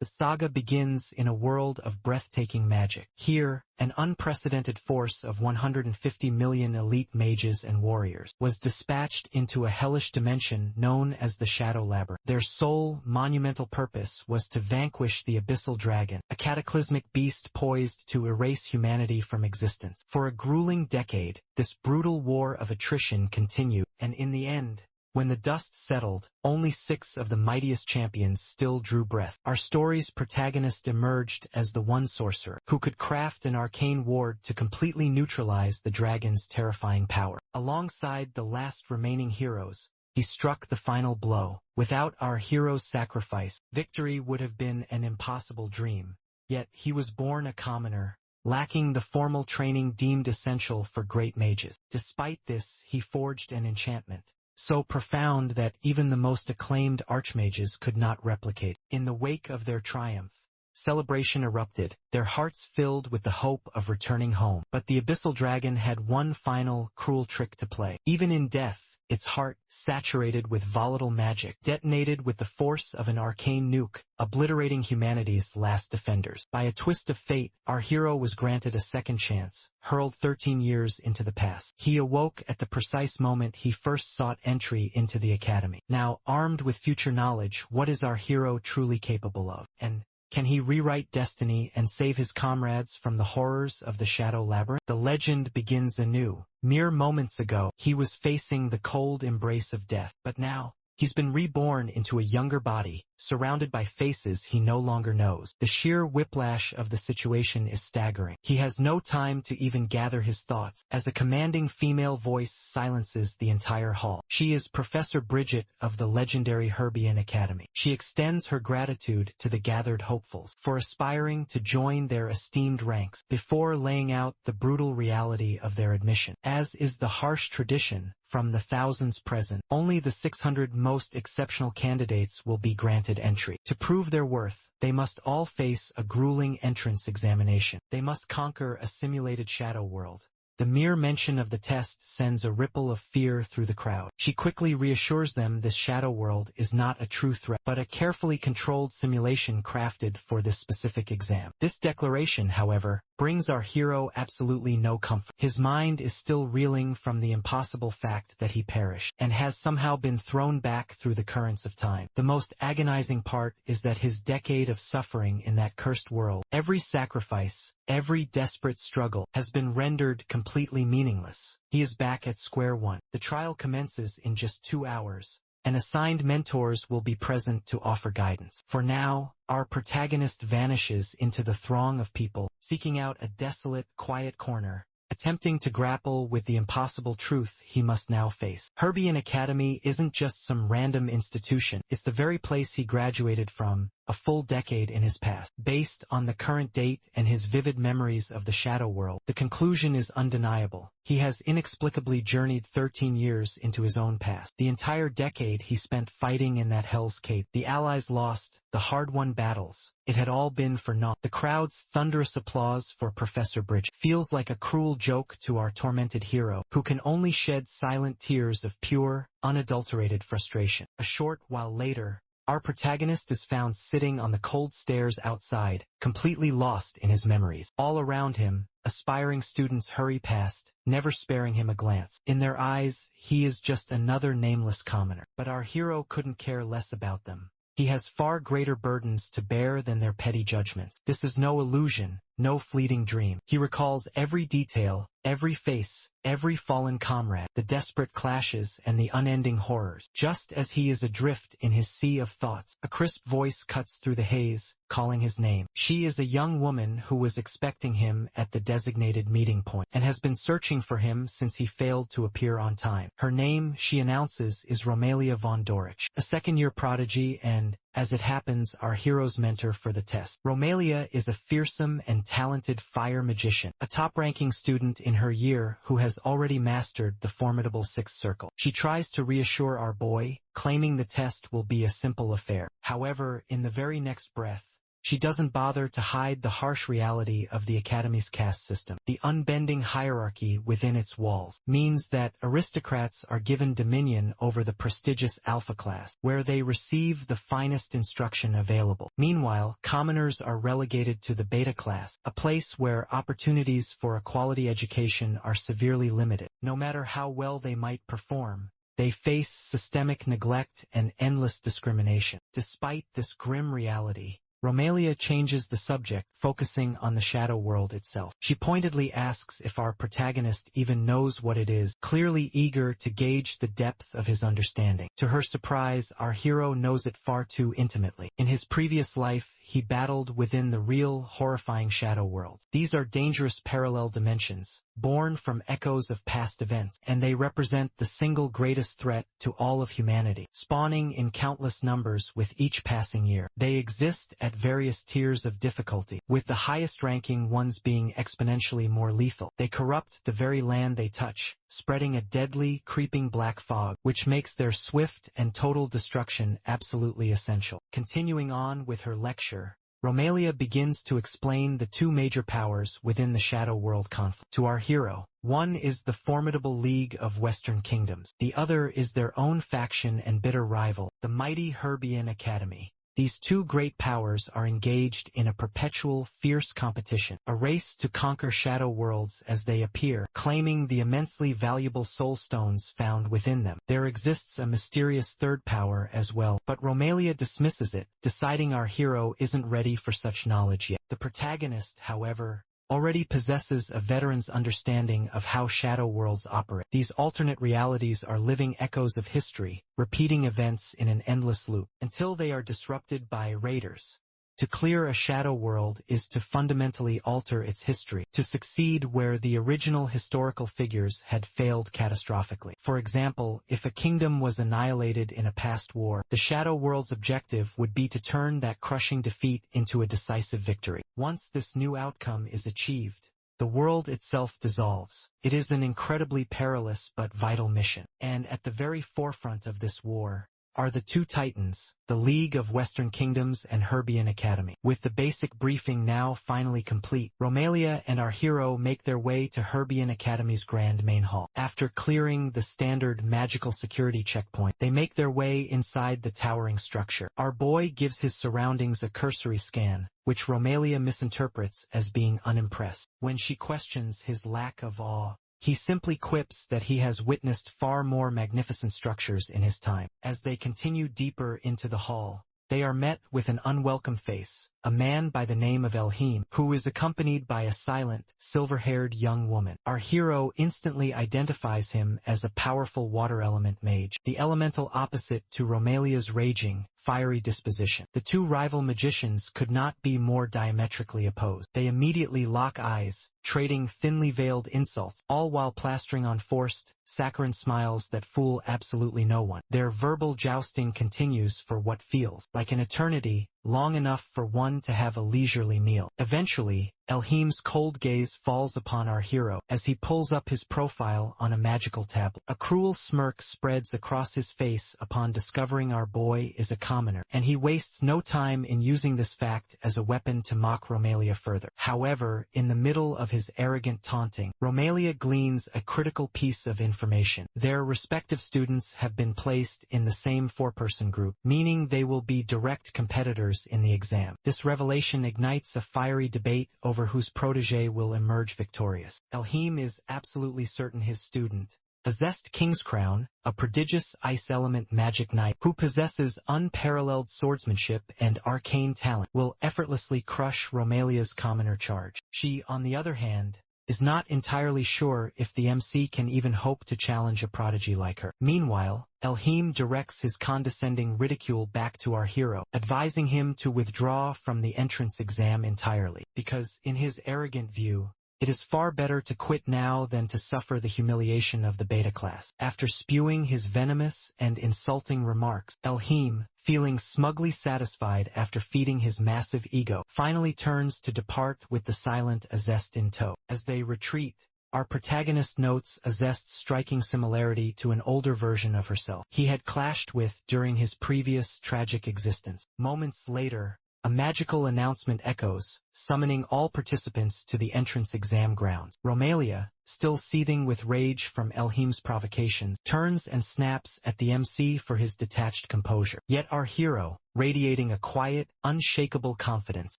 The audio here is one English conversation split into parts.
The saga begins in a world of breathtaking magic. Here, an unprecedented force of 150 million elite mages and warriors was dispatched into a hellish dimension known as the Shadow Labyrinth. Their sole, monumental purpose was to vanquish the abyssal dragon, a cataclysmic beast poised to erase humanity from existence. For a grueling decade, this brutal war of attrition continued, and in the end, when the dust settled, only 6 of the mightiest champions still drew breath. Our story's protagonist emerged as the one sorcerer, who could craft an arcane ward to completely neutralize the dragon's terrifying power. Alongside the last remaining heroes, he struck the final blow. Without our hero's sacrifice, victory would have been an impossible dream. Yet he was born a commoner, lacking the formal training deemed essential for great mages. Despite this, he forged an enchantment so profound that even the most acclaimed archmages could not replicate. In the wake of their triumph, celebration erupted, their hearts filled with the hope of returning home. But the abyssal dragon had one final, cruel trick to play. Even in death, its heart, saturated with volatile magic, detonated with the force of an arcane nuke, obliterating humanity's last defenders. By a twist of fate, our hero was granted a second chance, hurled 13 years into the past. He awoke at the precise moment he first sought entry into the academy. Now, armed with future knowledge, what is our hero truly capable of? And can he rewrite destiny and save his comrades from the horrors of the Shadow Labyrinth? The legend begins anew. Mere moments ago, he was facing the cold embrace of death, but now, he's been reborn into a younger body, surrounded by faces he no longer knows. The sheer whiplash of the situation is staggering. He has no time to even gather his thoughts, as a commanding female voice silences the entire hall. She is Professor Bridget of the legendary Herbian Academy. She extends her gratitude to the gathered hopefuls for aspiring to join their esteemed ranks before laying out the brutal reality of their admission. As is the harsh tradition, from the thousands present, only the 600 most exceptional candidates will be granted entry. To prove their worth, they must all face a grueling entrance examination. They must conquer a simulated shadow world. The mere mention of the test sends a ripple of fear through the crowd. She quickly reassures them this shadow world is not a true threat, but a carefully controlled simulation crafted for this specific exam. This declaration, however, brings our hero absolutely no comfort. His mind is still reeling from the impossible fact that he perished, and has somehow been thrown back through the currents of time. The most agonizing part is that his decade of suffering in that cursed world, every sacrifice, every desperate struggle, has been rendered completely meaningless. He is back at square one. The trial commences in just 2 hours, and assigned mentors will be present to offer guidance. For now, our protagonist vanishes into the throng of people, seeking out a desolate, quiet corner, attempting to grapple with the impossible truth he must now face. Herbian Academy isn't just some random institution, it's the very place he graduated from, a full decade in his past. Based on the current date and his vivid memories of the Shadow World, the conclusion is undeniable. He has inexplicably journeyed 13 years into his own past. The entire decade he spent fighting in that Hell's Cape. The Allies lost, the hard-won battles. It had all been for naught. The crowd's thunderous applause for Professor Bridget feels like a cruel joke to our tormented hero, who can only shed silent tears of pure, unadulterated frustration. A short while later, our protagonist is found sitting on the cold stairs outside, completely lost in his memories. All around him, aspiring students hurry past, never sparing him a glance. In their eyes, he is just another nameless commoner. But our hero couldn't care less about them. He has far greater burdens to bear than their petty judgments. This is no illusion, no fleeting dream. He recalls every detail, every face, every fallen comrade, the desperate clashes and the unending horrors. Just as he is adrift in his sea of thoughts, a crisp voice cuts through the haze, calling his name. She is a young woman who was expecting him at the designated meeting point, and has been searching for him since he failed to appear on time. Her name, she announces, is Romelia von Dorich, a second-year prodigy and, as it happens, our hero's mentor for the test. Romelia is a fearsome and talented fire magician, a top-ranking student in her year who has already mastered the formidable Sixth Circle. She tries to reassure our boy, claiming the test will be a simple affair. However, in the very next breath, She doesn't bother to hide the harsh reality of the Academy's caste system. The unbending hierarchy within its walls means that aristocrats are given dominion over the prestigious alpha class, where they receive the finest instruction available. Meanwhile, commoners are relegated to the beta class, a place where opportunities for a quality education are severely limited. No matter how well they might perform, they face systemic neglect and endless discrimination. Despite this grim reality, Romelia changes the subject, focusing on the shadow world itself. She pointedly asks if our protagonist even knows what it is, clearly eager to gauge the depth of his understanding. To her surprise, our hero knows it far too intimately. In his previous life, he battled within the real, horrifying shadow world. These are dangerous parallel dimensions, born from echoes of past events, and they represent the single greatest threat to all of humanity, spawning in countless numbers with each passing year. They exist at various tiers of difficulty, with the highest-ranking ones being exponentially more lethal. They corrupt the very land they touch, spreading a deadly, creeping black fog, which makes their swift and total destruction absolutely essential. Continuing on with her lecture, Romelia begins to explain the two major powers within the Shadow World conflict. To our hero, one is the formidable League of Western Kingdoms. The other is their own faction and bitter rival, the mighty Herbian Academy. These two great powers are engaged in a perpetual, fierce competition, a race to conquer shadow worlds as they appear, claiming the immensely valuable soul stones found within them. There exists a mysterious third power as well, but Romelia dismisses it, deciding our hero isn't ready for such knowledge yet. The protagonist, however, already possesses a veteran's understanding of how shadow worlds operate. These alternate realities are living echoes of history, repeating events in an endless loop, until they are disrupted by raiders. To clear a shadow world is to fundamentally alter its history, to succeed where the original historical figures had failed catastrophically. For example, if a kingdom was annihilated in a past war, the shadow world's objective would be to turn that crushing defeat into a decisive victory. Once this new outcome is achieved, the world itself dissolves. It is an incredibly perilous but vital mission, and at the very forefront of this war are the two titans, the League of Western Kingdoms and Herbian Academy. With the basic briefing now finally complete, Romelia and our hero make their way to Herbian Academy's grand main hall. After clearing the standard magical security checkpoint, they make their way inside the towering structure. Our boy gives his surroundings a cursory scan, which Romelia misinterprets as being unimpressed. When she questions his lack of awe, he simply quips that he has witnessed far more magnificent structures in his time. As they continue deeper into the hall, they are met with an unwelcome face, a man by the name of Elhim, who is accompanied by a silent, silver-haired young woman. Our hero instantly identifies him as a powerful water element mage, the elemental opposite to Romelia's raging, fiery disposition. The two rival magicians could not be more diametrically opposed. They immediately lock eyes, trading thinly veiled insults, all while plastering on forced, saccharine smiles that fool absolutely no one. Their verbal jousting continues for what feels like an eternity, long enough for one to have a leisurely meal. Eventually, Elhim's cold gaze falls upon our hero as he pulls up his profile on a magical tablet. A cruel smirk spreads across his face upon discovering our boy is a commoner, and he wastes no time in using this fact as a weapon to mock Romelia further. However, in the middle of his arrogant taunting, Romelia gleans a critical piece of information. Their respective students have been placed in the same four-person group, meaning they will be direct competitors in the exam. This revelation ignites a fiery debate over whose protege will emerge victorious. Elhim is absolutely certain his student, Azest Kingscrown, a prodigious ice element magic knight who possesses unparalleled swordsmanship and arcane talent, will effortlessly crush Romelia's commoner charge. She, on the other hand, is not entirely sure if the MC can even hope to challenge a prodigy like her. Meanwhile, Elhim directs his condescending ridicule back to our hero, advising him to withdraw from the entrance exam entirely, because, in his arrogant view, it is far better to quit now than to suffer the humiliation of the beta class. After spewing his venomous and insulting remarks, Elhim, feeling smugly satisfied after feeding his massive ego, finally turns to depart with the silent Azest in tow. As they retreat, our protagonist notes Azest's striking similarity to an older version of herself he had clashed with during his previous tragic existence. Moments later, A magical announcement echoes, summoning all participants to the entrance exam grounds. Romalia, still seething with rage from Elhim's provocations, turns and snaps at the MC for his detached composure. Yet our hero, radiating a quiet, unshakable confidence,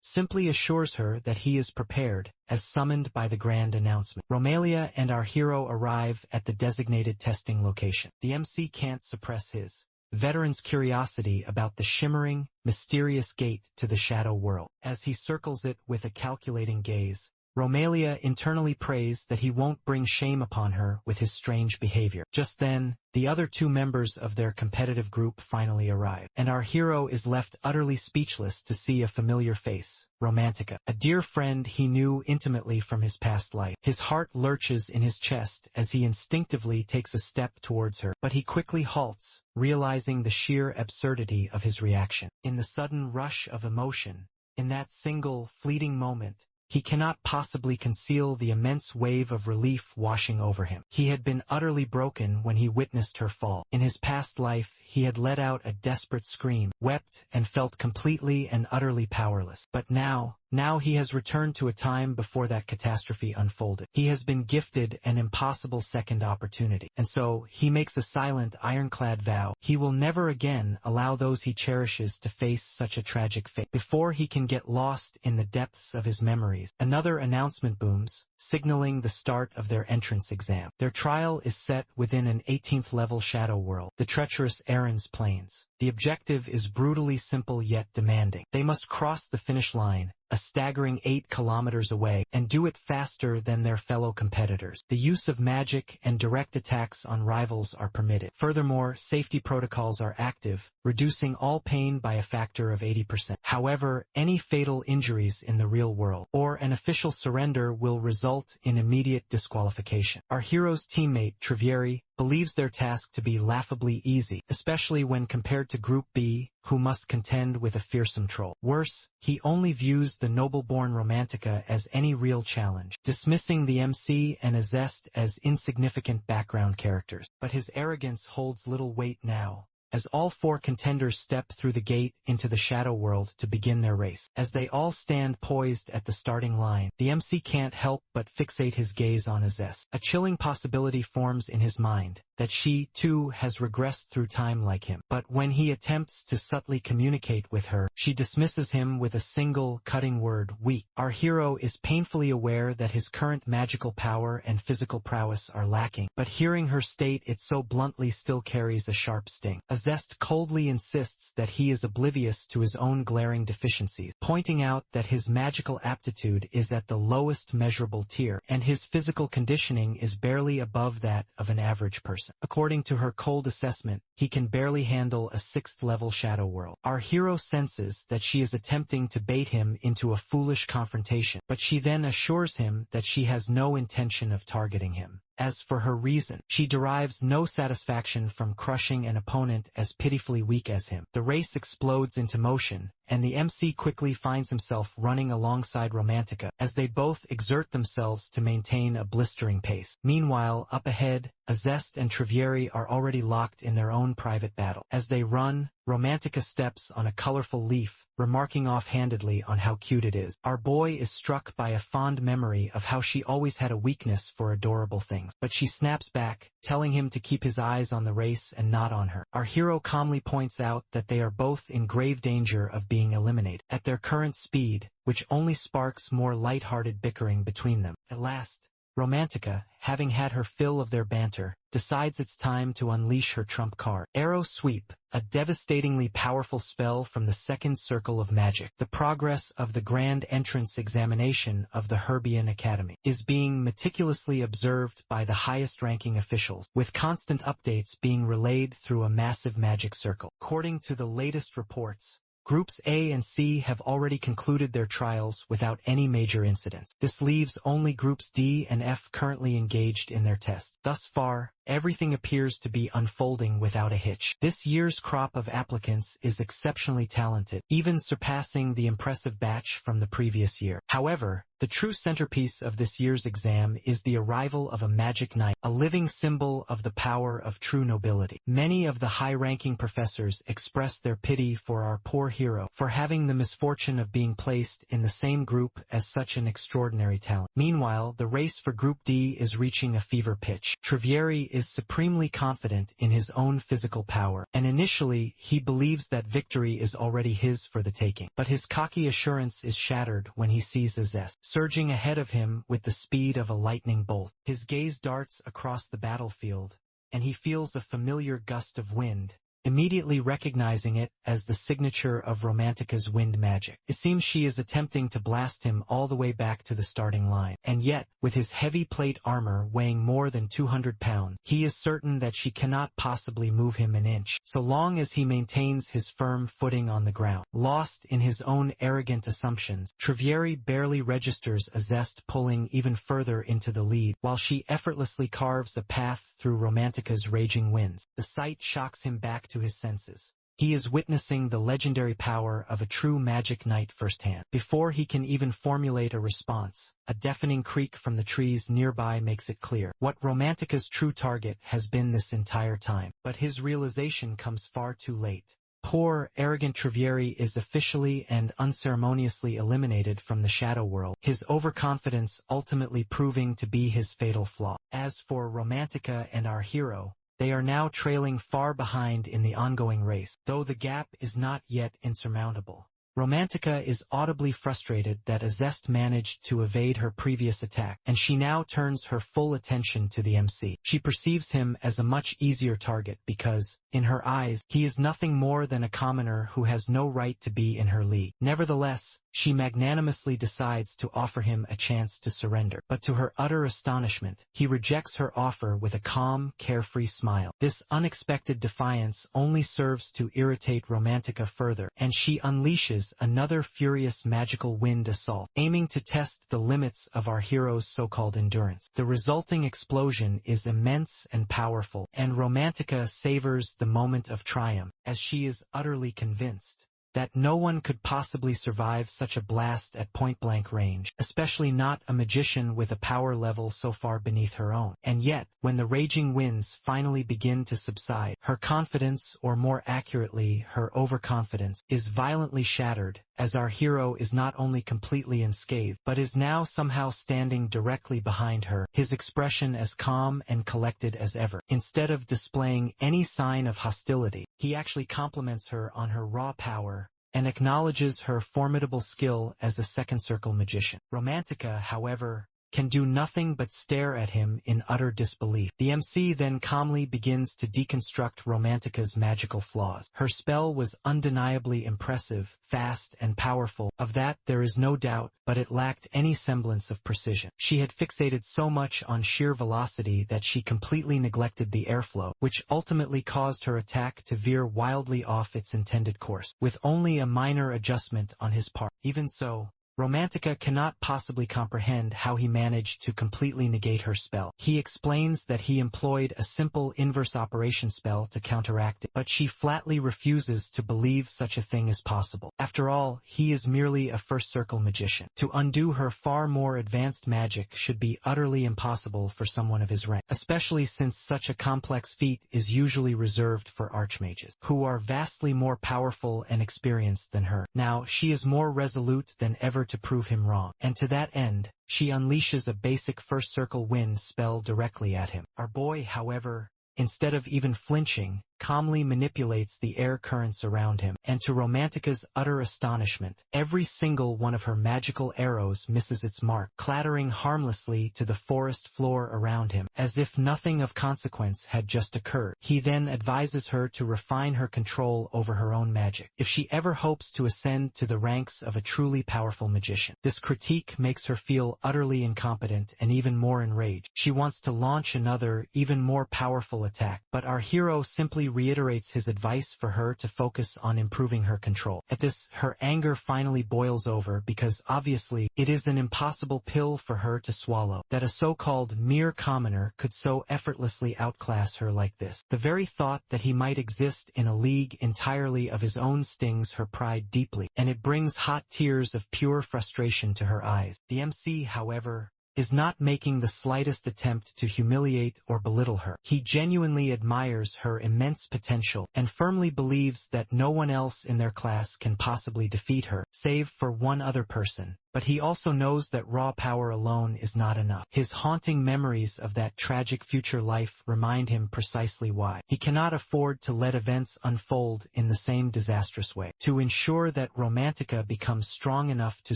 simply assures her that he is prepared, as summoned by the grand announcement. Romalia and our hero arrive at the designated testing location. The MC can't suppress his veteran's curiosity about the shimmering, mysterious gate to the shadow world. As he circles it with a calculating gaze, Romalia internally prays that he won't bring shame upon her with his strange behavior. Just then, the other two members of their competitive group finally arrive, and our hero is left utterly speechless to see a familiar face, Romantica, a dear friend he knew intimately from his past life. His heart lurches in his chest as he instinctively takes a step towards her, but he quickly halts, realizing the sheer absurdity of his reaction. In the sudden rush of emotion, in that single, fleeting moment, he cannot possibly conceal the immense wave of relief washing over him. He had been utterly broken when he witnessed her fall. In his past life, he had let out a desperate scream, wept, and felt completely and utterly powerless. But now he has returned to a time before that catastrophe unfolded. He has been gifted an impossible second opportunity. And so, he makes a silent, ironclad vow. He will never again allow those he cherishes to face such a tragic fate. Before he can get lost in the depths of his memories, another announcement booms, signaling the start of their entrance exam. Their trial is set within an 18th level shadow world, the treacherous Aaron's Plains. The objective is brutally simple yet demanding. They must cross the finish line, a staggering 8 kilometers away, and do it faster than their fellow competitors. The use of magic and direct attacks on rivals are permitted. Furthermore, safety protocols are active, reducing all pain by a factor of 80%. However, any fatal injuries in the real world, or an official surrender will result in immediate disqualification. Our hero's teammate, Trivieri, believes their task to be laughably easy, especially when compared to Group B, who must contend with a fearsome troll. Worse, he only views the noble-born Romantica as any real challenge, dismissing the MC and Azest as insignificant background characters. But his arrogance holds little weight now, as all 4 contenders step through the gate into the shadow world to begin their race. As they all stand poised at the starting line, the MC can't help but fixate his gaze on Azest. A chilling possibility forms in his mind, that she, too, has regressed through time like him. But when he attempts to subtly communicate with her, she dismisses him with a single, cutting word, weak. Our hero is painfully aware that his current magical power and physical prowess are lacking, but hearing her state it so bluntly still carries a sharp sting. Azest coldly insists that he is oblivious to his own glaring deficiencies, pointing out that his magical aptitude is at the lowest measurable tier, and his physical conditioning is barely above that of an average person. According to her cold assessment, he can barely handle a 6th level shadow world. Our hero senses that she is attempting to bait him into a foolish confrontation, but she then assures him that she has no intention of targeting him. As for her reason, she derives no satisfaction from crushing an opponent as pitifully weak as him. The race explodes into motion, and the MC quickly finds himself running alongside Romantica, as they both exert themselves to maintain a blistering pace. Meanwhile, up ahead, Azest and Trivieri are already locked in their own private battle. As they run, Romantica steps on a colorful leaf, remarking offhandedly on how cute it is. Our boy is struck by a fond memory of how she always had a weakness for adorable things, but she snaps back, telling him to keep his eyes on the race and not on her. Our hero calmly points out that they are both in grave danger of being eliminated. At their current speed, which only sparks more light-hearted bickering between them. At last, Romantica, having had her fill of their banter, decides it's time to unleash her trump card. Arrow Sweep, a devastatingly powerful spell from the 2nd circle of magic. The progress of the grand entrance examination of the Herbian Academy is being meticulously observed by the highest-ranking officials, with constant updates being relayed through a massive magic circle. According to the latest reports, Groups A and C have already concluded their trials without any major incidents. This leaves only Groups D and F currently engaged in their tests. Thus far, everything appears to be unfolding without a hitch. This year's crop of applicants is exceptionally talented, even surpassing the impressive batch from the previous year. However, the true centerpiece of this year's exam is the arrival of a magic knight, a living symbol of the power of true nobility. Many of the high-ranking professors express their pity for our poor hero for having the misfortune of being placed in the same group as such an extraordinary talent. Meanwhile, the race for Group D is reaching a fever pitch. Trivieri is supremely confident in his own physical power, and initially he believes that victory is already his for the taking. But his cocky assurance is shattered when he sees Azest surging ahead of him with the speed of a lightning bolt. His gaze darts across the battlefield, and he feels a familiar gust of wind, immediately recognizing it as the signature of Romantica's wind magic. It seems she is attempting to blast him all the way back to the starting line. And yet, with his heavy plate armor weighing more than 200 pounds, he is certain that she cannot possibly move him an inch, so long as he maintains his firm footing on the ground. Lost in his own arrogant assumptions, Trivieri barely registers Azest pulling even further into the lead, while she effortlessly carves a path through Romantica's raging winds. The sight shocks him back to his senses. He is witnessing the legendary power of a true magic knight firsthand. Before he can even formulate a response, a deafening creak from the trees nearby makes it clear what Romantica's true target has been this entire time. But his realization comes far too late. Poor, arrogant Trivieri is officially and unceremoniously eliminated from the shadow world, his overconfidence ultimately proving to be his fatal flaw. As for Romantica and our hero, they are now trailing far behind in the ongoing race, though the gap is not yet insurmountable. Romantica is audibly frustrated that Azest managed to evade her previous attack, and she now turns her full attention to the MC. She perceives him as a much easier target because, in her eyes, he is nothing more than a commoner who has no right to be in her league. Nevertheless, she magnanimously decides to offer him a chance to surrender. But to her utter astonishment, he rejects her offer with a calm, carefree smile. This unexpected defiance only serves to irritate Romantica further, and she unleashes another furious magical wind assault, aiming to test the limits of our hero's so-called endurance. The resulting explosion is immense and powerful, and Romantica savors the moment of triumph, as she is utterly convinced that no one could possibly survive such a blast at point-blank range, especially not a magician with a power level so far beneath her own. And yet, when the raging winds finally begin to subside, her confidence, or more accurately, her overconfidence, is violently shattered, as our hero is not only completely unscathed, but is now somehow standing directly behind her, his expression as calm and collected as ever. Instead of displaying any sign of hostility, he actually compliments her on her raw power and acknowledges her formidable skill as a second-circle magician. Romantica, however, can do nothing but stare at him in utter disbelief. The MC then calmly begins to deconstruct Romantica's magical flaws. Her spell was undeniably impressive, fast, and powerful. Of that there is no doubt, but it lacked any semblance of precision. She had fixated so much on sheer velocity that she completely neglected the airflow, which ultimately caused her attack to veer wildly off its intended course, with only a minor adjustment on his part. Even so, Romantica cannot possibly comprehend how he managed to completely negate her spell. He explains that he employed a simple inverse operation spell to counteract it, but she flatly refuses to believe such a thing is possible. After all, he is merely a first-circle magician. To undo her far more advanced magic should be utterly impossible for someone of his rank, especially since such a complex feat is usually reserved for archmages, who are vastly more powerful and experienced than her. Now, she is more resolute than ever to prove him wrong, and to that end, she unleashes a basic first-circle wind spell directly at him. Our boy, however, instead of even flinching, calmly manipulates the air currents around him, and to Romantica's utter astonishment, every single one of her magical arrows misses its mark, clattering harmlessly to the forest floor around him, as if nothing of consequence had just occurred. He then advises her to refine her control over her own magic, if she ever hopes to ascend to the ranks of a truly powerful magician. This critique makes her feel utterly incompetent and even more enraged. She wants to launch another, even more powerful attack, but our hero simply reiterates his advice for her to focus on improving her control. At this, her anger finally boils over because obviously it is an impossible pill for her to swallow, that a so-called mere commoner could so effortlessly outclass her like this. The very thought that he might exist in a league entirely of his own stings her pride deeply, and it brings hot tears of pure frustration to her eyes. The MC, however, is not making the slightest attempt to humiliate or belittle her. He genuinely admires her immense potential and firmly believes that no one else in their class can possibly defeat her, save for one other person. But he also knows that raw power alone is not enough. His haunting memories of that tragic future life remind him precisely why. He cannot afford to let events unfold in the same disastrous way. To ensure that Romantica becomes strong enough to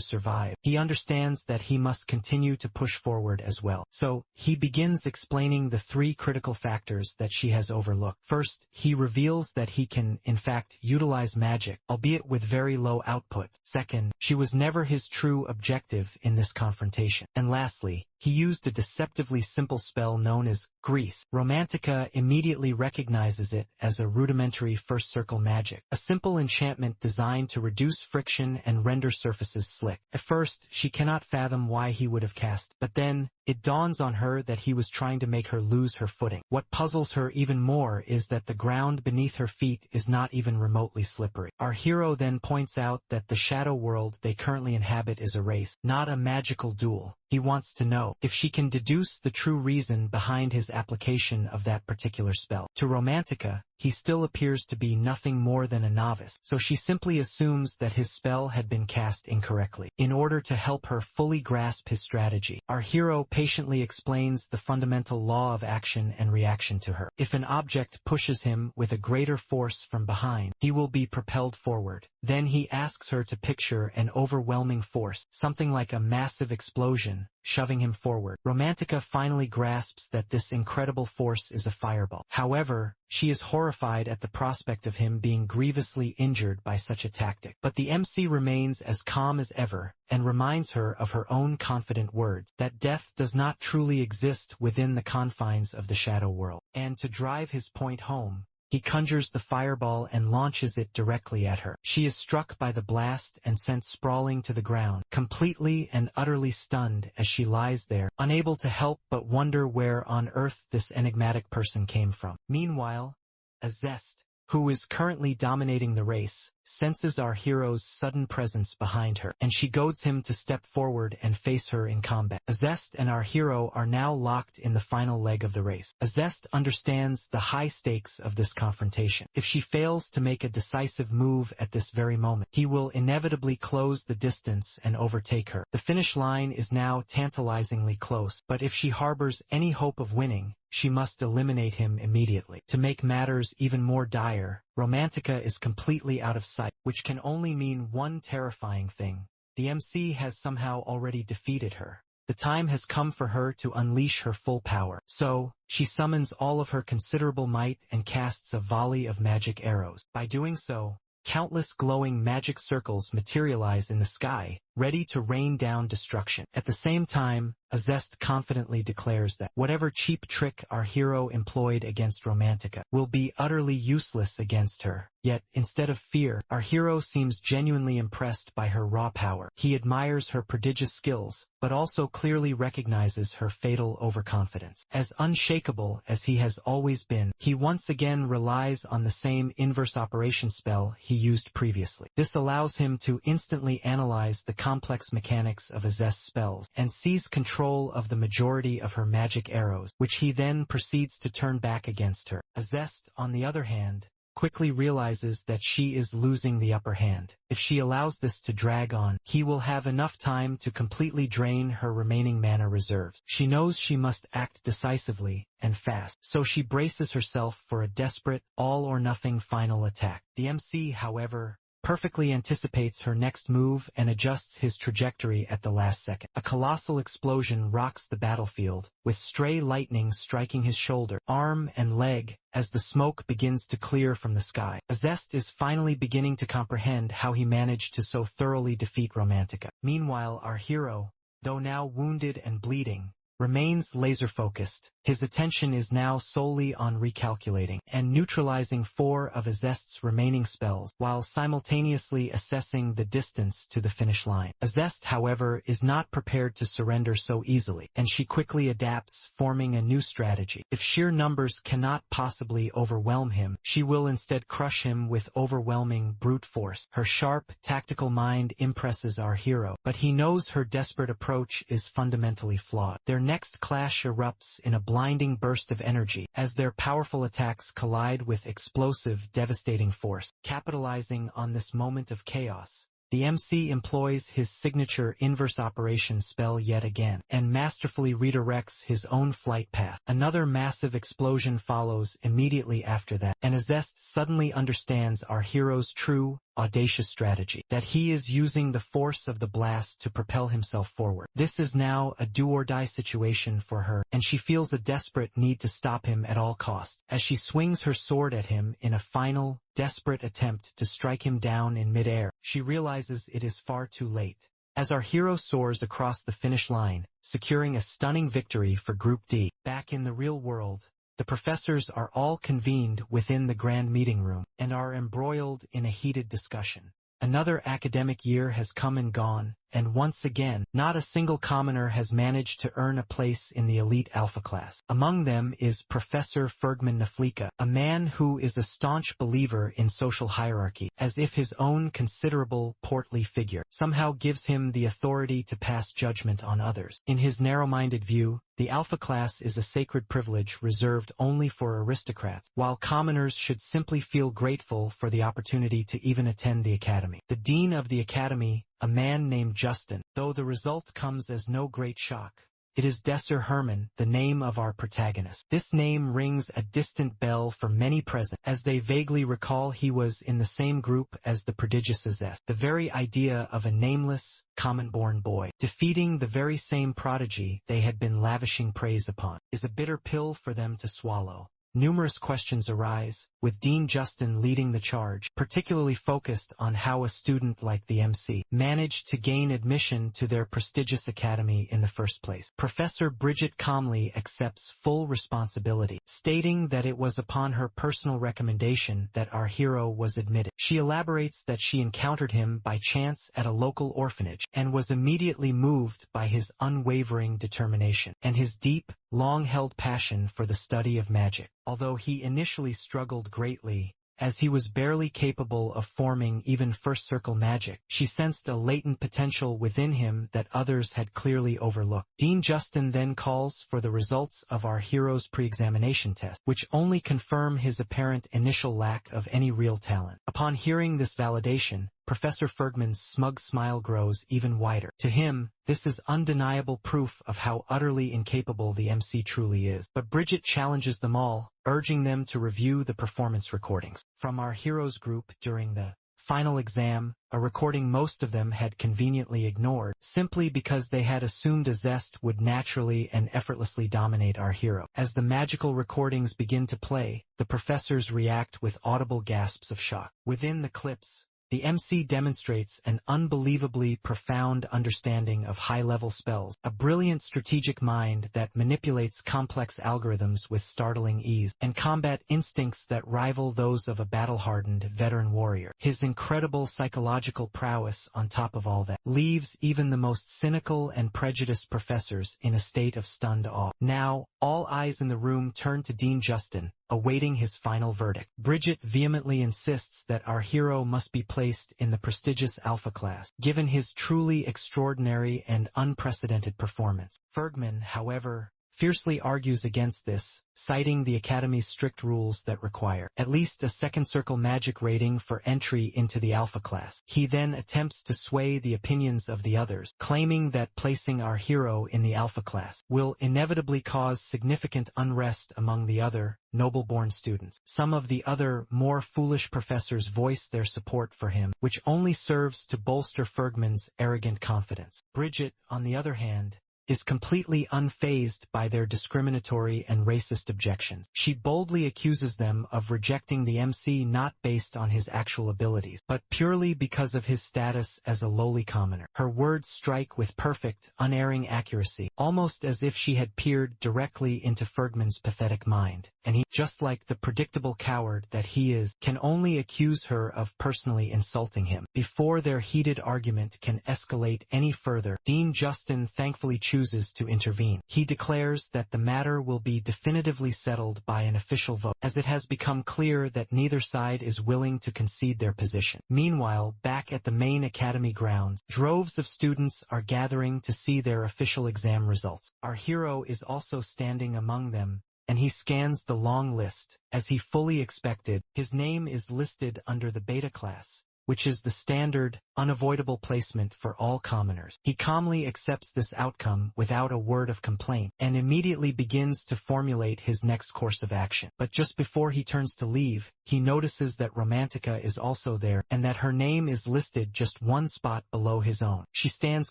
survive, he understands that he must continue to push forward as well. So, he begins explaining the three critical factors that she has overlooked. First, he reveals that he can, in fact, utilize magic, albeit with very low output. Second, she was never his true objective in this confrontation. And lastly, he used a deceptively simple spell known as grease. Romantica immediately recognizes it as a rudimentary first circle magic, a simple enchantment designed to reduce friction and render surfaces slick. At first, she cannot fathom why he would have cast, but then it dawns on her that he was trying to make her lose her footing. What puzzles her even more is that the ground beneath her feet is not even remotely slippery. Our hero then points out that the shadow world they currently inhabit is a race, not a magical duel. He wants to know if she can deduce the true reason behind his application of that particular spell. To Romantica, he still appears to be nothing more than a novice, so she simply assumes that his spell had been cast incorrectly. In order to help her fully grasp his strategy, our hero patiently explains the fundamental law of action and reaction to her. If an object pushes him with a greater force from behind, he will be propelled forward. Then he asks her to picture an overwhelming force, something like a massive explosion, shoving him forward. Romantica finally grasps that this incredible force is a fireball. However, she is horrified at the prospect of him being grievously injured by such a tactic. But the MC remains as calm as ever, and reminds her of her own confident words, that death does not truly exist within the confines of the shadow world. And to drive his point home, he conjures the fireball and launches it directly at her. She is struck by the blast and sent sprawling to the ground, completely and utterly stunned as she lies there, unable to help but wonder where on earth this enigmatic person came from. Meanwhile, Azest, who is currently dominating the race, senses our hero's sudden presence behind her, and she goads him to step forward and face her in combat. Azest and our hero are now locked in the final leg of the race. Azest understands the high stakes of this confrontation. If she fails to make a decisive move at this very moment, he will inevitably close the distance and overtake her. The finish line is now tantalizingly close, but if she harbors any hope of winning, she must eliminate him immediately. To make matters even more dire, Romantica is completely out of sight, which can only mean one terrifying thing. The MC has somehow already defeated her. The time has come for her to unleash her full power. So, she summons all of her considerable might and casts a volley of magic arrows. By doing so, countless glowing magic circles materialize in the sky, ready to rain down destruction. At the same time, Azest confidently declares that whatever cheap trick our hero employed against Romantica will be utterly useless against her. Yet, instead of fear, our hero seems genuinely impressed by her raw power. He admires her prodigious skills, but also clearly recognizes her fatal overconfidence. As unshakable as he has always been, he once again relies on the same inverse operation spell he used previously. This allows him to instantly analyze the complex mechanics of Azest's spells, and seize control of the majority of her magic arrows, which he then proceeds to turn back against her. Azest, on the other hand, quickly realizes that she is losing the upper hand. If she allows this to drag on, he will have enough time to completely drain her remaining mana reserves. She knows she must act decisively and fast, so she braces herself for a desperate, all-or-nothing final attack. The MC, however, perfectly anticipates her next move and adjusts his trajectory at the last second. A colossal explosion rocks the battlefield, with stray lightning striking his shoulder, arm, and leg as the smoke begins to clear from the sky. Azest is finally beginning to comprehend how he managed to so thoroughly defeat Romantica. Meanwhile, our hero, though now wounded and bleeding, remains laser-focused, His attention is now solely on recalculating and neutralizing 4 of Azest's remaining spells, while simultaneously assessing the distance to the finish line. Azest, however, is not prepared to surrender so easily, and she quickly adapts, forming a new strategy. If sheer numbers cannot possibly overwhelm him, she will instead crush him with overwhelming brute force. Her sharp, tactical mind impresses our hero, but he knows her desperate approach is fundamentally flawed. Their next clash erupts in a blinding burst of energy, as their powerful attacks collide with explosive, devastating force. Capitalizing on this moment of chaos, the MC employs his signature inverse operation spell yet again, and masterfully redirects his own flight path. Another massive explosion follows immediately after that, and Azest suddenly understands our hero's true, audacious strategy, that he is using the force of the blast to propel himself forward. This is now a do-or-die situation for her, and she feels a desperate need to stop him at all costs. As she swings her sword at him in a final, desperate attempt to strike him down in midair, she realizes it is far too late. As our hero soars across the finish line, securing a stunning victory for Group D. Back in the real world, the professors are all convened within the grand meeting room, and are embroiled in a heated discussion. Another academic year has come and gone, and once again, not a single commoner has managed to earn a place in the elite alpha class. Among them is Professor Fergman Naflika, a man who is a staunch believer in social hierarchy, as if his own considerable, portly figure somehow gives him the authority to pass judgment on others. In his narrow-minded view, the alpha class is a sacred privilege reserved only for aristocrats, while commoners should simply feel grateful for the opportunity to even attend the academy. The dean of the academy, a man named Justin, though the result comes as no great shock. It is Desser Herman, the name of our protagonist. This name rings a distant bell for many present, as they vaguely recall he was in the same group as the prodigious Azest. The very idea of a nameless, common-born boy defeating the very same prodigy they had been lavishing praise upon is a bitter pill for them to swallow. Numerous questions arise, with Dean Justin leading the charge, particularly focused on how a student like the MC managed to gain admission to their prestigious academy in the first place. Professor Bridget calmly accepts full responsibility, stating that it was upon her personal recommendation that our hero was admitted. She elaborates that she encountered him by chance at a local orphanage, and was immediately moved by his unwavering determination, and his deep, long-held passion for the study of magic. Although he initially struggled greatly, as he was barely capable of forming even first-circle magic, she sensed a latent potential within him that others had clearly overlooked. Dean Justin then calls for the results of our hero's pre-examination test, which only confirm his apparent initial lack of any real talent. Upon hearing this validation, Professor Fergman's smug smile grows even wider. To him, this is undeniable proof of how utterly incapable the MC truly is. But Bridget challenges them all, urging them to review the performance recordings from our heroes group during the final exam, a recording most of them had conveniently ignored, simply because they had assumed Azest would naturally and effortlessly dominate our hero. As the magical recordings begin to play, the professors react with audible gasps of shock. Within the clips, the MC demonstrates an unbelievably profound understanding of high-level spells, a brilliant strategic mind that manipulates complex algorithms with startling ease, and combat instincts that rival those of a battle-hardened veteran warrior. His incredible psychological prowess on top of all that leaves even the most cynical and prejudiced professors in a state of stunned awe. Now, all eyes in the room turn to Dean Justin, awaiting his final verdict. Bridget vehemently insists that our hero must be placed in the prestigious alpha class, given his truly extraordinary and unprecedented performance. Fergman, however, fiercely argues against this, citing the Academy's strict rules that require at least a second-circle magic rating for entry into the alpha class. He then attempts to sway the opinions of the others, claiming that placing our hero in the alpha class will inevitably cause significant unrest among the other noble-born students. Some of the other, more foolish professors voice their support for him, which only serves to bolster Fergman's arrogant confidence. Bridget, on the other hand, is completely unfazed by their discriminatory and racist objections. She boldly accuses them of rejecting the MC not based on his actual abilities, but purely because of his status as a lowly commoner. Her words strike with perfect, unerring accuracy, almost as if she had peered directly into Fergman's pathetic mind, and he, just like the predictable coward that he is, can only accuse her of personally insulting him. Before their heated argument can escalate any further, Dean Justin thankfully chooses to intervene. He declares that the matter will be definitively settled by an official vote, as it has become clear that neither side is willing to concede their position. Meanwhile, back at the main academy grounds, droves of students are gathering to see their official exam results. Our hero is also standing among them, and he scans the long list. As he fully expected, his name is listed under the beta class, which is the standard, unavoidable placement for all commoners. He calmly accepts this outcome without a word of complaint, and immediately begins to formulate his next course of action. But just before he turns to leave, he notices that Romantica is also there, and that her name is listed just one spot below his own. She stands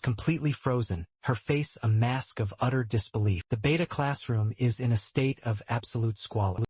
completely frozen, her face a mask of utter disbelief. The beta classroom is in a state of absolute squalor.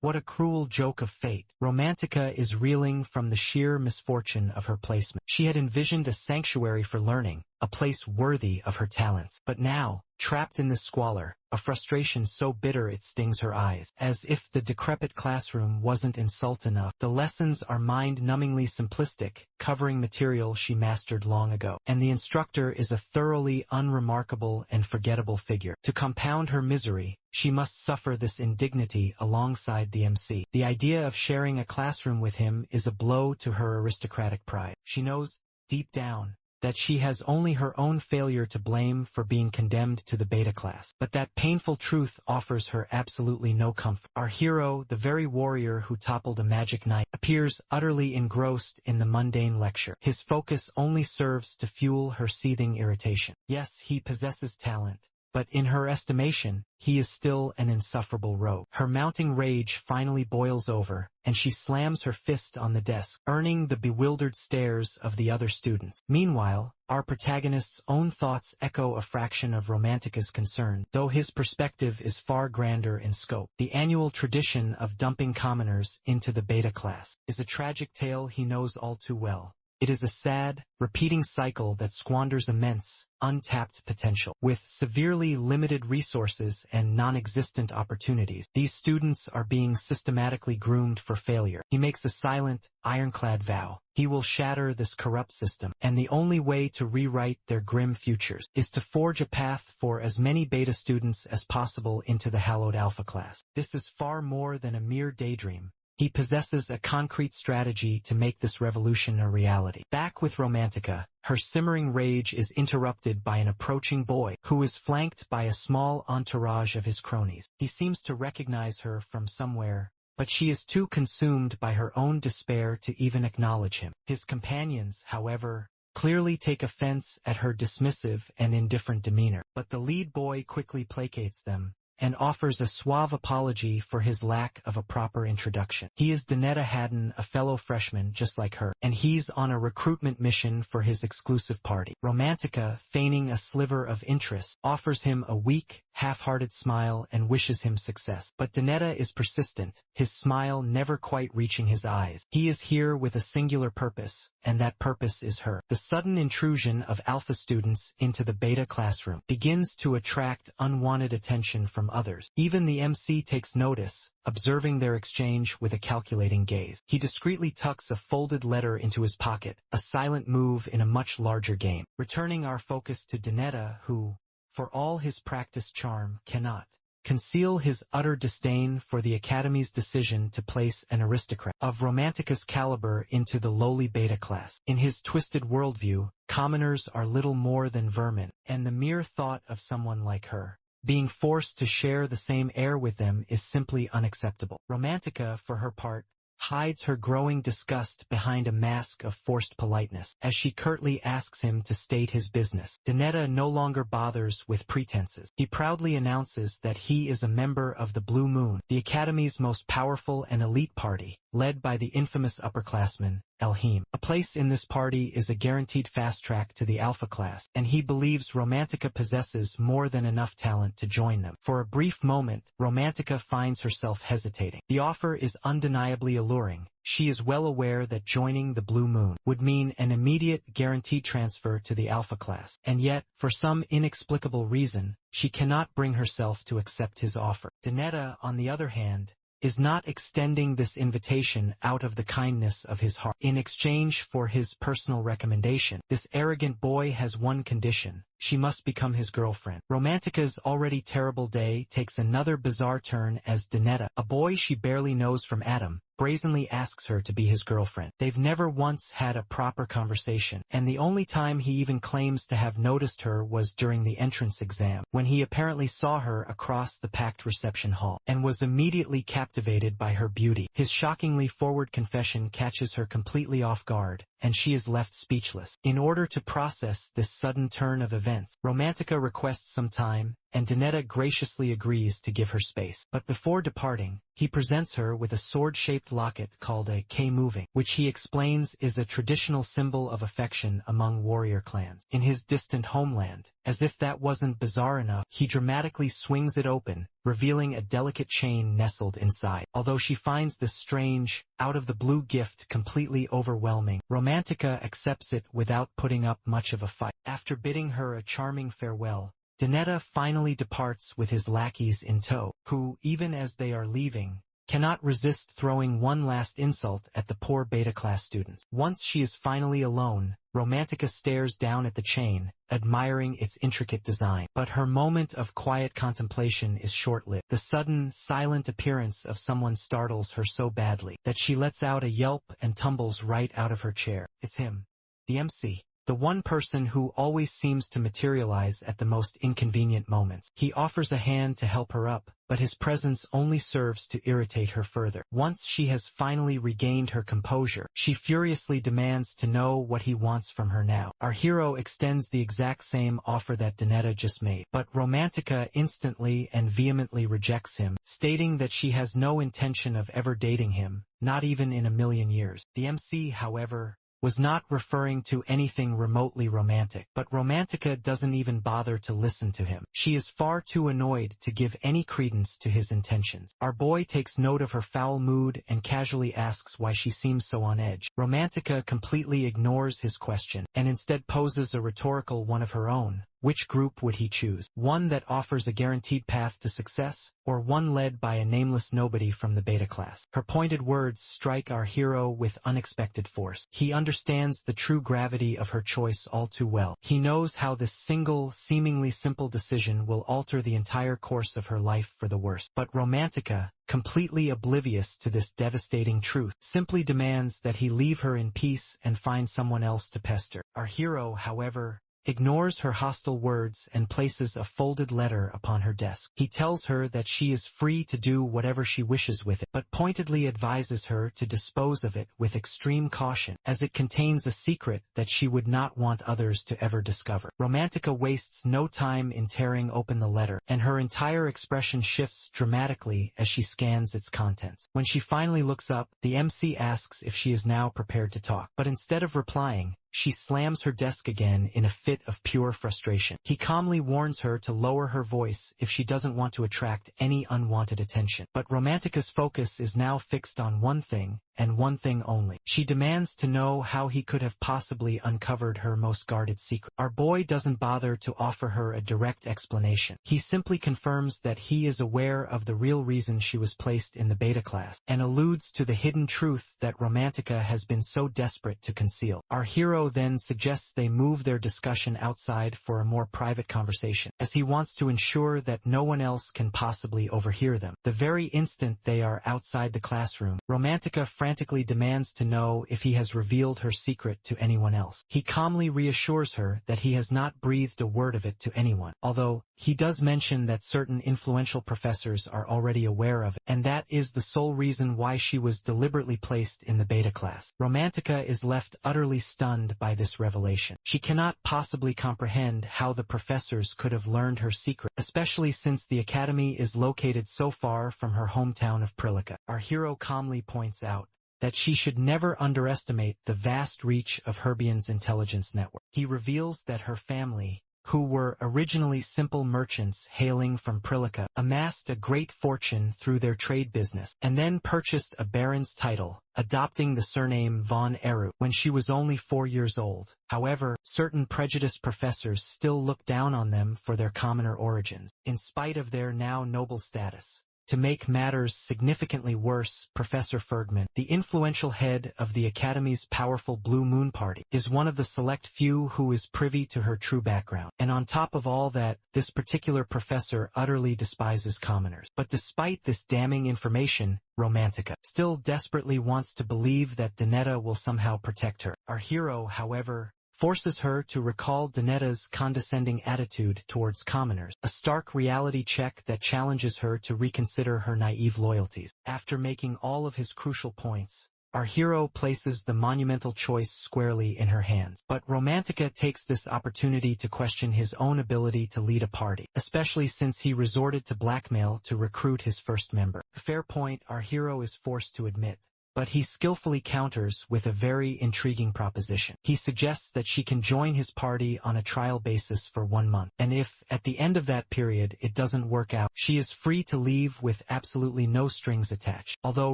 What a cruel joke of fate. Romantica is reeling from the sheer misfortune of her placement. She had envisioned a sanctuary for learning, a place worthy of her talents. But now, trapped in this squalor, a frustration so bitter it stings her eyes. As if the decrepit classroom wasn't insult enough, the lessons are mind-numbingly simplistic, covering material she mastered long ago. And the instructor is a thoroughly unremarkable and forgettable figure. To compound her misery, she must suffer this indignity alongside the MC. The idea of sharing a classroom with him is a blow to her aristocratic pride. She knows, deep down, that she has only her own failure to blame for being condemned to the beta class. But that painful truth offers her absolutely no comfort. Our hero, the very warrior who toppled a magic knight, appears utterly engrossed in the mundane lecture. His focus only serves to fuel her seething irritation. Yes, he possesses talent, but in her estimation, he is still an insufferable rogue. Her mounting rage finally boils over, and she slams her fist on the desk, earning the bewildered stares of the other students. Meanwhile, our protagonist's own thoughts echo a fraction of Romantica's concern, though his perspective is far grander in scope. The annual tradition of dumping commoners into the beta class is a tragic tale he knows all too well. It is a sad, repeating cycle that squanders immense, untapped potential. With severely limited resources and non-existent opportunities, these students are being systematically groomed for failure. He makes a silent, ironclad vow. He will shatter this corrupt system, and the only way to rewrite their grim futures is to forge a path for as many beta students as possible into the hallowed alpha class. This is far more than a mere daydream. He possesses a concrete strategy to make this revolution a reality. Back with Romantica, her simmering rage is interrupted by an approaching boy, who is flanked by a small entourage of his cronies. He seems to recognize her from somewhere, but she is too consumed by her own despair to even acknowledge him. His companions, however, clearly take offense at her dismissive and indifferent demeanor, but the lead boy quickly placates them, and offers a suave apology for his lack of a proper introduction. He is Donetta Haddon, a fellow freshman just like her, and he's on a recruitment mission for his exclusive party. Romantica, feigning a sliver of interest, offers him a weak, half-hearted smile and wishes him success. But Donetta is persistent, his smile never quite reaching his eyes. He is here with a singular purpose, and that purpose is her. The sudden intrusion of alpha students into the beta classroom begins to attract unwanted attention from others. Even the MC takes notice, observing their exchange with a calculating gaze. He discreetly tucks a folded letter into his pocket, a silent move in a much larger game. Returning our focus to Donetta, who, for all his practiced charm, cannot conceal his utter disdain for the Academy's decision to place an aristocrat of Romantica's caliber into the lowly beta class. In his twisted worldview, commoners are little more than vermin, and the mere thought of someone like her being forced to share the same air with them is simply unacceptable. Romantica, for her part, hides her growing disgust behind a mask of forced politeness, as she curtly asks him to state his business. Donetta no longer bothers with pretenses. He proudly announces that he is a member of the Blue Moon, the Academy's most powerful and elite party, led by the infamous upperclassmen, Elhim. A place in this party is a guaranteed fast track to the Alpha class, and he believes Romantica possesses more than enough talent to join them. For a brief moment, Romantica finds herself hesitating. The offer is undeniably alluring. She is well aware that joining the Blue Moon would mean an immediate guaranteed transfer to the Alpha class, and yet, for some inexplicable reason, she cannot bring herself to accept his offer. Donetta, on the other hand, is not extending this invitation out of the kindness of his heart. In exchange for his personal recommendation, this arrogant boy has one condition: she must become his girlfriend. Romantica's already terrible day takes another bizarre turn as Donetta, a boy she barely knows from Adam, brazenly asks her to be his girlfriend. They've never once had a proper conversation, and the only time he even claims to have noticed her was during the entrance exam, when he apparently saw her across the packed reception hall, and was immediately captivated by her beauty. His shockingly forward confession catches her completely off guard, and she is left speechless. In order to process this sudden turn of events, Romantica requests some time, and Donetta graciously agrees to give her space. But before departing, he presents her with a sword-shaped locket called a K-moving, which he explains is a traditional symbol of affection among warrior clans. In his distant homeland, as if that wasn't bizarre enough, he dramatically swings it open, revealing a delicate chain nestled inside. Although she finds this strange, out-of-the-blue gift completely overwhelming, Romantica accepts it without putting up much of a fight. After bidding her a charming farewell, Donetta finally departs with his lackeys in tow, who, even as they are leaving, cannot resist throwing one last insult at the poor beta-class students. Once she is finally alone, Romantica stares down at the chain, admiring its intricate design. But her moment of quiet contemplation is short-lived. The sudden, silent appearance of someone startles her so badly that she lets out a yelp and tumbles right out of her chair. It's him, the MC. The one person who always seems to materialize at the most inconvenient moments. He offers a hand to help her up, but his presence only serves to irritate her further. Once she has finally regained her composure, she furiously demands to know what he wants from her now. Our hero extends the exact same offer that Donetta just made, but Romantica instantly and vehemently rejects him, stating that she has no intention of ever dating him, not even in a million years. The MC, however, was not referring to anything remotely romantic, but Romantica doesn't even bother to listen to him. She is far too annoyed to give any credence to his intentions. Our boy takes note of her foul mood and casually asks why she seems so on edge. Romantica completely ignores his question, and instead poses a rhetorical one of her own. Which group would he choose? One that offers a guaranteed path to success, or one led by a nameless nobody from the beta class? Her pointed words strike our hero with unexpected force. He understands the true gravity of her choice all too well. He knows how this single, seemingly simple decision will alter the entire course of her life for the worse. But Romantica, completely oblivious to this devastating truth, simply demands that he leave her in peace and find someone else to pester. Our hero, however, ignores her hostile words and places a folded letter upon her desk. He tells her that she is free to do whatever she wishes with it, but pointedly advises her to dispose of it with extreme caution, as it contains a secret that she would not want others to ever discover. Romantica wastes no time in tearing open the letter, and her entire expression shifts dramatically as she scans its contents. When she finally looks up, the MC asks if she is now prepared to talk, but instead of replying, she slams her desk again in a fit of pure frustration. He calmly warns her to lower her voice if she doesn't want to attract any unwanted attention. But Romantica's focus is now fixed on one thing, and one thing only. She demands to know how he could have possibly uncovered her most guarded secret. Our boy doesn't bother to offer her a direct explanation. He simply confirms that he is aware of the real reason she was placed in the beta class, and alludes to the hidden truth that Romantica has been so desperate to conceal. Our hero then suggests they move their discussion outside for a more private conversation, as he wants to ensure that no one else can possibly overhear them. The very instant they are outside the classroom, Romantica frantically demands to know if he has revealed her secret to anyone else. He calmly reassures her that he has not breathed a word of it to anyone, although he does mention that certain influential professors are already aware of it, and that is the sole reason why she was deliberately placed in the beta class. Romantica is left utterly stunned by this revelation. She cannot possibly comprehend how the professors could have learned her secret, especially since the academy is located so far from her hometown of Prilica. Our hero calmly points out that she should never underestimate the vast reach of Herbion's intelligence network. He reveals that her family, who were originally simple merchants hailing from Prilica, amassed a great fortune through their trade business, and then purchased a baron's title, adopting the surname von Eru when she was only 4 years old. However, certain prejudiced professors still look down on them for their commoner origins, in spite of their now noble status. To make matters significantly worse, Professor Fergman, the influential head of the Academy's powerful Blue Moon Party, is one of the select few who is privy to her true background. And on top of all that, this particular professor utterly despises commoners. But despite this damning information, Romantica still desperately wants to believe that Donetta will somehow protect her. Our hero, however, forces her to recall Donetta's condescending attitude towards commoners, a stark reality check that challenges her to reconsider her naive loyalties. After making all of his crucial points, our hero places the monumental choice squarely in her hands. But Romantica takes this opportunity to question his own ability to lead a party, especially since he resorted to blackmail to recruit his first member. A fair point our hero is forced to admit. But he skillfully counters with a very intriguing proposition. He suggests that she can join his party on a trial basis for 1 month, and if, at the end of that period, it doesn't work out, she is free to leave with absolutely no strings attached. Although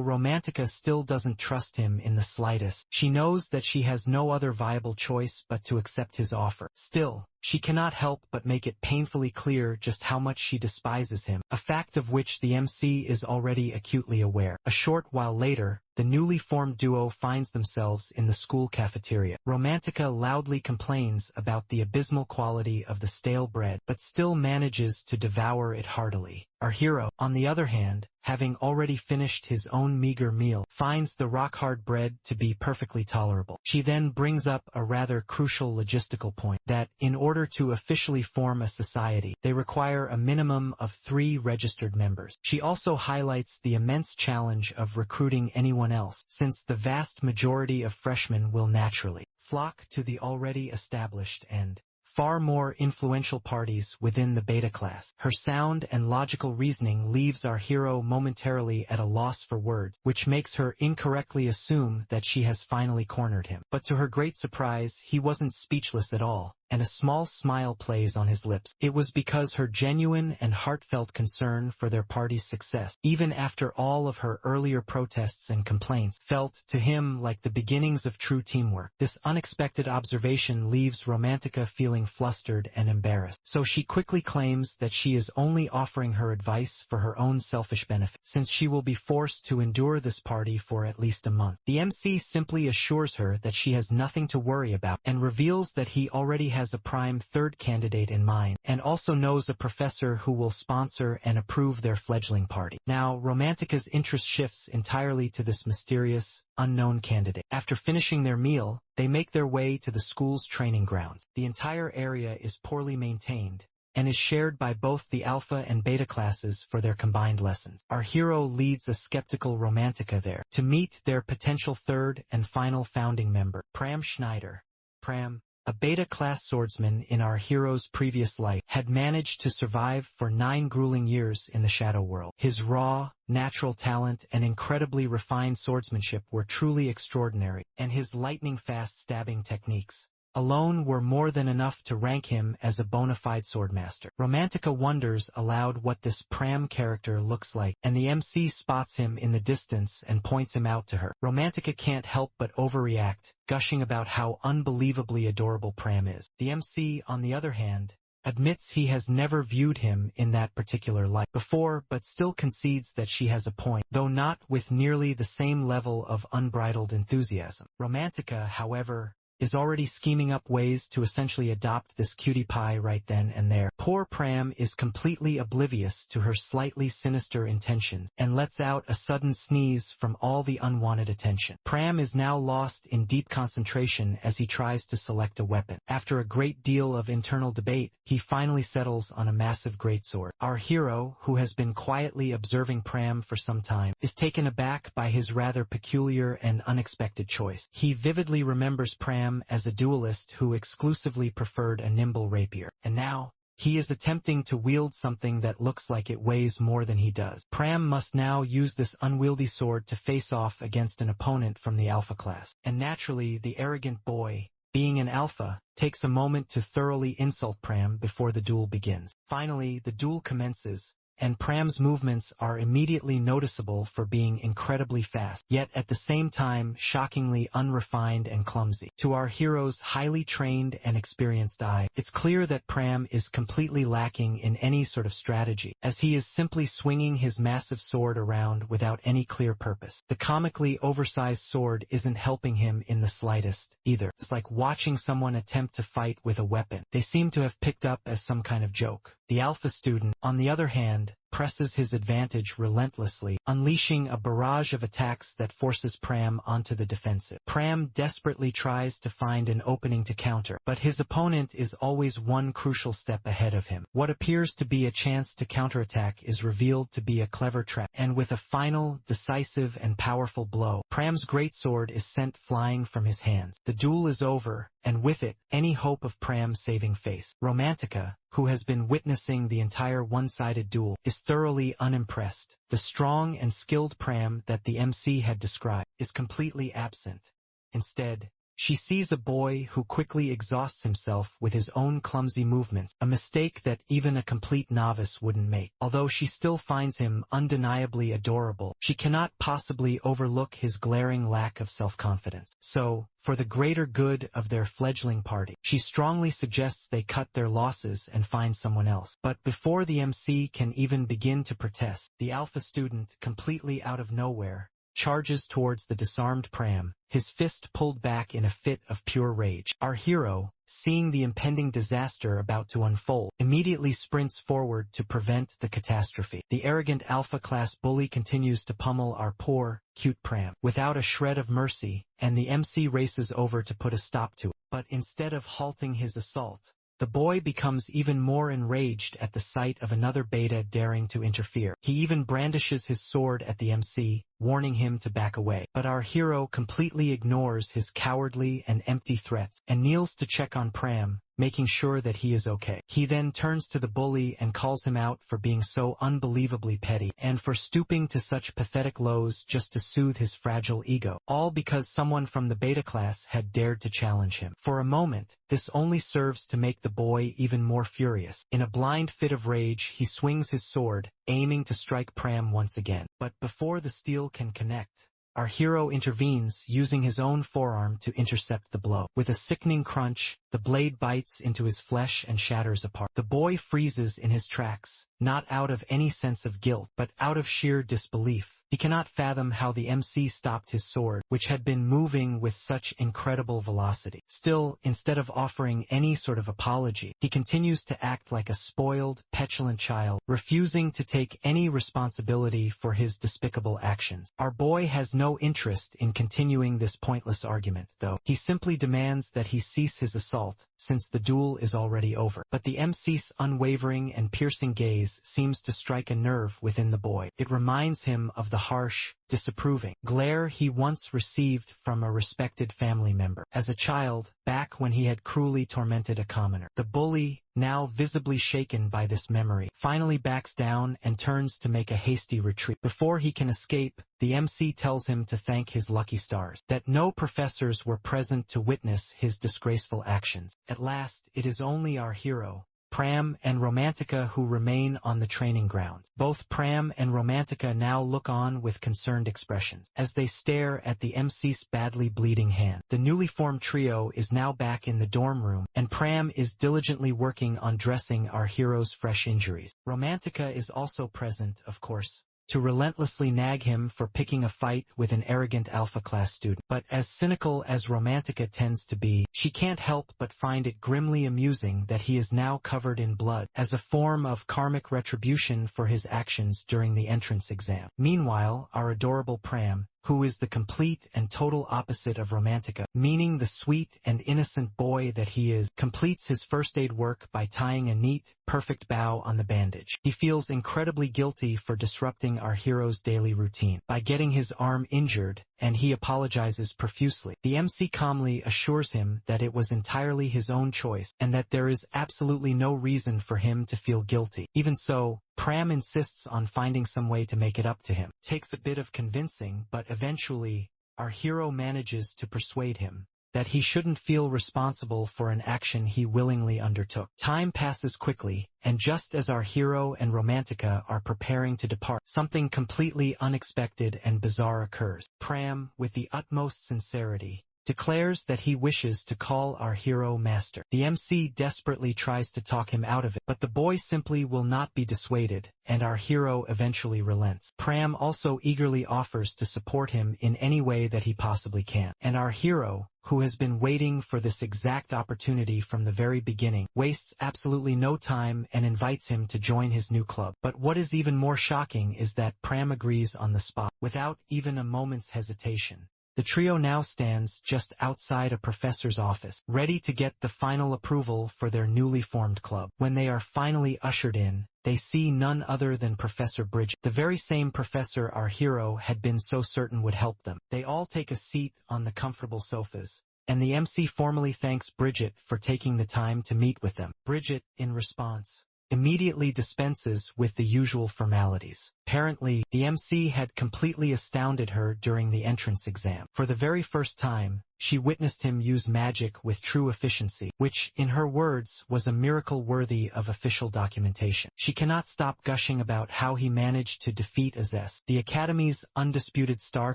Romantica still doesn't trust him in the slightest, she knows that she has no other viable choice but to accept his offer. Still, she cannot help but make it painfully clear just how much she despises him, a fact of which the MC is already acutely aware. A short while later, the newly formed duo finds themselves in the school cafeteria. Romantica loudly complains about the abysmal quality of the stale bread, but still manages to devour it heartily. Our hero, on the other hand, having already finished his own meager meal, finds the rock-hard bread to be perfectly tolerable. She then brings up a rather crucial logistical point, that, in order to officially form a society, they require a minimum of 3 registered members. She also highlights the immense challenge of recruiting anyone else, since the vast majority of freshmen will naturally flock to the already established and far more influential parties within the beta class. Her sound and logical reasoning leaves our hero momentarily at a loss for words, which makes her incorrectly assume that she has finally cornered him. But to her great surprise, he wasn't speechless at all, and a small smile plays on his lips. It was because her genuine and heartfelt concern for their party's success, even after all of her earlier protests and complaints, felt to him like the beginnings of true teamwork. This unexpected observation leaves Romantica feeling flustered and embarrassed, so she quickly claims that she is only offering her advice for her own selfish benefit, since she will be forced to endure this party for at least a month. The MC simply assures her that she has nothing to worry about, and reveals that he already has a prime third candidate in mind, and also knows a professor who will sponsor and approve their fledgling party. Now, Romantica's interest shifts entirely to this mysterious, unknown candidate. After finishing their meal, they make their way to the school's training grounds. The entire area is poorly maintained, and is shared by both the alpha and beta classes for their combined lessons. Our hero leads a skeptical Romantica there to meet their potential third and final founding member, Pram Schneider. Pram, a beta-class swordsman in our hero's previous life, had managed to survive for 9 grueling years in the Shadow World. His raw, natural talent and incredibly refined swordsmanship were truly extraordinary, and his lightning-fast stabbing techniques alone were more than enough to rank him as a bona fide swordmaster. Romantica wonders aloud what this Pram character looks like, and the MC spots him in the distance and points him out to her. Romantica can't help but overreact, gushing about how unbelievably adorable Pram is. The MC, on the other hand, admits he has never viewed him in that particular light before, but still concedes that she has a point, though not with nearly the same level of unbridled enthusiasm. Romantica, however, is already scheming up ways to essentially adopt this cutie pie right then and there. Poor Pram is completely oblivious to her slightly sinister intentions, and lets out a sudden sneeze from all the unwanted attention. Pram is now lost in deep concentration as he tries to select a weapon. After a great deal of internal debate, he finally settles on a massive greatsword. Our hero, who has been quietly observing Pram for some time, is taken aback by his rather peculiar and unexpected choice. He vividly remembers Pram as a duelist who exclusively preferred a nimble rapier, and now He is attempting to wield something that looks like it weighs more than he does. Pram must now use this unwieldy sword to face off against an opponent from the alpha class. And naturally, the arrogant boy, being an alpha, takes a moment to thoroughly insult Pram before the duel begins. Finally, the duel commences, and Pram's movements are immediately noticeable for being incredibly fast, yet at the same time shockingly unrefined and clumsy. To our hero's highly trained and experienced eye, it's clear that Pram is completely lacking in any sort of strategy, as he is simply swinging his massive sword around without any clear purpose. The comically oversized sword isn't helping him in the slightest, either. It's like watching someone attempt to fight with a weapon they seem to have picked up as some kind of joke. The alpha student, on the other hand, presses his advantage relentlessly, unleashing a barrage of attacks that forces Pram onto the defensive. Pram desperately tries to find an opening to counter, but his opponent is always one crucial step ahead of him. What appears to be a chance to counterattack is revealed to be a clever trap, and with a final, decisive, and powerful blow, Pram's greatsword is sent flying from his hands. The duel is over, and with it, any hope of Pram saving face. Romantica, who has been witnessing the entire one-sided duel, is thoroughly unimpressed. The strong and skilled Pram that the MC had described is completely absent. Instead, she sees a boy who quickly exhausts himself with his own clumsy movements, a mistake that even a complete novice wouldn't make. Although she still finds him undeniably adorable, she cannot possibly overlook his glaring lack of self-confidence. So, for the greater good of their fledgling party, she strongly suggests they cut their losses and find someone else. But before the MC can even begin to protest, the alpha student, completely out of nowhere, charges towards the disarmed Pram, his fist pulled back in a fit of pure rage. Our hero, seeing the impending disaster about to unfold, immediately sprints forward to prevent the catastrophe. The arrogant alpha-class bully continues to pummel our poor, cute Pram without a shred of mercy, and the MC races over to put a stop to it. But instead of halting his assault, the boy becomes even more enraged at the sight of another beta daring to interfere. He even brandishes his sword at the MC, warning him to back away. But our hero completely ignores his cowardly and empty threats, and kneels to check on Pram, making sure that he is okay. He then turns to the bully and calls him out for being so unbelievably petty, and for stooping to such pathetic lows just to soothe his fragile ego, all because someone from the beta class had dared to challenge him. For a moment, this only serves to make the boy even more furious. In a blind fit of rage, he swings his sword, aiming to strike Pram once again. But before the steel can connect, our hero intervenes, using his own forearm to intercept the blow. With a sickening crunch, the blade bites into his flesh and shatters apart. The boy freezes in his tracks, not out of any sense of guilt, but out of sheer disbelief. He cannot fathom how the MC stopped his sword, which had been moving with such incredible velocity. Still, instead of offering any sort of apology, he continues to act like a spoiled, petulant child, refusing to take any responsibility for his despicable actions. Our boy has no interest in continuing this pointless argument, though. He simply demands that he cease his assault, since the duel is already over. But the MC's unwavering and piercing gaze seems to strike a nerve within the boy. It reminds him of the harsh, disapproving glare he once received from a respected family member as a child, back when he had cruelly tormented a commoner. The bully, now visibly shaken by this memory, finally backs down and turns to make a hasty retreat. Before he can escape, the MC tells him to thank his lucky stars, that no professors were present to witness his disgraceful actions. At last, it is only our hero, Pram and Romantica, who remain on the training grounds. Both Pram and Romantica now look on with concerned expressions as they stare at the MC's badly bleeding hand. The newly formed trio is now back in the dorm room, and Pram is diligently working on dressing our hero's fresh injuries. Romantica is also present, of course, to relentlessly nag him for picking a fight with an arrogant alpha-class student. But as cynical as Romantica tends to be, she can't help but find it grimly amusing that he is now covered in blood, as a form of karmic retribution for his actions during the entrance exam. Meanwhile, our adorable Pram, who is the complete and total opposite of Romantica, meaning the sweet and innocent boy that he is, completes his first aid work by tying a neat, perfect bow on the bandage. He feels incredibly guilty for disrupting our hero's daily routine by getting his arm injured, and he apologizes profusely. The MC calmly assures him that it was entirely his own choice and that there is absolutely no reason for him to feel guilty. Even so, Pram insists on finding some way to make it up to him. Takes a bit of convincing, but eventually, our hero manages to persuade him that he shouldn't feel responsible for an action he willingly undertook. Time passes quickly, and just as our hero and Romantica are preparing to depart, something completely unexpected and bizarre occurs. Pram, with the utmost sincerity, declares that he wishes to call our hero master. The MC desperately tries to talk him out of it, but the boy simply will not be dissuaded, and our hero eventually relents. Pram also eagerly offers to support him in any way that he possibly can, and our hero, who has been waiting for this exact opportunity from the very beginning, wastes absolutely no time and invites him to join his new club. But what is even more shocking is that Pram agrees on the spot, without even a moment's hesitation. The trio now stands just outside a professor's office, ready to get the final approval for their newly formed club. When they are finally ushered in, they see none other than Professor Bridget, the very same professor our hero had been so certain would help them. They all take a seat on the comfortable sofas, and the MC formally thanks Bridget for taking the time to meet with them. Bridget, in response, immediately dispenses with the usual formalities. Apparently, the MC had completely astounded her during the entrance exam. For the very first time, she witnessed him use magic with true efficiency, which, in her words, was a miracle worthy of official documentation. She cannot stop gushing about how he managed to defeat Azes, the Academy's undisputed star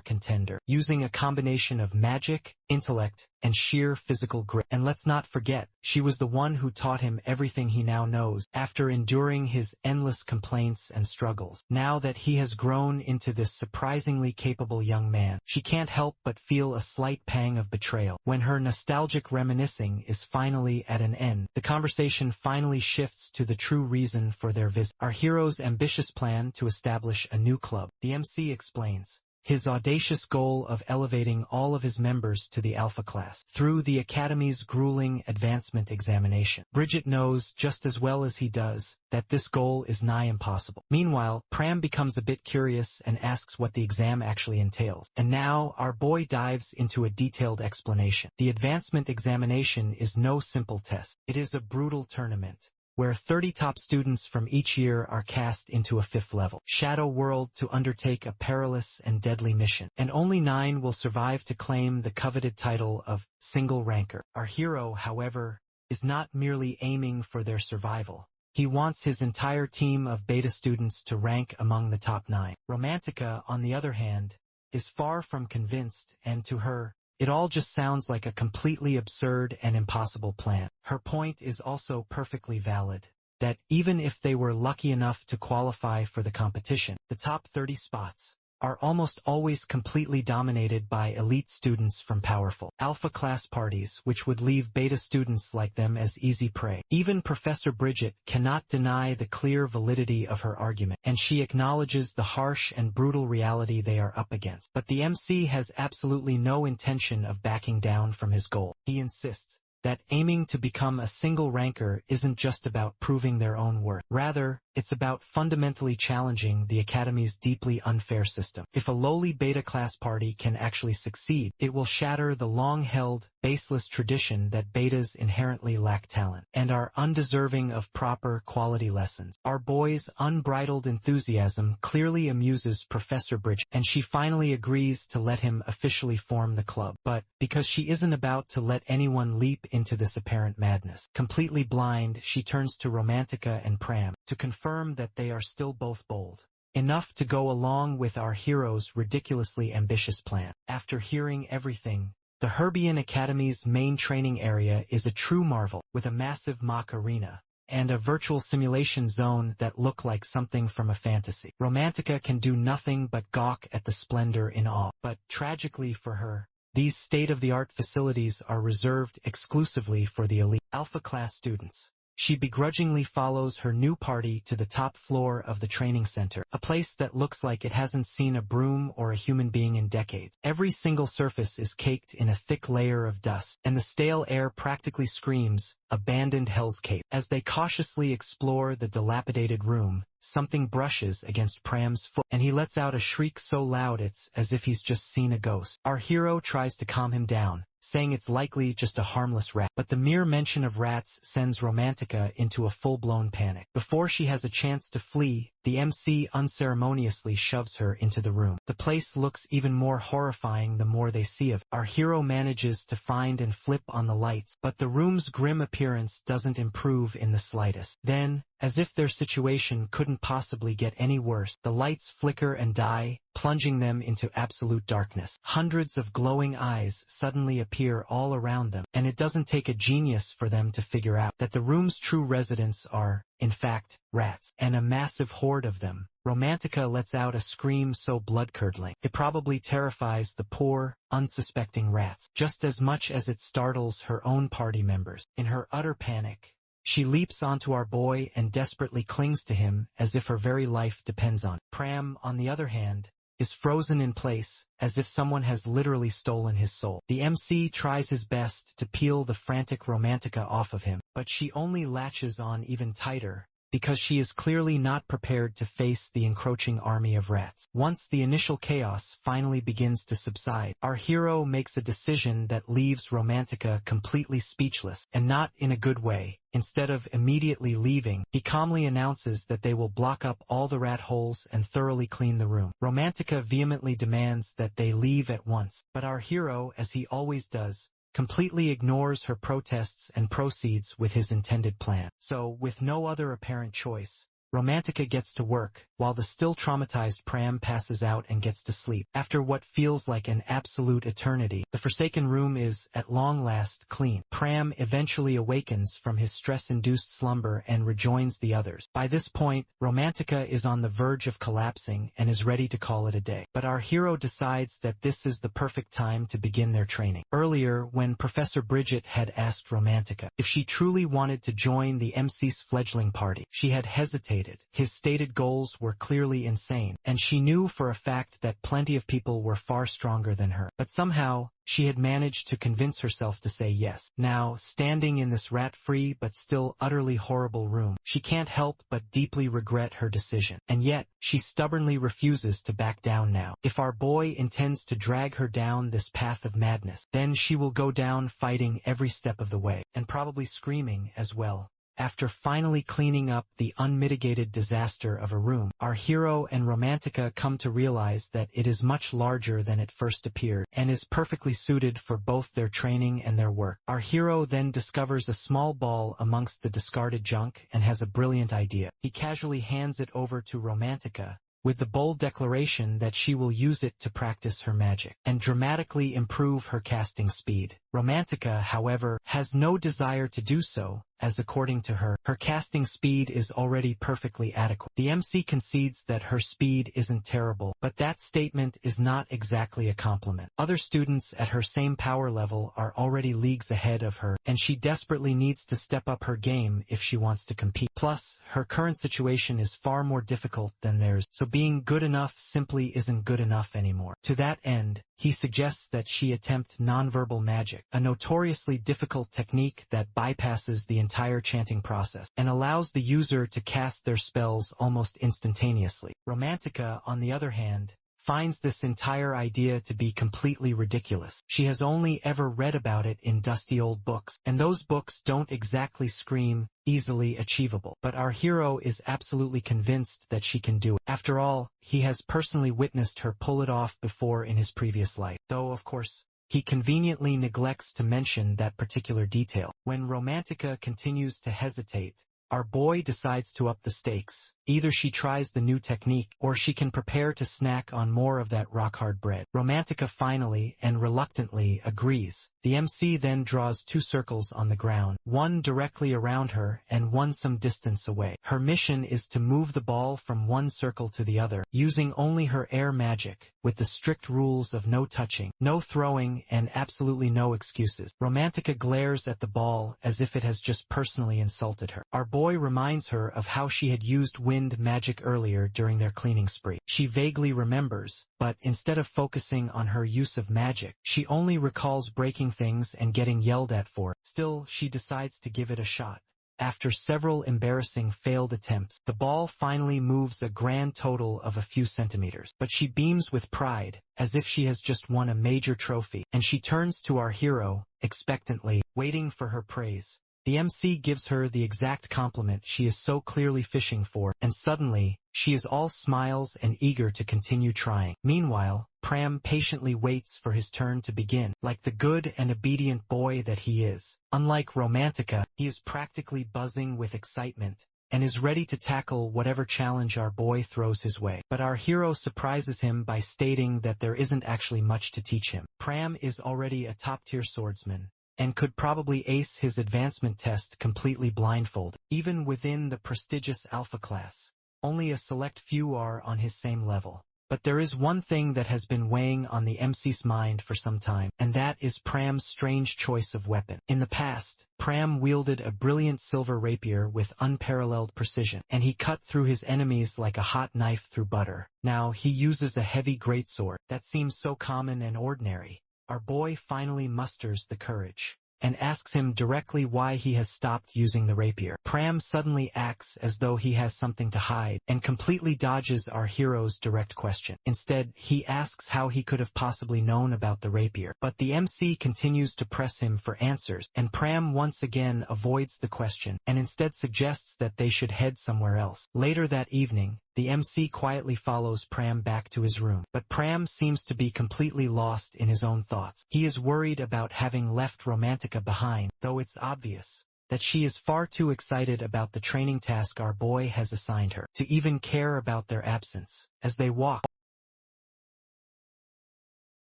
contender, using a combination of magic, intellect, and sheer physical grit. And let's not forget, she was the one who taught him everything he now knows, after enduring his endless complaints and struggles. Now that he has grown into this surprisingly capable young man, she can't help but feel a slight pang of betrayal. When her nostalgic reminiscing is finally at an end, the conversation finally shifts to the true reason for their visit. Our hero's ambitious plan to establish a new club. The MC explains his audacious goal of elevating all of his members to the alpha class through the Academy's grueling advancement examination. Bridget knows just as well as he does that this goal is nigh impossible. Meanwhile, Pram becomes a bit curious and asks what the exam actually entails. And now, our boy dives into a detailed explanation. The advancement examination is no simple test. It is a brutal tournament, where 30 top students from each year are cast into a fifth level shadow world to undertake a perilous and deadly mission, and only 9 will survive to claim the coveted title of single ranker. Our hero, however, is not merely aiming for their survival. He wants his entire team of beta students to rank among the top 9. Romantica, on the other hand, is far from convinced, and to her, it all just sounds like a completely absurd and impossible plan. Her point is also perfectly valid, that even if they were lucky enough to qualify for the competition, the top 30 spots are almost always completely dominated by elite students from powerful alpha class parties, which would leave beta students like them as easy prey. Even Professor Bridget cannot deny the clear validity of her argument, and she acknowledges the harsh and brutal reality they are up against. But the MC has absolutely no intention of backing down from his goal. He insists that aiming to become a single ranker isn't just about proving their own worth. Rather, it's about fundamentally challenging the Academy's deeply unfair system. If a lowly beta class party can actually succeed, it will shatter the long-held, baseless tradition that betas inherently lack talent and are undeserving of proper quality lessons. Our boy's unbridled enthusiasm clearly amuses Professor Bridget, and she finally agrees to let him officially form the club. But, because she isn't about to let anyone leap into this apparent madness, completely blind, she turns to Romantica and Pram to confirm that they are still both bold enough to go along with our hero's ridiculously ambitious plan. After hearing everything, the Herbian Academy's main training area is a true marvel, with a massive mock arena and a virtual simulation zone that look like something from a fantasy. Romantica can do nothing but gawk at the splendor in awe. But tragically for her, these state-of-the-art facilities are reserved exclusively for the elite alpha class students. she begrudgingly follows her new party to the top floor of the training center, a place that looks like it hasn't seen a broom or a human being in decades. Every single surface is caked in a thick layer of dust, and the stale air practically screams, "Abandoned Hell's Cape." As they cautiously explore the dilapidated room, something brushes against Pram's foot, and he lets out a shriek so loud it's as if he's just seen a ghost. Our hero tries to calm him down, saying it's likely just a harmless rat, but the mere mention of rats sends Romantica into a full-blown panic. Before she has a chance to flee, the MC unceremoniously shoves her into the room. The place looks even more horrifying the more they see of it. Our hero manages to find and flip on the lights, but the room's grim appearance doesn't improve in the slightest. Then, as if their situation couldn't possibly get any worse, the lights flicker and die, plunging them into absolute darkness. Hundreds of glowing eyes suddenly appear all around them, and it doesn't take a genius for them to figure out that the room's true residents are, in fact, rats, and a massive horde of them. Romantica lets out a scream so blood-curdling, it probably terrifies the poor, unsuspecting rats, just as much as it startles her own party members. In her utter panic, she leaps onto our boy and desperately clings to him as if her very life depends on it. Pram, on the other hand, is frozen in place, as if someone has literally stolen his soul. The MC tries his best to peel the frantic Romantica off of him, but she only latches on even tighter, because she is clearly not prepared to face the encroaching army of rats. Once the initial chaos finally begins to subside, our hero makes a decision that leaves Romantica completely speechless, and not in a good way. Instead of immediately leaving, he calmly announces that they will block up all the rat holes and thoroughly clean the room. Romantica vehemently demands that they leave at once, but our hero, as he always does, completely ignores her protests and proceeds with his intended plan. So, with no other apparent choice, Romantica gets to work, while the still traumatized Pram passes out and gets to sleep. After what feels like an absolute eternity, the forsaken room is, at long last, clean. Pram eventually awakens from his stress-induced slumber and rejoins the others. By this point, Romantica is on the verge of collapsing and is ready to call it a day. But our hero decides that this is the perfect time to begin their training. Earlier, when Professor Bridget had asked Romantica if she truly wanted to join the MC's fledgling party, she had hesitated. His stated goals were clearly insane, and she knew for a fact that plenty of people were far stronger than her. But somehow, she had managed to convince herself to say yes. Now, standing in this rat-free but still utterly horrible room, she can't help but deeply regret her decision. And yet, she stubbornly refuses to back down now. If our boy intends to drag her down this path of madness, then she will go down fighting every step of the way, and probably screaming as well. After finally cleaning up the unmitigated disaster of a room, our hero and Romantica come to realize that it is much larger than it first appeared, and is perfectly suited for both their training and their work. Our hero then discovers a small ball amongst the discarded junk and has a brilliant idea. He casually hands it over to Romantica, with the bold declaration that she will use it to practice her magic and dramatically improve her casting speed. Romantica, however, has no desire to do so, as according to her, her casting speed is already perfectly adequate. The MC concedes that her speed isn't terrible, but that statement is not exactly a compliment. Other students at her same power level are already leagues ahead of her, and she desperately needs to step up her game if she wants to compete. Plus, her current situation is far more difficult than theirs, so being good enough simply isn't good enough anymore. To that end, he suggests that she attempt nonverbal magic, a notoriously difficult technique that bypasses the entire chanting process and allows the user to cast their spells almost instantaneously. Romantica, on the other hand, finds this entire idea to be completely ridiculous. She has only ever read about it in dusty old books, and those books don't exactly scream easily achievable. But our hero is absolutely convinced that she can do it. After all, he has personally witnessed her pull it off before in his previous life, though of course, he conveniently neglects to mention that particular detail. When Romantica continues to hesitate, our boy decides to up the stakes. Either she tries the new technique, or she can prepare to snack on more of that rock-hard bread. Romantica finally and reluctantly agrees. The MC then draws 2 circles on the ground, one directly around her and one some distance away. Her mission is to move the ball from one circle to the other, using only her air magic, with the strict rules of no touching, no throwing, and absolutely no excuses. Romantica glares at the ball as if it has just personally insulted her. Our boy reminds her of how she had used wind magic earlier during their cleaning spree. She vaguely remembers, but instead of focusing on her use of magic, she only recalls breaking things and getting yelled at for it. Still, she decides to give it a shot. After several embarrassing failed attempts, the ball finally moves a grand total of a few centimeters. But she beams with pride, as if she has just won a major trophy, and she turns to our hero, expectantly, waiting for her praise. The MC gives her the exact compliment she is so clearly fishing for, and suddenly, she is all smiles and eager to continue trying. Meanwhile, Pram patiently waits for his turn to begin. Like the good and obedient boy that he is, unlike Romantica, he is practically buzzing with excitement, and is ready to tackle whatever challenge our boy throws his way. But our hero surprises him by stating that there isn't actually much to teach him. Pram is already a top-tier swordsman, and could probably ace his advancement test completely blindfolded. Even within the prestigious alpha class, only a select few are on his same level. But there is one thing that has been weighing on the MC's mind for some time, and that is Pram's strange choice of weapon. In the past, Pram wielded a brilliant silver rapier with unparalleled precision, and he cut through his enemies like a hot knife through butter. Now he uses a heavy greatsword that seems so common and ordinary. Our boy finally musters the courage, and asks him directly why he has stopped using the rapier. Pram suddenly acts as though he has something to hide, and completely dodges our hero's direct question. Instead, he asks how he could have possibly known about the rapier. But the MC continues to press him for answers, and Pram once again avoids the question, and instead suggests that they should head somewhere else. Later that evening, the MC quietly follows Pram back to his room, but Pram seems to be completely lost in his own thoughts. He is worried about having left Romantica behind, though it's obvious that she is far too excited about the training task our boy has assigned her to even care about their absence. As they walk,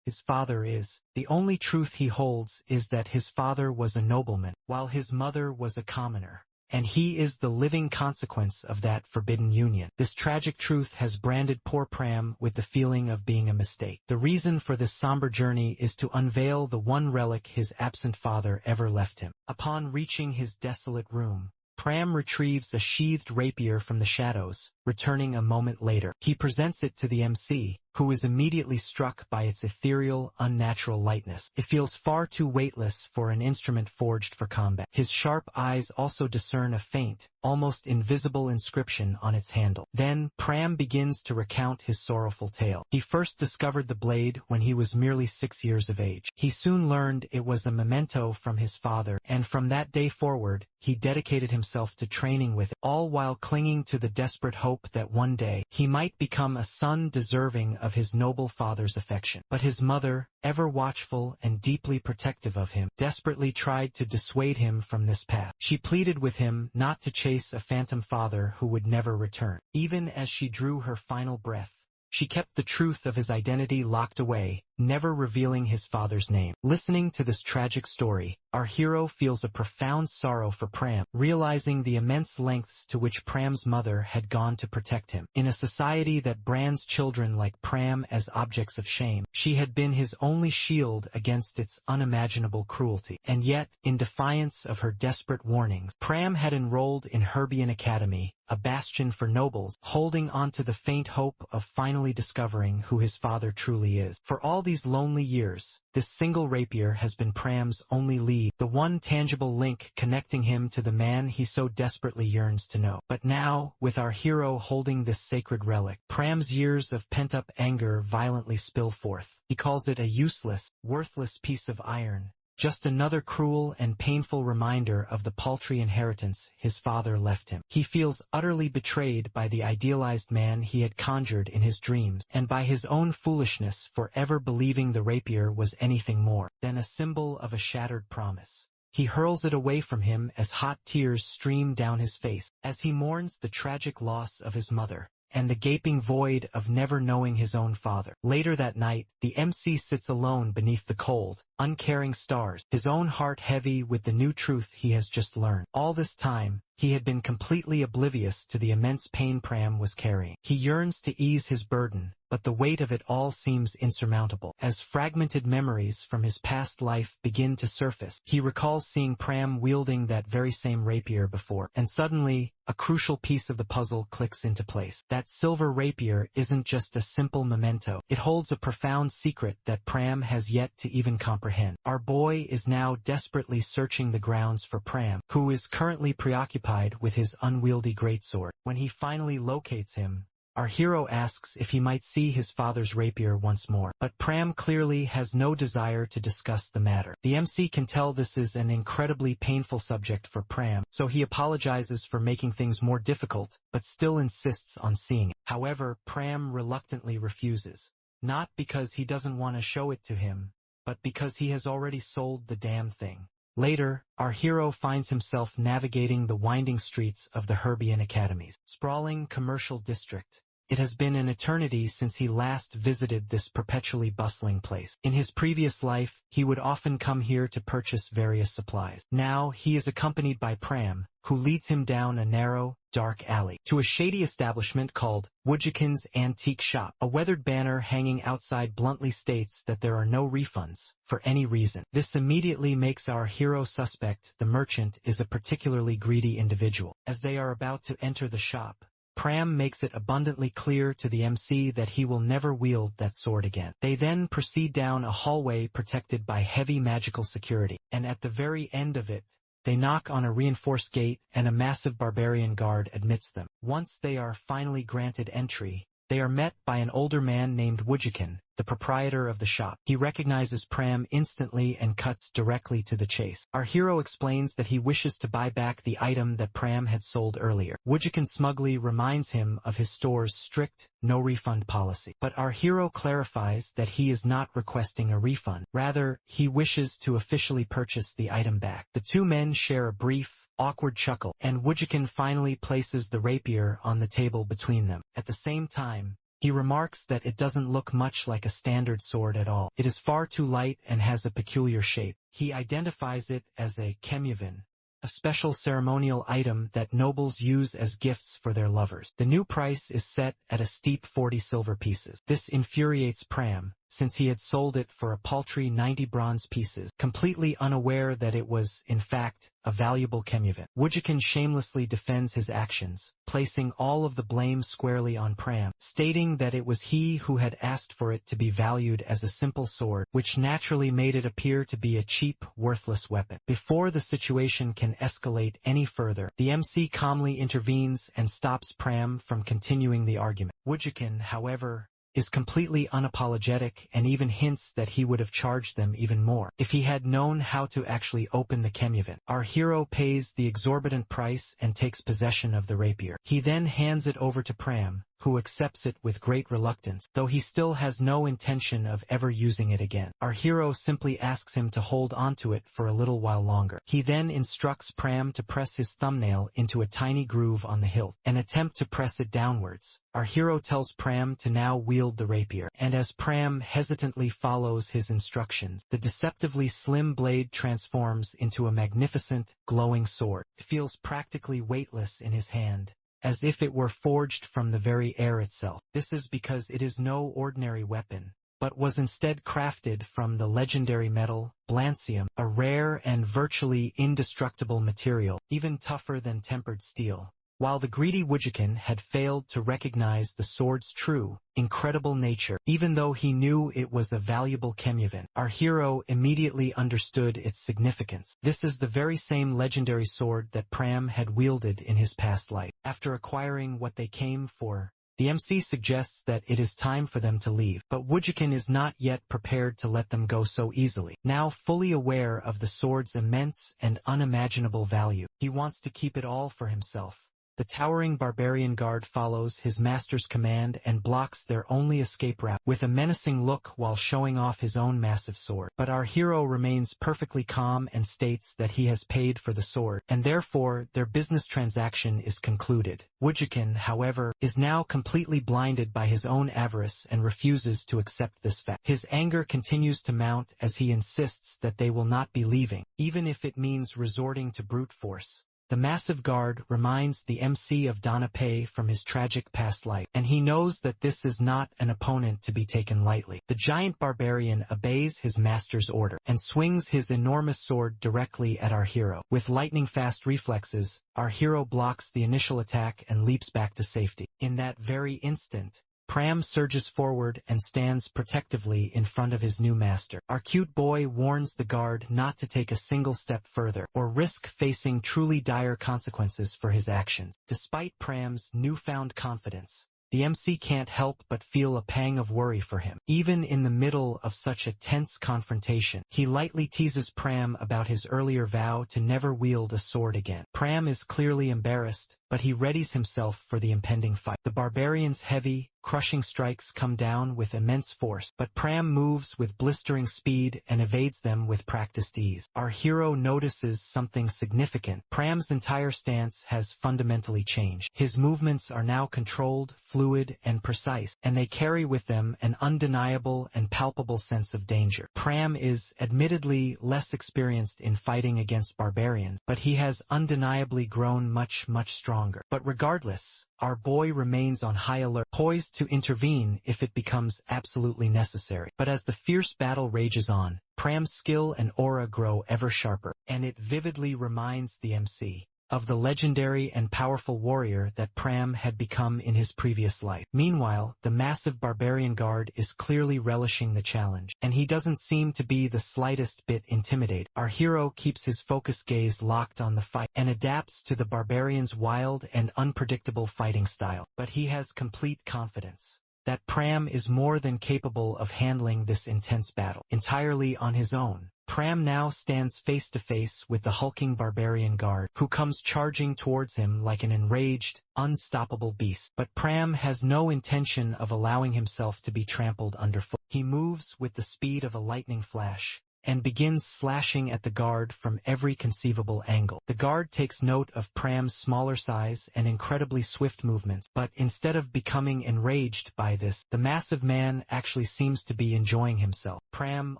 his father is. The only truth he holds is that his father was a nobleman, while his mother was a commoner. And he is the living consequence of that forbidden union. This tragic truth has branded poor Pram with the feeling of being a mistake. The reason for this somber journey is to unveil the one relic his absent father ever left him. Upon reaching his desolate room, Pram retrieves a sheathed rapier from the shadows, returning a moment later. He presents it to the MC, who is immediately struck by its ethereal, unnatural lightness. It feels far too weightless for an instrument forged for combat. His sharp eyes also discern a faint, almost invisible inscription on its handle. Then, Pram begins to recount his sorrowful tale. He first discovered the blade when he was merely 6 years of age. He soon learned it was a memento from his father, and from that day forward, he dedicated himself to training with it, all while clinging to the desperate hope that one day, he might become a son deserving of his noble father's affection. But his mother, ever watchful and deeply protective of him, desperately tried to dissuade him from this path. She pleaded with him not to chase a phantom father who would never return. Even as she drew her final breath, she kept the truth of his identity locked away, never revealing his father's name. Listening to this tragic story, our hero feels a profound sorrow for Pram, realizing the immense lengths to which Pram's mother had gone to protect him. In a society that brands children like Pram as objects of shame, she had been his only shield against its unimaginable cruelty. And yet, in defiance of her desperate warnings, Pram had enrolled in Herbian Academy, a bastion for nobles, holding on to the faint hope of finally discovering who his father truly is. For all these lonely years, this single rapier has been Pram's only lead, the one tangible link connecting him to the man he so desperately yearns to know. But now, with our hero holding this sacred relic, Pram's years of pent-up anger violently spill forth. He calls it a useless, worthless piece of iron, just another cruel and painful reminder of the paltry inheritance his father left him. He feels utterly betrayed by the idealized man he had conjured in his dreams, and by his own foolishness for ever believing the rapier was anything more than a symbol of a shattered promise. he hurls it away from him as hot tears stream down his face, as he mourns the tragic loss of his mother and the gaping void of never knowing his own father. Later that night, the MC sits alone beneath the cold, uncaring stars, his own heart heavy with the new truth he has just learned. All this time, he had been completely oblivious to the immense pain Pram was carrying. He yearns to ease his burden, but the weight of it all seems insurmountable. As fragmented memories from his past life begin to surface, he recalls seeing Pram wielding that very same rapier before, and suddenly, a crucial piece of the puzzle clicks into place. That silver rapier isn't just a simple memento. It holds a profound secret that Pram has yet to even comprehend. Our boy is now desperately searching the grounds for Pram, who is currently preoccupied with his unwieldy greatsword. When he finally locates him, our hero asks if he might see his father's rapier once more, but Pram clearly has no desire to discuss the matter. The MC can tell this is an incredibly painful subject for Pram, so he apologizes for making things more difficult, but still insists on seeing it. However, Pram reluctantly refuses, not because he doesn't want to show it to him, but because he has already sold the damn thing. Later, our hero finds himself navigating the winding streets of the Herbian Academy's sprawling commercial district. It has been an eternity since he last visited this perpetually bustling place. In his previous life, he would often come here to purchase various supplies. Now, he is accompanied by Pram, who leads him down a narrow, dark alley to a shady establishment called Woodjikin's Antique Shop. A weathered banner hanging outside bluntly states that there are no refunds, for any reason. This immediately makes our hero suspect the merchant is a particularly greedy individual. As they are about to enter the shop, Pram makes it abundantly clear to the MC that he will never wield that sword again. They then proceed down a hallway protected by heavy magical security, and at the very end of it, they knock on a reinforced gate and a massive barbarian guard admits them. Once they are finally granted entry, they are met by an older man named Woodjikin, the proprietor of the shop. He recognizes Pram instantly and cuts directly to the chase. Our hero explains that he wishes to buy back the item that Pram had sold earlier. Woodjikin smugly reminds him of his store's strict, no-refund policy. But our hero clarifies that he is not requesting a refund. Rather, he wishes to officially purchase the item back. The two men share a brief, awkward chuckle, and Woodjikin finally places the rapier on the table between them. At the same time, he remarks that it doesn't look much like a standard sword at all. It is far too light and has a peculiar shape. He identifies it as a kemyavin, a special ceremonial item that nobles use as gifts for their lovers. The new price is set at a steep 40 silver pieces. This infuriates Pram, since he had sold it for a paltry 90 bronze pieces, completely unaware that it was, in fact, a valuable kemyavin. Woodjikin shamelessly defends his actions, placing all of the blame squarely on Pram, stating that it was he who had asked for it to be valued as a simple sword, which naturally made it appear to be a cheap, worthless weapon. Before the situation can escalate any further, the MC calmly intervenes and stops Pram from continuing the argument. Woodjikin, however, is completely unapologetic and even hints that he would have charged them even more if he had known how to actually open the kemyavin. Our hero pays the exorbitant price and takes possession of the rapier. He then hands it over to Pram, who accepts it with great reluctance, though he still has no intention of ever using it again. Our hero simply asks him to hold onto it for a little while longer. He then instructs Pram to press his thumbnail into a tiny groove on the hilt, and attempt to press it downwards. Our hero tells Pram to now wield the rapier, and as Pram hesitantly follows his instructions, the deceptively slim blade transforms into a magnificent, glowing sword. It feels practically weightless in his hand, as if it were forged from the very air itself. This is because it is no ordinary weapon, but was instead crafted from the legendary metal, blancium, a rare and virtually indestructible material, even tougher than tempered steel. While the greedy Woodjikin had failed to recognize the sword's true, incredible nature, even though he knew it was a valuable kemyavin, our hero immediately understood its significance. This is the very same legendary sword that Pram had wielded in his past life. After acquiring what they came for, the MC suggests that it is time for them to leave, but Woodjikin is not yet prepared to let them go so easily. Now fully aware of the sword's immense and unimaginable value, he wants to keep it all for himself. The towering barbarian guard follows his master's command and blocks their only escape route with a menacing look while showing off his own massive sword. But our hero remains perfectly calm and states that he has paid for the sword, and therefore their business transaction is concluded. Wujikin, however, is now completely blinded by his own avarice and refuses to accept this fact. His anger continues to mount as he insists that they will not be leaving, even if it means resorting to brute force. The massive guard reminds the MC of Donna Pei from his tragic past life, and he knows that this is not an opponent to be taken lightly. The giant barbarian obeys his master's order and swings his enormous sword directly at our hero. With lightning-fast reflexes, our hero blocks the initial attack and leaps back to safety. In that very instant, Pram surges forward and stands protectively in front of his new master. Our cute boy warns the guard not to take a single step further, or risk facing truly dire consequences for his actions. Despite Pram's newfound confidence, the MC can't help but feel a pang of worry for him. Even in the middle of such a tense confrontation, he lightly teases Pram about his earlier vow to never wield a sword again. Pram is clearly embarrassed, but he readies himself for the impending fight. The barbarian's heavy, crushing strikes come down with immense force, but Pram moves with blistering speed and evades them with practiced ease. Our hero notices something significant. Pram's entire stance has fundamentally changed. His movements are now controlled, fluid, and precise, and they carry with them an undeniable and palpable sense of danger. Pram is admittedly less experienced in fighting against barbarians, but he has undeniably grown much stronger. But regardless, our boy remains on high alert, poised to intervene if it becomes absolutely necessary. But as the fierce battle rages on, Pram's skill and aura grow ever sharper, and it vividly reminds the MC of the legendary and powerful warrior that Pram had become in his previous life. Meanwhile, the massive barbarian guard is clearly relishing the challenge, and he doesn't seem to be the slightest bit intimidated. Our hero keeps his focused gaze locked on the fight, and adapts to the barbarian's wild and unpredictable fighting style. But he has complete confidence that Pram is more than capable of handling this intense battle entirely on his own. Pram now stands face to face with the hulking barbarian guard, who comes charging towards him like an enraged, unstoppable beast. But Pram has no intention of allowing himself to be trampled underfoot. He moves with the speed of a lightning flash, and begins slashing at the guard from every conceivable angle. The guard takes note of Pram's smaller size and incredibly swift movements, but instead of becoming enraged by this, the massive man actually seems to be enjoying himself. Pram,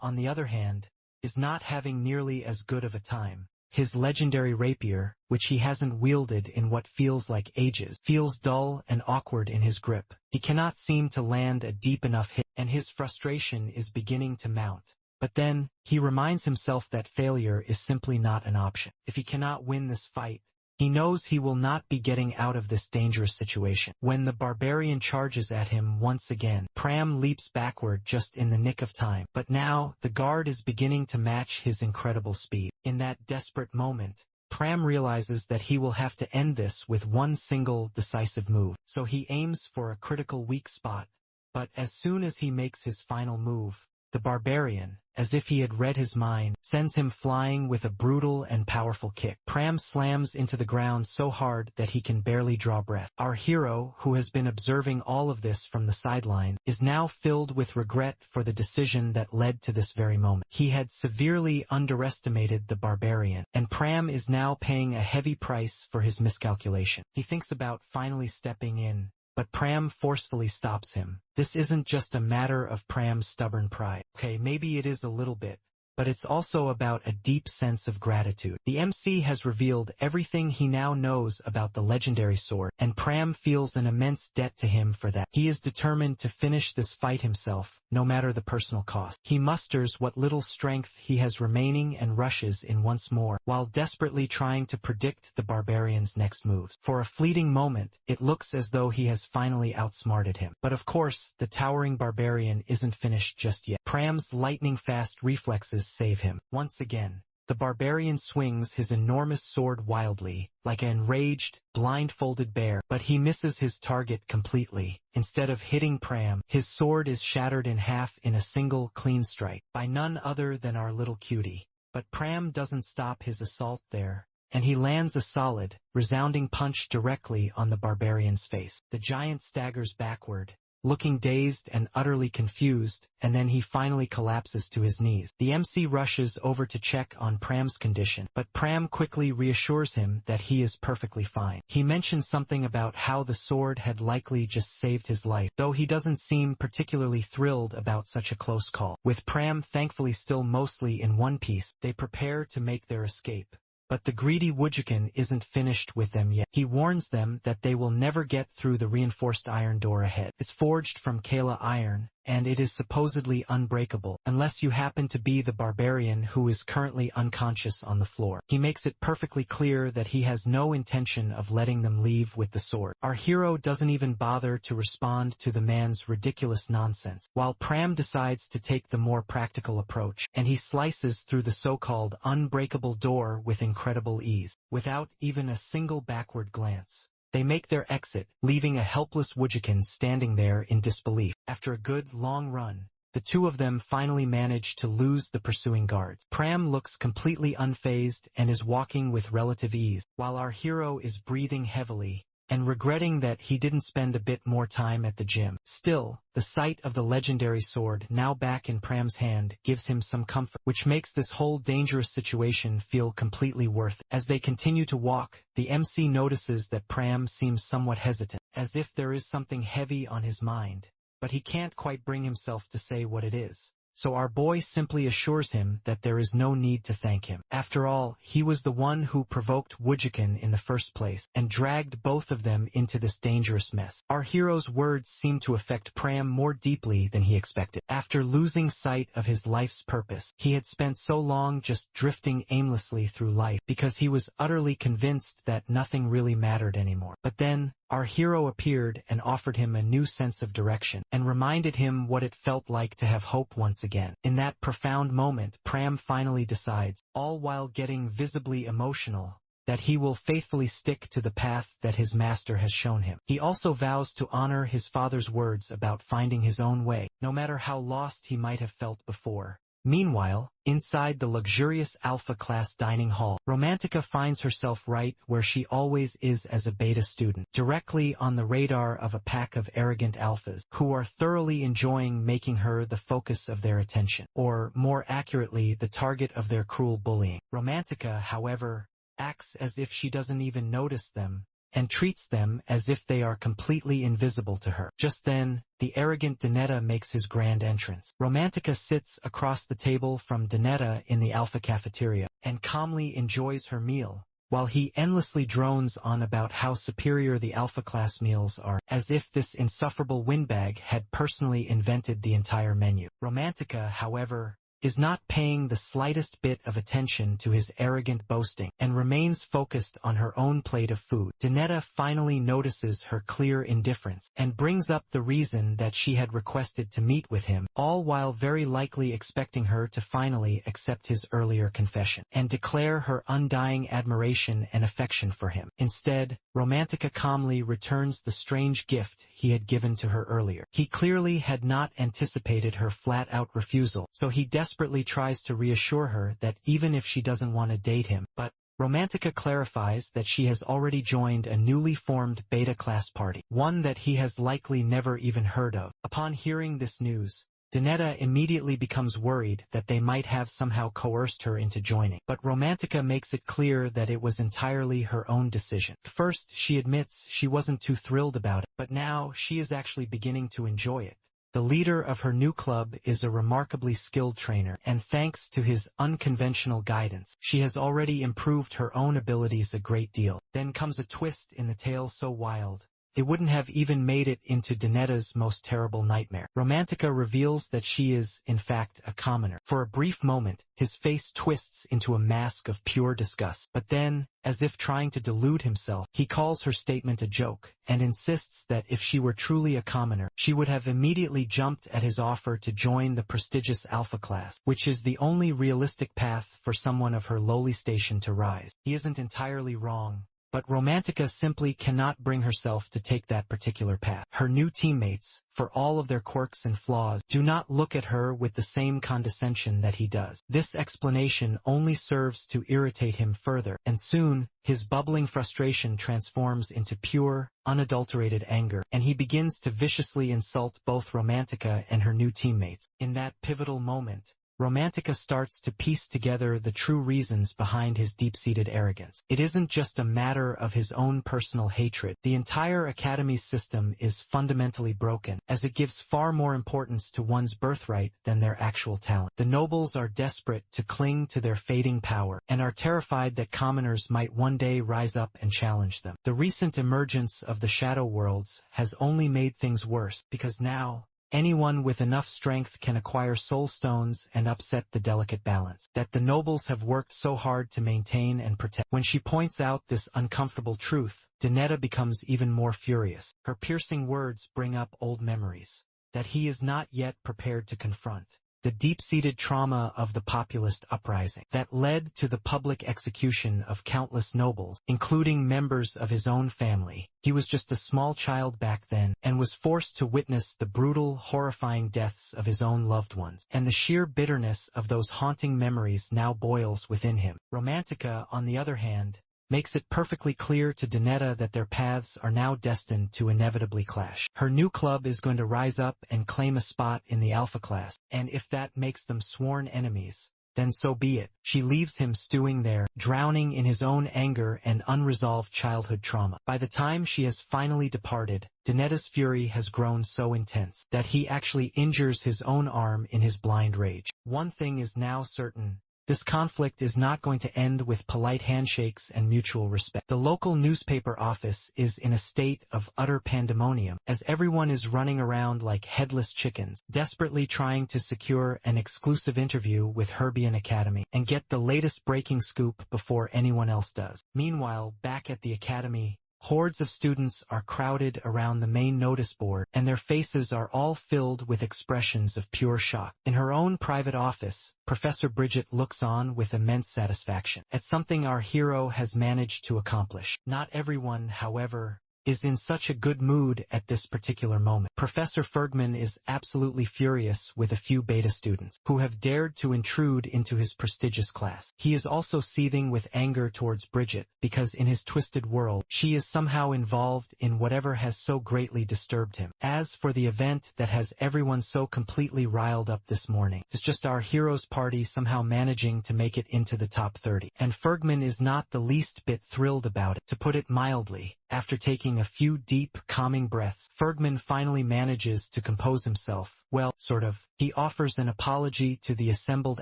on the other hand, is not having nearly as good of a time. His legendary rapier, which he hasn't wielded in what feels like ages, feels dull and awkward in his grip. He cannot seem to land a deep enough hit, and his frustration is beginning to mount. But then, he reminds himself that failure is simply not an option. If he cannot win this fight, he knows he will not be getting out of this dangerous situation. When the barbarian charges at him once again, Pram leaps backward just in the nick of time. But now, the guard is beginning to match his incredible speed. In that desperate moment, Pram realizes that he will have to end this with one single, decisive move. So he aims for a critical weak spot. But as soon as he makes his final move, the barbarian, as if he had read his mind, sends him flying with a brutal and powerful kick. Pram slams into the ground so hard that he can barely draw breath. Our hero, who has been observing all of this from the sidelines, is now filled with regret for the decision that led to this very moment. He had severely underestimated the barbarian, and Pram is now paying a heavy price for his miscalculation. He thinks about finally stepping in, but Pram forcefully stops him. This isn't just a matter of Pram's stubborn pride. Okay, maybe it is a little bit, but it's also about a deep sense of gratitude. The MC has revealed everything he now knows about the legendary sword, and Pram feels an immense debt to him for that. He is determined to finish this fight himself, no matter the personal cost. He musters what little strength he has remaining and rushes in once more, while desperately trying to predict the barbarian's next moves. For a fleeting moment, it looks as though he has finally outsmarted him. But of course, the towering barbarian isn't finished just yet. Pram's lightning-fast reflexes save him. Once again, the barbarian swings his enormous sword wildly, like an enraged, blindfolded bear, but he misses his target completely. Instead of hitting Pram, his sword is shattered in half in a single clean strike, by none other than our little cutie. But Pram doesn't stop his assault there. and he lands a solid, resounding punch directly on the barbarian's face. The giant staggers backward, looking dazed and utterly confused, and then he finally collapses to his knees. The MC rushes over to check on Pram's condition, but Pram quickly reassures him that he is perfectly fine. He mentions something about how the sword had likely just saved his life, though he doesn't seem particularly thrilled about such a close call. With Pram thankfully still mostly in one piece, they prepare to make their escape. But the greedy Wujikin isn't finished with them yet. He warns them that they will never get through the reinforced iron door ahead. It's forged from Kala iron, and it is supposedly unbreakable, unless you happen to be the barbarian who is currently unconscious on the floor. He makes it perfectly clear that he has no intention of letting them leave with the sword. Our hero doesn't even bother to respond to the man's ridiculous nonsense, while Pram decides to take the more practical approach, and he slices through the so-called unbreakable door with incredible ease, without even a single backward glance. They make their exit, leaving a helpless Wujikin standing there in disbelief. After a good, long run, the two of them finally manage to lose the pursuing guards. Pram looks completely unfazed and is walking with relative ease, while our hero is breathing heavily and regretting that he didn't spend a bit more time at the gym. Still, the sight of the legendary sword now back in Pram's hand gives him some comfort, which makes this whole dangerous situation feel completely worth it. As they continue to walk, the MC notices that Pram seems somewhat hesitant, as if there is something heavy on his mind, but he can't quite bring himself to say what it is. So our boy simply assures him that there is no need to thank him. After all, he was the one who provoked Wujikin in the first place, and dragged both of them into this dangerous mess. Our hero's words seem to affect Pram more deeply than he expected. After losing sight of his life's purpose, he had spent so long just drifting aimlessly through life, because he was utterly convinced that nothing really mattered anymore. But then, our hero appeared and offered him a new sense of direction, and reminded him what it felt like to have hope once again. In that profound moment, Pram finally decides, all while getting visibly emotional, that he will faithfully stick to the path that his master has shown him. He also vows to honor his father's words about finding his own way, no matter how lost he might have felt before. Meanwhile, inside the luxurious Alpha-class dining hall, Romantica finds herself right where she always is as a beta student, directly on the radar of a pack of arrogant alphas, who are thoroughly enjoying making her the focus of their attention, or more accurately, the target of their cruel bullying. Romantica, however, acts as if she doesn't even notice them, and treats them as if they are completely invisible to her. Just then, the arrogant Donetta makes his grand entrance. Romantica sits across the table from Donetta in the Alpha cafeteria, and calmly enjoys her meal, while he endlessly drones on about how superior the Alpha-class meals are, as if this insufferable windbag had personally invented the entire menu. Romantica, however, is not paying the slightest bit of attention to his arrogant boasting, and remains focused on her own plate of food. Donetta finally notices her clear indifference, and brings up the reason that she had requested to meet with him, all while very likely expecting her to finally accept his earlier confession, and declare her undying admiration and affection for him. Instead, Romantica calmly returns the strange gift he had given to her earlier. He clearly had not anticipated her flat-out refusal, so he desperately tries to reassure her that even if she doesn't want to date him, but Romantica clarifies that she has already joined a newly formed beta-class party, one that he has likely never even heard of. Upon hearing this news, Donetta immediately becomes worried that they might have somehow coerced her into joining, but Romantica makes it clear that it was entirely her own decision. First, she admits she wasn't too thrilled about it, but now she is actually beginning to enjoy it. The leader of her new club is a remarkably skilled trainer, and thanks to his unconventional guidance, she has already improved her own abilities a great deal. Then comes a twist in the tale so wild, it wouldn't have even made it into Donetta's most terrible nightmare. Romantica reveals that she is, in fact, a commoner. For a brief moment, his face twists into a mask of pure disgust. But then, as if trying to delude himself, he calls her statement a joke, and insists that if she were truly a commoner, she would have immediately jumped at his offer to join the prestigious Alpha class, which is the only realistic path for someone of her lowly station to rise. He isn't entirely wrong, but Romantica simply cannot bring herself to take that particular path. Her new teammates, for all of their quirks and flaws, do not look at her with the same condescension that he does. This explanation only serves to irritate him further, and soon, his bubbling frustration transforms into pure, unadulterated anger, and he begins to viciously insult both Romantica and her new teammates. In that pivotal moment, Romantica starts to piece together the true reasons behind his deep-seated arrogance. It isn't just a matter of his own personal hatred. The entire Academy system is fundamentally broken, as it gives far more importance to one's birthright than their actual talent. The nobles are desperate to cling to their fading power, and are terrified that commoners might one day rise up and challenge them. The recent emergence of the Shadow Worlds has only made things worse, because now, anyone with enough strength can acquire soul stones and upset the delicate balance that the nobles have worked so hard to maintain and protect. When she points out this uncomfortable truth, Donetta becomes even more furious. Her piercing words bring up old memories that he is not yet prepared to confront. The deep-seated trauma of the populist uprising that led to the public execution of countless nobles, including members of his own family. He was just a small child back then, and was forced to witness the brutal, horrifying deaths of his own loved ones, and the sheer bitterness of those haunting memories now boils within him. Romantica, on the other hand, makes it perfectly clear to Donetta that their paths are now destined to inevitably clash. Her new club is going to rise up and claim a spot in the Alpha class, and if that makes them sworn enemies, then so be it. She leaves him stewing there, drowning in his own anger and unresolved childhood trauma. By the time she has finally departed, Donetta's fury has grown so intense that he actually injures his own arm in his blind rage. One thing is now certain. This conflict is not going to end with polite handshakes and mutual respect. The local newspaper office is in a state of utter pandemonium, as everyone is running around like headless chickens, desperately trying to secure an exclusive interview with Herbian Academy and get the latest breaking scoop before anyone else does. Meanwhile, back at the Academy, hordes of students are crowded around the main notice board, and their faces are all filled with expressions of pure shock. In her own private office, Professor Bridget looks on with immense satisfaction at something our hero has managed to accomplish. Not everyone, however, is in such a good mood at this particular moment. Professor Fergman is absolutely furious with a few beta students who have dared to intrude into his prestigious class. He is also seething with anger towards Bridget, because in his twisted world, she is somehow involved in whatever has so greatly disturbed him. As for the event that has everyone so completely riled up this morning, it's just our hero's party somehow managing to make it into the top 30. And Fergman is not the least bit thrilled about it, to put it mildly. After taking a few deep, calming breaths, Fergman finally manages to compose himself. Well, sort of. He offers an apology to the assembled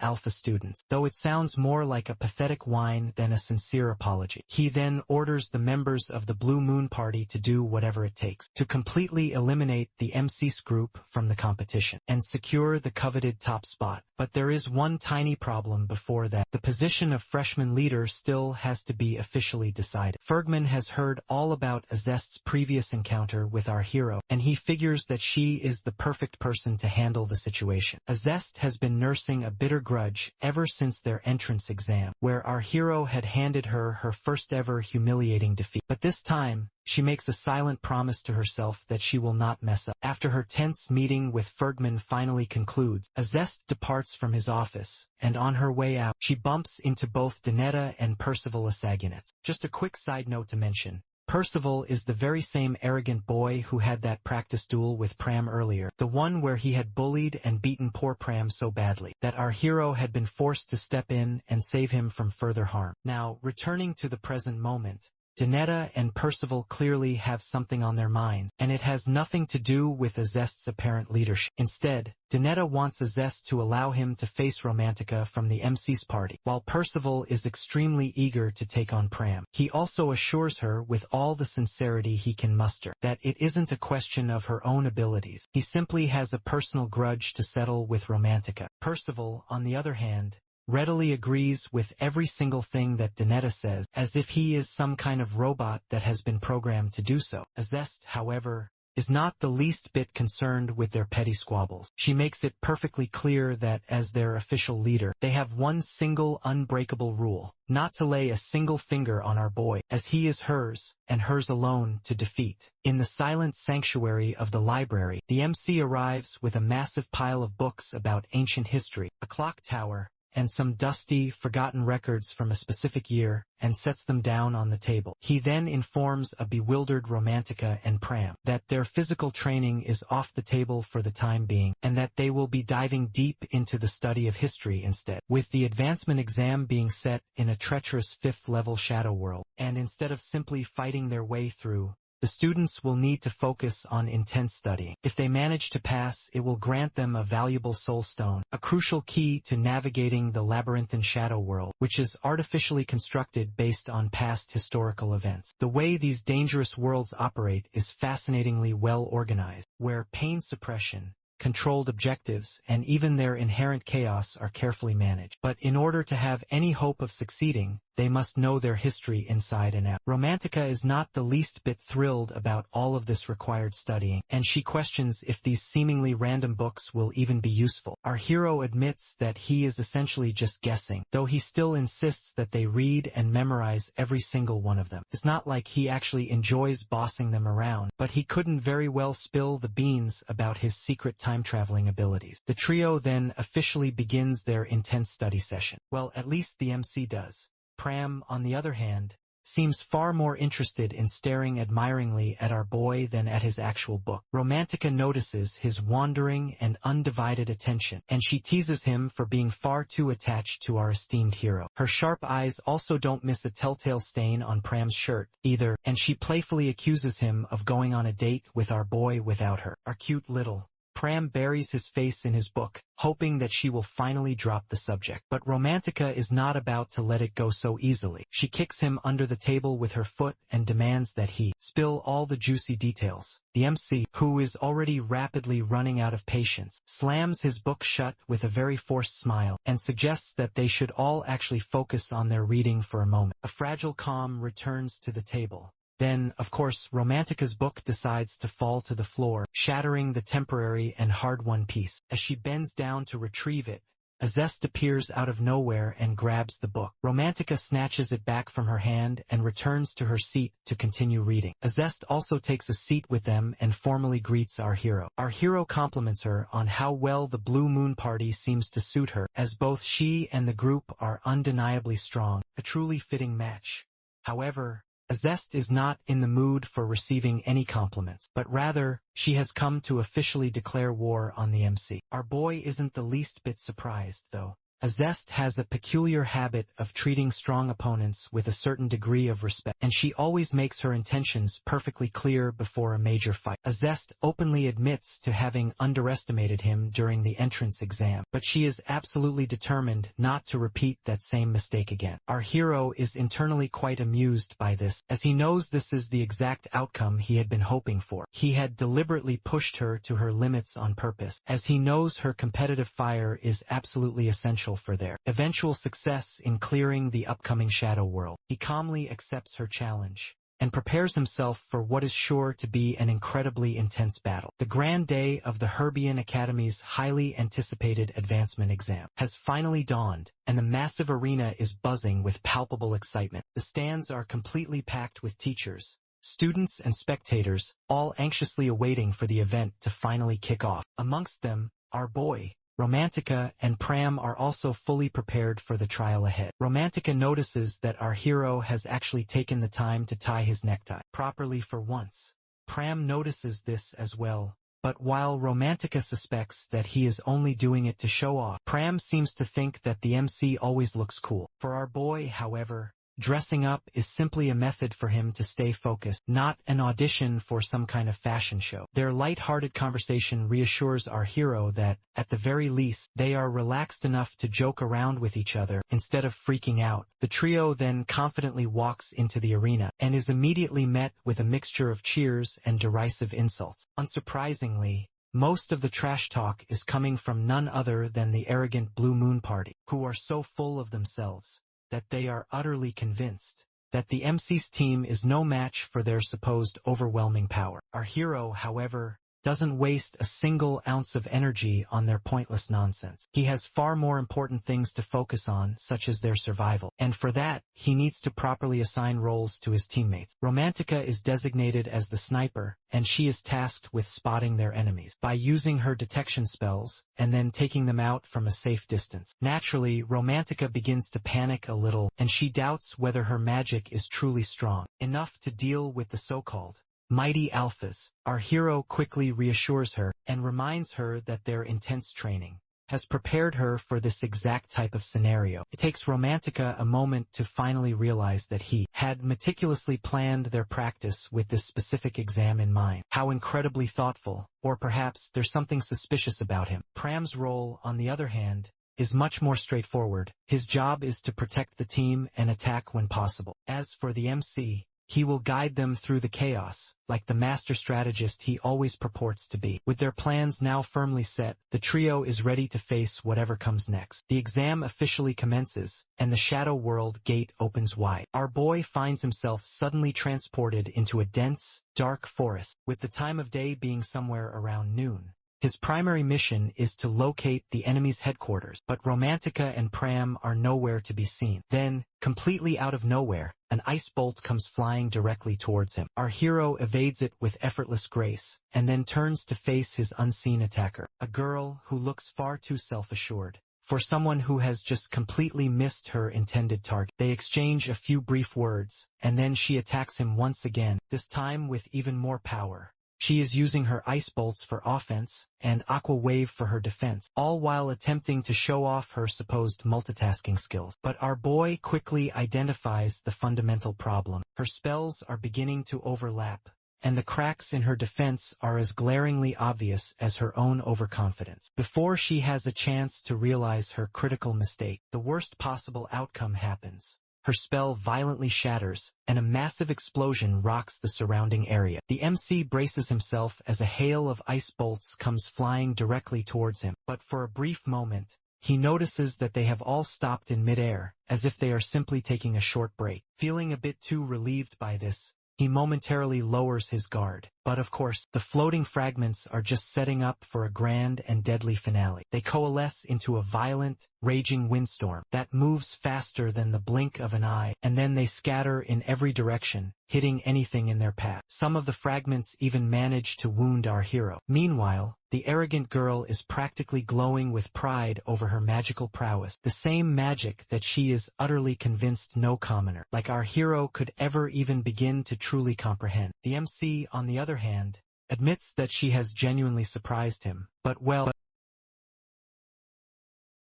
Alpha students, though it sounds more like a pathetic whine than a sincere apology. He then orders the members of the Blue Moon Party to do whatever it takes to completely eliminate the MC's group from the competition and secure the coveted top spot. But there is one tiny problem before that. The position of freshman leader still has to be officially decided. Fergman has heard all about Azest's previous encounter with our hero, and he figures that she is the perfect person to handle the situation. Azest has been nursing a bitter grudge ever since their entrance exam, where our hero had handed her her first ever humiliating defeat. But this time, she makes a silent promise to herself that she will not mess up. After her tense meeting with Fergman finally concludes, Azest departs from his office, and on her way out, she bumps into both Donetta and Percival Asagunets. Just a quick side note to mention. Percival is the very same arrogant boy who had that practice duel with Pram earlier, the one where he had bullied and beaten poor Pram so badly that our hero had been forced to step in and save him from further harm. Now, returning to the present moment, Donetta and Percival clearly have something on their minds, and it has nothing to do with Azest's apparent leadership. Instead, Donetta wants Azest to allow him to face Romantica from the MC's party, while Percival is extremely eager to take on Pram. He also assures her with all the sincerity he can muster that it isn't a question of her own abilities. He simply has a personal grudge to settle with Romantica. Percival, on the other hand, readily agrees with every single thing that Donetta says, as if he is some kind of robot that has been programmed to do so. Azest, however, is not the least bit concerned with their petty squabbles. She makes it perfectly clear that as their official leader, they have one single unbreakable rule: not to lay a single finger on our boy, as he is hers, and hers alone, to defeat. In the silent sanctuary of the library, the MC arrives with a massive pile of books about ancient history, a clock tower, and some dusty, forgotten records from a specific year, and sets them down on the table. He then informs a bewildered Romantica and Pram that their physical training is off the table for the time being, and that they will be diving deep into the study of history instead, with the advancement exam being set in a treacherous 5th-level shadow world. And instead of simply fighting their way through, the students will need to focus on intense studying. If they manage to pass, it will grant them a valuable soul stone, a crucial key to navigating the labyrinthine shadow world, which is artificially constructed based on past historical events. The way these dangerous worlds operate is fascinatingly well organized, where pain suppression, controlled objectives, and even their inherent chaos are carefully managed. But in order to have any hope of succeeding, they must know their history inside and out. Romantica is not the least bit thrilled about all of this required studying, and she questions if these seemingly random books will even be useful. Our hero admits that he is essentially just guessing, though he still insists that they read and memorize every single one of them. It's not like he actually enjoys bossing them around, but he couldn't very well spill the beans about his secret time-traveling abilities. The trio then officially begins their intense study session. Well, at least the MC does. Pram, on the other hand, seems far more interested in staring admiringly at our boy than at his actual book. Romantica notices his wandering and undivided attention, and she teases him for being far too attached to our esteemed hero. Her sharp eyes also don't miss a telltale stain on Pram's shirt, either, and she playfully accuses him of going on a date with our boy without her. Our cute little Pram buries his face in his book, hoping that she will finally drop the subject. But Romantica is not about to let it go so easily. She kicks him under the table with her foot and demands that he spill all the juicy details. The MC, who is already rapidly running out of patience, slams his book shut with a very forced smile, and suggests that they should all actually focus on their reading for a moment. A fragile calm returns to the table. Then, of course, Romantica's book decides to fall to the floor, shattering the temporary and hard-won piece. As she bends down to retrieve it, a zest appears out of nowhere and grabs the book. Romantica snatches it back from her hand and returns to her seat to continue reading. A zest also takes a seat with them and formally greets our hero. Our hero compliments her on how well the Blue Moon Party seems to suit her, as both she and the group are undeniably strong, a truly fitting match. However, Azest is not in the mood for receiving any compliments, but rather, she has come to officially declare war on the MC. Our boy isn't the least bit surprised, though. Azest has a peculiar habit of treating strong opponents with a certain degree of respect, and she always makes her intentions perfectly clear before a major fight. Azest openly admits to having underestimated him during the entrance exam, but she is absolutely determined not to repeat that same mistake again. Our hero is internally quite amused by this, as he knows this is the exact outcome he had been hoping for. He had deliberately pushed her to her limits on purpose, as he knows her competitive fire is absolutely essential for their eventual success in clearing the upcoming shadow world. He calmly accepts her challenge and prepares himself for what is sure to be an incredibly intense battle. The grand day of the Herbian Academy's highly anticipated advancement exam has finally dawned, and the massive arena is buzzing with palpable excitement. The stands are completely packed with teachers, students, and spectators, all anxiously awaiting for the event to finally kick off. Amongst them, our boy, Romantica, and Pram are also fully prepared for the trial ahead. Romantica notices that our hero has actually taken the time to tie his necktie properly for once. Pram notices this as well, but while Romantica suspects that he is only doing it to show off, Pram seems to think that the MC always looks cool. For our boy, however, dressing up is simply a method for him to stay focused, not an audition for some kind of fashion show. Their light-hearted conversation reassures our hero that, at the very least, they are relaxed enough to joke around with each other instead of freaking out. The trio then confidently walks into the arena and is immediately met with a mixture of cheers and derisive insults. Unsurprisingly, most of the trash talk is coming from none other than the arrogant Blue Moon Party, who are so full of themselves that they are utterly convinced that the MC's team is no match for their supposed overwhelming power. Our hero, however, doesn't waste a single ounce of energy on their pointless nonsense. He has far more important things to focus on, such as their survival. And for that, he needs to properly assign roles to his teammates. Romantica is designated as the sniper, and she is tasked with spotting their enemies by using her detection spells, and then taking them out from a safe distance. Naturally, Romantica begins to panic a little, and she doubts whether her magic is truly strong enough to deal with the so-called mighty alphas. Our hero quickly reassures her and reminds her that their intense training has prepared her for this exact type of scenario. It takes Romantica a moment to finally realize that he had meticulously planned their practice with this specific exam in mind. How incredibly thoughtful, or perhaps there's something suspicious about him. Pram's role, on the other hand, is much more straightforward. His job is to protect the team and attack when possible. As for the MC, he will guide them through the chaos, like the master strategist he always purports to be. With their plans now firmly set, the trio is ready to face whatever comes next. The exam officially commences, and the Shadow World gate opens wide. Our boy finds himself suddenly transported into a dense, dark forest, with the time of day being somewhere around noon. His primary mission is to locate the enemy's headquarters, but Romantica and Pram are nowhere to be seen. Then, completely out of nowhere, an ice bolt comes flying directly towards him. Our hero evades it with effortless grace, and then turns to face his unseen attacker, a girl who looks far too self-assured for someone who has just completely missed her intended target. They exchange a few brief words, and then she attacks him once again, this time with even more power. She is using her ice bolts for offense and aqua wave for her defense, all while attempting to show off her supposed multitasking skills. But our boy quickly identifies the fundamental problem. Her spells are beginning to overlap, and the cracks in her defense are as glaringly obvious as her own overconfidence. Before she has a chance to realize her critical mistake, the worst possible outcome happens. Her spell violently shatters, and a massive explosion rocks the surrounding area. The MC braces himself as a hail of ice bolts comes flying directly towards him, but for a brief moment, he notices that they have all stopped in midair, as if they are simply taking a short break. Feeling a bit too relieved by this, he momentarily lowers his guard. But of course, the floating fragments are just setting up for a grand and deadly finale. They coalesce into a violent, raging windstorm that moves faster than the blink of an eye, and then they scatter in every direction, hitting anything in their path. Some of the fragments even manage to wound our hero. Meanwhile, the arrogant girl is practically glowing with pride over her magical prowess, the same magic that she is utterly convinced no commoner, like our hero, could ever even begin to truly comprehend. The MC, on the other hand, admits that she has genuinely surprised him, but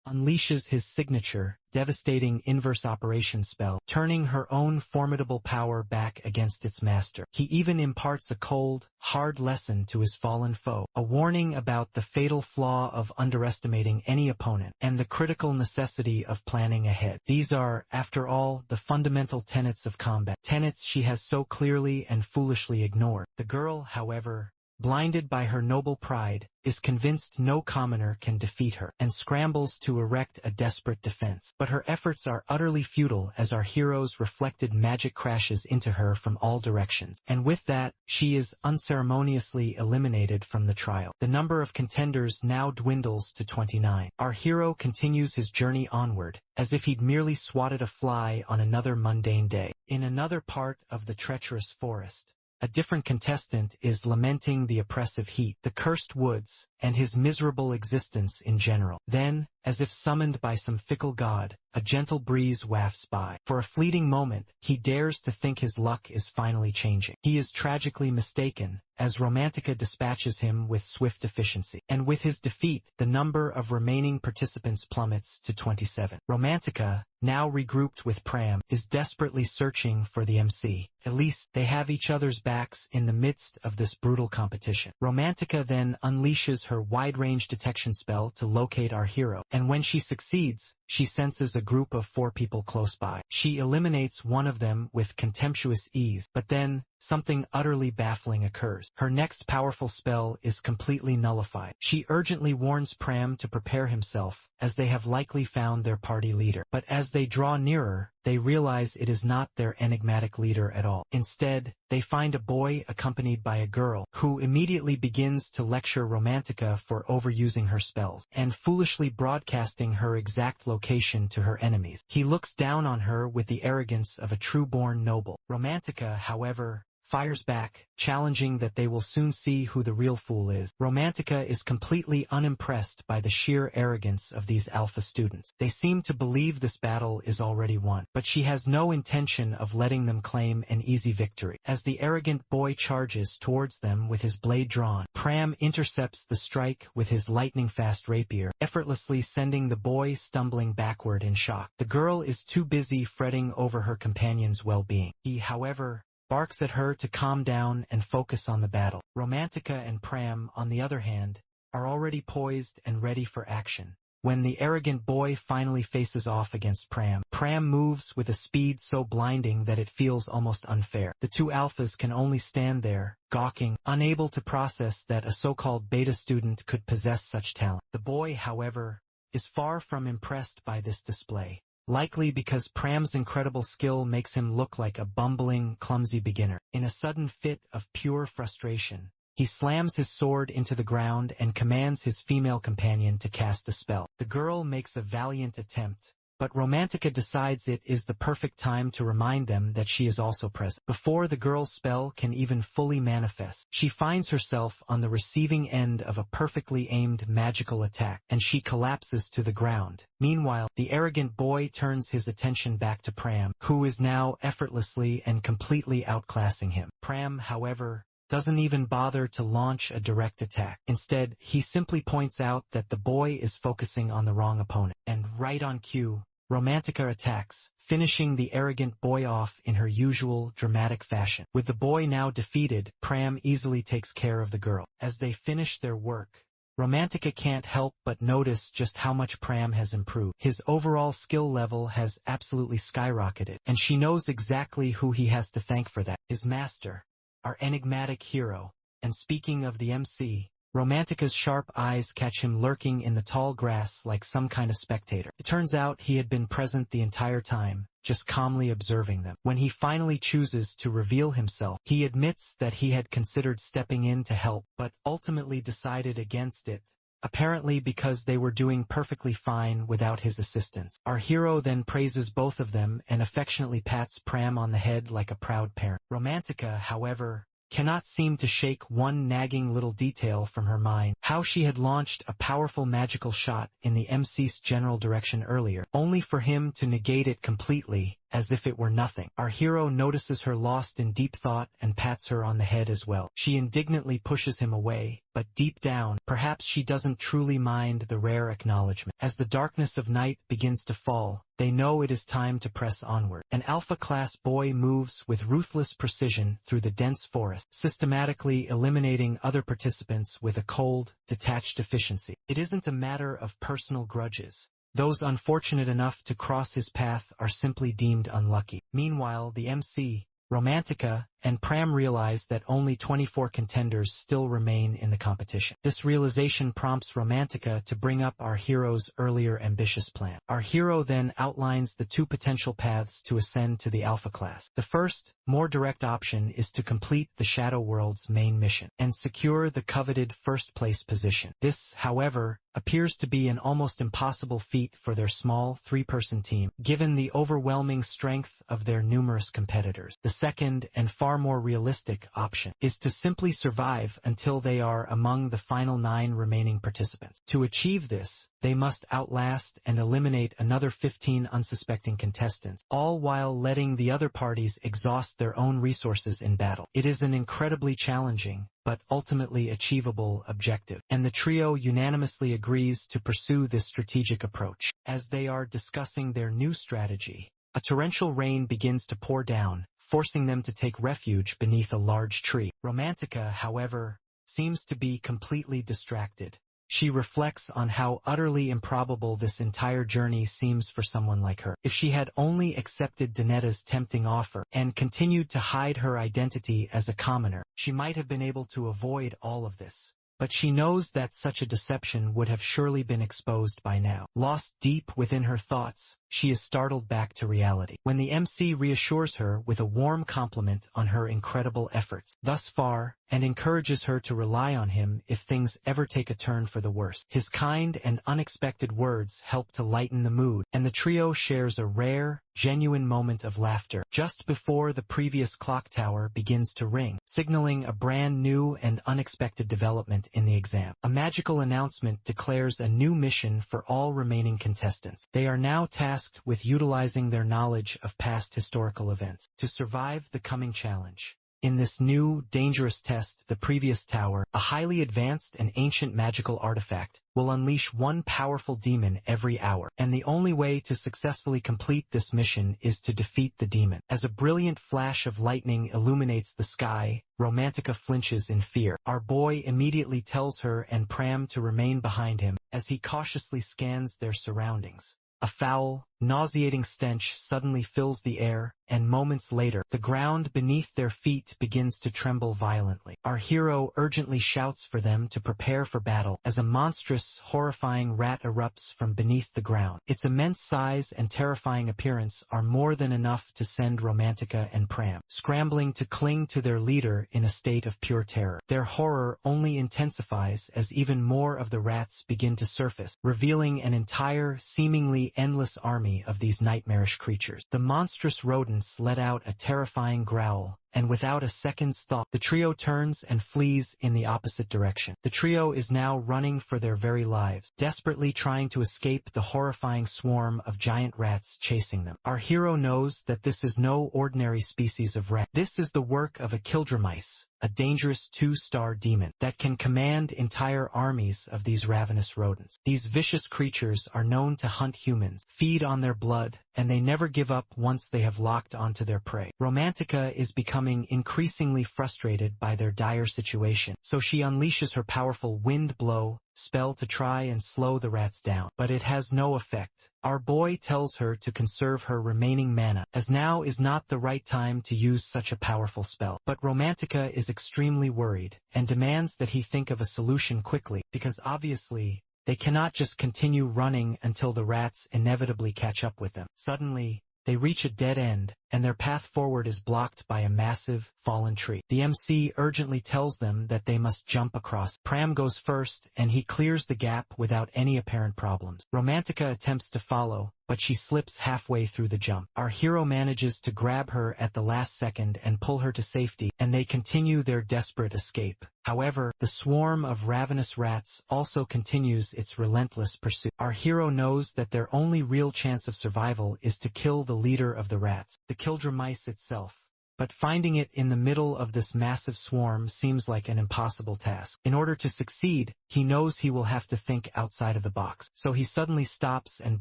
unleashes his signature, devastating inverse operation spell, turning her own formidable power back against its master. He even imparts a cold, hard lesson to his fallen foe, a warning about the fatal flaw of underestimating any opponent, and the critical necessity of planning ahead. These are, after all, the fundamental tenets of combat, tenets she has so clearly and foolishly ignored. The girl, however, blinded by her noble pride, is convinced no commoner can defeat her, and scrambles to erect a desperate defense. But her efforts are utterly futile as our hero's reflected magic crashes into her from all directions, and with that, she is unceremoniously eliminated from the trial. The number of contenders now dwindles to 29. Our hero continues his journey onward, as if he'd merely swatted a fly on another mundane day. In another part of the treacherous forest, a different contestant is lamenting the oppressive heat, the cursed woods, and his miserable existence in general. Then, as if summoned by some fickle god, a gentle breeze wafts by. For a fleeting moment, he dares to think his luck is finally changing. He is tragically mistaken, as Romantica dispatches him with swift efficiency. And with his defeat, the number of remaining participants plummets to 27. Romantica, now regrouped with Pram, is desperately searching for the MC. At least, they have each other's backs in the midst of this brutal competition. Romantica then unleashes her wide-range detection spell to locate our hero, and when she succeeds, she senses a group of 4 people close by. She eliminates one of them with contemptuous ease, but then something utterly baffling occurs. Her next powerful spell is completely nullified. She urgently warns Pram to prepare himself, as they have likely found their party leader. But as they draw nearer, they realize it is not their enigmatic leader at all. Instead, they find a boy accompanied by a girl, who immediately begins to lecture Romantica for overusing her spells, and foolishly broadcasting her exact location to her enemies. He looks down on her with the arrogance of a true-born noble. Romantica, however, fires back, challenging that they will soon see who the real fool is. Romantica is completely unimpressed by the sheer arrogance of these alpha students. They seem to believe this battle is already won, but she has no intention of letting them claim an easy victory. As the arrogant boy charges towards them with his blade drawn, Pram intercepts the strike with his lightning-fast rapier, effortlessly sending the boy stumbling backward in shock. The girl is too busy fretting over her companion's well-being. He, however, barks at her to calm down and focus on the battle. Romantica and Pram, on the other hand, are already poised and ready for action. When the arrogant boy finally faces off against Pram, Pram moves with a speed so blinding that it feels almost unfair. The two alphas can only stand there, gawking, unable to process that a so-called beta student could possess such talent. The boy, however, is far from impressed by this display, likely because Pram's incredible skill makes him look like a bumbling, clumsy beginner. In a sudden fit of pure frustration, he slams his sword into the ground and commands his female companion to cast a spell. The girl makes a valiant attempt, but Romantica decides it is the perfect time to remind them that she is also present. Before the girl's spell can even fully manifest, she finds herself on the receiving end of a perfectly aimed magical attack, and she collapses to the ground. Meanwhile, the arrogant boy turns his attention back to Pram, who is now effortlessly and completely outclassing him. Pram, however, doesn't even bother to launch a direct attack. Instead, he simply points out that the boy is focusing on the wrong opponent. And right on cue, Romantica attacks, finishing the arrogant boy off in her usual dramatic fashion. With the boy now defeated, Pram easily takes care of the girl. As they finish their work, Romantica can't help but notice just how much Pram has improved. His overall skill level has absolutely skyrocketed, and she knows exactly who he has to thank for that: his master, our enigmatic hero. And speaking of the MC, Romantica's sharp eyes catch him lurking in the tall grass like some kind of spectator. It turns out he had been present the entire time, just calmly observing them. When he finally chooses to reveal himself, he admits that he had considered stepping in to help, but ultimately decided against it, apparently because they were doing perfectly fine without his assistance. Our hero then praises both of them and affectionately pats Pram on the head like a proud parent. Romantica, however, cannot seem to shake one nagging little detail from her mind: how she had launched a powerful magical shot in the MC's general direction earlier, only for him to negate it completely, as if it were nothing. Our hero notices her lost in deep thought and pats her on the head as well. She indignantly pushes him away, but deep down, perhaps she doesn't truly mind the rare acknowledgement. As the darkness of night begins to fall, they know it is time to press onward. An alpha-class boy moves with ruthless precision through the dense forest, systematically eliminating other participants with a cold, detached efficiency. It isn't a matter of personal grudges. Those unfortunate enough to cross his path are simply deemed unlucky. Meanwhile, the MC, Romantica, and Pram realize that only 24 contenders still remain in the competition. This realization prompts Romantica to bring up our hero's earlier ambitious plan. Our hero then outlines the two potential paths to ascend to the Alpha class. The first, more direct option is to complete the Shadow World's main mission and secure the coveted first-place position. This, however, appears to be an almost impossible feat for their small three-person team, given the overwhelming strength of their numerous competitors. The second, and far more realistic option, is to simply survive until they are among the final 9 remaining participants. To achieve this, they must outlast and eliminate another 15 unsuspecting contestants, all while letting the other parties exhaust their own resources in battle. It is an incredibly challenging, but ultimately achievable objective, and the trio unanimously agrees to pursue this strategic approach. As they are discussing their new strategy, a torrential rain begins to pour down, forcing them to take refuge beneath a large tree. Romantica, however, seems to be completely distracted. She reflects on how utterly improbable this entire journey seems for someone like her. If she had only accepted Danetta's tempting offer and continued to hide her identity as a commoner, she might have been able to avoid all of this. But she knows that such a deception would have surely been exposed by now. Lost deep within her thoughts, she is startled back to reality when the MC reassures her with a warm compliment on her incredible efforts thus far and encourages her to rely on him if things ever take a turn for the worse. His kind and unexpected words help to lighten the mood, and the trio shares a rare, genuine moment of laughter just before the previous clock tower begins to ring, signaling a brand new and unexpected development in the exam. A magical announcement declares a new mission for all remaining contestants. They are now tasked with utilizing their knowledge of past historical events to survive the coming challenge. In this new, dangerous test, the previous tower, a highly advanced and ancient magical artifact, will unleash one powerful demon every hour, and the only way to successfully complete this mission is to defeat the demon. As a brilliant flash of lightning illuminates the sky, Romantica flinches in fear. Our boy immediately tells her and Pram to remain behind him as he cautiously scans their surroundings. A foul, nauseating stench suddenly fills the air, and moments later, the ground beneath their feet begins to tremble violently. Our hero urgently shouts for them to prepare for battle as a monstrous, horrifying rat erupts from beneath the ground. Its immense size and terrifying appearance are more than enough to send Romantica and Pram scrambling to cling to their leader in a state of pure terror. Their horror only intensifies as even more of the rats begin to surface, revealing an entire, seemingly endless army of these nightmarish creatures. The monstrous rodents let out a terrifying growl, and without a second's thought, the trio turns and flees in the opposite direction. The trio is now running for their very lives, desperately trying to escape the horrifying swarm of giant rats chasing them. Our hero knows that this is no ordinary species of rat. This is the work of a kildremice, a dangerous 2-star demon that can command entire armies of these ravenous rodents. These vicious creatures are known to hunt humans, feed on their blood, and they never give up once they have locked onto their prey. Romantica is becoming increasingly frustrated by their dire situation, so she unleashes her powerful wind blow spell to try and slow the rats down, but it has no effect. Our boy tells her to conserve her remaining mana, as now is not the right time to use such a powerful spell. But Romantica is extremely worried, and demands that he think of a solution quickly, because obviously, they cannot just continue running until the rats inevitably catch up with them. Suddenly, they reach a dead end, and their path forward is blocked by a massive, fallen tree. The MC urgently tells them that they must jump across. Pram goes first, and he clears the gap without any apparent problems. Romantica attempts to follow, but she slips halfway through the jump. Our hero manages to grab her at the last second and pull her to safety, and they continue their desperate escape. However, the swarm of ravenous rats also continues its relentless pursuit. Our hero knows that their only real chance of survival is to kill the leader of the rats, the kildremice itself. But finding it in the middle of this massive swarm seems like an impossible task. In order to succeed, he knows he will have to think outside of the box. So he suddenly stops and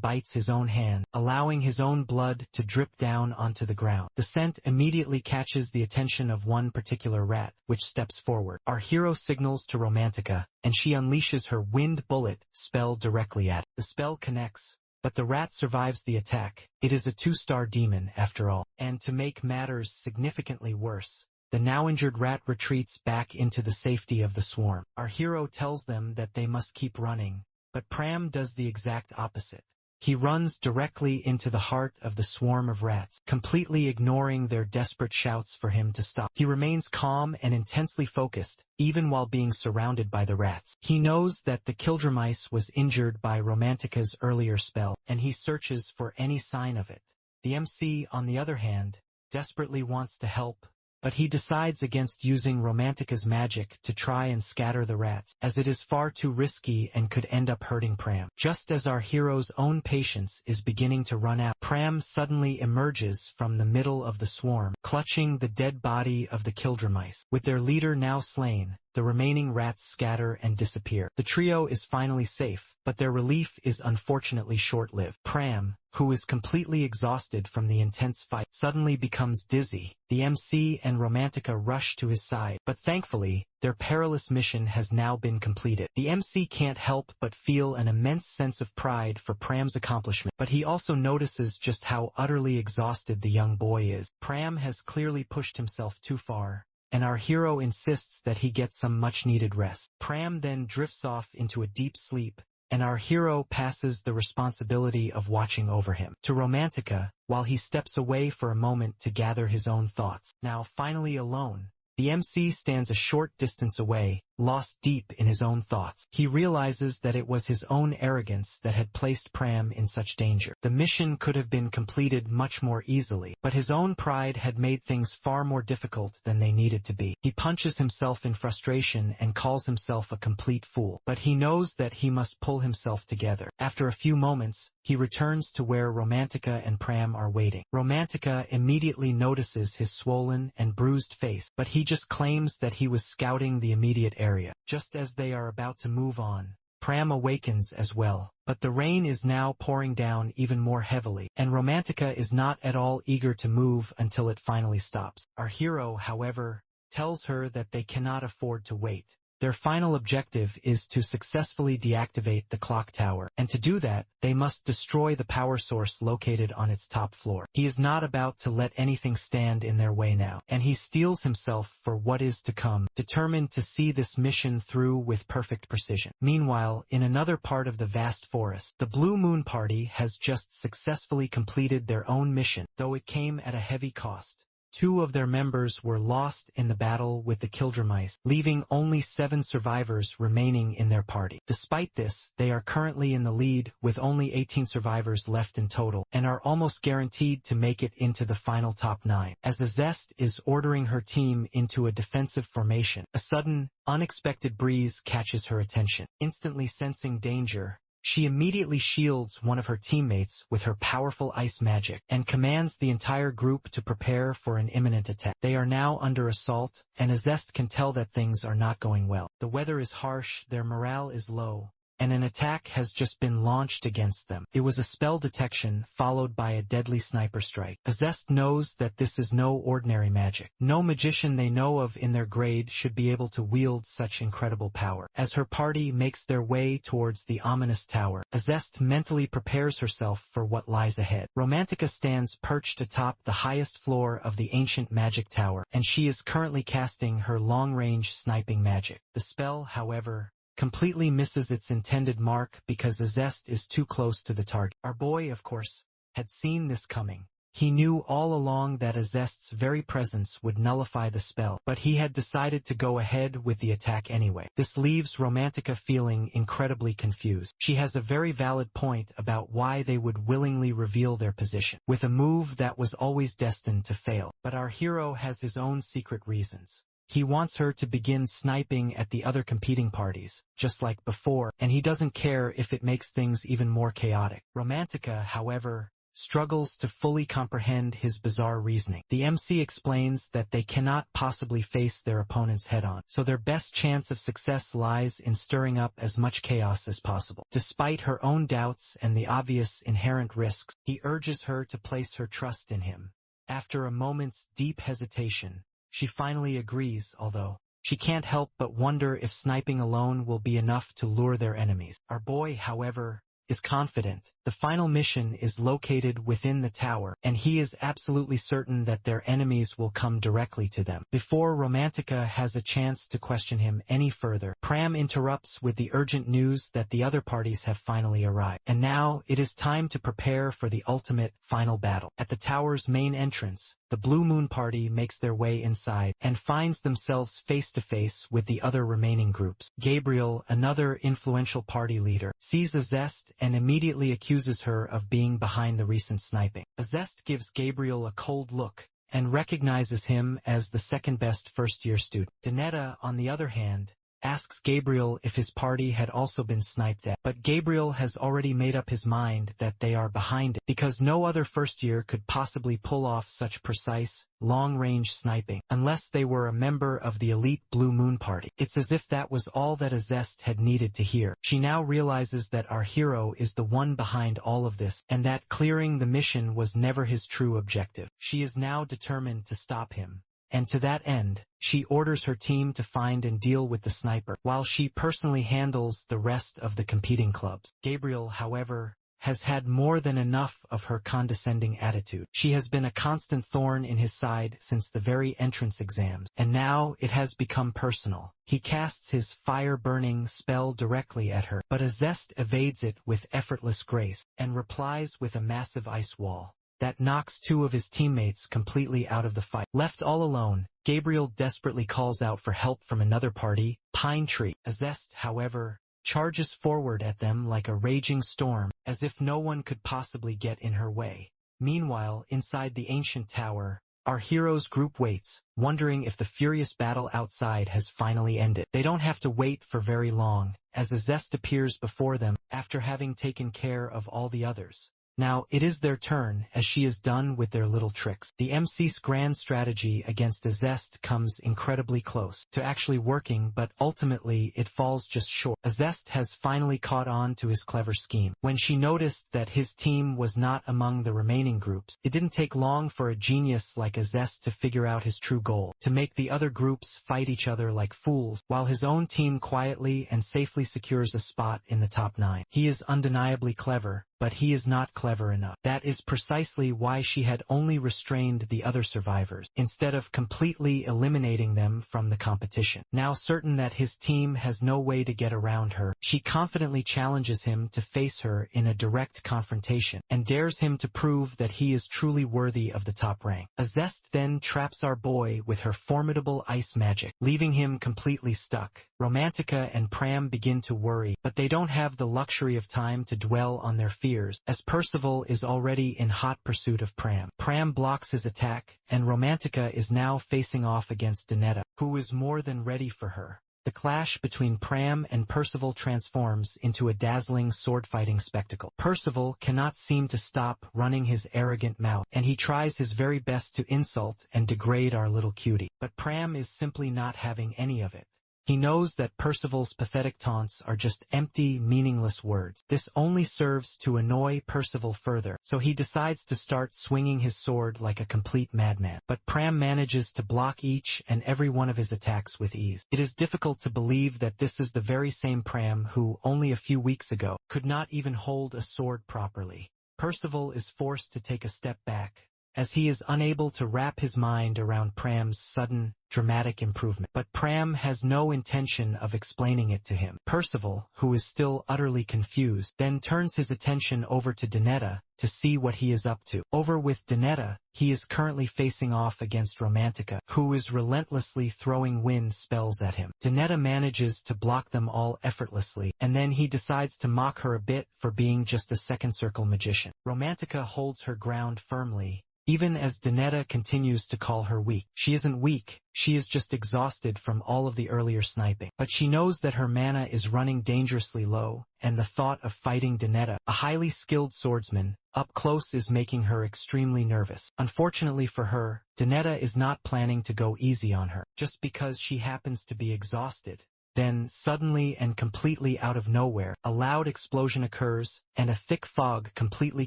bites his own hand, allowing his own blood to drip down onto the ground. The scent immediately catches the attention of one particular rat, which steps forward. Our hero signals to Romantica, and she unleashes her wind bullet spell directly at it. The spell connects, but the rat survives the attack. It is a 2-star demon, after all. And to make matters significantly worse, the now injured rat retreats back into the safety of the swarm. Our hero tells them that they must keep running, but Pram does the exact opposite. He runs directly into the heart of the swarm of rats, completely ignoring their desperate shouts for him to stop. He remains calm and intensely focused, even while being surrounded by the rats. He knows that the kildremice was injured by Romantica's earlier spell, and he searches for any sign of it. The MC, on the other hand, desperately wants to help, but he decides against using Romantica's magic to try and scatter the rats, as it is far too risky and could end up hurting Pram. Just as our hero's own patience is beginning to run out, Pram suddenly emerges from the middle of the swarm, clutching the dead body of the kildremice. With their leader now slain, the remaining rats scatter and disappear. The trio is finally safe, but their relief is unfortunately short-lived. Pram, who is completely exhausted from the intense fight, suddenly becomes dizzy. The MC and Romantica rush to his side, but thankfully, their perilous mission has now been completed. The MC can't help but feel an immense sense of pride for Pram's accomplishment, but he also notices just how utterly exhausted the young boy is. Pram has clearly pushed himself too far, and our hero insists that he get some much-needed rest. Pram then drifts off into a deep sleep, and our hero passes the responsibility of watching over him to Romantica, while he steps away for a moment to gather his own thoughts. Now finally alone, the MC stands a short distance away, lost deep in his own thoughts. He realizes that it was his own arrogance that had placed Pram in such danger. The mission could have been completed much more easily, but his own pride had made things far more difficult than they needed to be. He punches himself in frustration and calls himself a complete fool, but he knows that he must pull himself together. After a few moments, he returns to where Romantica and Pram are waiting. Romantica immediately notices his swollen and bruised face, but he just claims that he was scouting the immediate area. Just as they are about to move on, Pram awakens as well, but the rain is now pouring down even more heavily, and Romantica is not at all eager to move until it finally stops. Our hero, however, tells her that they cannot afford to wait. Their final objective is to successfully deactivate the clock tower, and to do that, they must destroy the power source located on its top floor. He is not about to let anything stand in their way now, and he steels himself for what is to come, determined to see this mission through with perfect precision. Meanwhile, in another part of the vast forest, the Blue Moon Party has just successfully completed their own mission, though it came at a heavy cost. 2 of their members were lost in the battle with the Kildremice, leaving only 7 survivors remaining in their party. Despite this, they are currently in the lead with only 18 survivors left in total, and are almost guaranteed to make it into the final top 9. As Azest is ordering her team into a defensive formation, a sudden, unexpected breeze catches her attention. Instantly sensing danger, she immediately shields one of her teammates with her powerful ice magic, and commands the entire group to prepare for an imminent attack. They are now under assault, and Azest can tell that things are not going well. The weather is harsh, their morale is low, and an attack has just been launched against them. It was a spell detection followed by a deadly sniper strike. Azest knows that this is no ordinary magic. No magician they know of in their grade should be able to wield such incredible power. As her party makes their way towards the ominous tower, Azest mentally prepares herself for what lies ahead. Romantica stands perched atop the highest floor of the ancient magic tower, and she is currently casting her long-range sniping magic. The spell, however, completely misses its intended mark because Azest is too close to the target. Our boy, of course, had seen this coming. He knew all along that Azest's very presence would nullify the spell, but he had decided to go ahead with the attack anyway. This leaves Romantica feeling incredibly confused. She has a very valid point about why they would willingly reveal their position, with a move that was always destined to fail. But our hero has his own secret reasons. He wants her to begin sniping at the other competing parties, just like before, and he doesn't care if it makes things even more chaotic. Romantica, however, struggles to fully comprehend his bizarre reasoning. The MC explains that they cannot possibly face their opponents head-on, so their best chance of success lies in stirring up as much chaos as possible. Despite her own doubts and the obvious inherent risks, he urges her to place her trust in him. After a moment's deep hesitation, she finally agrees, although she can't help but wonder if sniping alone will be enough to lure their enemies. Our boy, however, is confident. The final mission is located within the tower, and he is absolutely certain that their enemies will come directly to them. Before Romantica has a chance to question him any further, Pram interrupts with the urgent news that the other parties have finally arrived. And now it is time to prepare for the ultimate, final battle. At the tower's main entrance, the Blue Moon Party makes their way inside, and finds themselves face-to-face with the other remaining groups. Gabriel, another influential party leader, sees Azest and immediately accuses her of being behind the recent sniping. Azest gives Gabriel a cold look, and recognizes him as the second-best first-year student. Danetta, on the other hand, asks Gabriel if his party had also been sniped at. But Gabriel has already made up his mind that they are behind it, because no other first year could possibly pull off such precise, long-range sniping, unless they were a member of the elite Blue Moon Party. It's as if that was all that Azest had needed to hear. She now realizes that our hero is the one behind all of this, and that clearing the mission was never his true objective. She is now determined to stop him. And to that end, she orders her team to find and deal with the sniper, while she personally handles the rest of the competing clubs. Gabriel, however, has had more than enough of her condescending attitude. She has been a constant thorn in his side since the very entrance exams, and now it has become personal. He casts his fire-burning spell directly at her, but Azest evades it with effortless grace, and replies with a massive ice wall that knocks two of his teammates completely out of the fight. Left all alone, Gabriel desperately calls out for help from another party, Pine Tree. Azest, however, charges forward at them like a raging storm, as if no one could possibly get in her way. Meanwhile, inside the ancient tower, our hero's group waits, wondering if the furious battle outside has finally ended. They don't have to wait for very long, as Azest appears before them, after having taken care of all the others. Now, it is their turn, as she is done with their little tricks. The MC's grand strategy against Azest comes incredibly close to actually working, but ultimately it falls just short. Azest has finally caught on to his clever scheme. When she noticed that his team was not among the remaining groups, it didn't take long for a genius like Azest to figure out his true goal: to make the other groups fight each other like fools, while his own team quietly and safely secures a spot in the top 9. He is undeniably clever, but he is not clever enough. That is precisely why she had only restrained the other survivors, instead of completely eliminating them from the competition. Now certain that his team has no way to get around her, she confidently challenges him to face her in a direct confrontation, and dares him to prove that he is truly worthy of the top rank. Azest then traps our boy with her formidable ice magic, leaving him completely stuck. Romantica and Pram begin to worry, but they don't have the luxury of time to dwell on their fears, as Percival is already in hot pursuit of Pram. Pram blocks his attack, and Romantica is now facing off against Donetta, who is more than ready for her. The clash between Pram and Percival transforms into a dazzling sword-fighting spectacle. Percival cannot seem to stop running his arrogant mouth, and he tries his very best to insult and degrade our little cutie. But Pram is simply not having any of it. He knows that Percival's pathetic taunts are just empty, meaningless words. This only serves to annoy Percival further, so he decides to start swinging his sword like a complete madman. But Pram manages to block each and every one of his attacks with ease. It is difficult to believe that this is the very same Pram who, only a few weeks ago, could not even hold a sword properly. Percival is forced to take a step back, as he is unable to wrap his mind around Pram's sudden, dramatic improvement. But Pram has no intention of explaining it to him. Percival, who is still utterly confused, then turns his attention over to Donetta to see what he is up to. Over with Donetta, he is currently facing off against Romantica, who is relentlessly throwing wind spells at him. Donetta manages to block them all effortlessly, and then he decides to mock her a bit for being just a second circle magician. Romantica holds her ground firmly, even as Donetta continues to call her weak. She isn't weak, she is just exhausted from all of the earlier sniping. But she knows that her mana is running dangerously low, and the thought of fighting Donetta, a highly skilled swordsman, up close is making her extremely nervous. Unfortunately for her, Donetta is not planning to go easy on her, just because she happens to be exhausted. Then, suddenly and completely out of nowhere, a loud explosion occurs, and a thick fog completely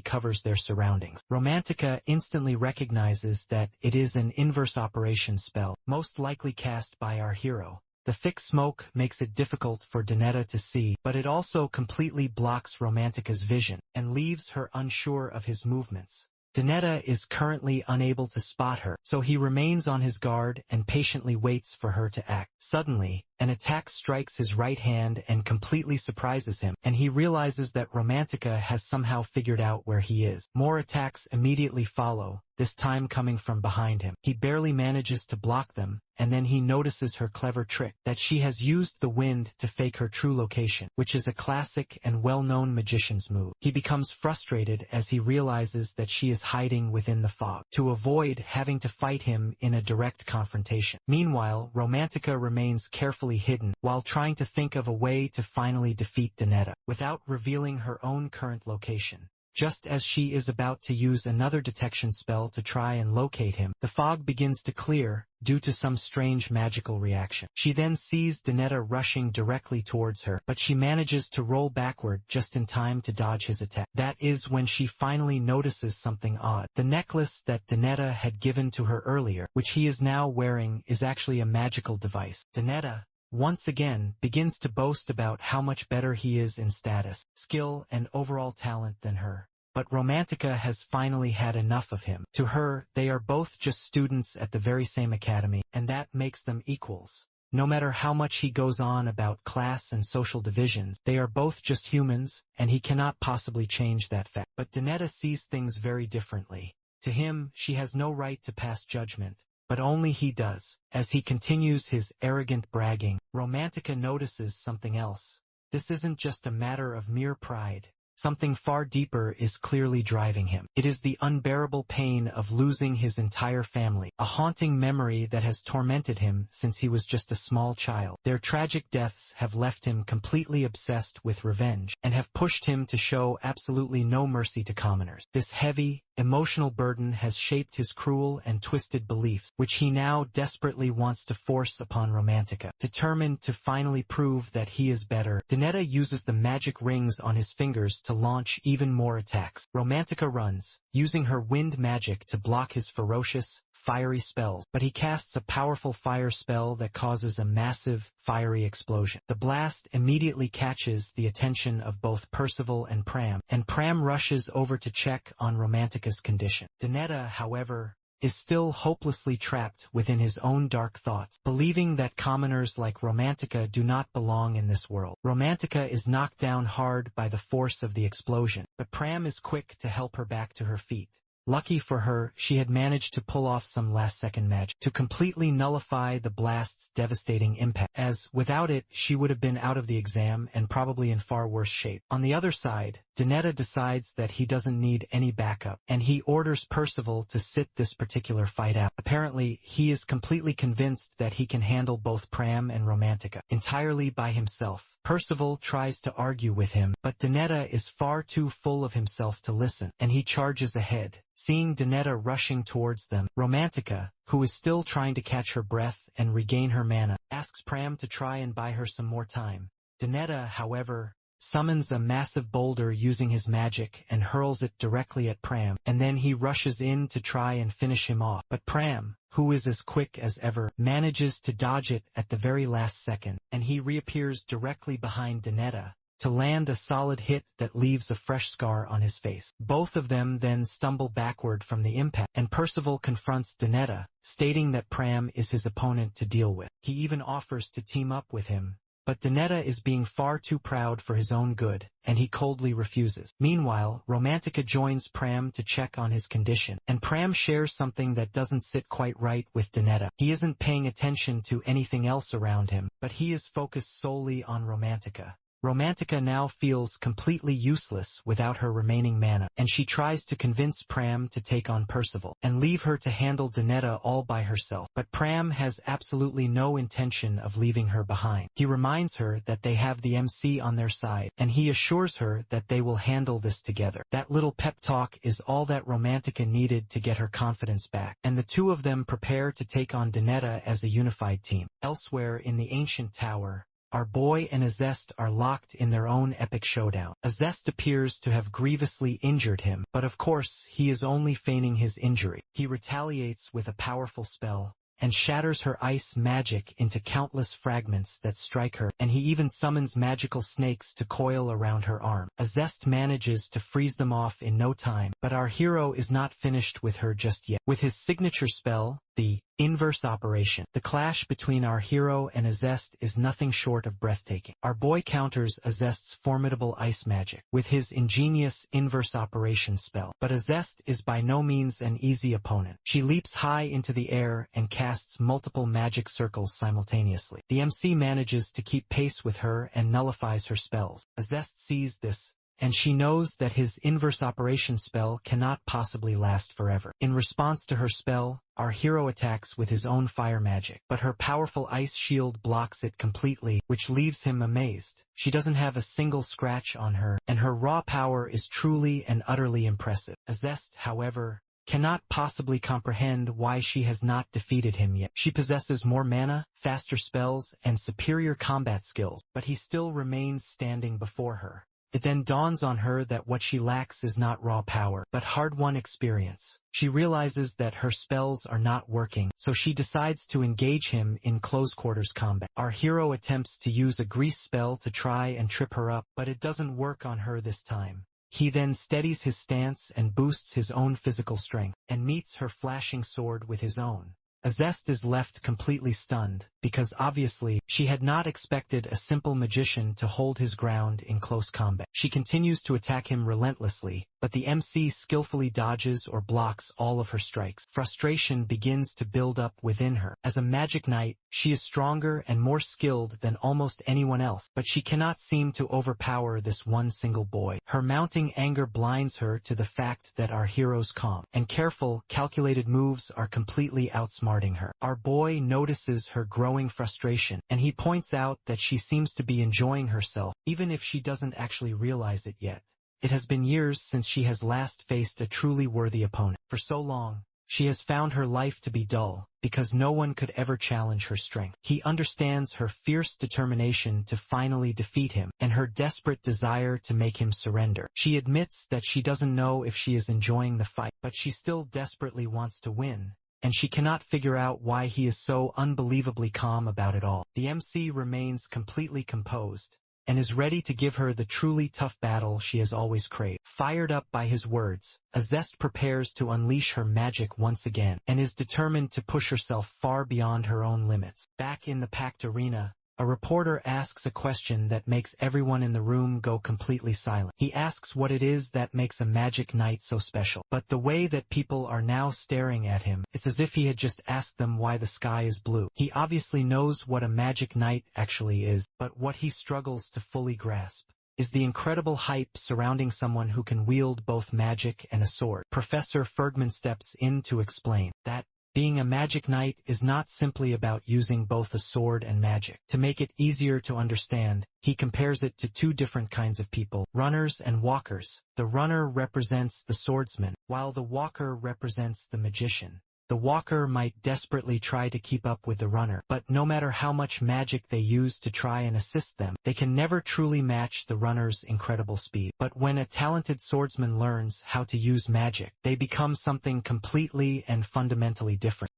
covers their surroundings. Romantica instantly recognizes that it is an inverse operation spell, most likely cast by our hero. The thick smoke makes it difficult for Donetta to see, but it also completely blocks Romantica's vision, and leaves her unsure of his movements. Donetta is currently unable to spot her, so he remains on his guard and patiently waits for her to act. Suddenly, an attack strikes his right hand and completely surprises him, and he realizes that Romantica has somehow figured out where he is. More attacks immediately follow, this time coming from behind him. He barely manages to block them, and then he notices her clever trick, that she has used the wind to fake her true location, which is a classic and well-known magician's move. He becomes frustrated as he realizes that she is hiding within the fog, to avoid having to fight him in a direct confrontation. Meanwhile, Romantica remains carefully hidden, while trying to think of a way to finally defeat Donetta, without revealing her own current location. Just as she is about to use another detection spell to try and locate him, the fog begins to clear, due to some strange magical reaction. She then sees Donetta rushing directly towards her, but she manages to roll backward just in time to dodge his attack. That is when she finally notices something odd. The necklace that Donetta had given to her earlier, which he is now wearing, is actually a magical device. Donetta, once again, begins to boast about how much better he is in status, skill, and overall talent than her. But Romantica has finally had enough of him. To her, they are both just students at the very same academy, and that makes them equals. No matter how much he goes on about class and social divisions, they are both just humans, and he cannot possibly change that fact. But Donetta sees things very differently. To him, she has no right to pass judgment. But only he does. As he continues his arrogant bragging, Romantica notices something else. This isn't just a matter of mere pride. Something far deeper is clearly driving him. It is the unbearable pain of losing his entire family, a haunting memory that has tormented him since he was just a small child. Their tragic deaths have left him completely obsessed with revenge, and have pushed him to show absolutely no mercy to commoners. This heavy, emotional burden has shaped his cruel and twisted beliefs, which he now desperately wants to force upon Romantica. Determined to finally prove that he is better, Donetta uses the magic rings on his fingers to launch even more attacks. Romantica runs, using her wind magic to block his ferocious, fiery spells, but he casts a powerful fire spell that causes a massive, fiery explosion. The blast immediately catches the attention of both Percival and Pram rushes over to check on Romantica's condition. Donetta, however, is still hopelessly trapped within his own dark thoughts, believing that commoners like Romantica do not belong in this world. Romantica is knocked down hard by the force of the explosion, but Pram is quick to help her back to her feet. Lucky for her, she had managed to pull off some last-second magic to completely nullify the blast's devastating impact, as, without it, she would have been out of the exam and probably in far worse shape. On the other side, Donetta decides that he doesn't need any backup, and he orders Percival to sit this particular fight out. Apparently, he is completely convinced that he can handle both Pram and Romantica entirely by himself. Percival tries to argue with him, but Donetta is far too full of himself to listen, and he charges ahead. Seeing Donetta rushing towards them, Romantica, who is still trying to catch her breath and regain her mana, asks Pram to try and buy her some more time. Donetta, however, summons a massive boulder using his magic and hurls it directly at Pram, and then he rushes in to try and finish him off. But Pram, who is as quick as ever, manages to dodge it at the very last second, and he reappears directly behind Donetta to land a solid hit that leaves a fresh scar on his face. Both of them then stumble backward from the impact, and Percival confronts Donetta, stating that Pram is his opponent to deal with. He even offers to team up with him, but Donetta is being far too proud for his own good, and he coldly refuses. Meanwhile, Romantica joins Pram to check on his condition, and Pram shares something that doesn't sit quite right with Donetta. He isn't paying attention to anything else around him, but he is focused solely on Romantica. Romantica now feels completely useless without her remaining mana, and she tries to convince Pram to take on Percival and leave her to handle Donetta all by herself. But Pram has absolutely no intention of leaving her behind. He reminds her that they have the MC on their side, and he assures her that they will handle this together. That little pep talk is all that Romantica needed to get her confidence back, and the two of them prepare to take on Donetta as a unified team. Elsewhere in the ancient tower, our boy and Azest are locked in their own epic showdown. Azest appears to have grievously injured him, but of course he is only feigning his injury. He retaliates with a powerful spell, and shatters her ice magic into countless fragments that strike her, and he even summons magical snakes to coil around her arm. Azest manages to freeze them off in no time, but our hero is not finished with her just yet. With his signature spell, The inverse operation. The clash between our hero and Azest is nothing short of breathtaking. Our boy counters Azest's formidable ice magic with his ingenious inverse operation spell. But Azest is by no means an easy opponent. She leaps high into the air and casts multiple magic circles simultaneously. The MC manages to keep pace with her and nullifies her spells. Azest sees this, and she knows that his inverse operation spell cannot possibly last forever. In response to her spell, our hero attacks with his own fire magic, but her powerful ice shield blocks it completely, which leaves him amazed. She doesn't have a single scratch on her, and her raw power is truly and utterly impressive. Azest, however, cannot possibly comprehend why she has not defeated him yet. She possesses more mana, faster spells, and superior combat skills, but he still remains standing before her. It then dawns on her that what she lacks is not raw power, but hard-won experience. She realizes that her spells are not working, so she decides to engage him in close-quarters combat. Our hero attempts to use a grease spell to try and trip her up, but it doesn't work on her this time. He then steadies his stance and boosts his own physical strength, and meets her flashing sword with his own. Azest is left completely stunned, because obviously, she had not expected a simple magician to hold his ground in close combat. She continues to attack him relentlessly, but the MC skillfully dodges or blocks all of her strikes. Frustration begins to build up within her. As a magic knight, she is stronger and more skilled than almost anyone else, but she cannot seem to overpower this one single boy. Her mounting anger blinds her to the fact that our hero's calm and careful, calculated moves are completely outsmarting her. Our boy notices her growing frustration, and he points out that she seems to be enjoying herself, even if she doesn't actually realize it yet. It has been years since she has last faced a truly worthy opponent. For so long, she has found her life to be dull, because no one could ever challenge her strength. He understands her fierce determination to finally defeat him, and her desperate desire to make him surrender. She admits that she doesn't know if she is enjoying the fight, but she still desperately wants to win, and she cannot figure out why he is so unbelievably calm about it all. The MC remains completely composed, and is ready to give her the truly tough battle she has always craved. Fired up by his words, Azest prepares to unleash her magic once again, and is determined to push herself far beyond her own limits. Back in the packed arena, a reporter asks a question that makes everyone in the room go completely silent. He asks what it is that makes a magic knight so special. But the way that people are now staring at him, it's as if he had just asked them why the sky is blue. He obviously knows what a magic knight actually is, but what he struggles to fully grasp is the incredible hype surrounding someone who can wield both magic and a sword. Professor Fergman steps in to explain that being a magic knight is not simply about using both a sword and magic. To make it easier to understand, he compares it to two different kinds of people, runners and walkers. The runner represents the swordsman, while the walker represents the magician. The walker might desperately try to keep up with the runner, but no matter how much magic they use to try and assist them, they can never truly match the runner's incredible speed. But when a talented swordsman learns how to use magic, they become something completely and fundamentally different.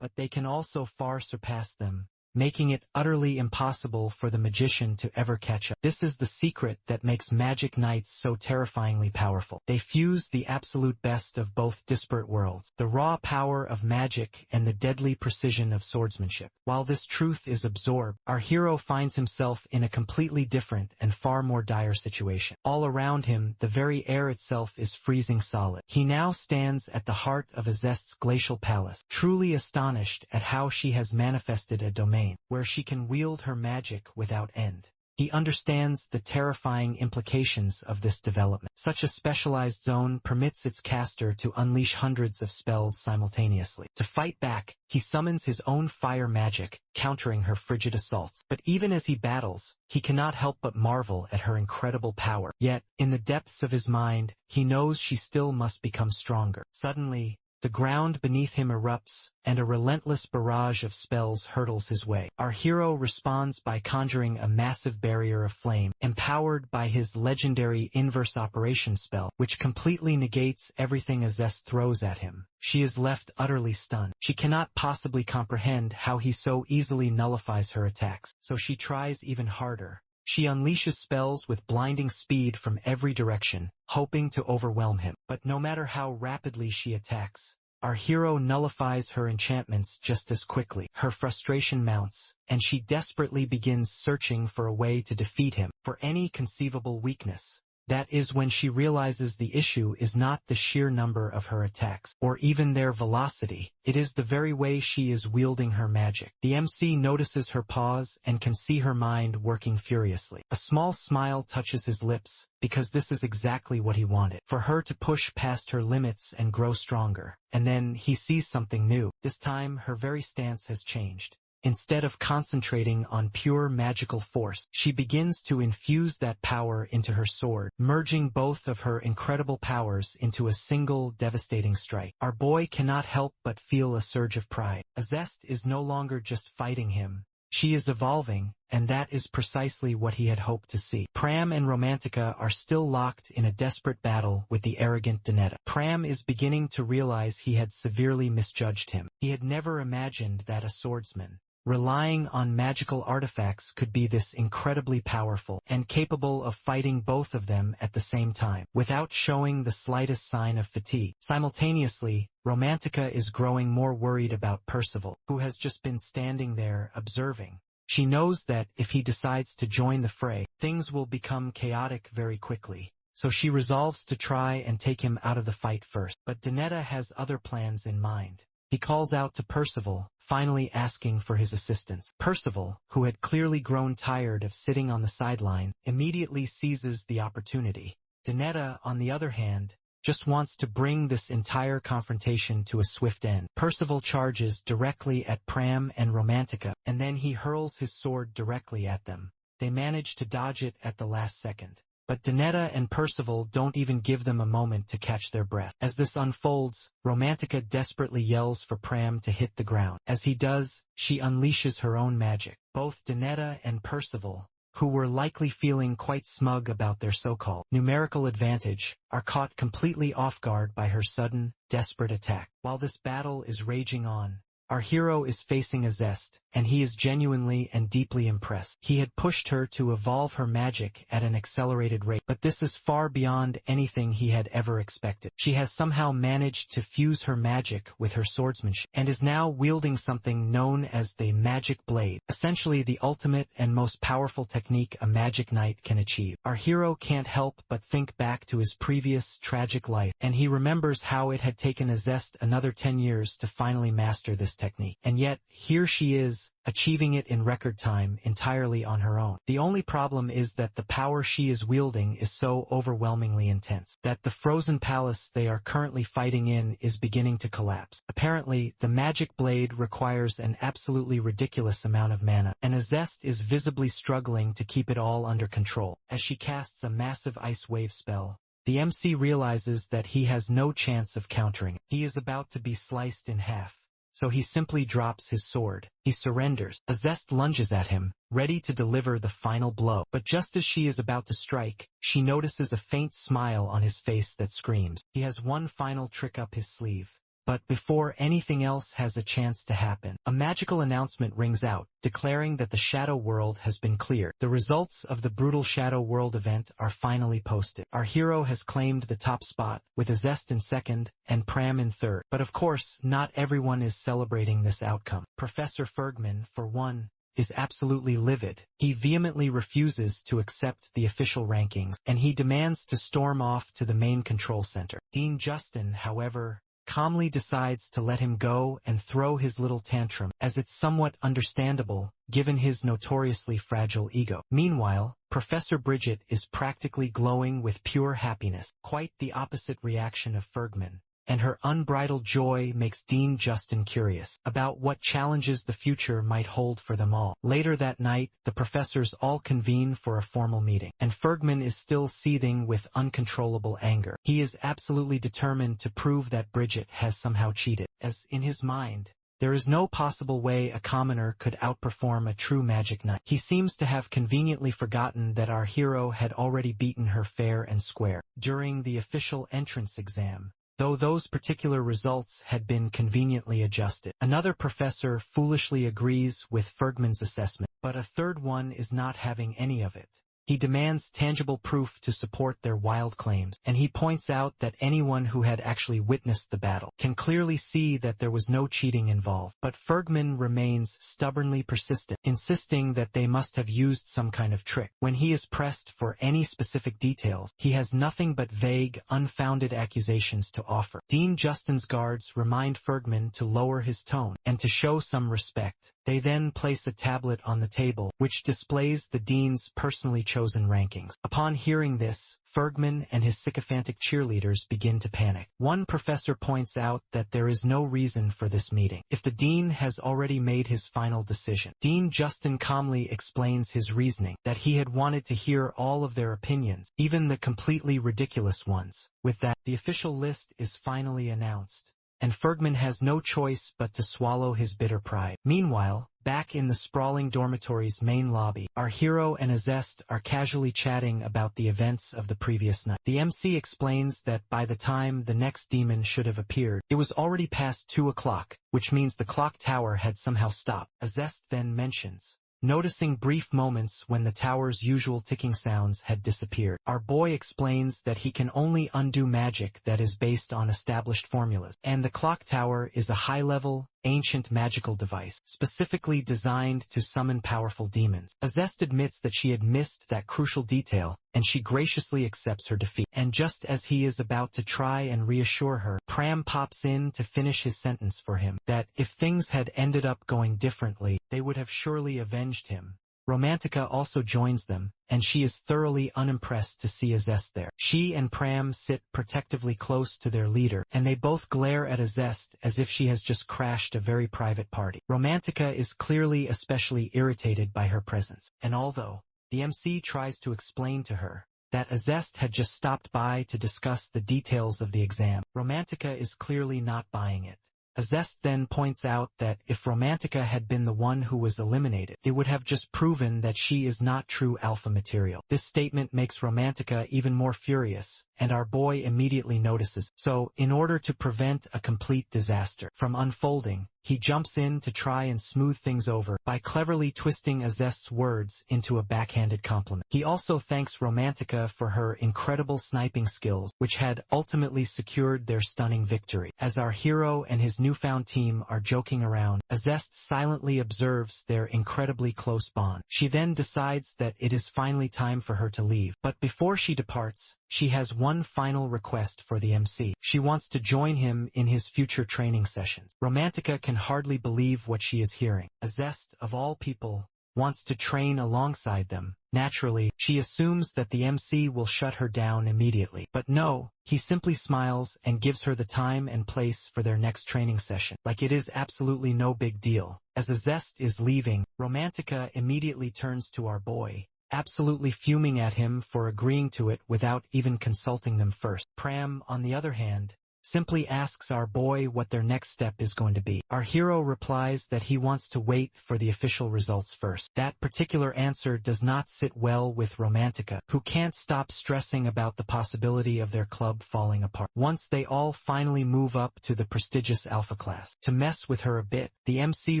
But they can also far surpass them, making it utterly impossible for the magician to ever catch up. This is the secret that makes magic knights so terrifyingly powerful. They fuse the absolute best of both disparate worlds, the raw power of magic and the deadly precision of swordsmanship. While this truth is absorbed, our hero finds himself in a completely different and far more dire situation. All around him, the very air itself is freezing solid. He now stands at the heart of Azest's glacial palace, truly astonished at how she has manifested a domain where she can wield her magic without end. He understands the terrifying implications of this development. Such a specialized zone permits its caster to unleash hundreds of spells simultaneously. To fight back, he summons his own fire magic, countering her frigid assaults. But even as he battles, he cannot help but marvel at her incredible power. Yet, in the depths of his mind, he knows she still must become stronger. Suddenly, the ground beneath him erupts, and a relentless barrage of spells hurtles his way. Our hero responds by conjuring a massive barrier of flame, empowered by his legendary inverse operation spell, which completely negates everything Azest throws at him. She is left utterly stunned. She cannot possibly comprehend how he so easily nullifies her attacks, so she tries even harder. She unleashes spells with blinding speed from every direction, hoping to overwhelm him. But no matter how rapidly she attacks, our hero nullifies her enchantments just as quickly. Her frustration mounts, and she desperately begins searching for a way to defeat him for any conceivable weakness. That is when she realizes the issue is not the sheer number of her attacks, or even their velocity. It is the very way she is wielding her magic. The MC notices her pause and can see her mind working furiously. A small smile touches his lips, because this is exactly what he wanted, for her to push past her limits and grow stronger. And then he sees something new. This time, her very stance has changed. Instead of concentrating on pure magical force, she begins to infuse that power into her sword, merging both of her incredible powers into a single devastating strike. Our boy cannot help but feel a surge of pride. Azest is no longer just fighting him. She is evolving, and that is precisely what he had hoped to see. Pram and Romantica are still locked in a desperate battle with the arrogant Donetta. Pram is beginning to realize he had severely misjudged him. He had never imagined that a swordsman, relying on magical artifacts, could be this incredibly powerful and capable of fighting both of them at the same time, without showing the slightest sign of fatigue. Simultaneously, Romantica is growing more worried about Percival, who has just been standing there observing. She knows that if he decides to join the fray, things will become chaotic very quickly. So she resolves to try and take him out of the fight first. But Donetta has other plans in mind. He calls out to Percival, finally asking for his assistance. Percival, who had clearly grown tired of sitting on the sidelines, immediately seizes the opportunity. Donetta, on the other hand, just wants to bring this entire confrontation to a swift end. Percival charges directly at Pram and Romantica, and then he hurls his sword directly at them. They manage to dodge it at the last second. But Donetta and Percival don't even give them a moment to catch their breath. As this unfolds, Romantica desperately yells for Pram to hit the ground. As he does, she unleashes her own magic. Both Donetta and Percival, who were likely feeling quite smug about their so-called numerical advantage, are caught completely off guard by her sudden, desperate attack. While this battle is raging on, our hero is facing Azest, and he is genuinely and deeply impressed. He had pushed her to evolve her magic at an accelerated rate, but this is far beyond anything he had ever expected. She has somehow managed to fuse her magic with her swordsmanship, and is now wielding something known as the magic blade, essentially the ultimate and most powerful technique a magic knight can achieve. Our hero can't help but think back to his previous tragic life, and he remembers how it had taken Azest another 10 years to finally master this technique. And yet, here she is, achieving it in record time entirely on her own. The only problem is that the power she is wielding is so overwhelmingly intense that the frozen palace they are currently fighting in is beginning to collapse. Apparently, the magic blade requires an absolutely ridiculous amount of mana, and Azest is visibly struggling to keep it all under control. As she casts a massive ice wave spell, the MC realizes that he has no chance of countering it. He is about to be sliced in half. So he simply drops his sword. He surrenders. Azest lunges at him, ready to deliver the final blow. But just as she is about to strike, she notices a faint smile on his face that screams. He has one final trick up his sleeve. But before anything else has a chance to happen, a magical announcement rings out, declaring that the Shadow World has been cleared. The results of the brutal Shadow World event are finally posted. Our hero has claimed the top spot, with Azest in second and Pram in third. But of course, not everyone is celebrating this outcome. Professor Fergman, for one, is absolutely livid. He vehemently refuses to accept the official rankings, and he demands to storm off to the main control center. Dean Justin, however, calmly decides to let him go and throw his little tantrum, as it's somewhat understandable, given his notoriously fragile ego. Meanwhile, Professor Bridget is practically glowing with pure happiness, quite the opposite reaction of Fergman, and her unbridled joy makes Dean Justin curious about what challenges the future might hold for them all. Later that night, the professors all convene for a formal meeting, and Fergman is still seething with uncontrollable anger. He is absolutely determined to prove that Bridget has somehow cheated, as in his mind, there is no possible way a commoner could outperform a true magic knight. He seems to have conveniently forgotten that our hero had already beaten her fair and square during the official entrance exam, though those particular results had been conveniently adjusted. Another professor foolishly agrees with Fergman's assessment, but a third one is not having any of it. He demands tangible proof to support their wild claims, and he points out that anyone who had actually witnessed the battle can clearly see that there was no cheating involved. But Fergman remains stubbornly persistent, insisting that they must have used some kind of trick. When he is pressed for any specific details, he has nothing but vague, unfounded accusations to offer. Dean Justin's guards remind Fergman to lower his tone and to show some respect. They then place a tablet on the table, which displays the dean's personally chosen rankings. Upon hearing this, Fergman and his sycophantic cheerleaders begin to panic. One professor points out that there is no reason for this meeting, if the dean has already made his final decision. Dean Justin calmly explains his reasoning, that he had wanted to hear all of their opinions, even the completely ridiculous ones. With that, the official list is finally announced, and Fergman has no choice but to swallow his bitter pride. Meanwhile, back in the sprawling dormitory's main lobby, our hero and Azest are casually chatting about the events of the previous night. The MC explains that by the time the next demon should have appeared, it was already past 2 o'clock, which means the clock tower had somehow stopped. Azest then mentions noticing brief moments when the tower's usual ticking sounds had disappeared. Our boy explains that he can only undo magic that is based on established formulas, and the clock tower is a high-level, ancient magical device, specifically designed to summon powerful demons. Azest admits that she had missed that crucial detail, and she graciously accepts her defeat. And just as he is about to try and reassure her, Pram pops in to finish his sentence for him, that if things had ended up going differently, they would have surely avenged him. Romantica also joins them, and she is thoroughly unimpressed to see Azest there. She and Pram sit protectively close to their leader, and they both glare at Azest as if she has just crashed a very private party. Romantica is clearly especially irritated by her presence, and although the MC tries to explain to her that Azest had just stopped by to discuss the details of the exam, Romantica is clearly not buying it. Azest then points out that if Romantica had been the one who was eliminated, it would have just proven that she is not true alpha material. This statement makes Romantica even more furious, and our boy immediately notices. So, in order to prevent a complete disaster from unfolding, he jumps in to try and smooth things over by cleverly twisting Azest's words into a backhanded compliment. He also thanks Romantica for her incredible sniping skills, which had ultimately secured their stunning victory. As our hero and his newfound team are joking around, Azest silently observes their incredibly close bond. She then decides that it is finally time for her to leave, but before she departs, she has one final request for the MC. She wants to join him in his future training sessions. Romantica can hardly believe what she is hearing. Azest, of all people, wants to train alongside them. Naturally, she assumes that the MC will shut her down immediately. But no, he simply smiles and gives her the time and place for their next training session, like it is absolutely no big deal. As Azest is leaving, Romantica immediately turns to our boy, absolutely fuming at him for agreeing to it without even consulting them first. Pram, on the other hand, simply asks our boy what their next step is going to be. Our hero replies that he wants to wait for the official results first. That particular answer does not sit well with Romantica, who can't stop stressing about the possibility of their club falling apart. Once they all finally move up to the prestigious alpha class, to mess with her a bit, the MC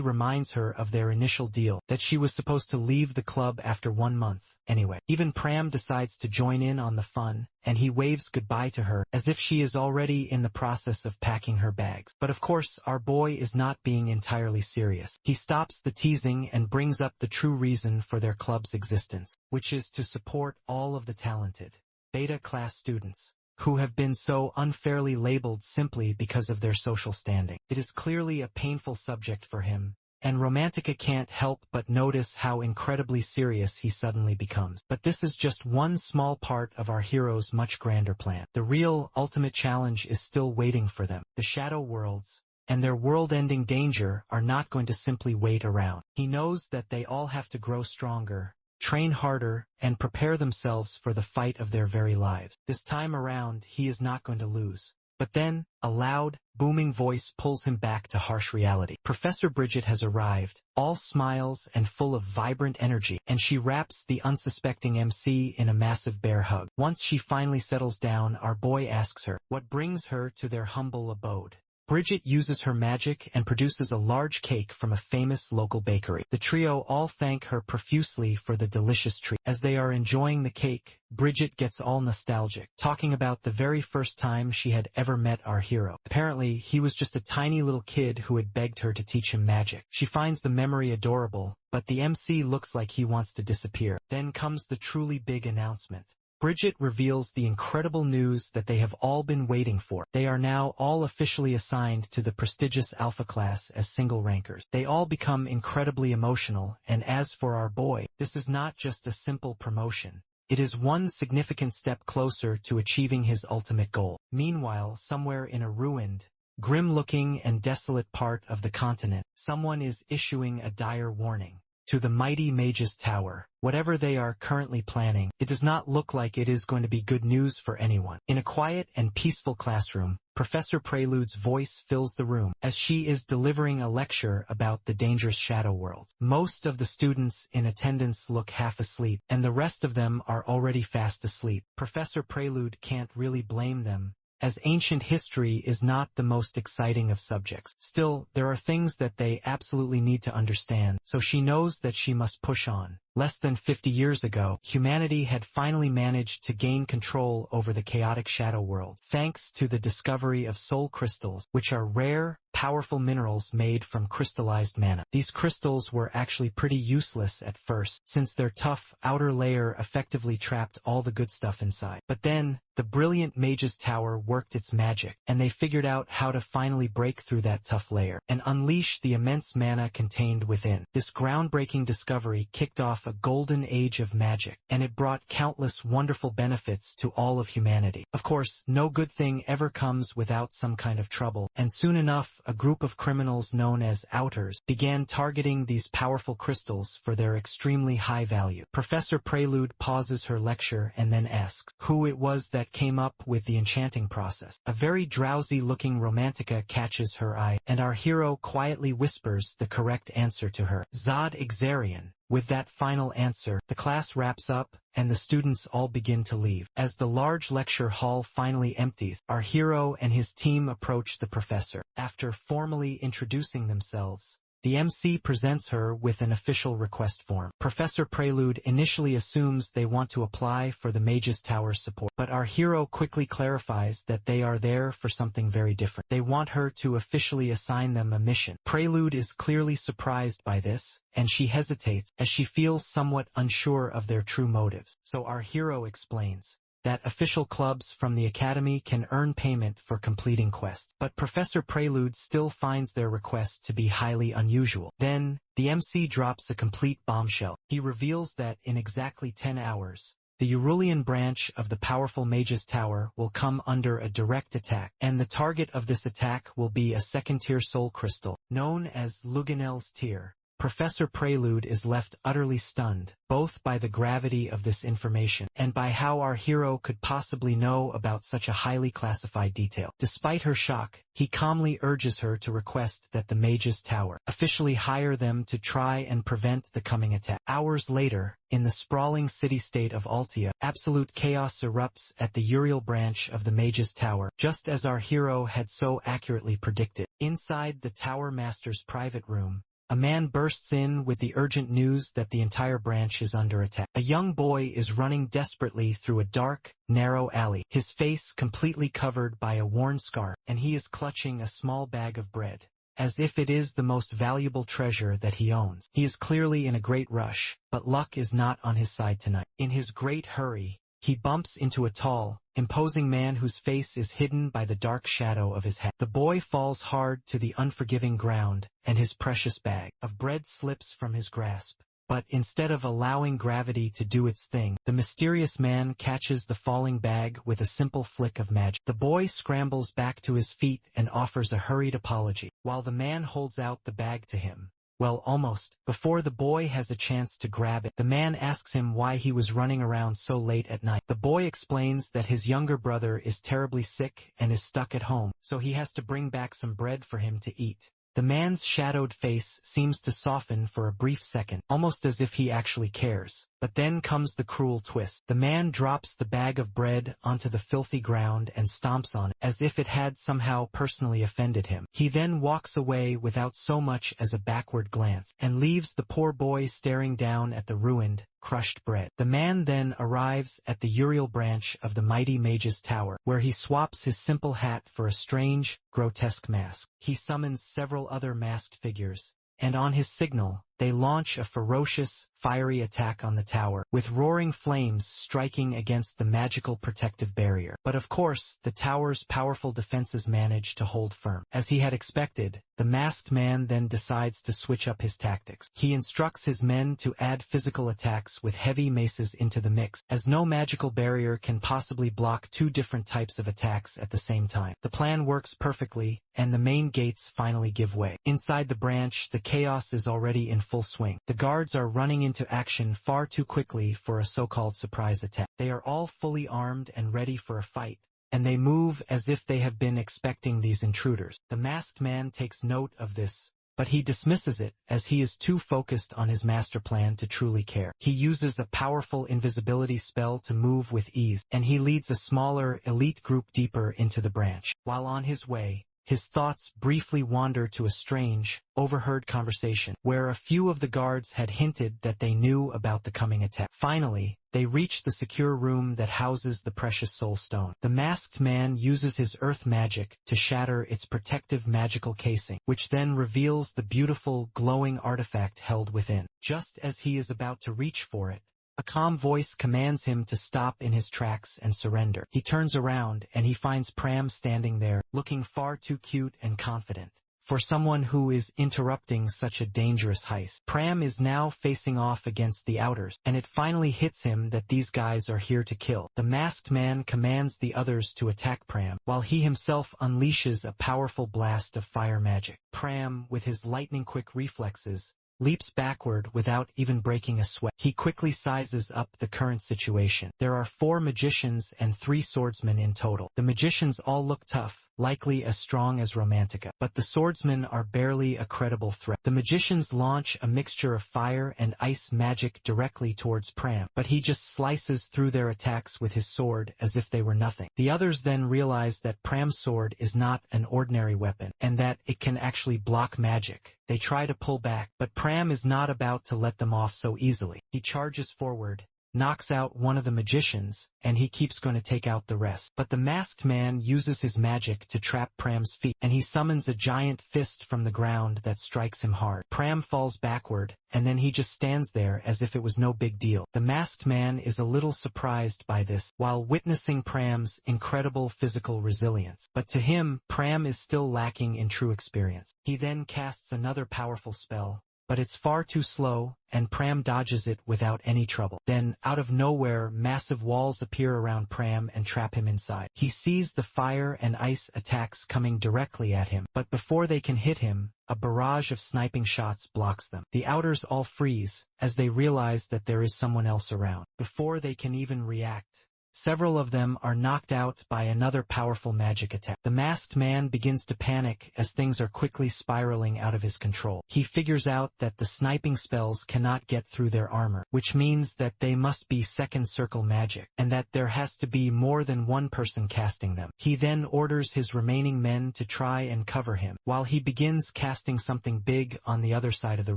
reminds her of their initial deal, that she was supposed to leave the club after 1 month. Anyway, even Pram decides to join in on the fun, and he waves goodbye to her, as if she is already in the process of packing her bags. But of course, our boy is not being entirely serious. He stops the teasing and brings up the true reason for their club's existence, which is to support all of the talented beta class students who have been so unfairly labeled simply because of their social standing. It is clearly a painful subject for him, and Romantica can't help but notice how incredibly serious he suddenly becomes. But this is just one small part of our hero's much grander plan. The real, ultimate challenge is still waiting for them. The Shadow Worlds and their world-ending danger are not going to simply wait around. He knows that they all have to grow stronger, train harder, and prepare themselves for the fight of their very lives. This time around, he is not going to lose. But then, a loud, booming voice pulls him back to harsh reality. Professor Bridget has arrived, all smiles and full of vibrant energy, and she wraps the unsuspecting MC in a massive bear hug. Once she finally settles down, our boy asks her what brings her to their humble abode. Bridget uses her magic and produces a large cake from a famous local bakery. The trio all thank her profusely for the delicious treat. As they are enjoying the cake, Bridget gets all nostalgic, talking about the very first time she had ever met our hero. Apparently, he was just a tiny little kid who had begged her to teach him magic. She finds the memory adorable, but the MC looks like he wants to disappear. Then comes the truly big announcement. Bridget reveals the incredible news that they have all been waiting for. They are now all officially assigned to the prestigious Alpha class as single rankers. They all become incredibly emotional, and as for our boy, this is not just a simple promotion. It is one significant step closer to achieving his ultimate goal. Meanwhile, somewhere in a ruined, grim-looking and desolate part of the continent, someone is issuing a dire warning. To the mighty Mage's Tower, whatever they are currently planning, it does not look like it is going to be good news for anyone. In a quiet and peaceful classroom, Professor Prelude's voice fills the room, as she is delivering a lecture about the dangerous shadow world. Most of the students in attendance look half asleep, and the rest of them are already fast asleep. Professor Prelude can't really blame them, as ancient history is not the most exciting of subjects. Still, there are things that they absolutely need to understand, so she knows that she must push on. Less than 50 years ago, humanity had finally managed to gain control over the chaotic shadow world, thanks to the discovery of soul crystals, which are rare, powerful minerals made from crystallized mana. These crystals were actually pretty useless at first, since their tough outer layer effectively trapped all the good stuff inside. But then, the brilliant Mage's Tower worked its magic, and they figured out how to finally break through that tough layer and unleash the immense mana contained within. This groundbreaking discovery kicked off a golden age of magic, and it brought countless wonderful benefits to all of humanity. Of course, no good thing ever comes without some kind of trouble, and soon enough, a group of criminals known as Outers began targeting these powerful crystals for their extremely high value. Professor Prelude pauses her lecture and then asks who it was that came up with the enchanting process. A very drowsy-looking romantica catches her eye, and our hero quietly whispers the correct answer to her. Zod Ixarian. With that final answer, the class wraps up, and the students all begin to leave. As the large lecture hall finally empties, our hero and his team approach the professor. After formally introducing themselves, the MC presents her with an official request form. Professor Prelude initially assumes they want to apply for the Mage's Tower support, but our hero quickly clarifies that they are there for something very different. They want her to officially assign them a mission. Prelude is clearly surprised by this, and she hesitates, as she feels somewhat unsure of their true motives. So our hero explains that official clubs from the Academy can earn payment for completing quests, but Professor Prelude still finds their request to be highly unusual. Then, the MC drops a complete bombshell. He reveals that in exactly 10 hours, the Eurulean branch of the powerful Mage's Tower will come under a direct attack, and the target of this attack will be a second-tier soul crystal, known as Luganel's Tear. Professor Prelude is left utterly stunned, both by the gravity of this information and by how our hero could possibly know about such a highly classified detail. Despite her shock, he calmly urges her to request that the Mage's Tower officially hire them to try and prevent the coming attack. Hours later, in the sprawling city-state of Altia, absolute chaos erupts at the Uriel branch of the Mage's Tower, just as our hero had so accurately predicted. Inside the Tower Master's private room, a man bursts in with the urgent news that the entire branch is under attack. A young boy is running desperately through a dark, narrow alley, his face completely covered by a worn scarf, and he is clutching a small bag of bread, as if it is the most valuable treasure that he owns. He is clearly in a great rush, but luck is not on his side tonight. In his great hurry, he bumps into a tall, imposing man whose face is hidden by the dark shadow of his hat. The boy falls hard to the unforgiving ground, and his precious bag of bread slips from his grasp. But instead of allowing gravity to do its thing, the mysterious man catches the falling bag with a simple flick of magic. The boy scrambles back to his feet and offers a hurried apology, while the man holds out the bag to him. Well, almost. Before the boy has a chance to grab it, the man asks him why he was running around so late at night. The boy explains that his younger brother is terribly sick and is stuck at home, so he has to bring back some bread for him to eat. The man's shadowed face seems to soften for a brief second, almost as if he actually cares. But then comes the cruel twist. The man drops the bag of bread onto the filthy ground and stomps on it, as if it had somehow personally offended him. He then walks away without so much as a backward glance, and leaves the poor boy staring down at the ruined, crushed bread. The man then arrives at the Uriel branch of the mighty Mage's tower, where he swaps his simple hat for a strange, grotesque mask. He summons several other masked figures, and on his signal, they launch a ferocious, fiery attack on the tower, with roaring flames striking against the magical protective barrier. But of course, the tower's powerful defenses manage to hold firm. As he had expected, the masked man then decides to switch up his tactics. He instructs his men to add physical attacks with heavy maces into the mix, as no magical barrier can possibly block two different types of attacks at the same time. The plan works perfectly, and the main gates finally give way. Inside the branch, the chaos is already in full swing. The guards are running into action far too quickly for a so-called surprise attack. They are all fully armed and ready for a fight, and they move as if they have been expecting these intruders. The masked man takes note of this, but he dismisses it as he is too focused on his master plan to truly care. He uses a powerful invisibility spell to move with ease, and he leads a smaller, elite group deeper into the branch. While on his way, his thoughts briefly wander to a strange, overheard conversation, where a few of the guards had hinted that they knew about the coming attack. Finally, they reach the secure room that houses the precious soul stone. The masked man uses his earth magic to shatter its protective magical casing, which then reveals the beautiful, glowing artifact held within. Just as he is about to reach for it, a calm voice commands him to stop in his tracks and surrender. He turns around and he finds Pram standing there, looking far too cute and confident for someone who is interrupting such a dangerous heist. Pram is now facing off against the Outers, and it finally hits him that these guys are here to kill. The masked man commands the others to attack Pram, while he himself unleashes a powerful blast of fire magic. Pram, with his lightning-quick reflexes, leaps backward without even breaking a sweat. He quickly sizes up the current situation. There are 4 magicians and 3 swordsmen in total. The magicians all look tough, likely as strong as Romantica, but the swordsmen are barely a credible threat. The magicians launch a mixture of fire and ice magic directly towards Pram, but he just slices through their attacks with his sword as if they were nothing. The others then realize that Pram's sword is not an ordinary weapon, and that it can actually block magic. They try to pull back, but Pram is not about to let them off so easily. He charges forward, knocks out one of the magicians, and he keeps going to take out the rest. But the masked man uses his magic to trap Pram's feet, and he summons a giant fist from the ground that strikes him hard. Pram falls backward, and then he just stands there as if it was no big deal. The masked man is a little surprised by this, while witnessing Pram's incredible physical resilience. But to him, Pram is still lacking in true experience. He then casts another powerful spell, but it's far too slow, and Pram dodges it without any trouble. Then, out of nowhere, massive walls appear around Pram and trap him inside. He sees the fire and ice attacks coming directly at him, but before they can hit him, a barrage of sniping shots blocks them. The Outers all freeze, as they realize that there is someone else around. Before they can even react, several of them are knocked out by another powerful magic attack. The masked man begins to panic as things are quickly spiraling out of his control. He figures out that the sniping spells cannot get through their armor, which means that they must be second circle magic, and that there has to be more than one person casting them. He then orders his remaining men to try and cover him, while he begins casting something big on the other side of the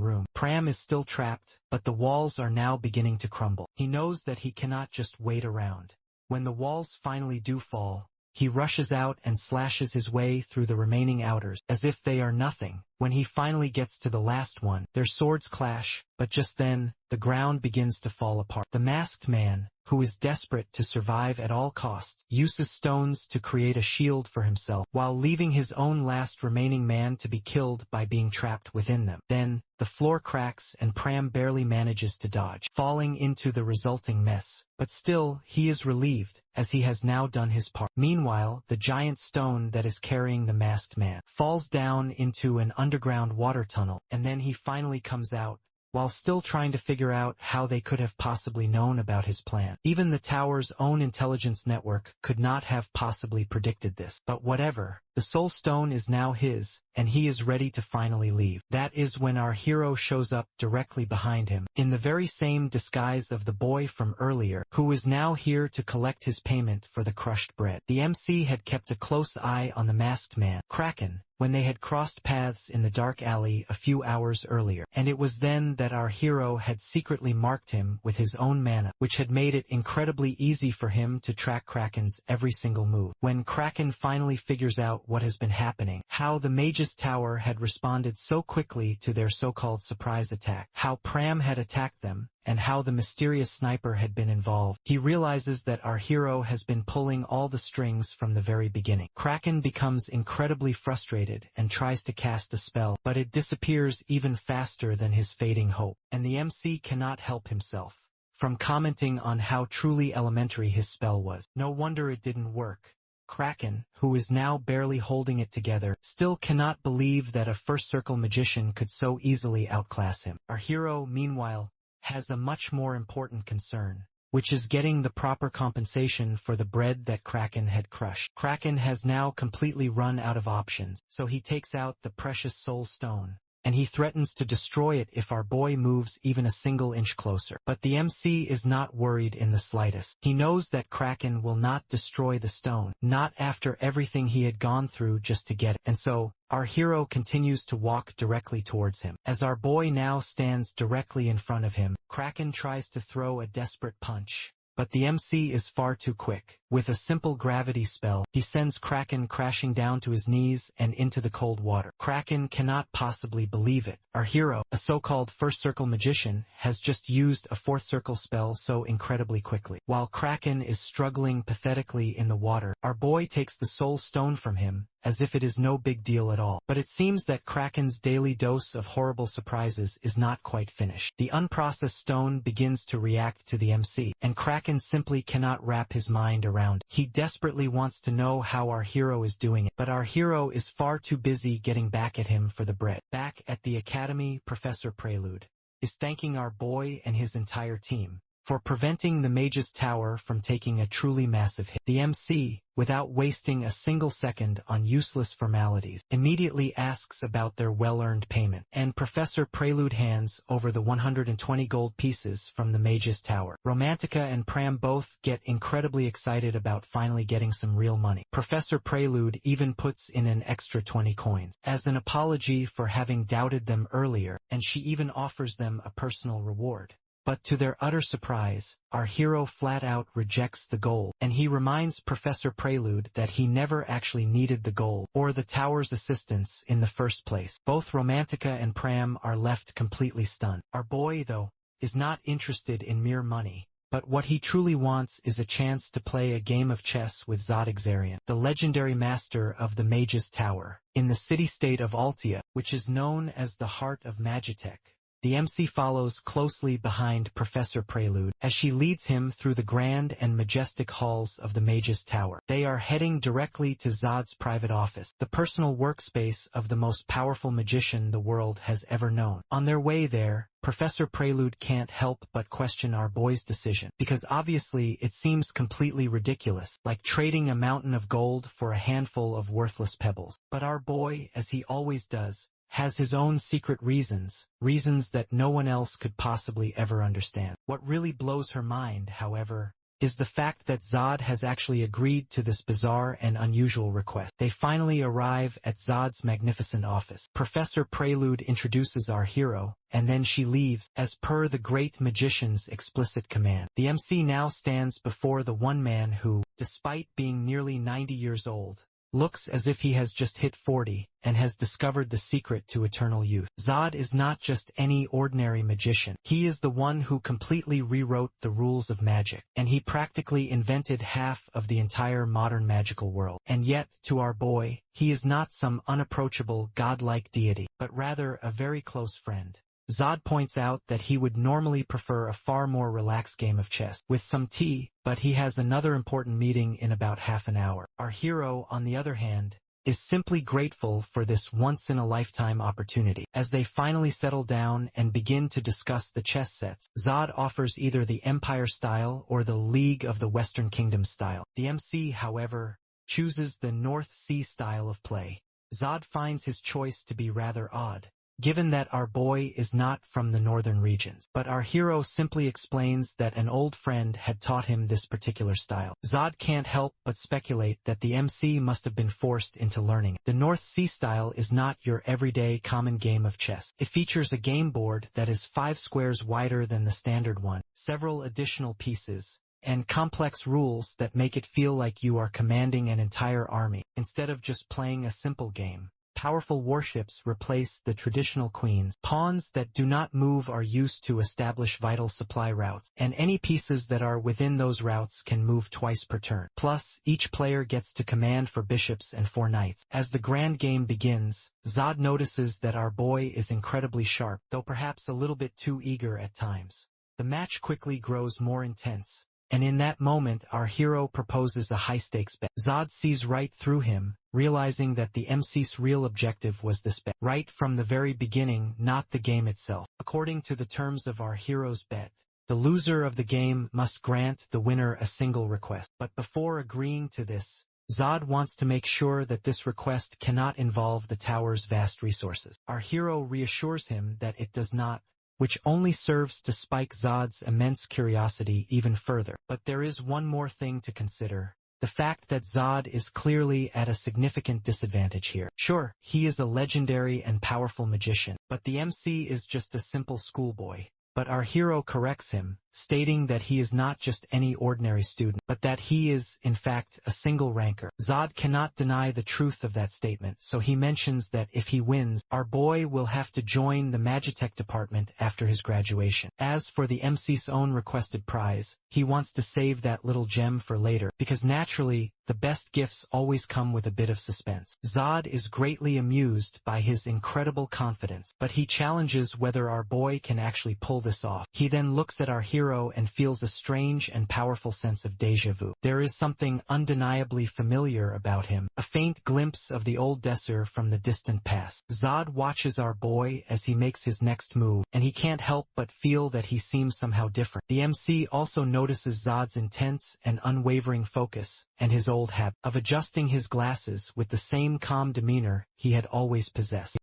room. Pram is still trapped, but the walls are now beginning to crumble. He knows that he cannot just wait around. When the walls finally do fall, he rushes out and slashes his way through the remaining Outers, as if they are nothing. When he finally gets to the last one, their swords clash, but just then, the ground begins to fall apart. The masked man, who is desperate to survive at all costs, uses stones to create a shield for himself, while leaving his own last remaining man to be killed by being trapped within them. Then, the floor cracks and Pram barely manages to dodge, falling into the resulting mess. But still, he is relieved, as he has now done his part. Meanwhile, the giant stone that is carrying the masked man falls down into an underground water tunnel, and then he finally comes out, while still trying to figure out how they could have possibly known about his plan. Even the tower's own intelligence network could not have possibly predicted this. But whatever, the soul stone is now his, and he is ready to finally leave. That is when our hero shows up directly behind him, in the very same disguise of the boy from earlier, who is now here to collect his payment for the crushed bread. The MC had kept a close eye on the masked man, Kraken, when they had crossed paths in the dark alley a few hours earlier, and it was then that our hero had secretly marked him with his own mana, which had made it incredibly easy for him to track Kraken's every single move. When Kraken finally figures out what has been happening, how the Mage's tower had responded so quickly to their so-called surprise attack, how Pram had attacked them, and how the mysterious sniper had been involved, he realizes that our hero has been pulling all the strings from the very beginning. Kraken becomes incredibly frustrated and tries to cast a spell, but it disappears even faster than his fading hope, and the MC cannot help himself from commenting on how truly elementary his spell was. No wonder it didn't work. Kraken, who is now barely holding it together, still cannot believe that a first circle magician could so easily outclass him. Our hero, meanwhile, has a much more important concern, which is getting the proper compensation for the bread that Kraken had crushed. Kraken has now completely run out of options, so he takes out the precious soul stone, and he threatens to destroy it if our boy moves even a single inch closer. But the MC is not worried in the slightest. He knows that Kraken will not destroy the stone, not after everything he had gone through just to get it, and so our hero continues to walk directly towards him. As our boy now stands directly in front of him, Kraken tries to throw a desperate punch, but the MC is far too quick. With a simple gravity spell, he sends Kraken crashing down to his knees and into the cold water. Kraken cannot possibly believe it. Our hero, a so-called first circle magician, has just used a fourth circle spell so incredibly quickly. While Kraken is struggling pathetically in the water, our boy takes the soul stone from him, as if it is no big deal at all. But it seems that Kraken's daily dose of horrible surprises is not quite finished. The unprocessed stone begins to react to the MC, and Kraken simply cannot wrap his mind around. He desperately wants to know how our hero is doing it, but our hero is far too busy getting back at him for the bread. Back at the academy, Professor Prelude is thanking our boy and his entire team for preventing the Mage's tower from taking a truly massive hit. The MC, without wasting a single second on useless formalities, immediately asks about their well-earned payment, and Professor Prelude hands over the 120 gold pieces from the Mage's tower. Romantica and Pram both get incredibly excited about finally getting some real money. Professor Prelude even puts in an extra 20 coins as an apology for having doubted them earlier, and she even offers them a personal reward. But to their utter surprise, our hero flat out rejects the gold, and he reminds Professor Prelude that he never actually needed the gold or the tower's assistance in the first place. Both Romantica and Pram are left completely stunned. Our boy, though, is not interested in mere money, but what he truly wants is a chance to play a game of chess with Zod Xarian, the legendary master of the Mage's Tower, in the city-state of Altia, which is known as the heart of Magitech. The MC follows closely behind Professor Prelude as she leads him through the grand and majestic halls of the Mage's Tower. They are heading directly to Zod's private office, the personal workspace of the most powerful magician the world has ever known. On their way there, Professor Prelude can't help but question our boy's decision, because obviously it seems completely ridiculous, like trading a mountain of gold for a handful of worthless pebbles. But our boy, as he always does, has his own secret reasons that no one else could possibly ever understand. What really blows her mind, however, is the fact that Zod has actually agreed to this bizarre and unusual request. They finally arrive at Zod's magnificent office. Professor Prelude introduces our hero, and then she leaves, as per the great magician's explicit command. The MC now stands before the one man who, despite being nearly 90 years old, looks as if he has just hit 40 and has discovered the secret to eternal youth. Zod is not just any ordinary magician. He is the one who completely rewrote the rules of magic, and he practically invented half of the entire modern magical world. And yet, to our boy, he is not some unapproachable godlike deity, but rather a very close friend. Zod points out that he would normally prefer a far more relaxed game of chess, with some tea, but he has another important meeting in about half an hour. Our hero, on the other hand, is simply grateful for this once-in-a-lifetime opportunity. As they finally settle down and begin to discuss the chess sets, Zod offers either the Empire style or the League of the Western Kingdom style. The MC, however, chooses the North Sea style of play. Zod finds his choice to be rather odd, given that our boy is not from the northern regions. But our hero simply explains that an old friend had taught him this particular style. Zod can't help but speculate that the MC must have been forced into learning it. The North Sea style is not your everyday common game of chess. It features a game board that is 5 squares wider than the standard one, several additional pieces, and complex rules that make it feel like you are commanding an entire army, instead of just playing a simple game. Powerful warships replace the traditional queens. Pawns that do not move are used to establish vital supply routes, and any pieces that are within those routes can move twice per turn. Plus, each player gets to command for bishops and 4 knights. As the grand game begins, Zod notices that our boy is incredibly sharp, though perhaps a little bit too eager at times. The match quickly grows more intense, and in that moment our hero proposes a high-stakes bet. Zod sees right through him, realizing that the MC's real objective was this bet. Right from the very beginning, not the game itself. According to the terms of our hero's bet, the loser of the game must grant the winner a single request. But before agreeing to this, Zod wants to make sure that this request cannot involve the tower's vast resources. Our hero reassures him that it does not, which only serves to spike Zod's immense curiosity even further. But there is one more thing to consider: the fact that Zod is clearly at a significant disadvantage here. Sure, he is a legendary and powerful magician, but the MC is just a simple schoolboy. But our hero corrects him, stating that he is not just any ordinary student, but that he is, in fact, a single ranker. Zod cannot deny the truth of that statement, so he mentions that if he wins, our boy will have to join the Magitech department after his graduation. As for the MC's own requested prize, he wants to save that little gem for later, because naturally, the best gifts always come with a bit of suspense. Zod is greatly amused by his incredible confidence, but he challenges whether our boy can actually pull this off. He then looks at our hero and feels a strange and powerful sense of déjà vu. There is something undeniably familiar about him, a faint glimpse of the old Dresser from the distant past. Zod watches our boy as he makes his next move, and he can't help but feel that he seems somehow different. The MC also notices Zod's intense and unwavering focus, and his old habit of adjusting his glasses with the same calm demeanor he had always possessed.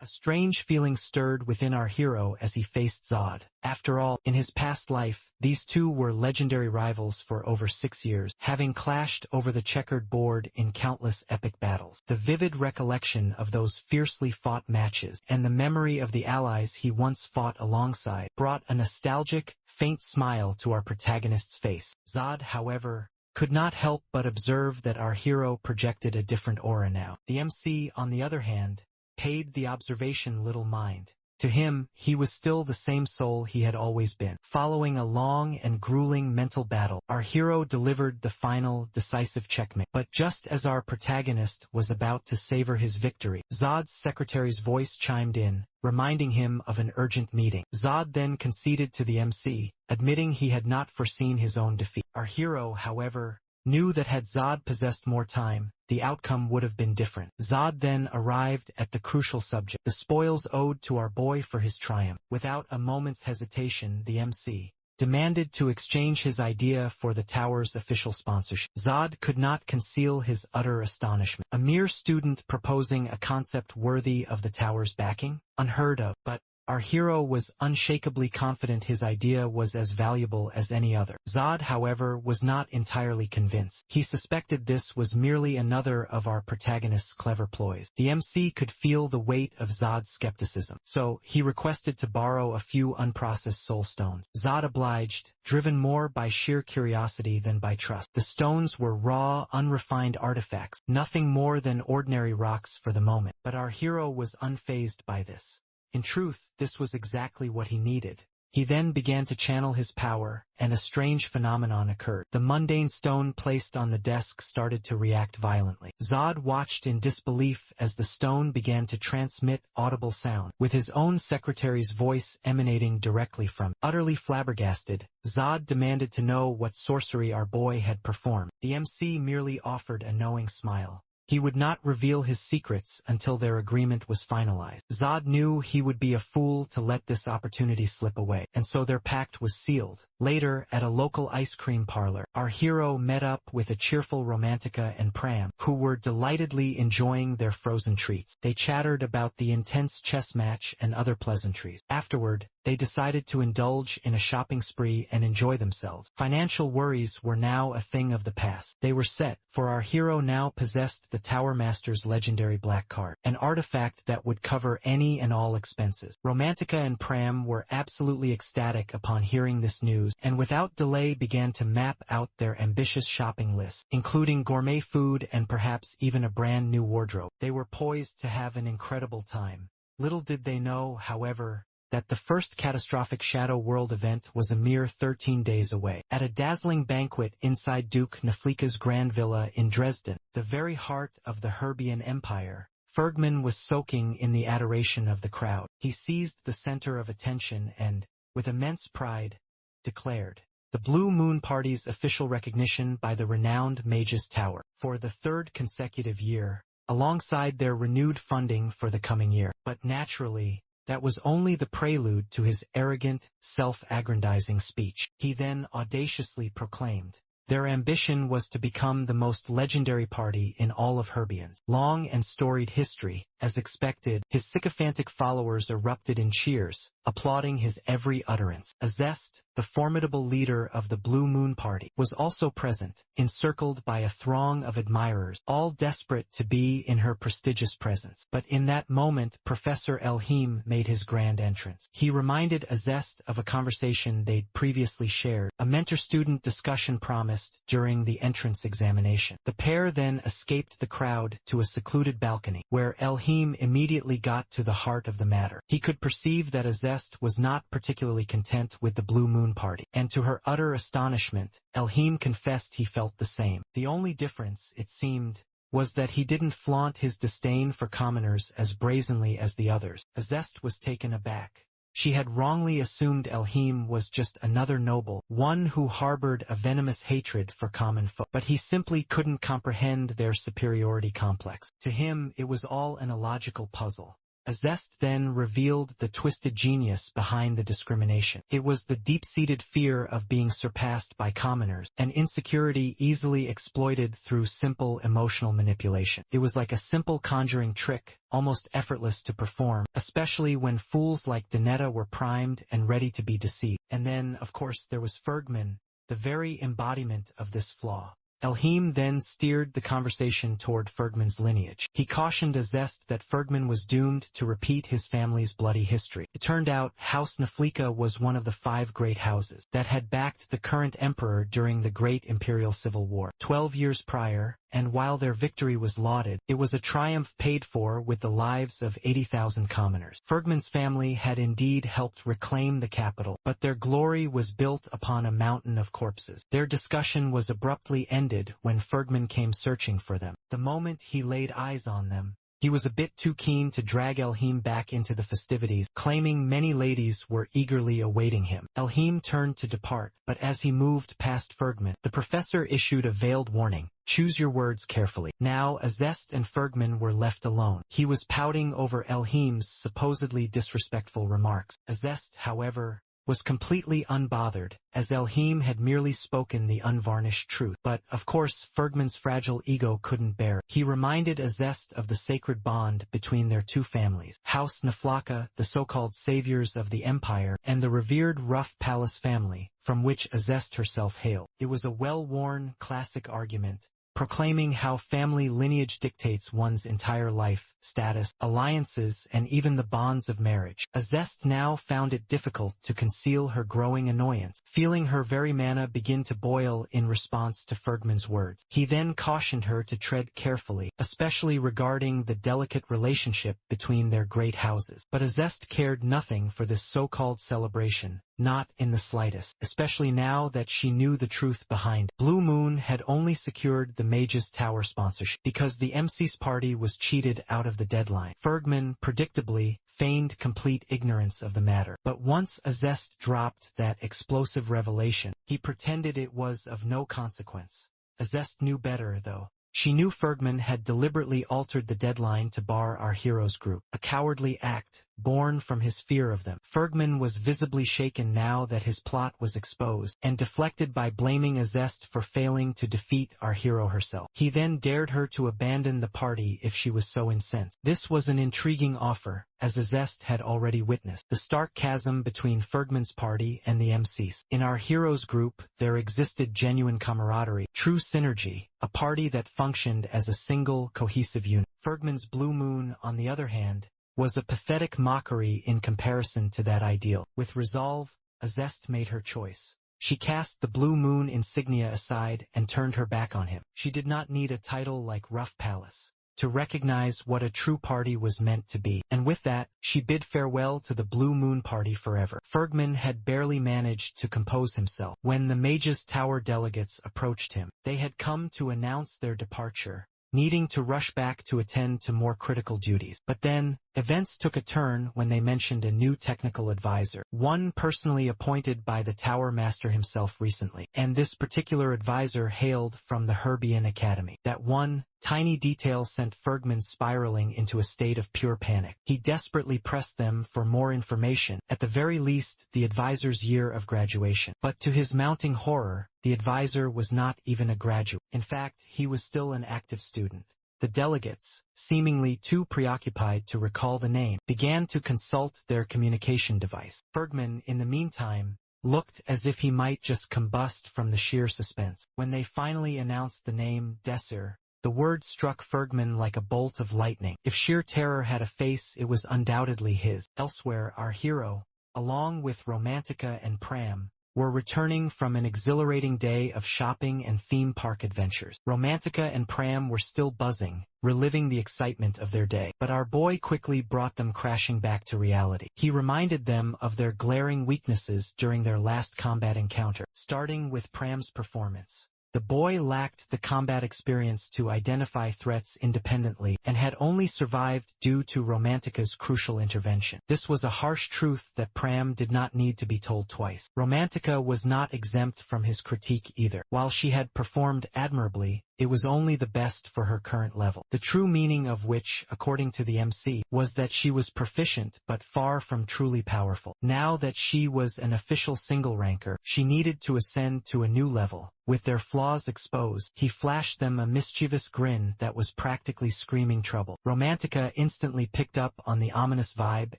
A strange feeling stirred within our hero as he faced Zod. After all, in his past life, these two were legendary rivals for over 6 years, having clashed over the checkered board in countless epic battles. The vivid recollection of those fiercely fought matches, and the memory of the allies he once fought alongside, brought a nostalgic, faint smile to our protagonist's face. Zod, however, could not help but observe that our hero projected a different aura now. The MC, on the other hand, paid the observation little mind. To him, he was still the same soul he had always been. Following a long and grueling mental battle, our hero delivered the final, decisive checkmate. But just as our protagonist was about to savor his victory, Zod's secretary's voice chimed in, reminding him of an urgent meeting. Zod then conceded to the MC, admitting he had not foreseen his own defeat. Our hero, however, knew that had Zod possessed more time, the outcome would have been different. Zod then arrived at the crucial subject, the spoils owed to our boy for his triumph. Without a moment's hesitation, the MC demanded to exchange his idea for the tower's official sponsorship. Zod could not conceal his utter astonishment. A mere student proposing a concept worthy of the tower's backing? Unheard of. But our hero was unshakably confident his idea was as valuable as any other. Zod, however, was not entirely convinced. He suspected this was merely another of our protagonist's clever ploys. The MC could feel the weight of Zod's skepticism, so he requested to borrow a few unprocessed soul stones. Zod obliged, driven more by sheer curiosity than by trust. The stones were raw, unrefined artifacts, nothing more than ordinary rocks for the moment, but our hero was unfazed by this. In truth, this was exactly what he needed. He then began to channel his power, and a strange phenomenon occurred. The mundane stone placed on the desk started to react violently. Zod watched in disbelief as the stone began to transmit audible sound, with his own secretary's voice emanating directly from it. Utterly flabbergasted, Zod demanded to know what sorcery our boy had performed. The MC merely offered a knowing smile, He would not reveal his secrets until their agreement was finalized. Zod knew he would be a fool to let this opportunity slip away, and so their pact was sealed. Later, at a local ice cream parlor, our hero met up with a cheerful Romantica and Pram, who were delightedly enjoying their frozen treats. They chattered about the intense chess match and other pleasantries. Afterward, they decided to indulge in a shopping spree and enjoy themselves. Financial worries were now a thing of the past. They were set, for our hero now possessed the Tower Master's legendary black card, an artifact that would cover any and all expenses. Romantica and Pram were absolutely ecstatic upon hearing this news, and without delay began to map out their ambitious shopping list, including gourmet food and perhaps even a brand new wardrobe. They were poised to have an incredible time. Little did they know, however, that the first catastrophic Shadow World event was a mere 13 days away. At a dazzling banquet inside Duke Naflika's grand villa in Dresden, the very heart of the Herbian Empire, Fergman was soaking in the adoration of the crowd. He seized the center of attention and, with immense pride, declared, "The Blue Moon Party's official recognition by the renowned Mage's Tower," for the third consecutive year, alongside their renewed funding for the coming year. But naturally, that was only the prelude to his arrogant, self-aggrandizing speech. He then audaciously proclaimed, their ambition was to become the most legendary party in all of Herbian's long and storied history. As expected, his sycophantic followers erupted in cheers, applauding his every utterance. Azest, the formidable leader of the Blue Moon Party, was also present, encircled by a throng of admirers, all desperate to be in her prestigious presence. But in that moment, Professor Elhim made his grand entrance. He reminded Azest of a conversation they'd previously shared, a mentor-student discussion promised during the entrance examination. The pair then escaped the crowd to a secluded balcony, where Elhim immediately got to the heart of the matter. He could perceive that Azest was not particularly content with the Blue Moon Party, and to her utter astonishment, Elhim confessed he felt the same. The only difference, it seemed, was that he didn't flaunt his disdain for commoners as brazenly as the others. Azest was taken aback. She had wrongly assumed Elhim was just another noble, one who harbored a venomous hatred for common folk. But he simply couldn't comprehend their superiority complex. To him, it was all an illogical puzzle. Azest then revealed the twisted genius behind the discrimination. It was the deep-seated fear of being surpassed by commoners, an insecurity easily exploited through simple emotional manipulation. It was like a simple conjuring trick, almost effortless to perform, especially when fools like Donetta were primed and ready to be deceived. And then, of course, there was Fergman, the very embodiment of this flaw. Elhim then steered the conversation toward Fergman's lineage. He cautioned Azest that Fergman was doomed to repeat his family's bloody history. It turned out House Naflika was one of the 5 great houses that had backed the current emperor during the Great Imperial Civil War 12 years prior, and while their victory was lauded, it was a triumph paid for with the lives of 80,000 commoners. Fergman's family had indeed helped reclaim the capital, but their glory was built upon a mountain of corpses. Their discussion was abruptly ended when Fergman came searching for them. The moment he laid eyes on them, he was a bit too keen to drag Elhim back into the festivities, claiming many ladies were eagerly awaiting him. Elhim turned to depart, but as he moved past Fergman, the professor issued a veiled warning. Choose your words carefully. Now Azest and Fergman were left alone. He was pouting over Elhim's supposedly disrespectful remarks. Azest, however, was completely unbothered, as Elhim had merely spoken the unvarnished truth. But, of course, Fergman's fragile ego couldn't bear it. He reminded Azest of the sacred bond between their two families, House Naflaka, the so-called saviors of the empire, and the revered Rough Palace family, from which Azest herself hailed. It was a well-worn, classic argument, proclaiming how family lineage dictates one's entire life, status, alliances, and even the bonds of marriage. Azest now found it difficult to conceal her growing annoyance, feeling her very mana begin to boil in response to Fergman's words. He then cautioned her to tread carefully, especially regarding the delicate relationship between their great houses. But Azest cared nothing for this so-called celebration. Not in the slightest, especially now that she knew the truth behind. Blue Moon had only secured the Mage's Tower sponsorship because the MC's party was cheated out of the deadline. Fergman, predictably, feigned complete ignorance of the matter. But once Azest dropped that explosive revelation, he pretended it was of no consequence. Azest knew better, though. She knew Fergman had deliberately altered the deadline to bar our hero's group, a cowardly act, born from his fear of them. Fergman was visibly shaken now that his plot was exposed, and deflected by blaming Azest for failing to defeat our hero herself. He then dared her to abandon the party if she was so incensed. This was an intriguing offer, as Azest had already witnessed the stark chasm between Fergman's party and the MCs. In our hero's group, there existed genuine camaraderie, true synergy, a party that functioned as a single, cohesive unit. Fergman's Blue Moon, on the other hand, was a pathetic mockery in comparison to that ideal. With resolve, Azest made her choice. She cast the Blue Moon insignia aside and turned her back on him. She did not need a title like Rough Palace to recognize what a true party was meant to be, and with that, she bid farewell to the Blue Moon party forever. Fergman had barely managed to compose himself when the Mage's Tower delegates approached him. They had come to announce their departure, needing to rush back to attend to more critical duties. But then, events took a turn when they mentioned a new technical advisor, one personally appointed by the Tower Master himself recently. And this particular advisor hailed from the Herbian Academy. That one tiny detail sent Fergman spiraling into a state of pure panic. He desperately pressed them for more information, at the very least the advisor's year of graduation. But to his mounting horror, the advisor was not even a graduate. In fact, he was still an active student. The delegates, seemingly too preoccupied to recall the name, began to consult their communication device. Fergman, in the meantime, looked as if he might just combust from the sheer suspense. When they finally announced the name Desir, the word struck Fergman like a bolt of lightning. If sheer terror had a face, it was undoubtedly his. Elsewhere, our hero, along with Romantica and Pram, were returning from an exhilarating day of shopping and theme park adventures. Romantica and Pram were still buzzing, reliving the excitement of their day. But our boy quickly brought them crashing back to reality. He reminded them of their glaring weaknesses during their last combat encounter. Starting with Pram's performance, the boy lacked the combat experience to identify threats independently and had only survived due to Romantica's crucial intervention. This was a harsh truth that Pram did not need to be told twice. Romantica was not exempt from his critique either. While she had performed admirably, it was only the best for her current level. The true meaning of which, according to the MC, was that she was proficient but far from truly powerful. Now that she was an official single ranker, she needed to ascend to a new level. With their flaws exposed, he flashed them a mischievous grin that was practically screaming trouble. Romantica instantly picked up on the ominous vibe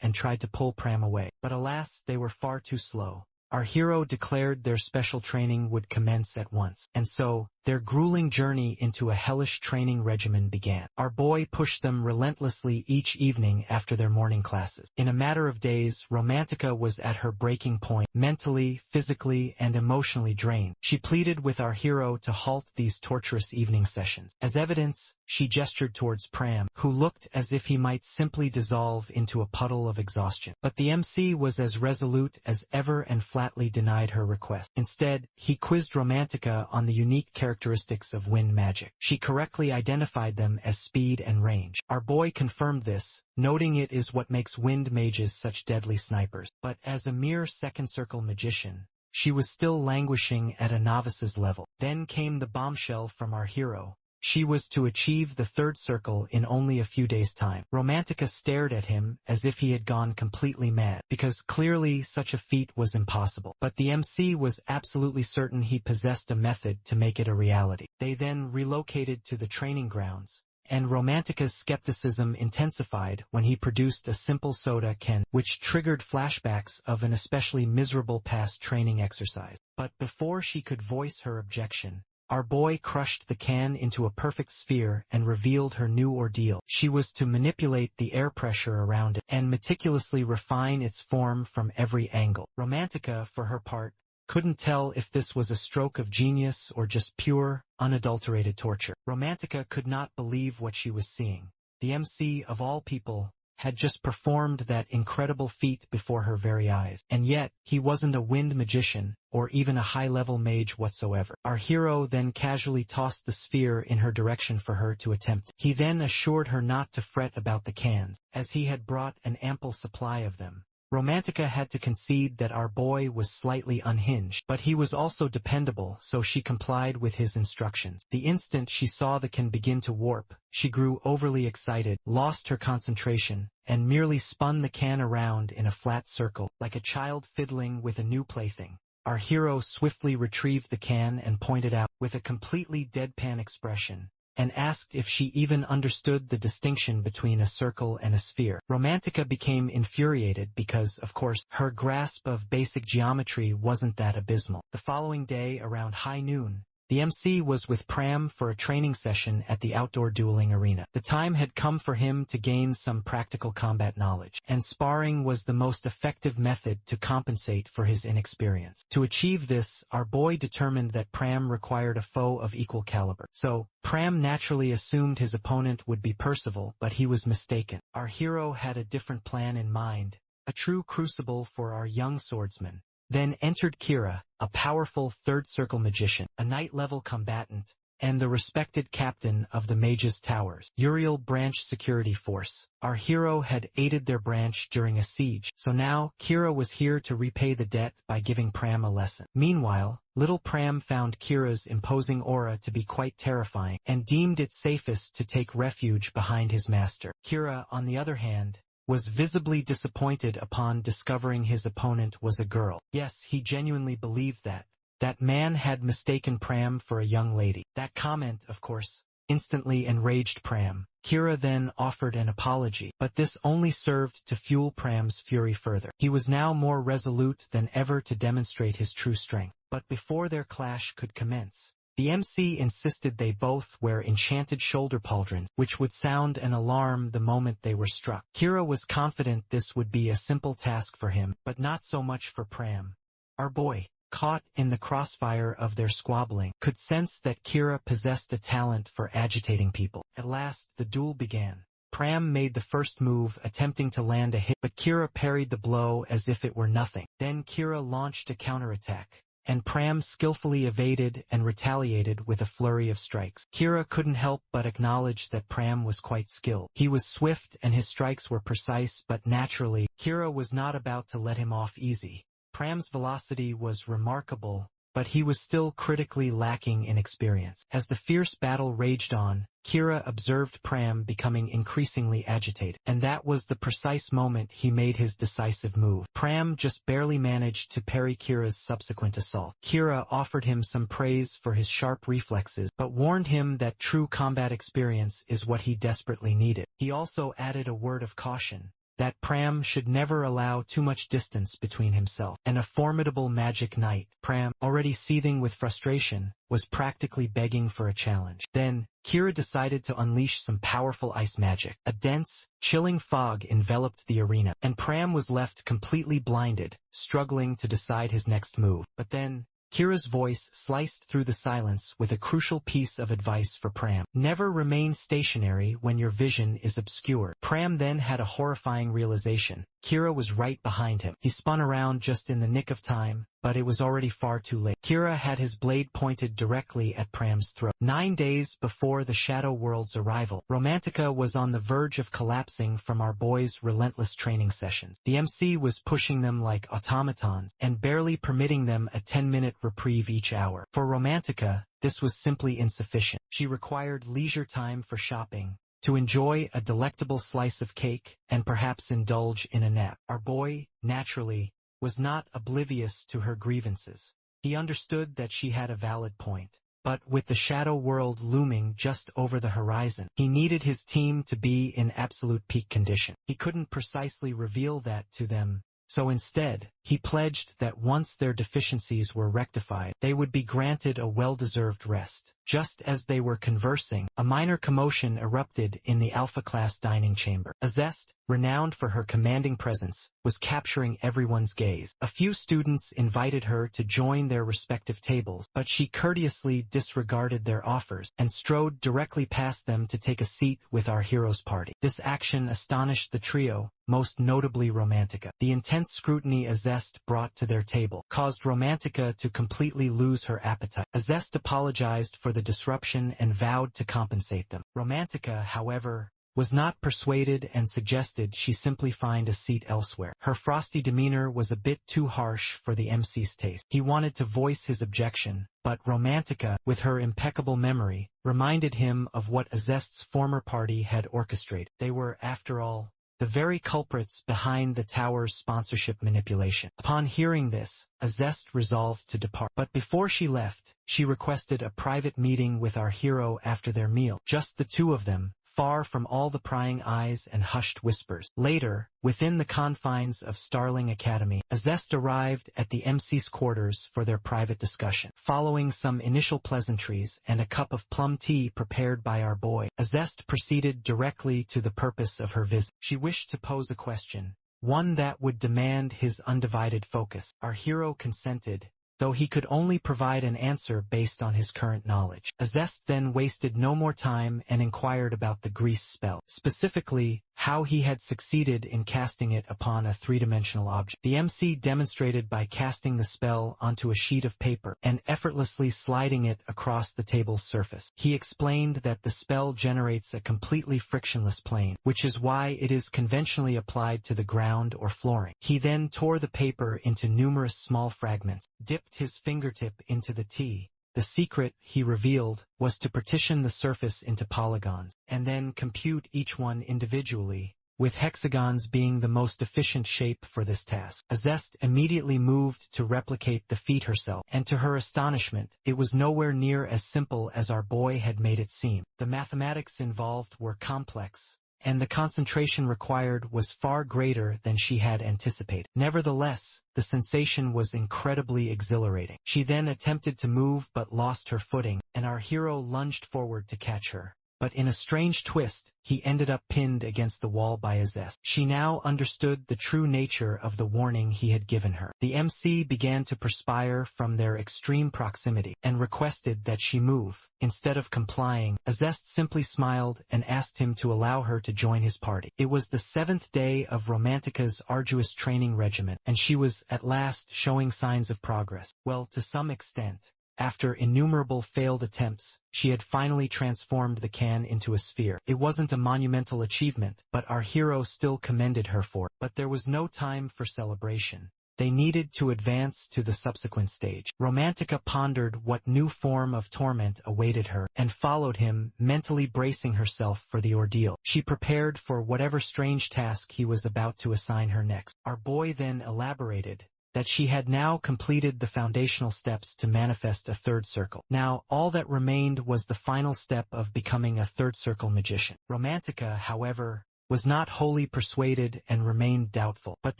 and tried to pull Pram away. But alas, they were far too slow. Our hero declared their special training would commence at once, and so, their grueling journey into a hellish training regimen began. Our boy pushed them relentlessly each evening after their morning classes. In a matter of days, Romantica was at her breaking point, mentally, physically, and emotionally drained. She pleaded with our hero to halt these torturous evening sessions. As evidence, she gestured towards Pram, who looked as if he might simply dissolve into a puddle of exhaustion. But the MC was as resolute as ever and flatly denied her request. Instead, he quizzed Romantica on the unique characteristics of wind magic. She correctly identified them as speed and range. Our boy confirmed this, noting it is what makes wind mages such deadly snipers. But as a mere second circle magician, she was still languishing at a novice's level. Then came the bombshell from our hero. She was to achieve the third circle in only a few days' time. Romantica stared at him as if he had gone completely mad, because clearly such a feat was impossible. But the MC was absolutely certain he possessed a method to make it a reality. They then relocated to the training grounds, and Romantica's skepticism intensified when he produced a simple soda can, which triggered flashbacks of an especially miserable past training exercise. But before she could voice her objection, our boy crushed the can into a perfect sphere and revealed her new ordeal. She was to manipulate the air pressure around it and meticulously refine its form from every angle. Romantica, for her part, couldn't tell if this was a stroke of genius or just pure, unadulterated torture. Romantica could not believe what she was seeing. The MC, of all people, had just performed that incredible feat before her very eyes. And yet, he wasn't a wind magician, or even a high-level mage whatsoever. Our hero then casually tossed the sphere in her direction for her to attempt. He then assured her not to fret about the cans, as he had brought an ample supply of them. Romantica had to concede that our boy was slightly unhinged, but he was also dependable, so she complied with his instructions. The instant she saw the can begin to warp, she grew overly excited, lost her concentration, and merely spun the can around in a flat circle, like a child fiddling with a new plaything. Our hero swiftly retrieved the can and pointed out, with a completely deadpan expression, and asked if she even understood the distinction between a circle and a sphere. Romantica became infuriated because, of course, her grasp of basic geometry wasn't that abysmal. The following day, around high noon, the MC was with Pram for a training session at the outdoor dueling arena. The time had come for him to gain some practical combat knowledge, and sparring was the most effective method to compensate for his inexperience. To achieve this, our boy determined that Pram required a foe of equal caliber. So, Pram naturally assumed his opponent would be Percival, but he was mistaken. Our hero had a different plan in mind, a true crucible for our young swordsman. Then entered Kira, a powerful third-circle magician, a knight-level combatant, and the respected captain of the Mage's Towers, Uriel Branch Security Force. Our hero had aided their branch during a siege, so now Kira was here to repay the debt by giving Pram a lesson. Meanwhile, little Pram found Kira's imposing aura to be quite terrifying, and deemed it safest to take refuge behind his master. Kira, on the other hand, was visibly disappointed upon discovering his opponent was a girl. Yes, he genuinely believed that man had mistaken Pram for a young lady. That comment, of course, instantly enraged Pram. Kira then offered an apology, but this only served to fuel Pram's fury further. He was now more resolute than ever to demonstrate his true strength. But before their clash could commence, the MC insisted they both wear enchanted shoulder pauldrons, which would sound an alarm the moment they were struck. Kira was confident this would be a simple task for him, but not so much for Pram. Our boy, caught in the crossfire of their squabbling, could sense that Kira possessed a talent for agitating people. At last, the duel began. Pram made the first move, attempting to land a hit, but Kira parried the blow as if it were nothing. Then Kira launched a counterattack, and Pram skillfully evaded and retaliated with a flurry of strikes. Kira couldn't help but acknowledge that Pram was quite skilled. He was swift and his strikes were precise, but naturally, Kira was not about to let him off easy. Pram's velocity was remarkable, but he was still critically lacking in experience. As the fierce battle raged on, Kira observed Pram becoming increasingly agitated, and that was the precise moment he made his decisive move. Pram just barely managed to parry Kira's subsequent assault. Kira offered him some praise for his sharp reflexes, but warned him that true combat experience is what he desperately needed. He also added a word of caution, that Pram should never allow too much distance between himself and a formidable magic knight. Pram, already seething with frustration, was practically begging for a challenge. Then, Kira decided to unleash some powerful ice magic. A dense, chilling fog enveloped the arena, and Pram was left completely blinded, struggling to decide his next move. But then, Kira's voice sliced through the silence with a crucial piece of advice for Pram. Never remain stationary when your vision is obscured. Pram then had a horrifying realization. Kira was right behind him. He spun around just in the nick of time, but it was already far too late. Kira had his blade pointed directly at Pram's throat. 9 days before the Shadow World's arrival, Romantica was on the verge of collapsing from our boys' relentless training sessions. The MC was pushing them like automatons, and barely permitting them a 10-minute reprieve each hour. For Romantica, this was simply insufficient. She required leisure time for shopping, to enjoy a delectable slice of cake, and perhaps indulge in a nap. Our boy, naturally, was not oblivious to her grievances. He understood that she had a valid point. But with the Shadow World looming just over the horizon, he needed his team to be in absolute peak condition. He couldn't precisely reveal that to them, so instead, he pledged that once their deficiencies were rectified, they would be granted a well-deserved rest. Just as they were conversing, a minor commotion erupted in the Alpha-class dining chamber. Azest, renowned for her commanding presence, was capturing everyone's gaze. A few students invited her to join their respective tables, but she courteously disregarded their offers and strode directly past them to take a seat with our hero's party. This action astonished the trio, most notably Romantica. The intense scrutiny Azest brought to their table caused Romantica to completely lose her appetite. Azest apologized for the disruption and vowed to compensate them. Romantica, however, was not persuaded and suggested she simply find a seat elsewhere. Her frosty demeanor was a bit too harsh for the MC's taste. He wanted to voice his objection, but Romantica, with her impeccable memory, reminded him of what Azest's former party had orchestrated. They were, after all, the very culprits behind the tower's sponsorship manipulation. Upon hearing this, Azest resolved to depart. But before she left, she requested a private meeting with our hero after their meal. Just the two of them, far from all the prying eyes and hushed whispers. Later, within the confines of Starling Academy, Azest arrived at the MC's quarters for their private discussion. Following some initial pleasantries and a cup of plum tea prepared by our boy, Azest proceeded directly to the purpose of her visit. She wished to pose a question, one that would demand his undivided focus. Our hero consented, though he could only provide an answer based on his current knowledge. Azest then wasted no more time and inquired about the grease spell, specifically, how he had succeeded in casting it upon a three-dimensional object. The MC demonstrated by casting the spell onto a sheet of paper and effortlessly sliding it across the table's surface. He explained that the spell generates a completely frictionless plane, which is why it is conventionally applied to the ground or flooring. He then tore the paper into numerous small fragments, dipped his fingertip into the tea. The secret, he revealed, was to partition the surface into polygons, and then compute each one individually, with hexagons being the most efficient shape for this task. Azest immediately moved to replicate the feat herself, and to her astonishment, it was nowhere near as simple as our boy had made it seem. The mathematics involved were complex, and the concentration required was far greater than she had anticipated. Nevertheless, the sensation was incredibly exhilarating. She then attempted to move but lost her footing, and our hero lunged forward to catch her. But in a strange twist, he ended up pinned against the wall by Azest. She now understood the true nature of the warning he had given her. The MC began to perspire from their extreme proximity, and requested that she move. Instead of complying, Azest simply smiled and asked him to allow her to join his party. It was the 7th day of Romantica's arduous training regimen, and she was at last showing signs of progress. Well, to some extent. After innumerable failed attempts, she had finally transformed the can into a sphere. It wasn't a monumental achievement, but our hero still commended her for it. But there was no time for celebration. They needed to advance to the subsequent stage. Romantica pondered what new form of torment awaited her, and followed him, mentally bracing herself for the ordeal. She prepared for whatever strange task he was about to assign her next. Our boy then elaborated that she had now completed the foundational steps to manifest a third circle. Now, all that remained was the final step of becoming a third circle magician. Romantica, however, was not wholly persuaded and remained doubtful, but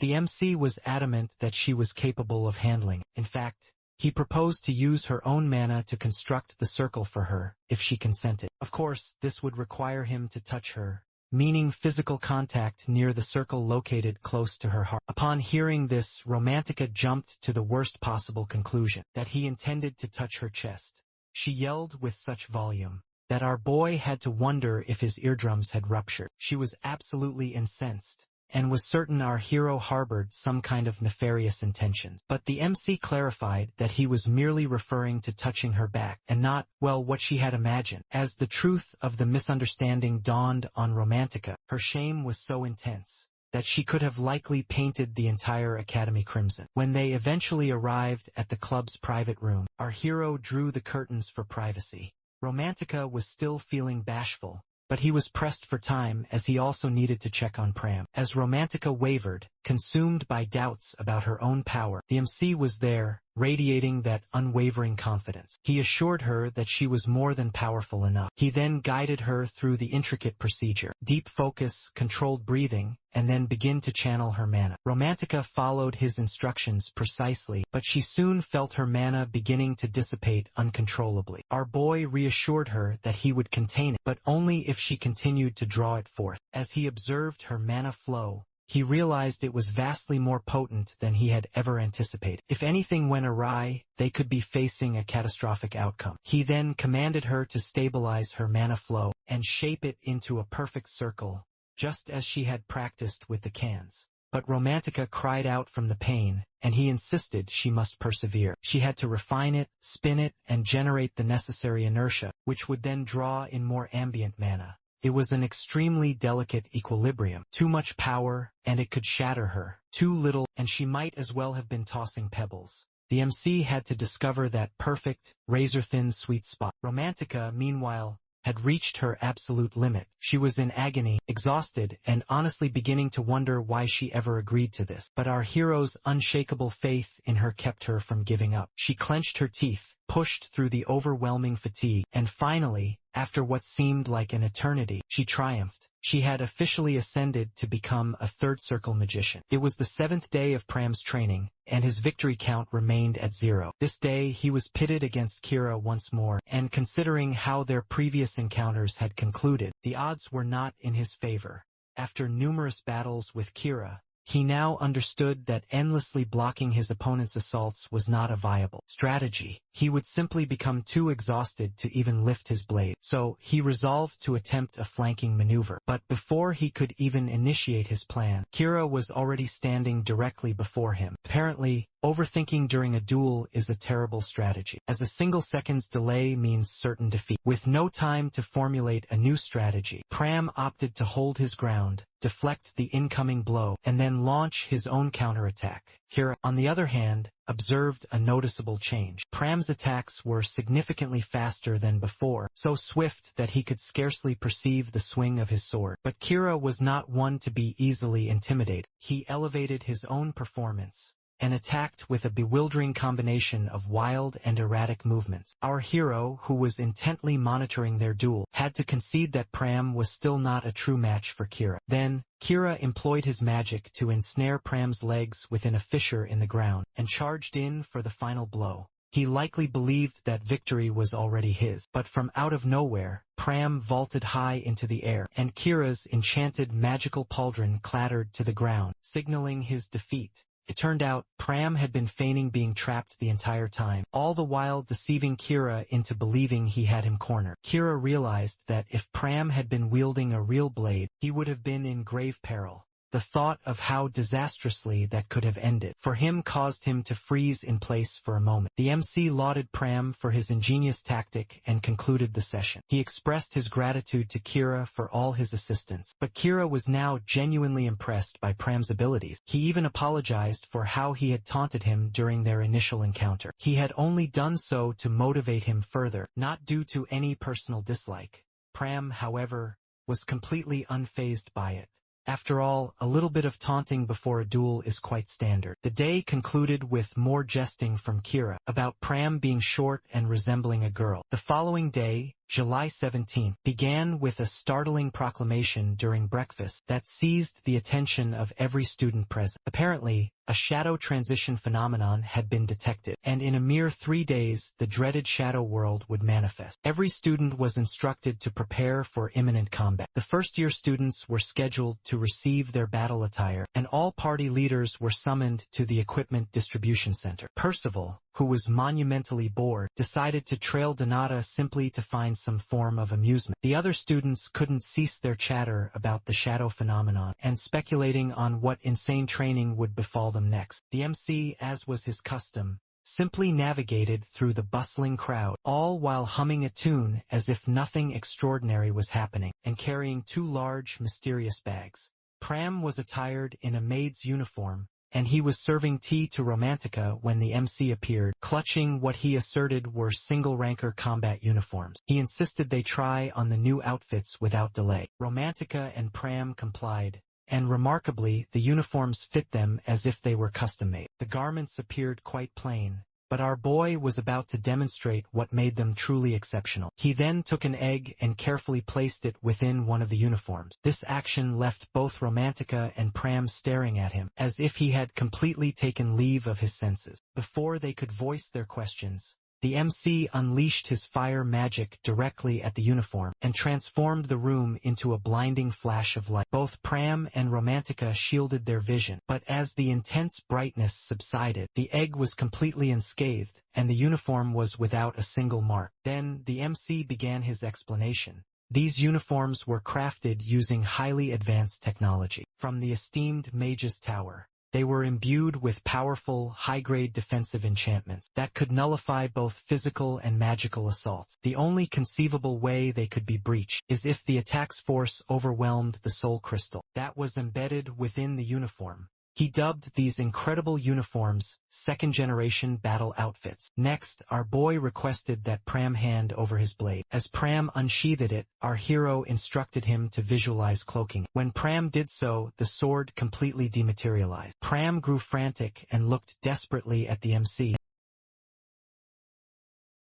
the MC was adamant that she was capable of handling it. In fact, he proposed to use her own mana to construct the circle for her, if she consented. Of course, this would require him to touch her, meaning physical contact near the circle located close to her heart. Upon hearing this, Romantica jumped to the worst possible conclusion, that he intended to touch her chest. She yelled with such volume that our boy had to wonder if his eardrums had ruptured. She was absolutely incensed, and was certain our hero harbored some kind of nefarious intentions. But the MC clarified that he was merely referring to touching her back, and not, well, what she had imagined. As the truth of the misunderstanding dawned on Romantica, her shame was so intense that she could have likely painted the entire academy crimson. When they eventually arrived at the club's private room, our hero drew the curtains for privacy. Romantica was still feeling bashful, but he was pressed for time as he also needed to check on Pram. As Romantica wavered, consumed by doubts about her own power, the MC was there, radiating that unwavering confidence. He assured her that she was more than powerful enough. He then guided her through the intricate procedure: deep focus, controlled breathing, and then begin to channel her mana. Romantica followed his instructions precisely, but she soon felt her mana beginning to dissipate uncontrollably. Our boy reassured her that he would contain it, but only if she continued to draw it forth. As he observed her mana flow, he realized it was vastly more potent than he had ever anticipated. If anything went awry, they could be facing a catastrophic outcome. He then commanded her to stabilize her mana flow and shape it into a perfect circle, just as she had practiced with the cans. But Romantica cried out from the pain, and he insisted she must persevere. She had to refine it, spin it, and generate the necessary inertia, which would then draw in more ambient mana. It was an extremely delicate equilibrium. Too much power, and it could shatter her. Too little, and she might as well have been tossing pebbles. The MC had to discover that perfect, razor-thin sweet spot. Romantica, meanwhile, had reached her absolute limit. She was in agony, exhausted, and honestly beginning to wonder why she ever agreed to this. But our hero's unshakable faith in her kept her from giving up. She clenched her teeth, pushed through the overwhelming fatigue, and finally, after what seemed like an eternity, she triumphed. She had officially ascended to become a third-circle magician. It was the 7th day of Pram's training, and his victory count remained at 0. This day he was pitted against Kira once more, and considering how their previous encounters had concluded, the odds were not in his favor. After numerous battles with Kira, he now understood that endlessly blocking his opponent's assaults was not a viable strategy. He would simply become too exhausted to even lift his blade. So he resolved to attempt a flanking maneuver. But before he could even initiate his plan, Kira was already standing directly before him. Apparently, overthinking during a duel is a terrible strategy, as a single second's delay means certain defeat. With no time to formulate a new strategy, Pram opted to hold his ground, deflect the incoming blow, and then launch his own counterattack. Kira, on the other hand, observed a noticeable change. Pram's attacks were significantly faster than before, so swift that he could scarcely perceive the swing of his sword. But Kira was not one to be easily intimidated. He elevated his own performance and attacked with a bewildering combination of wild and erratic movements. Our hero, who was intently monitoring their duel, had to concede that Pram was still not a true match for Kira. Then, Kira employed his magic to ensnare Pram's legs within a fissure in the ground, and charged in for the final blow. He likely believed that victory was already his, but from out of nowhere, Pram vaulted high into the air, and Kira's enchanted magical pauldron clattered to the ground, signaling his defeat. It turned out, Pram had been feigning being trapped the entire time, all the while deceiving Kira into believing he had him cornered. Kira realized that if Pram had been wielding a real blade, he would have been in grave peril. The thought of how disastrously that could have ended for him caused him to freeze in place for a moment. The MC lauded Pram for his ingenious tactic and concluded the session. He expressed his gratitude to Kira for all his assistance, but Kira was now genuinely impressed by Pram's abilities. He even apologized for how he had taunted him during their initial encounter. He had only done so to motivate him further, not due to any personal dislike. Pram, however, was completely unfazed by it. After all, a little bit of taunting before a duel is quite standard. The day concluded with more jesting from Kira about Pram being short and resembling a girl. The following day, July 17th, began with a startling proclamation during breakfast that seized the attention of every student present. Apparently, a shadow transition phenomenon had been detected, and in a mere 3 days the dreaded shadow world would manifest. Every student was instructed to prepare for imminent combat. The first-year students were scheduled to receive their battle attire, and all party leaders were summoned to the equipment distribution center. Percival, who was monumentally bored, decided to trail Donata simply to find some form of amusement. The other students couldn't cease their chatter about the shadow phenomenon and speculating on what insane training would befall them next. The MC, as was his custom, simply navigated through the bustling crowd, all while humming a tune as if nothing extraordinary was happening, and carrying 2 large, mysterious bags. Pram was attired in a maid's uniform, and he was serving tea to Romantica when the MC appeared, clutching what he asserted were single-ranker combat uniforms. He insisted they try on the new outfits without delay. Romantica and Pram complied, and remarkably, the uniforms fit them as if they were custom-made. The garments appeared quite plain, but our boy was about to demonstrate what made them truly exceptional. He then took an egg and carefully placed it within one of the uniforms. This action left both Romantica and Pram staring at him, as if he had completely taken leave of his senses. Before they could voice their questions, the MC unleashed his fire magic directly at the uniform and transformed the room into a blinding flash of light. Both Pram and Romantica shielded their vision, but as the intense brightness subsided, the egg was completely unscathed, and the uniform was without a single mark. Then the MC began his explanation. These uniforms were crafted using highly advanced technology from the esteemed Mage's Tower. They were imbued with powerful, high-grade defensive enchantments that could nullify both physical and magical assaults. The only conceivable way they could be breached is if the attack's force overwhelmed the soul crystal that was embedded within the uniform. He dubbed these incredible uniforms second-generation battle outfits. Next, our boy requested that Pram hand over his blade. As Pram unsheathed it, our hero instructed him to visualize cloaking. When Pram did so, the sword completely dematerialized. Pram grew frantic and looked desperately at the MC.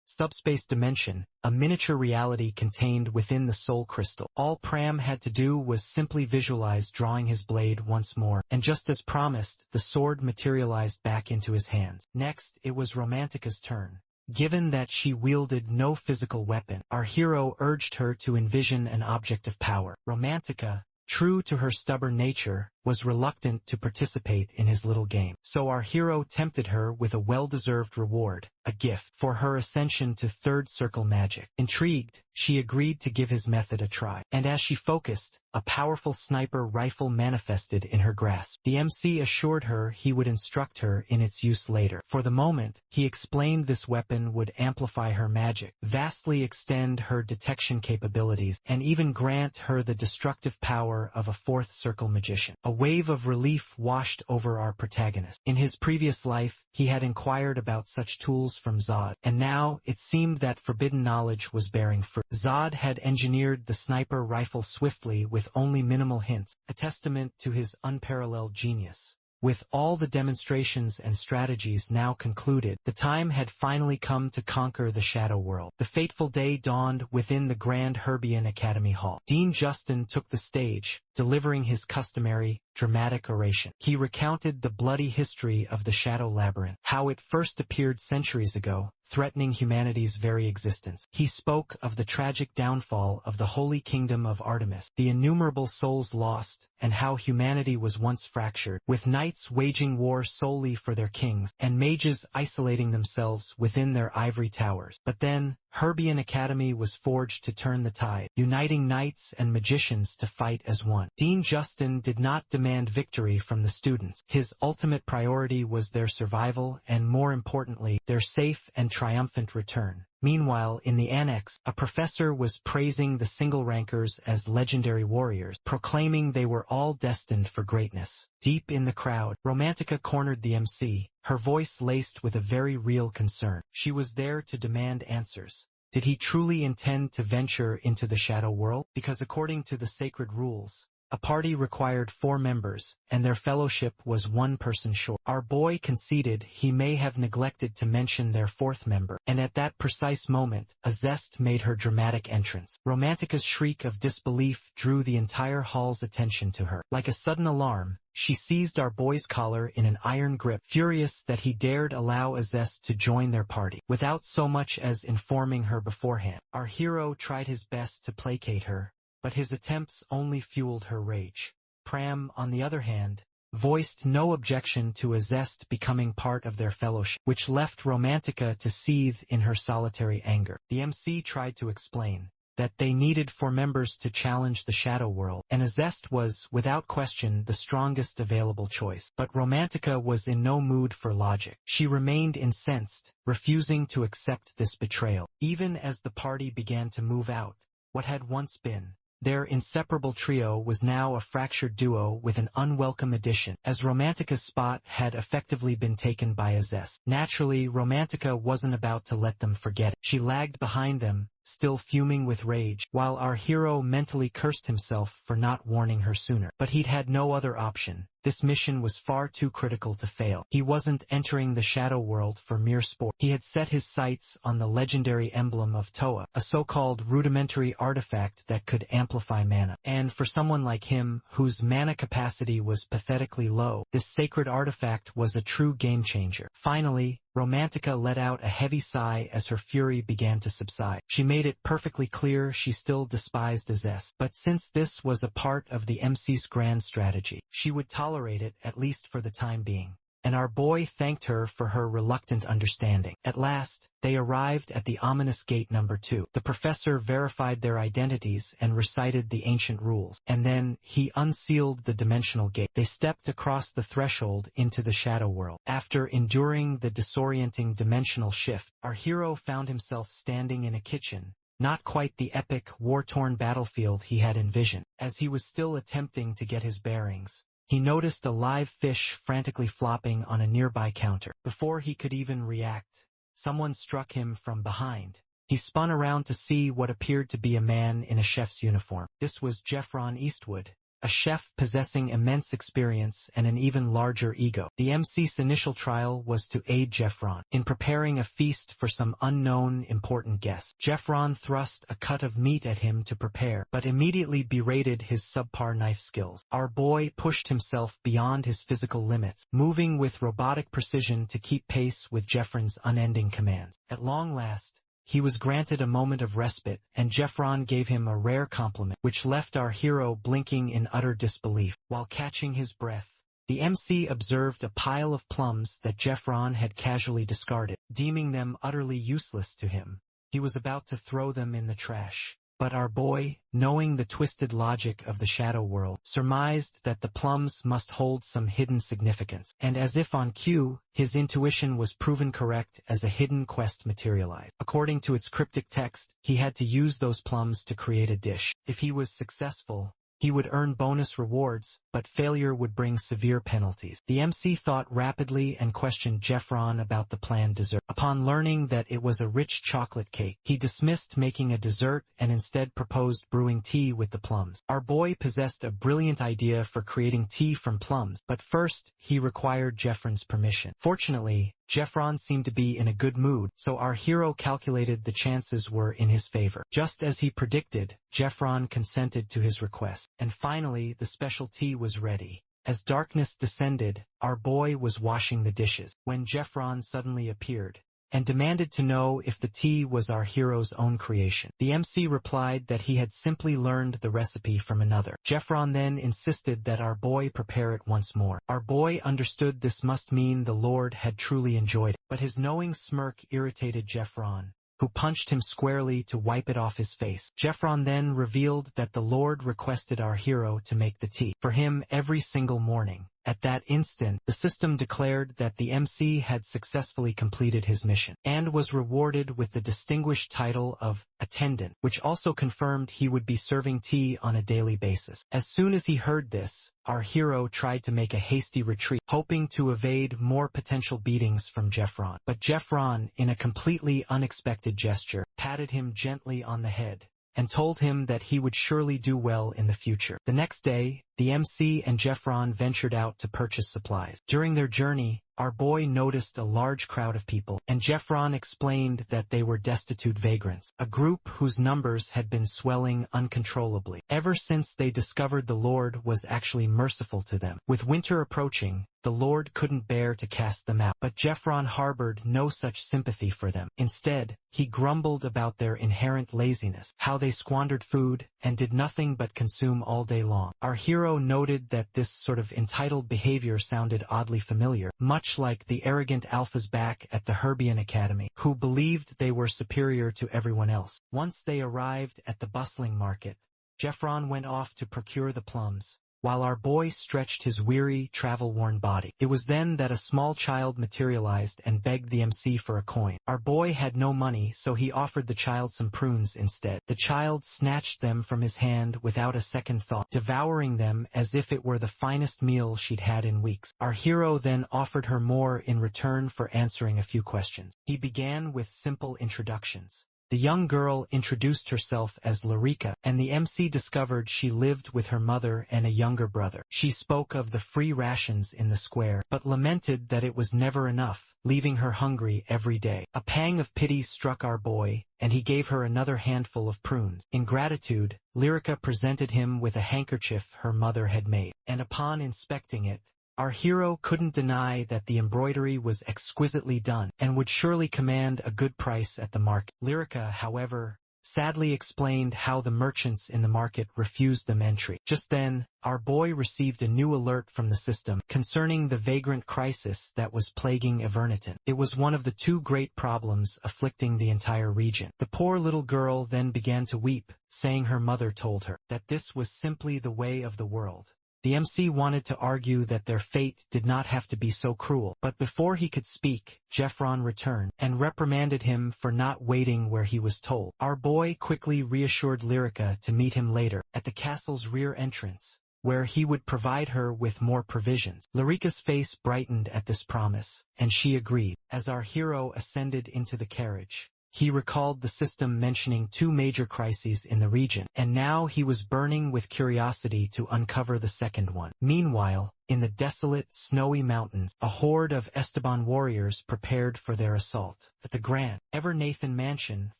Subspace dimension, a miniature reality contained within the soul crystal. All Pram had to do was simply visualize drawing his blade once more, and just as promised, the sword materialized back into his hands. Next, it was Romantica's turn. Given that she wielded no physical weapon, our hero urged her to envision an object of power. Romantica, true to her stubborn nature, was reluctant to participate in his little game. So our hero tempted her with a well-deserved reward, a gift for her ascension to third circle magic. Intrigued, she agreed to give his method a try. And as she focused, a powerful sniper rifle manifested in her grasp. The MC assured her he would instruct her in its use later. For the moment, he explained this weapon would amplify her magic, vastly extend her detection capabilities, and even grant her the destructive power of a fourth circle magician. A wave of relief washed over our protagonist. In his previous life, he had inquired about such tools from Zod, and now it seemed that forbidden knowledge was bearing fruit. Zod had engineered the sniper rifle swiftly with only minimal hints, a testament to his unparalleled genius. With all the demonstrations and strategies now concluded, the time had finally come to conquer the Shadow World. The fateful day dawned within the Grand Herbian Academy Hall. Dean Justin took the stage, delivering his customary, dramatic oration. He recounted the bloody history of the Shadow Labyrinth, how it first appeared centuries ago, threatening humanity's very existence. He spoke of the tragic downfall of the Holy Kingdom of Artemis, the innumerable souls lost, and how humanity was once fractured, with knights waging war solely for their kings, and mages isolating themselves within their ivory towers. But then, Herbian Academy was forged to turn the tide, uniting knights and magicians to fight as one. Dean Justin did not demand victory from the students. His ultimate priority was their survival and, more importantly, their safe and triumphant return. Meanwhile, in the annex, a professor was praising the single rankers as legendary warriors, proclaiming they were all destined for greatness. Deep in the crowd, Romantica cornered the MC, her voice laced with a very real concern. She was there to demand answers. Did he truly intend to venture into the Shadow World? Because according to the sacred rules, a party required 4 members, and their fellowship was 1 person short. Our boy conceded he may have neglected to mention their 4th member, and at that precise moment, a zest made her dramatic entrance. Romantica's shriek of disbelief drew the entire hall's attention to her. Like a sudden alarm, she seized our boy's collar in an iron grip, furious that he dared allow Azest to join their party, without so much as informing her beforehand. Our hero tried his best to placate her, but his attempts only fueled her rage. Pram, on the other hand, voiced no objection to Azest becoming part of their fellowship, which left Romantica to seethe in her solitary anger. The MC tried to explain that they needed 4 members to challenge the Shadow World, and Azest was, without question, the strongest available choice. But Romantica was in no mood for logic. She remained incensed, refusing to accept this betrayal. Even as the party began to move out, what had once been their inseparable trio was now a fractured duo with an unwelcome addition, as Romantica's spot had effectively been taken by Azest. Naturally, Romantica wasn't about to let them forget it. She lagged behind them, still fuming with rage, while our hero mentally cursed himself for not warning her sooner. But he'd had no other option. This mission was far too critical to fail. He wasn't entering the Shadow World for mere sport. He had set his sights on the legendary emblem of Toa, a so-called rudimentary artifact that could amplify mana. And for someone like him, whose mana capacity was pathetically low, this sacred artifact was a true game-changer. Finally, Romantica let out a heavy sigh as her fury began to subside. She made it perfectly clear she still despised Azest, but since this was a part of the MC's grand strategy, she would tolerate it at least for the time being. and our boy thanked her for her reluctant understanding. At last, they arrived at the ominous gate number 2. The professor verified their identities and recited the ancient rules, and then he unsealed the dimensional gate. They stepped across the threshold into the shadow world. After enduring the disorienting dimensional shift, our hero found himself standing in a kitchen, not quite the epic, war-torn battlefield he had envisioned. As he was still attempting to get his bearings, he noticed a live fish frantically flopping on a nearby counter. Before he could even react, someone struck him from behind. He spun around to see what appeared to be a man in a chef's uniform. This was Jeffron Eastwood, a chef possessing immense experience and an even larger ego. The MC's initial trial was to aid Jeffron in preparing a feast for some unknown important guest. Jeffron thrust a cut of meat at him to prepare, but immediately berated his subpar knife skills. Our boy pushed himself beyond his physical limits, moving with robotic precision to keep pace with Jeffron's unending commands. At long last, he was granted a moment of respite, and Jeffron gave him a rare compliment, which left our hero blinking in utter disbelief. While catching his breath, the MC observed a pile of plums that Jeffron had casually discarded. Deeming them utterly useless to him, he was about to throw them in the trash. But our boy, knowing the twisted logic of the shadow world, surmised that the plums must hold some hidden significance, and as if on cue, his intuition was proven correct as a hidden quest materialized. According to its cryptic text, he had to use those plums to create a dish. If he was successful, he would earn bonus rewards, but failure would bring severe penalties. The MC thought rapidly and questioned Jeffron about the planned dessert. Upon learning that it was a rich chocolate cake, he dismissed making a dessert and instead proposed brewing tea with the plums. Our boy possessed a brilliant idea for creating tea from plums, but first he required Jeffron's permission. Fortunately, Jeffron seemed to be in a good mood, so our hero calculated the chances were in his favor. Just as he predicted, Jeffron consented to his request, and finally the special tea was ready. As darkness descended, our boy was washing the dishes, when Jeffron suddenly appeared, and demanded to know if the tea was our hero's own creation. The MC replied that he had simply learned the recipe from another. Jeffron then insisted that our boy prepare it once more. Our boy understood this must mean the Lord had truly enjoyed it, but his knowing smirk irritated Jeffron, who punched him squarely to wipe it off his face. Jeffron then revealed that the Lord requested our hero to make the tea for him every single morning. At that instant, the system declared that the MC had successfully completed his mission, and was rewarded with the distinguished title of attendant, which also confirmed he would be serving tea on a daily basis. As soon as he heard this, our hero tried to make a hasty retreat, hoping to evade more potential beatings from Jeffron. But Jeffron, in a completely unexpected gesture, patted him gently on the head, and told him that he would surely do well in the future. The next day, the MC and Jeffron ventured out to purchase supplies. During their journey, our boy noticed a large crowd of people, and Jeffron explained that they were destitute vagrants, a group whose numbers had been swelling uncontrollably ever since they discovered the Lord was actually merciful to them. With winter approaching, the Lord couldn't bear to cast them out, but Jeffron harbored no such sympathy for them. Instead, he grumbled about their inherent laziness, how they squandered food, and did nothing but consume all day long. Our hero noted that this sort of entitled behavior sounded oddly familiar, much like the arrogant alphas back at the Herbian Academy, who believed they were superior to everyone else. Once they arrived at the bustling market, Jeffron went off to procure the plums, while our boy stretched his weary, travel-worn body. It was then that a small child materialized and begged the MC for a coin. Our boy had no money, so he offered the child some prunes instead. The child snatched them from his hand without a second thought, devouring them as if it were the finest meal she'd had in weeks. Our hero then offered her more in return for answering a few questions. He began with simple introductions. The young girl introduced herself as Larika, and the MC discovered she lived with her mother and a younger brother. She spoke of the free rations in the square, but lamented that it was never enough, leaving her hungry every day. A pang of pity struck our boy, and he gave her another handful of prunes. In gratitude, Lyrica presented him with a handkerchief her mother had made, and upon inspecting it, our hero couldn't deny that the embroidery was exquisitely done, and would surely command a good price at the market. Lyrica, however, sadly explained how the merchants in the market refused them entry. Just then, our boy received a new alert from the system concerning the vagrant crisis that was plaguing Everneton. It was one of the two great problems afflicting the entire region. The poor little girl then began to weep, saying her mother told her that this was simply the way of the world. The MC wanted to argue that their fate did not have to be so cruel, but before he could speak, Jeffron returned and reprimanded him for not waiting where he was told. Our boy quickly reassured Lyrica to meet him later at the castle's rear entrance, where he would provide her with more provisions. Lyrica's face brightened at this promise, and she agreed. As our hero ascended into the carriage, he recalled the system mentioning two major crises in the region, and now he was burning with curiosity to uncover the second one. Meanwhile, in the desolate, snowy mountains, a horde of Esteban warriors prepared for their assault. At the Grand Everneton mansion,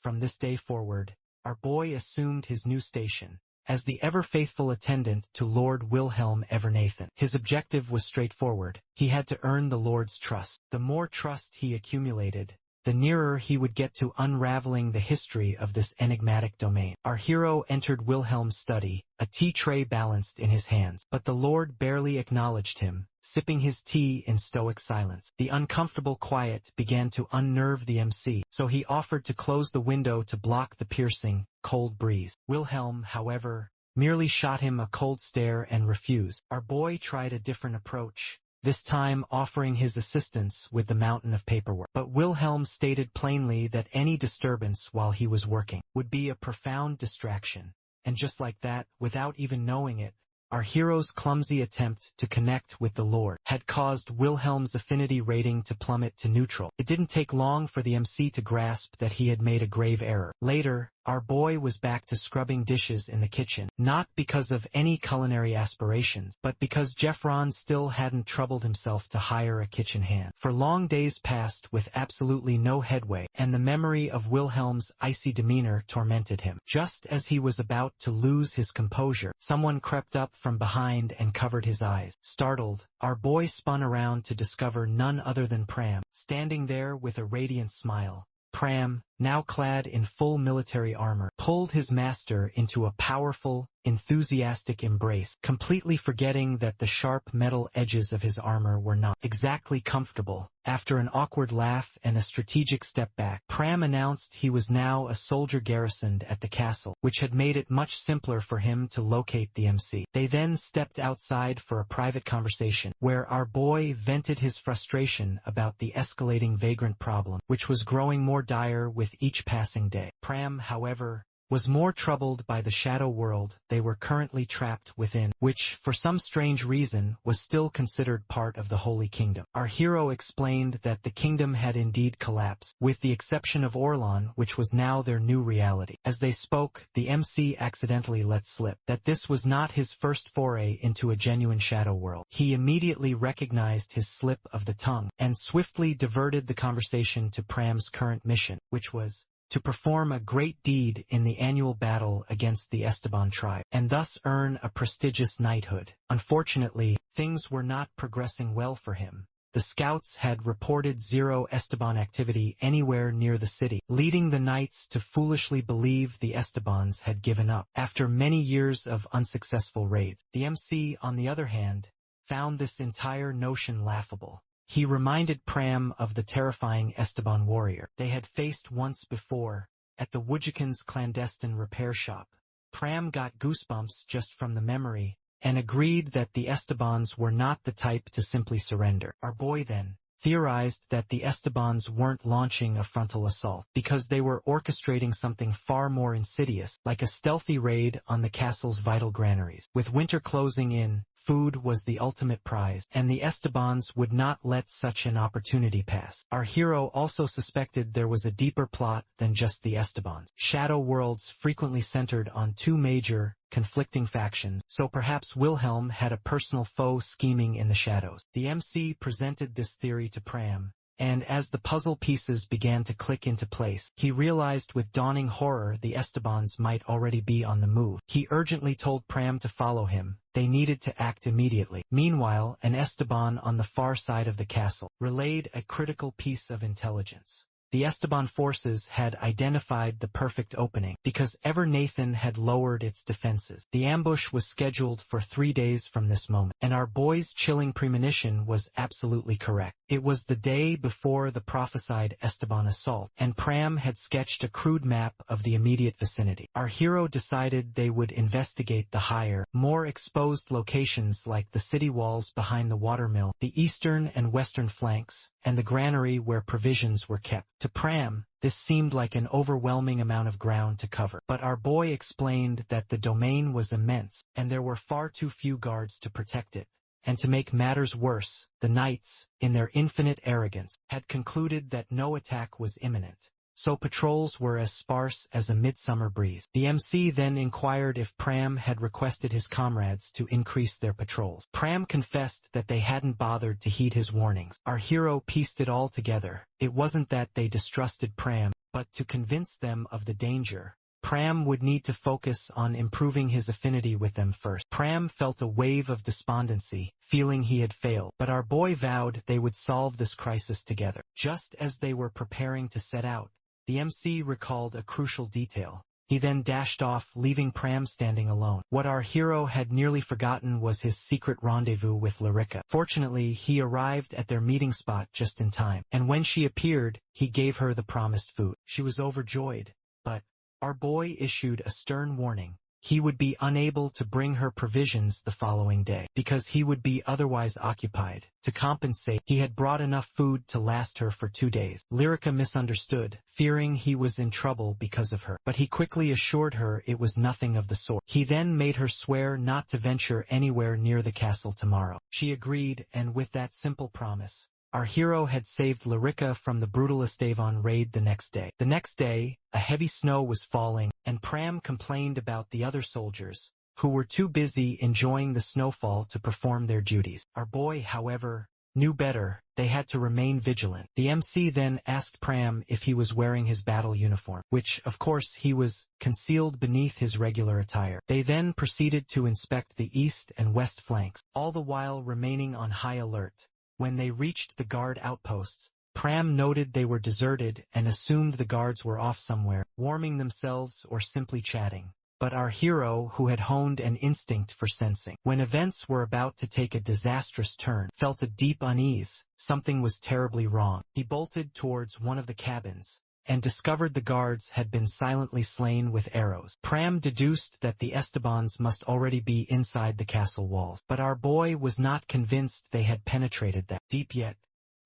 from this day forward, our boy assumed his new station as the ever-faithful attendant to Lord Wilhelm Everneton. His objective was straightforward. He had to earn the Lord's trust. The more trust he accumulated, the nearer he would get to unraveling the history of this enigmatic domain. Our hero entered Wilhelm's study, a tea tray balanced in his hands, but the Lord barely acknowledged him, sipping his tea in stoic silence. The uncomfortable quiet began to unnerve the MC, so he offered to close the window to block the piercing, cold breeze. Wilhelm, however, merely shot him a cold stare and refused. Our boy tried a different approach, this time offering his assistance with the mountain of paperwork. But Wilhelm stated plainly that any disturbance while he was working would be a profound distraction. And just like that, without even knowing it, our hero's clumsy attempt to connect with the Lord had caused Wilhelm's affinity rating to plummet to neutral. It didn't take long for the MC to grasp that he had made a grave error. Later, our boy was back to scrubbing dishes in the kitchen, not because of any culinary aspirations, but because Jeffron still hadn't troubled himself to hire a kitchen hand. For long days passed with absolutely no headway, and the memory of Wilhelm's icy demeanor tormented him. Just as he was about to lose his composure, someone crept up from behind and covered his eyes. Startled, our boy spun around to discover none other than Pram, standing there with a radiant smile. Pram, now clad in full military armor, pulled his master into a powerful, enthusiastic embrace, completely forgetting that the sharp metal edges of his armor were not exactly comfortable. After an awkward laugh and a strategic step back, Pram announced he was now a soldier garrisoned at the castle, which had made it much simpler for him to locate the MC. They then stepped outside for a private conversation, where our boy vented his frustration about the escalating vagrant problem, which was growing more dire with each passing day. Pram, however, was more troubled by the shadow world they were currently trapped within, which, for some strange reason, was still considered part of the Holy Kingdom. Our hero explained that the kingdom had indeed collapsed, with the exception of Orlan, which was now their new reality. As they spoke, the MC accidentally let slip that this was not his first foray into a genuine shadow world. He immediately recognized his slip of the tongue, and swiftly diverted the conversation to Pram's current mission, which was to perform a great deed in the annual battle against the Esteban tribe, and thus earn a prestigious knighthood. Unfortunately, things were not progressing well for him. The scouts had reported zero Esteban activity anywhere near the city, leading the knights to foolishly believe the Estebans had given up after many years of unsuccessful raids. The MC, on the other hand, found this entire notion laughable. He reminded Pram of the terrifying Esteban warrior they had faced once before, at the Wujikin's clandestine repair shop. Pram got goosebumps just from the memory, and agreed that the Estebans were not the type to simply surrender. Our boy then theorized that the Estebans weren't launching a frontal assault, because they were orchestrating something far more insidious, like a stealthy raid on the castle's vital granaries. With winter closing in, food was the ultimate prize, and the Estebans would not let such an opportunity pass. Our hero also suspected there was a deeper plot than just the Estebans. Shadow worlds frequently centered on two major, conflicting factions, so perhaps Wilhelm had a personal foe scheming in the shadows. The MC presented this theory to Pram, and as the puzzle pieces began to click into place, he realized with dawning horror the Estebans might already be on the move. He urgently told Pram to follow him. They needed to act immediately. Meanwhile, an Esteban on the far side of the castle relayed a critical piece of intelligence. the Esteban forces had identified the perfect opening, because Ever Nathan had lowered its defenses. The ambush was scheduled for 3 days from this moment, and our boy's chilling premonition was absolutely correct. It was the day before the prophesied Esteban assault, and Pram had sketched a crude map of the immediate vicinity. Our hero decided they would investigate the higher, more exposed locations like the city walls behind the watermill, the eastern and western flanks, and the granary where provisions were kept. To Pram, this seemed like an overwhelming amount of ground to cover, but our boy explained that the domain was immense, and there were far too few guards to protect it. And to make matters worse, the knights, in their infinite arrogance, had concluded that no attack was imminent. So patrols were as sparse as a midsummer breeze. The MC then inquired if Pram had requested his comrades to increase their patrols. Pram confessed that they hadn't bothered to heed his warnings. Our hero pieced it all together. It wasn't that they distrusted Pram, but to convince them of the danger, Pram would need to focus on improving his affinity with them first. Pram felt a wave of despondency, feeling he had failed, but our boy vowed they would solve this crisis together. Just as they were preparing to set out, the MC recalled a crucial detail. He then dashed off, leaving Pram standing alone. What our hero had nearly forgotten was his secret rendezvous with Lyrica. Fortunately, he arrived at their meeting spot just in time, and when she appeared, he gave her the promised food. She was overjoyed, but our boy issued a stern warning. He would be unable to bring her provisions the following day, because he would be otherwise occupied. To compensate, he had brought enough food to last her for 2 days. Lyrica misunderstood, fearing he was in trouble because of her, but he quickly assured her it was nothing of the sort. He then made her swear not to venture anywhere near the castle tomorrow. She agreed, and with that simple promise, our hero had saved Lyrica from the brutal Estevan raid the next day. The next day, a heavy snow was falling, and Pram complained about the other soldiers, who were too busy enjoying the snowfall to perform their duties. Our boy, however, knew better. They had to remain vigilant. The MC then asked Pram if he was wearing his battle uniform, which, of course, he was, concealed beneath his regular attire. They then proceeded to inspect the east and west flanks, all the while remaining on high alert. When they reached the guard outposts, Pram noted they were deserted and assumed the guards were off somewhere, warming themselves or simply chatting. But our hero, who had honed an instinct for sensing when events were about to take a disastrous turn, felt a deep unease. Something was terribly wrong. He bolted towards one of the cabins, and discovered the guards had been silently slain with arrows. Pram deduced that the Estebans must already be inside the castle walls, but our boy was not convinced they had penetrated that deep yet.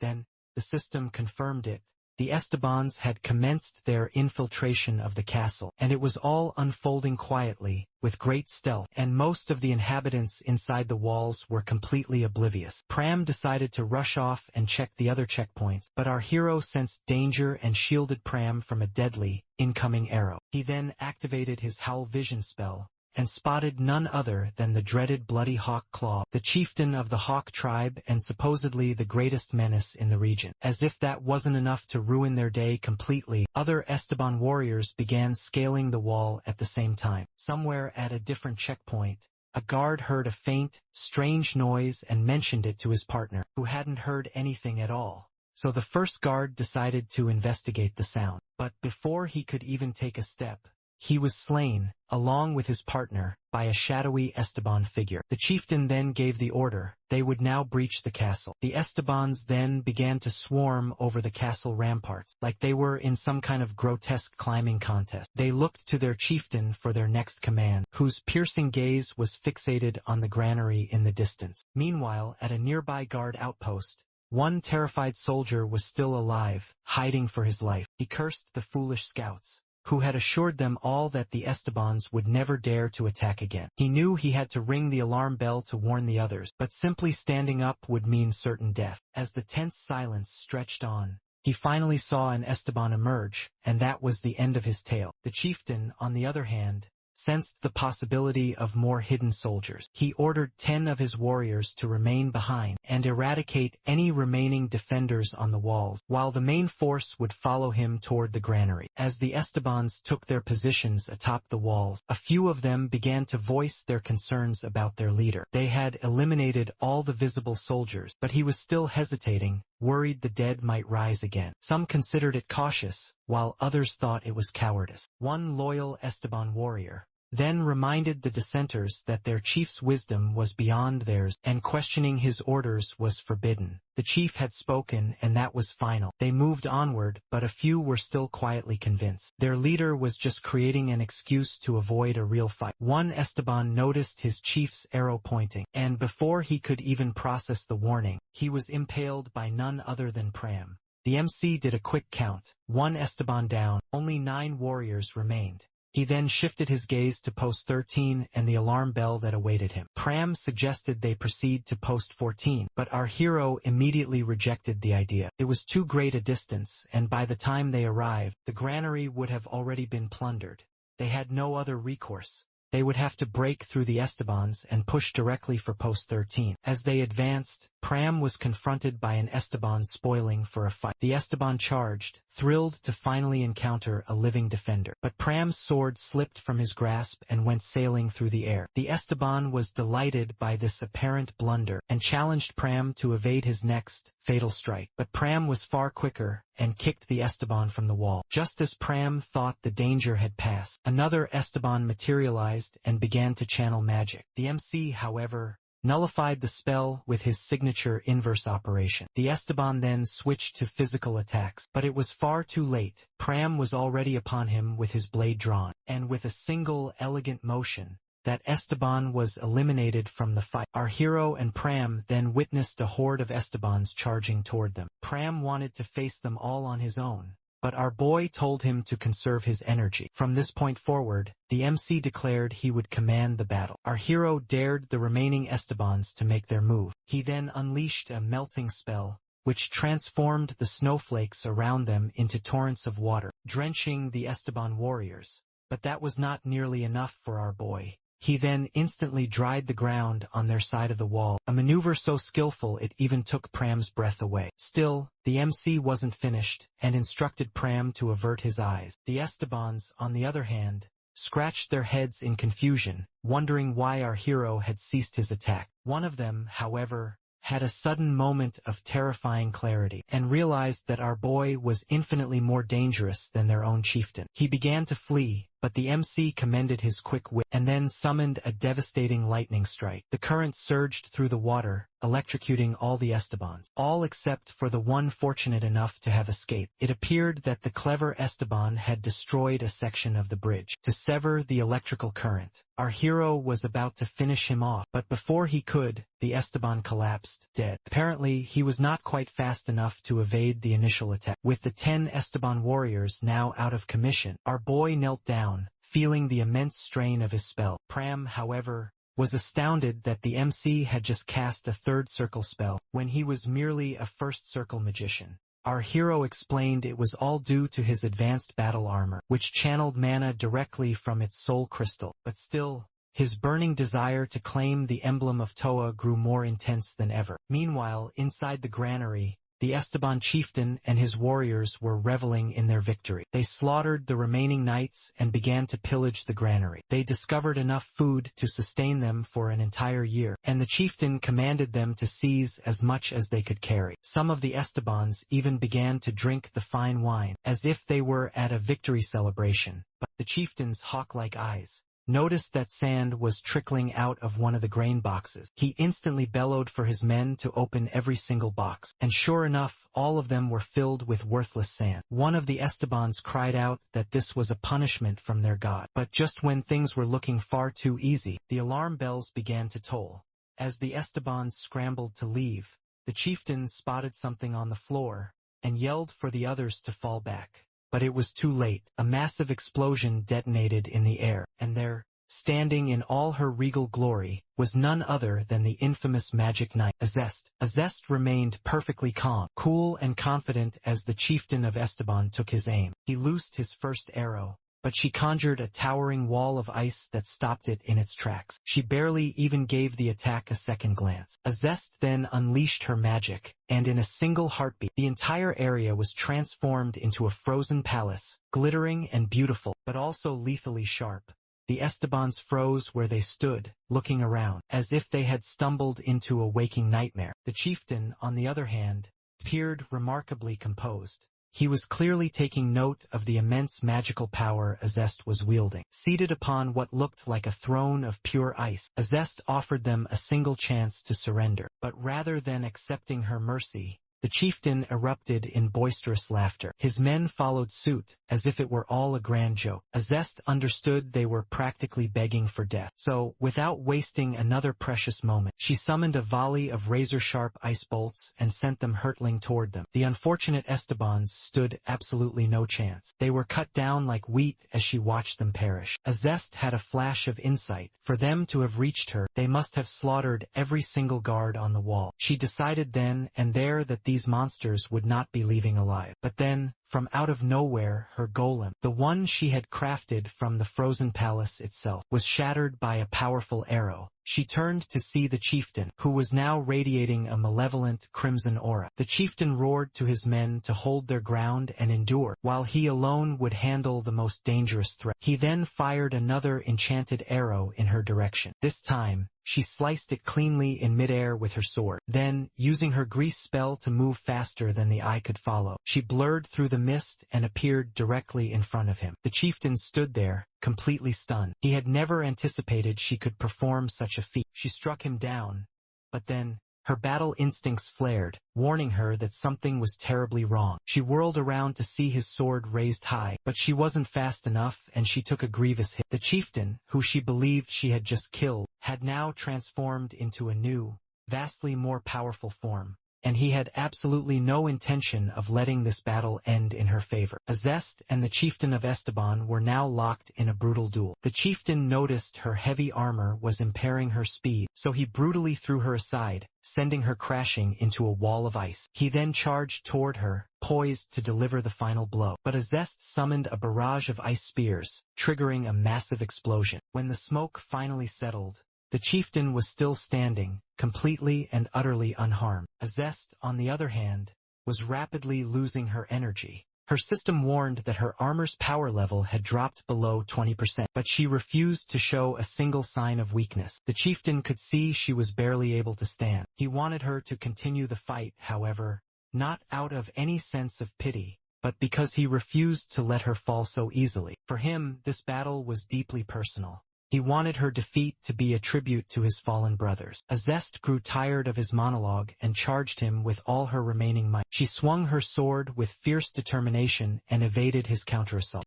Then, the system confirmed it. The Estebans had commenced their infiltration of the castle, and it was all unfolding quietly, with great stealth, and most of the inhabitants inside the walls were completely oblivious. Pram decided to rush off and check the other checkpoints, but our hero sensed danger and shielded Pram from a deadly, incoming arrow. He then activated his Howl Vision spell, and spotted none other than the dreaded Bloody Hawk Claw, the chieftain of the Hawk tribe and supposedly the greatest menace in the region. As if that wasn't enough to ruin their day completely, other Esteban warriors began scaling the wall at the same time. Somewhere at a different checkpoint, a guard heard a faint, strange noise and mentioned it to his partner, who hadn't heard anything at all. So the first guard decided to investigate the sound, but before he could even take a step, he was slain, along with his partner, by a shadowy Esteban figure. The chieftain then gave the order. They would now breach the castle. The Estebans then began to swarm over the castle ramparts, like they were in some kind of grotesque climbing contest. They looked to their chieftain for their next command, whose piercing gaze was fixated on the granary in the distance. Meanwhile, at a nearby guard outpost, one terrified soldier was still alive, hiding for his life. He cursed the foolish scouts, who had assured them all that the Estebans would never dare to attack again. He knew he had to ring the alarm bell to warn the others, but simply standing up would mean certain death. As the tense silence stretched on, he finally saw an Esteban emerge, and that was the end of his tale. The chieftain, on the other hand, sensed the possibility of more hidden soldiers. He ordered 10 of his warriors to remain behind and eradicate any remaining defenders on the walls, while the main force would follow him toward the granary. As the Estebans took their positions atop the walls, a few of them began to voice their concerns about their leader. They had eliminated all the visible soldiers, but he was still hesitating, worried the dead might rise again. Some considered it cautious, while others thought it was cowardice. One loyal Esteban warrior then reminded the dissenters that their chief's wisdom was beyond theirs, and questioning his orders was forbidden. The chief had spoken, and that was final. They moved onward, but a few were still quietly convinced. Their leader was just creating an excuse to avoid a real fight. One Esteban noticed his chief's arrow pointing, and before he could even process the warning, he was impaled by none other than Pram. The MC did a quick count. One Esteban down, only 9 warriors remained. He then shifted his gaze to post 13 and the alarm bell that awaited him. Pram suggested they proceed to post 14, but our hero immediately rejected the idea. It was too great a distance, and by the time they arrived, the granary would have already been plundered. They had no other recourse. They would have to break through the Estebans and push directly for post 13. As they advanced, Pram was confronted by an Esteban spoiling for a fight. The Esteban charged, thrilled to finally encounter a living defender. But Pram's sword slipped from his grasp and went sailing through the air. The Esteban was delighted by this apparent blunder, and challenged Pram to evade his next fatal strike. But Pram was far quicker, and kicked the Esteban from the wall. Just as Pram thought the danger had passed, another Esteban materialized and began to channel magic. The MC, however, nullified the spell with his signature inverse operation. The Esteban then switched to physical attacks, but it was far too late. Pram was already upon him with his blade drawn, and with a single elegant motion, that Esteban was eliminated from the fight. Our hero and Pram then witnessed a horde of Estebans charging toward them. Pram wanted to face them all on his own, but our boy told him to conserve his energy. From this point forward, the MC declared he would command the battle. Our hero dared the remaining Estebans to make their move. He then unleashed a melting spell, which transformed the snowflakes around them into torrents of water, drenching the Esteban warriors. But that was not nearly enough for our boy. He then instantly dried the ground on their side of the wall, a maneuver so skillful it even took Pram's breath away. Still, the MC wasn't finished, and instructed Pram to avert his eyes. The Estebans, on the other hand, scratched their heads in confusion, wondering why our hero had ceased his attack. One of them, however, had a sudden moment of terrifying clarity, and realized that our boy was infinitely more dangerous than their own chieftain. He began to flee, but the MC commended his quick wit, and then summoned a devastating lightning strike. The current surged through the water, electrocuting all the Estebans, all except for the one fortunate enough to have escaped. It appeared that the clever Esteban had destroyed a section of the bridge. To sever the electrical current, our hero was about to finish him off, but before he could, the Esteban collapsed, dead. Apparently, he was not quite fast enough to evade the initial attack. With the 10 Esteban warriors now out of commission, our boy knelt down, feeling the immense strain of his spell. Pram, however, was astounded that the MC had just cast a third circle spell, when he was merely a first circle magician. Our hero explained it was all due to his advanced battle armor, which channeled mana directly from its soul crystal. But still, his burning desire to claim the emblem of Toa grew more intense than ever. Meanwhile, inside the granary, the Esteban chieftain and his warriors were reveling in their victory. They slaughtered the remaining knights and began to pillage the granary. They discovered enough food to sustain them for an entire year, and the chieftain commanded them to seize as much as they could carry. Some of the Estebans even began to drink the fine wine, as if they were at a victory celebration. But the chieftain's hawk-like eyes noticed that sand was trickling out of one of the grain boxes. He instantly bellowed for his men to open every single box, and sure enough, all of them were filled with worthless sand. One of the Estebans cried out that this was a punishment from their god. But just when things were looking far too easy, the alarm bells began to toll. As the Estebans scrambled to leave, the chieftain spotted something on the floor, and yelled for the others to fall back. But it was too late. A massive explosion detonated in the air, and there, standing in all her regal glory, was none other than the infamous magic knight, Azest. Azest remained perfectly calm, cool and confident as the chieftain of Esteban took his aim. He loosed his first arrow, but she conjured a towering wall of ice that stopped it in its tracks. She barely even gave the attack a second glance. Azest then unleashed her magic, and in a single heartbeat, the entire area was transformed into a frozen palace, glittering and beautiful, but also lethally sharp. The Estebans froze where they stood, looking around, as if they had stumbled into a waking nightmare. The chieftain, on the other hand, appeared remarkably composed. He was clearly taking note of the immense magical power Azest was wielding. Seated upon what looked like a throne of pure ice, Azest offered them a single chance to surrender. But rather than accepting her mercy, the chieftain erupted in boisterous laughter. His men followed suit, as if it were all a grand joke. Azest understood they were practically begging for death. So, without wasting another precious moment, she summoned a volley of razor-sharp ice bolts and sent them hurtling toward them. The unfortunate Estebans stood absolutely no chance. They were cut down like wheat as she watched them perish. Azest had a flash of insight. For them to have reached her, they must have slaughtered every single guard on the wall. She decided then and there that these monsters would not be leaving alive. But then, from out of nowhere, her golem, the one she had crafted from the frozen palace itself, was shattered by a powerful arrow. She turned to see the chieftain, who was now radiating a malevolent crimson aura. The chieftain roared to his men to hold their ground and endure, while he alone would handle the most dangerous threat. He then fired another enchanted arrow in her direction. This time, she sliced it cleanly in midair with her sword. Then, using her grease spell to move faster than the eye could follow, she blurred through the mist and appeared directly in front of him. The chieftain stood there, completely stunned. He had never anticipated she could perform such a feat. She struck him down, but then, her battle instincts flared, warning her that something was terribly wrong. She whirled around to see his sword raised high, but she wasn't fast enough and she took a grievous hit. The chieftain, who she believed she had just killed, had now transformed into a new, vastly more powerful form, and he had absolutely no intention of letting this battle end in her favor. Azest and the chieftain of Esteban were now locked in a brutal duel. The chieftain noticed her heavy armor was impairing her speed, so he brutally threw her aside, sending her crashing into a wall of ice. He then charged toward her, poised to deliver the final blow. But Azest summoned a barrage of ice spears, triggering a massive explosion. When the smoke finally settled, the chieftain was still standing, completely and utterly unharmed. Azest, on the other hand, was rapidly losing her energy. Her system warned that her armor's power level had dropped below 20%, but she refused to show a single sign of weakness. The chieftain could see she was barely able to stand. He wanted her to continue the fight, however, not out of any sense of pity, but because he refused to let her fall so easily. For him, this battle was deeply personal. He wanted her defeat to be a tribute to his fallen brothers. Azest grew tired of his monologue and charged him with all her remaining might. She swung her sword with fierce determination and evaded his counterassault.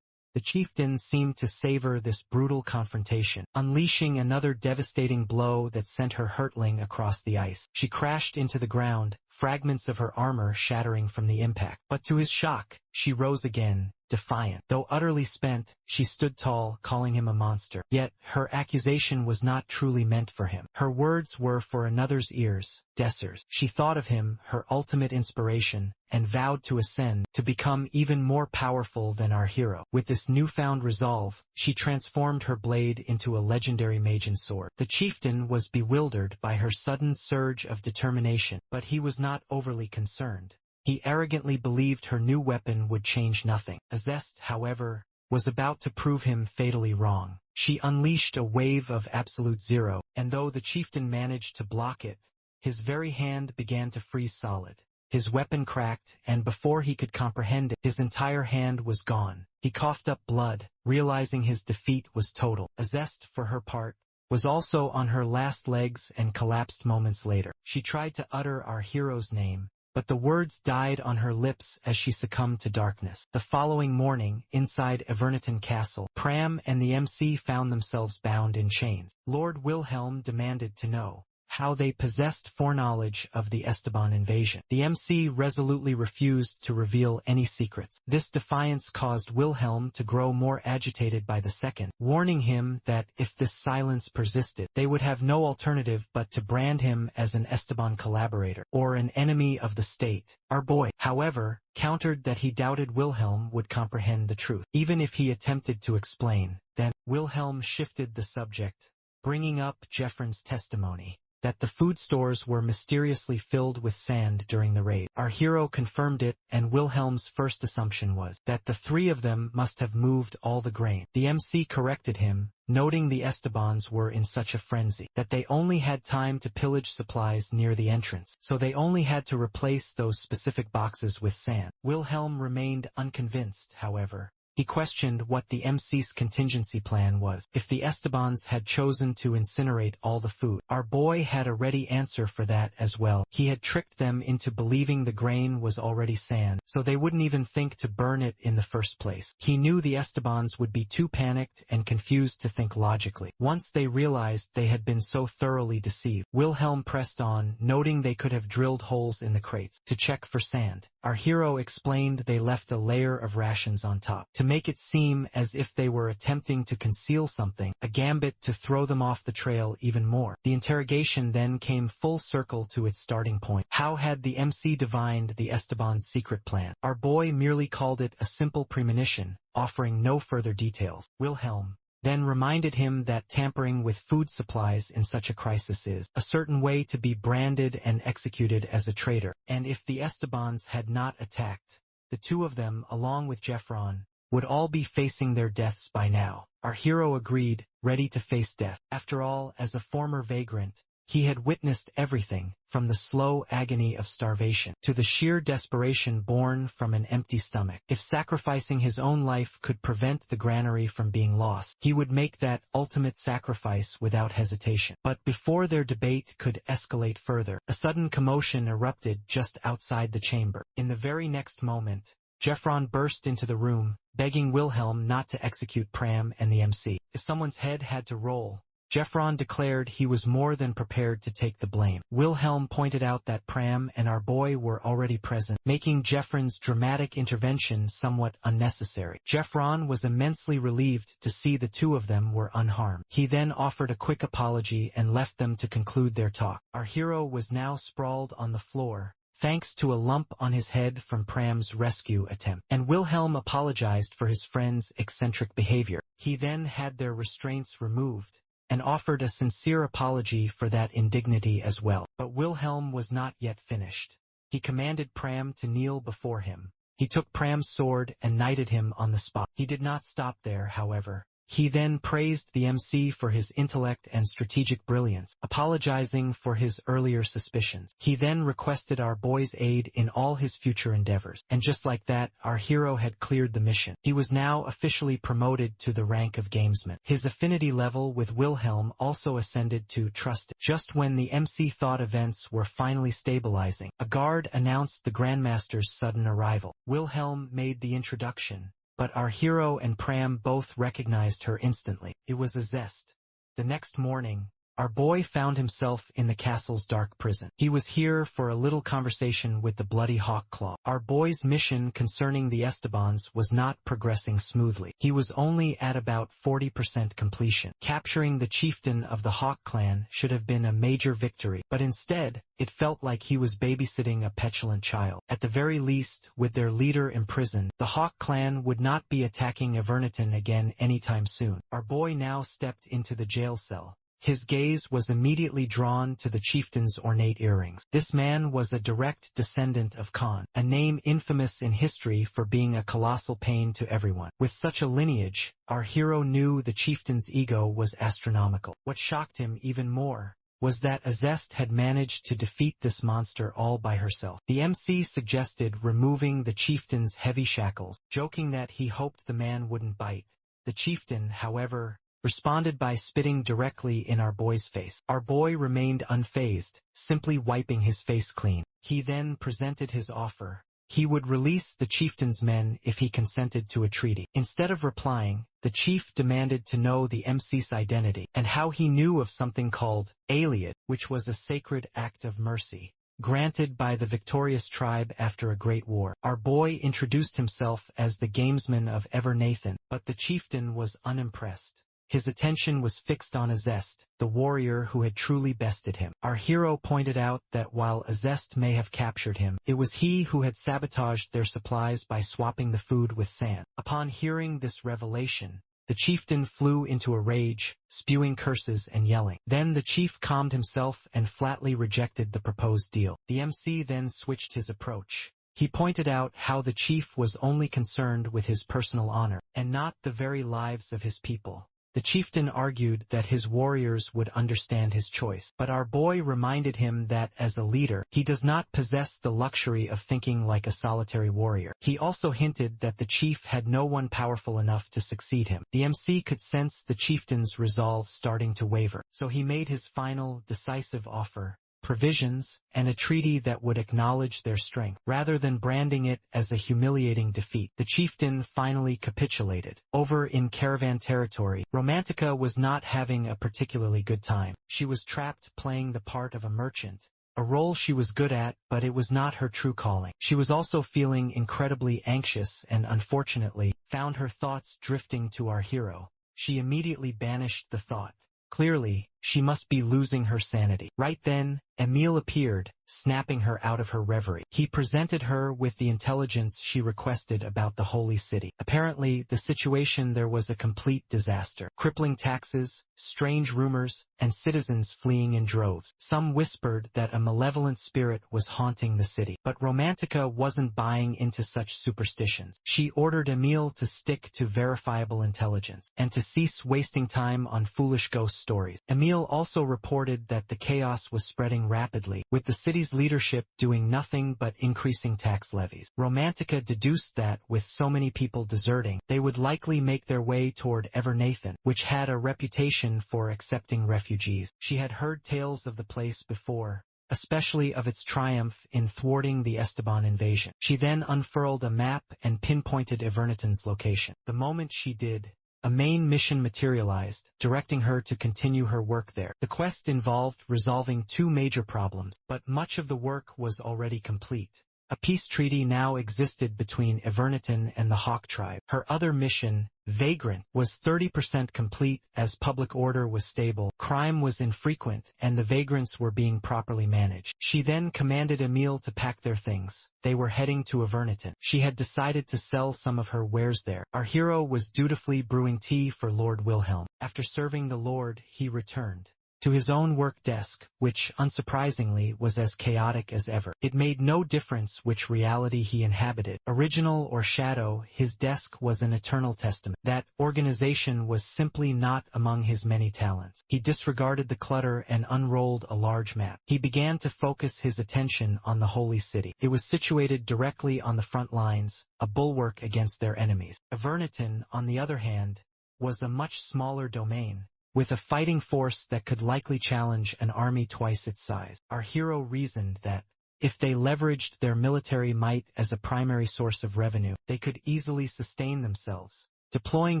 The chieftain seemed to savor this brutal confrontation, unleashing another devastating blow that sent her hurtling across the ice. She crashed into the ground, fragments of her armor shattering from the impact. But to his shock, she rose again, defiant. Though utterly spent, she stood tall, calling him a monster. Yet, her accusation was not truly meant for him. Her words were for another's ears, Desser's. She thought of him, her ultimate inspiration, and vowed to ascend, to become even more powerful than our hero. With this newfound resolve, she transformed her blade into a legendary Mage's sword. The chieftain was bewildered by her sudden surge of determination, but he was not overly concerned. He arrogantly believed her new weapon would change nothing. Azest, however, was about to prove him fatally wrong. She unleashed a wave of absolute zero, and though the chieftain managed to block it, his very hand began to freeze solid. His weapon cracked, and before he could comprehend it, his entire hand was gone. He coughed up blood, realizing his defeat was total. Azest, for her part, was also on her last legs and collapsed moments later. She tried to utter our hero's name, but the words died on her lips as she succumbed to darkness. The following morning, inside Everneton Castle, Pram and the MC found themselves bound in chains. Lord Wilhelm demanded to know how they possessed foreknowledge of the Esteban invasion. The MC resolutely refused to reveal any secrets. This defiance caused Wilhelm to grow more agitated by the second, warning him that if this silence persisted, they would have no alternative but to brand him as an Esteban collaborator, or an enemy of the state. Our boy, however, countered that he doubted Wilhelm would comprehend the truth, even if he attempted to explain. Then, Wilhelm shifted the subject, bringing up Jeffrin's testimony that the food stores were mysteriously filled with sand during the raid. Our hero confirmed it, and Wilhelm's first assumption was that the three of them must have moved all the grain. The MC corrected him, noting the Estebans were in such a frenzy that they only had time to pillage supplies near the entrance, so they only had to replace those specific boxes with sand. Wilhelm remained unconvinced, however. He questioned what the MC's contingency plan was. If the Estebans had chosen to incinerate all the food, our boy had a ready answer for that as well. He had tricked them into believing the grain was already sand, so they wouldn't even think to burn it in the first place. He knew the Estebans would be too panicked and confused to think logically. Once they realized they had been so thoroughly deceived, Wilhelm pressed on, noting they could have drilled holes in the crates to check for sand. Our hero explained they left a layer of rations on top to make it seem as if they were attempting to conceal something, a gambit to throw them off the trail even more. The interrogation then came full circle to its starting point. How had the MC divined the Esteban's secret plan? Our boy merely called it a simple premonition, offering no further details. Wilhelm then reminded him that tampering with food supplies in such a crisis is a certain way to be branded and executed as a traitor, and if the Estebans had not attacked, the two of them, along with Jeffron, would all be facing their deaths by now. Our hero agreed, ready to face death. After all, as a former vagrant, he had witnessed everything, from the slow agony of starvation to the sheer desperation born from an empty stomach. If sacrificing his own life could prevent the granary from being lost, he would make that ultimate sacrifice without hesitation. But before their debate could escalate further, a sudden commotion erupted just outside the chamber. In the very next moment, Jeffron burst into the room, begging Wilhelm not to execute Pram and the MC. If someone's head had to roll, Jeffron declared he was more than prepared to take the blame. Wilhelm pointed out that Pram and our boy were already present, making Jeffron's dramatic intervention somewhat unnecessary. Jeffron was immensely relieved to see the two of them were unharmed. He then offered a quick apology and left them to conclude their talk. Our hero was now sprawled on the floor, thanks to a lump on his head from Pram's rescue attempt, and Wilhelm apologized for his friend's eccentric behavior. He then had their restraints removed and offered a sincere apology for that indignity as well. But Wilhelm was not yet finished. He commanded Pram to kneel before him. He took Pram's sword and knighted him on the spot. He did not stop there, however. He then praised the MC for his intellect and strategic brilliance, apologizing for his earlier suspicions. He then requested our boy's aid in all his future endeavors. And just like that, our hero had cleared the mission. He was now officially promoted to the rank of gamesman. His affinity level with Wilhelm also ascended to trusted. Just when the MC thought events were finally stabilizing, a guard announced the Grandmaster's sudden arrival. Wilhelm made the introduction, but our hero and Pram both recognized her instantly. It was a Zest. The next morning, our boy found himself in the castle's dark prison. He was here for a little conversation with the bloody Hawkclaw. Our boy's mission concerning the Estebans was not progressing smoothly. He was only at about 40% completion. Capturing the chieftain of the Hawk clan should have been a major victory, but instead, it felt like he was babysitting a petulant child. At the very least, with their leader imprisoned, the Hawk clan would not be attacking Everneton again anytime soon. Our boy now stepped into the jail cell. His gaze was immediately drawn to the chieftain's ornate earrings. This man was a direct descendant of Khan, a name infamous in history for being a colossal pain to everyone. With such a lineage, our hero knew the chieftain's ego was astronomical. What shocked him even more was that Azest had managed to defeat this monster all by herself. The MC suggested removing the chieftain's heavy shackles, joking that he hoped the man wouldn't bite. The chieftain, however, responded by spitting directly in our boy's face. Our boy remained unfazed, simply wiping his face clean. He then presented his offer. He would release the chieftain's men if he consented to a treaty. Instead of replying, the chief demanded to know the MC's identity and how he knew of something called Aliad, which was a sacred act of mercy granted by the victorious tribe after a great war. Our boy introduced himself as the gamesman of Everneton, but the chieftain was unimpressed. His attention was fixed on Azest, the warrior who had truly bested him. Our hero pointed out that while Azest may have captured him, it was he who had sabotaged their supplies by swapping the food with sand. Upon hearing this revelation, the chieftain flew into a rage, spewing curses and yelling. Then the chief calmed himself and flatly rejected the proposed deal. The MC then switched his approach. He pointed out how the chief was only concerned with his personal honor, and not the very lives of his people. The chieftain argued that his warriors would understand his choice, but our boy reminded him that as a leader, he does not possess the luxury of thinking like a solitary warrior. He also hinted that the chief had no one powerful enough to succeed him. The MC could sense the chieftain's resolve starting to waver, so he made his final, decisive offer: provisions, and a treaty that would acknowledge their strength. Rather than branding it as a humiliating defeat, the chieftain finally capitulated. Over in caravan territory, Romantica was not having a particularly good time. She was trapped playing the part of a merchant, a role she was good at, but it was not her true calling. She was also feeling incredibly anxious and, unfortunately, found her thoughts drifting to our hero. She immediately banished the thought. Clearly, she must be losing her sanity. Right then, Emile appeared, snapping her out of her reverie. He presented her with the intelligence she requested about the holy city. Apparently, the situation there was a complete disaster. Crippling taxes, strange rumors, and citizens fleeing in droves. Some whispered that a malevolent spirit was haunting the city. But Romantica wasn't buying into such superstitions. She ordered Emile to stick to verifiable intelligence, and to cease wasting time on foolish ghost stories. Emile also reported that the chaos was spreading rapidly, with the city's leadership doing nothing but increasing tax levies. Romantica deduced that, with so many people deserting, they would likely make their way toward Evernathan, which had a reputation for accepting refugees. She had heard tales of the place before, especially of its triumph in thwarting the Esteban invasion. She then unfurled a map and pinpointed Evernathan's location. The moment she did, a main mission materialized, directing her to continue her work there. The quest involved resolving two major problems, but much of the work was already complete. A peace treaty now existed between Evernathan and the Hawk tribe. Her other mission, Vagrant, was 30% complete, as public order was stable, crime was infrequent, and the vagrants were being properly managed. She then commanded Emile to pack their things. They were heading to Evernathan. She had decided to sell some of her wares there. Our hero was dutifully brewing tea for Lord Wilhelm. After serving the Lord, he returned to his own work desk, which, unsurprisingly, was as chaotic as ever. It made no difference which reality he inhabited, original or shadow. His desk was an eternal testament. That organization was simply not among his many talents. He disregarded the clutter and unrolled a large map. He began to focus his attention on the holy city. It was situated directly on the front lines, a bulwark against their enemies. Evernathan, on the other hand, was a much smaller domain, with a fighting force that could likely challenge an army twice its size. Our hero reasoned that, if they leveraged their military might as a primary source of revenue, they could easily sustain themselves. Deploying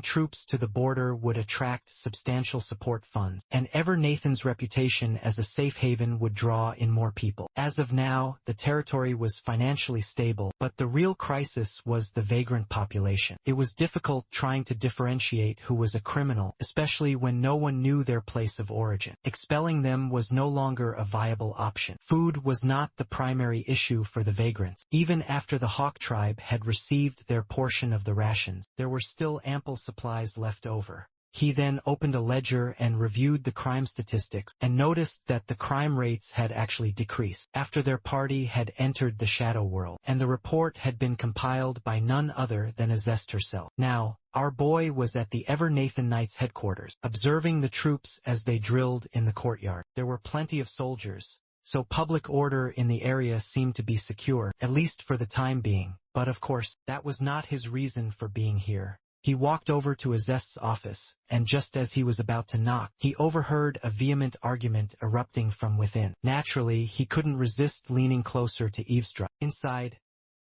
troops to the border would attract substantial support funds, and Evernathan's reputation as a safe haven would draw in more people. As of now, the territory was financially stable, but the real crisis was the vagrant population. It was difficult trying to differentiate who was a criminal, especially when no one knew their place of origin. Expelling them was no longer a viable option. Food was not the primary issue for the vagrants. Even after the Hawk tribe had received their portion of the rations, there were still ample supplies left over. He then opened a ledger and reviewed the crime statistics, and noticed that the crime rates had actually decreased after their party had entered the shadow world, and the report had been compiled by none other than Azest herself. Now, our boy was at the Evernathan Knights headquarters, observing the troops as they drilled in the courtyard. There were plenty of soldiers, so public order in the area seemed to be secure, at least for the time being. But of course, that was not his reason for being here. He walked over to Azest's office, and just as he was about to knock, he overheard a vehement argument erupting from within. Naturally, he couldn't resist leaning closer to eavesdrop. Inside,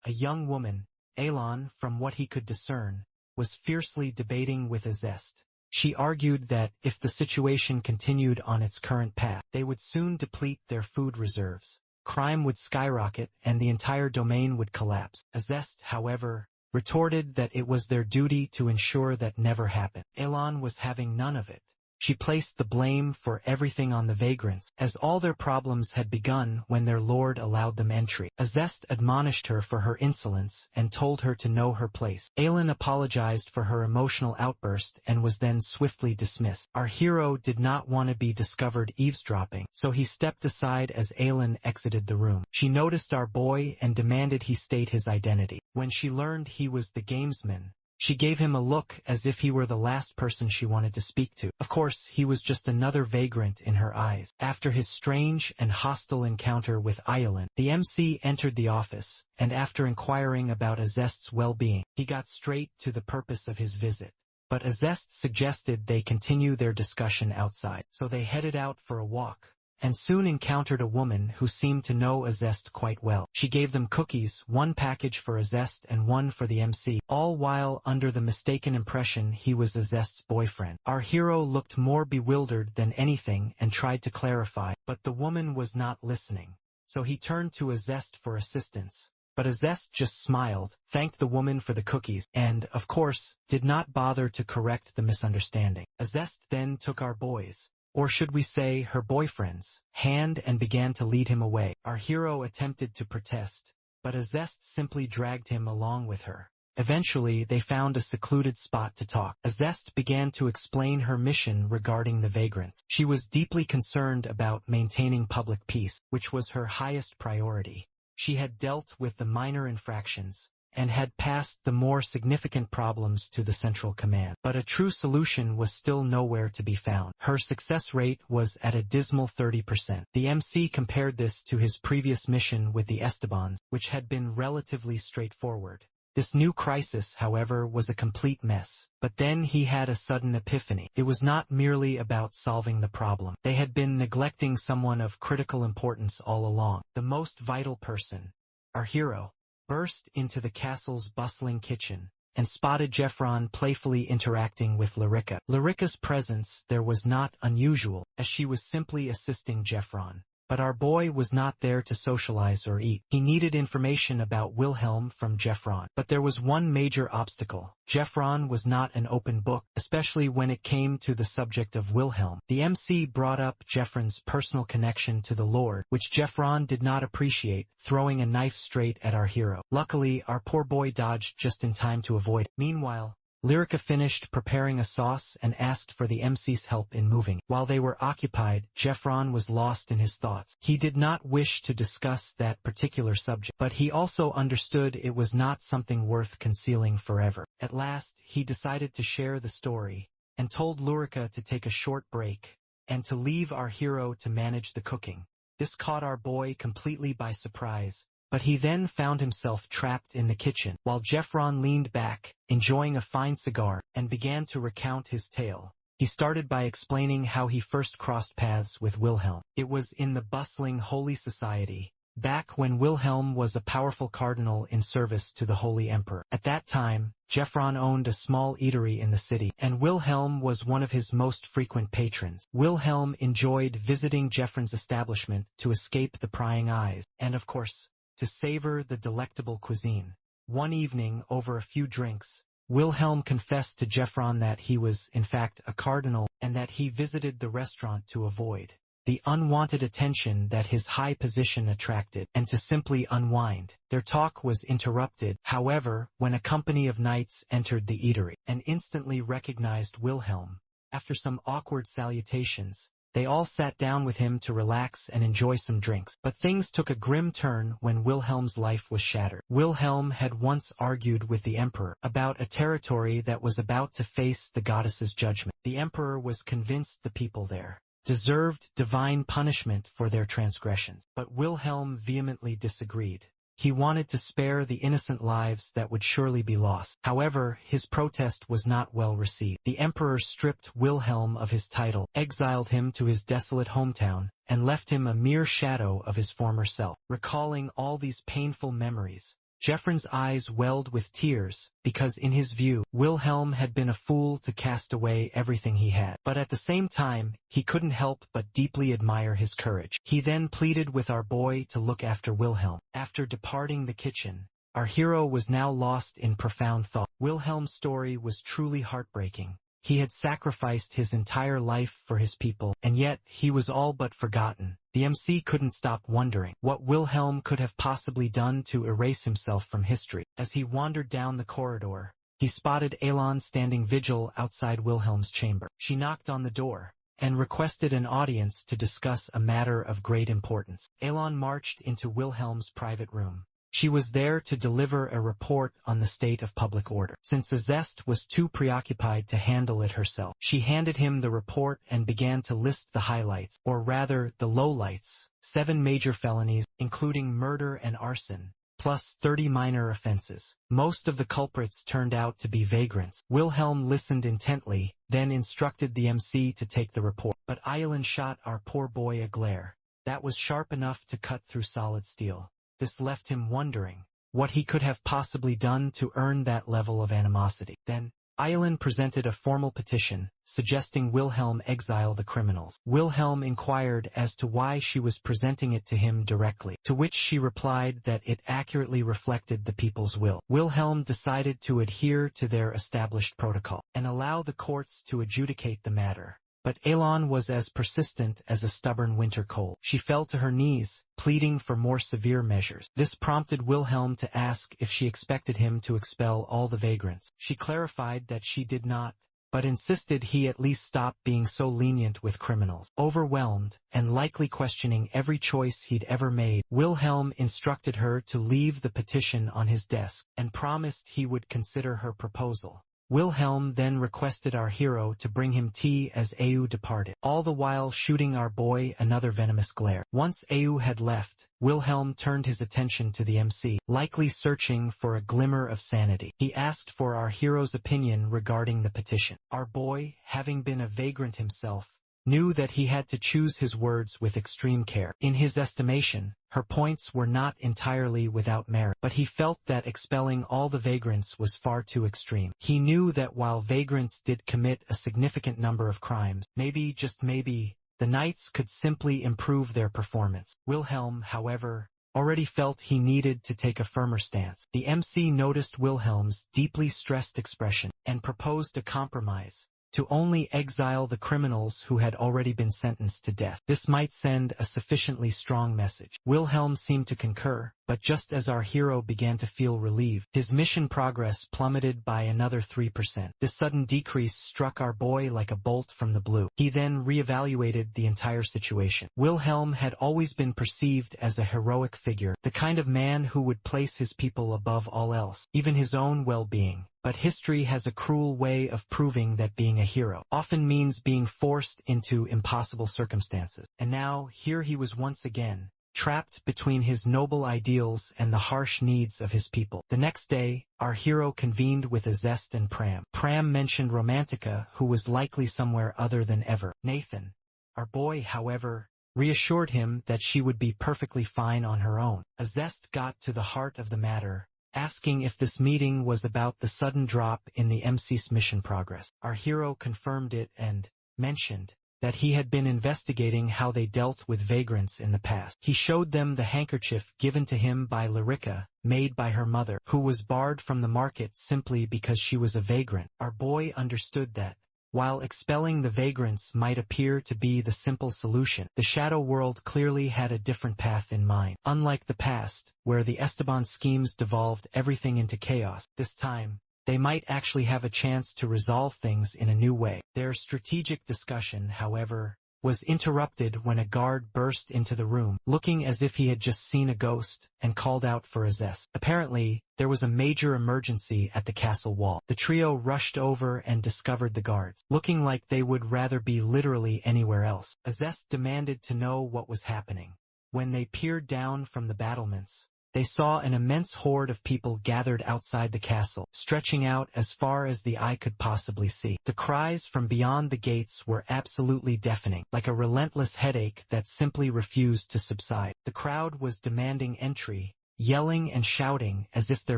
a young woman, Elon, from what he could discern, was fiercely debating with Azest. She argued that, if the situation continued on its current path, they would soon deplete their food reserves. Crime would skyrocket, and the entire domain would collapse. Azest, however, retorted that it was their duty to ensure that never happened. Elon was having none of it. She placed the blame for everything on the vagrants, as all their problems had begun when their lord allowed them entry. Azest admonished her for her insolence and told her to know her place. Elon apologized for her emotional outburst and was then swiftly dismissed. Our hero did not want to be discovered eavesdropping, so he stepped aside as Elon exited the room. She noticed our boy and demanded he state his identity. When she learned he was the gamesman, She gave him a look as if he were the last person she wanted to speak to. Of course, he was just another vagrant in her eyes. After his strange and hostile encounter with Yahello, the MC entered the office, and after inquiring about Azest's well-being, he got straight to the purpose of his visit. But Azest suggested they continue their discussion outside, so they headed out for a walk, and soon encountered a woman who seemed to know Azest quite well. She gave them cookies, one package for Azest and one for the MC, all while under the mistaken impression he was Azest's boyfriend. Our hero looked more bewildered than anything and tried to clarify, but the woman was not listening, so he turned to Azest for assistance. But Azest just smiled, thanked the woman for the cookies, and, of course, did not bother to correct the misunderstanding. Azest then took our boy's, or should we say her boyfriend's, hand and began to lead him away. Our hero attempted to protest, but Azest simply dragged him along with her. Eventually, they found a secluded spot to talk. Azest began to explain her mission regarding the vagrants. She was deeply concerned about maintaining public peace, which was her highest priority. She had dealt with the minor infractions, and had passed the more significant problems to the central command. But a true solution was still nowhere to be found. Her success rate was at a dismal 30%. The MC compared this to his previous mission with the Estebans, which had been relatively straightforward. This new crisis, however, was a complete mess. But then he had a sudden epiphany. It was not merely about solving the problem. They had been neglecting someone of critical importance all along. The most vital person, our hero, burst into the castle's bustling kitchen and spotted Jeffron playfully interacting with Lyrica. Lyrica's presence there was not unusual, as she was simply assisting Jeffron. But our boy was not there to socialize or eat. He needed information about Wilhelm from Jeffron. But there was one major obstacle. Jeffron was not an open book, especially when it came to the subject of Wilhelm. The MC brought up Jeffron's personal connection to the Lord, which Jeffron did not appreciate, throwing a knife straight at our hero. Luckily, our poor boy dodged just in time to avoid it. Meanwhile, Lyrica finished preparing a sauce and asked for the MC's help in moving. While they were occupied, Jeffron was lost in his thoughts. He did not wish to discuss that particular subject, but he also understood it was not something worth concealing forever. At last, he decided to share the story, and told Lyrica to take a short break, and to leave our hero to manage the cooking. This caught our boy completely by surprise. But he then found himself trapped in the kitchen, while Jeffron leaned back, enjoying a fine cigar, and began to recount his tale. He started by explaining how he first crossed paths with Wilhelm. It was in the bustling Holy Society, back when Wilhelm was a powerful cardinal in service to the Holy Emperor. At that time, Jeffron owned a small eatery in the city, and Wilhelm was one of his most frequent patrons. Wilhelm enjoyed visiting Jeffron's establishment to escape the prying eyes, and of course, to savor the delectable cuisine. One evening, over a few drinks, Wilhelm confessed to Jeffron that he was, in fact, a cardinal, and that he visited the restaurant to avoid the unwanted attention that his high position attracted, and to simply unwind. Their talk was interrupted, however, when a company of knights entered the eatery, and instantly recognized Wilhelm. After some awkward salutations, they all sat down with him to relax and enjoy some drinks. But things took a grim turn when Wilhelm's life was shattered. Wilhelm had once argued with the emperor about a territory that was about to face the goddess's judgment. The emperor was convinced the people there deserved divine punishment for their transgressions. But Wilhelm vehemently disagreed. He wanted to spare the innocent lives that would surely be lost. However, his protest was not well received. The emperor stripped Wilhelm of his title, exiled him to his desolate hometown, and left him a mere shadow of his former self. Recalling all these painful memories, Jeffron's eyes welled with tears, because in his view, Wilhelm had been a fool to cast away everything he had. But at the same time, he couldn't help but deeply admire his courage. He then pleaded with our boy to look after Wilhelm. After departing the kitchen, our hero was now lost in profound thought. Wilhelm's story was truly heartbreaking. He had sacrificed his entire life for his people, and yet he was all but forgotten. The MC couldn't stop wondering what Wilhelm could have possibly done to erase himself from history. As he wandered down the corridor, he spotted Elon standing vigil outside Wilhelm's chamber. She knocked on the door and requested an audience to discuss a matter of great importance. Elon marched into Wilhelm's private room, She was there to deliver a report on the state of public order. Since Azest was too preoccupied to handle it herself, she handed him the report and began to list the highlights, or rather the lowlights: 7 major felonies, including murder and arson, plus 30 minor offenses. Most of the culprits turned out to be vagrants. Wilhelm listened intently, then instructed the MC to take the report. But Aylin shot our poor boy a glare that was sharp enough to cut through solid steel. This left him wondering what he could have possibly done to earn that level of animosity. Then, Aylin presented a formal petition, suggesting Wilhelm exile the criminals. Wilhelm inquired as to why she was presenting it to him directly, to which she replied that it accurately reflected the people's will. Wilhelm decided to adhere to their established protocol and allow the courts to adjudicate the matter. But Aylin was as persistent as a stubborn winter cold. She fell to her knees, pleading for more severe measures. This prompted Wilhelm to ask if she expected him to expel all the vagrants. She clarified that she did not, but insisted he at least stop being so lenient with criminals. Overwhelmed, and likely questioning every choice he'd ever made, Wilhelm instructed her to leave the petition on his desk, and promised he would consider her proposal. Wilhelm then requested our hero to bring him tea as Au departed, all the while shooting our boy another venomous glare. Once Au had left, Wilhelm turned his attention to the MC, likely searching for a glimmer of sanity. He asked for our hero's opinion regarding the petition. Our boy, having been a vagrant himself, knew that he had to choose his words with extreme care. In his estimation, her points were not entirely without merit, but he felt that expelling all the vagrants was far too extreme. He knew that while vagrants did commit a significant number of crimes, maybe, just maybe, the knights could simply improve their performance. Wilhelm, however, already felt he needed to take a firmer stance. The MC noticed Wilhelm's deeply stressed expression and proposed a compromise: to only exile the criminals who had already been sentenced to death. This might send a sufficiently strong message. Wilhelm seemed to concur, but just as our hero began to feel relieved, his mission progress plummeted by another 3%. This sudden decrease struck our boy like a bolt from the blue. He then reevaluated the entire situation. Wilhelm had always been perceived as a heroic figure, the kind of man who would place his people above all else, even his own well-being. But history has a cruel way of proving that being a hero often means being forced into impossible circumstances. And now, here he was once again, trapped between his noble ideals and the harsh needs of his people. The next day, our hero convened with Azest and Pram. Pram mentioned Romantica, who was likely somewhere other than ever. Nathan, our boy, however, reassured him that she would be perfectly fine on her own. Azest got to the heart of the matter, asking if this meeting was about the sudden drop in the MC's mission progress. Our hero confirmed it and mentioned that he had been investigating how they dealt with vagrants in the past. He showed them the handkerchief given to him by Lyrica, made by her mother, who was barred from the market simply because she was a vagrant. Our boy understood that, while expelling the vagrants might appear to be the simple solution, the shadow world clearly had a different path in mind. Unlike the past, where the Esteban schemes devolved everything into chaos, this time, they might actually have a chance to resolve things in a new way. Their strategic discussion, however, was interrupted when a guard burst into the room, looking as if he had just seen a ghost, and called out for Azest. Apparently, there was a major emergency at the castle wall. The trio rushed over and discovered the guards, looking like they would rather be literally anywhere else. Azest demanded to know what was happening. When they peered down from the battlements, they saw an immense horde of people gathered outside the castle, stretching out as far as the eye could possibly see. The cries from beyond the gates were absolutely deafening, like a relentless headache that simply refused to subside. The crowd was demanding entry, yelling and shouting as if their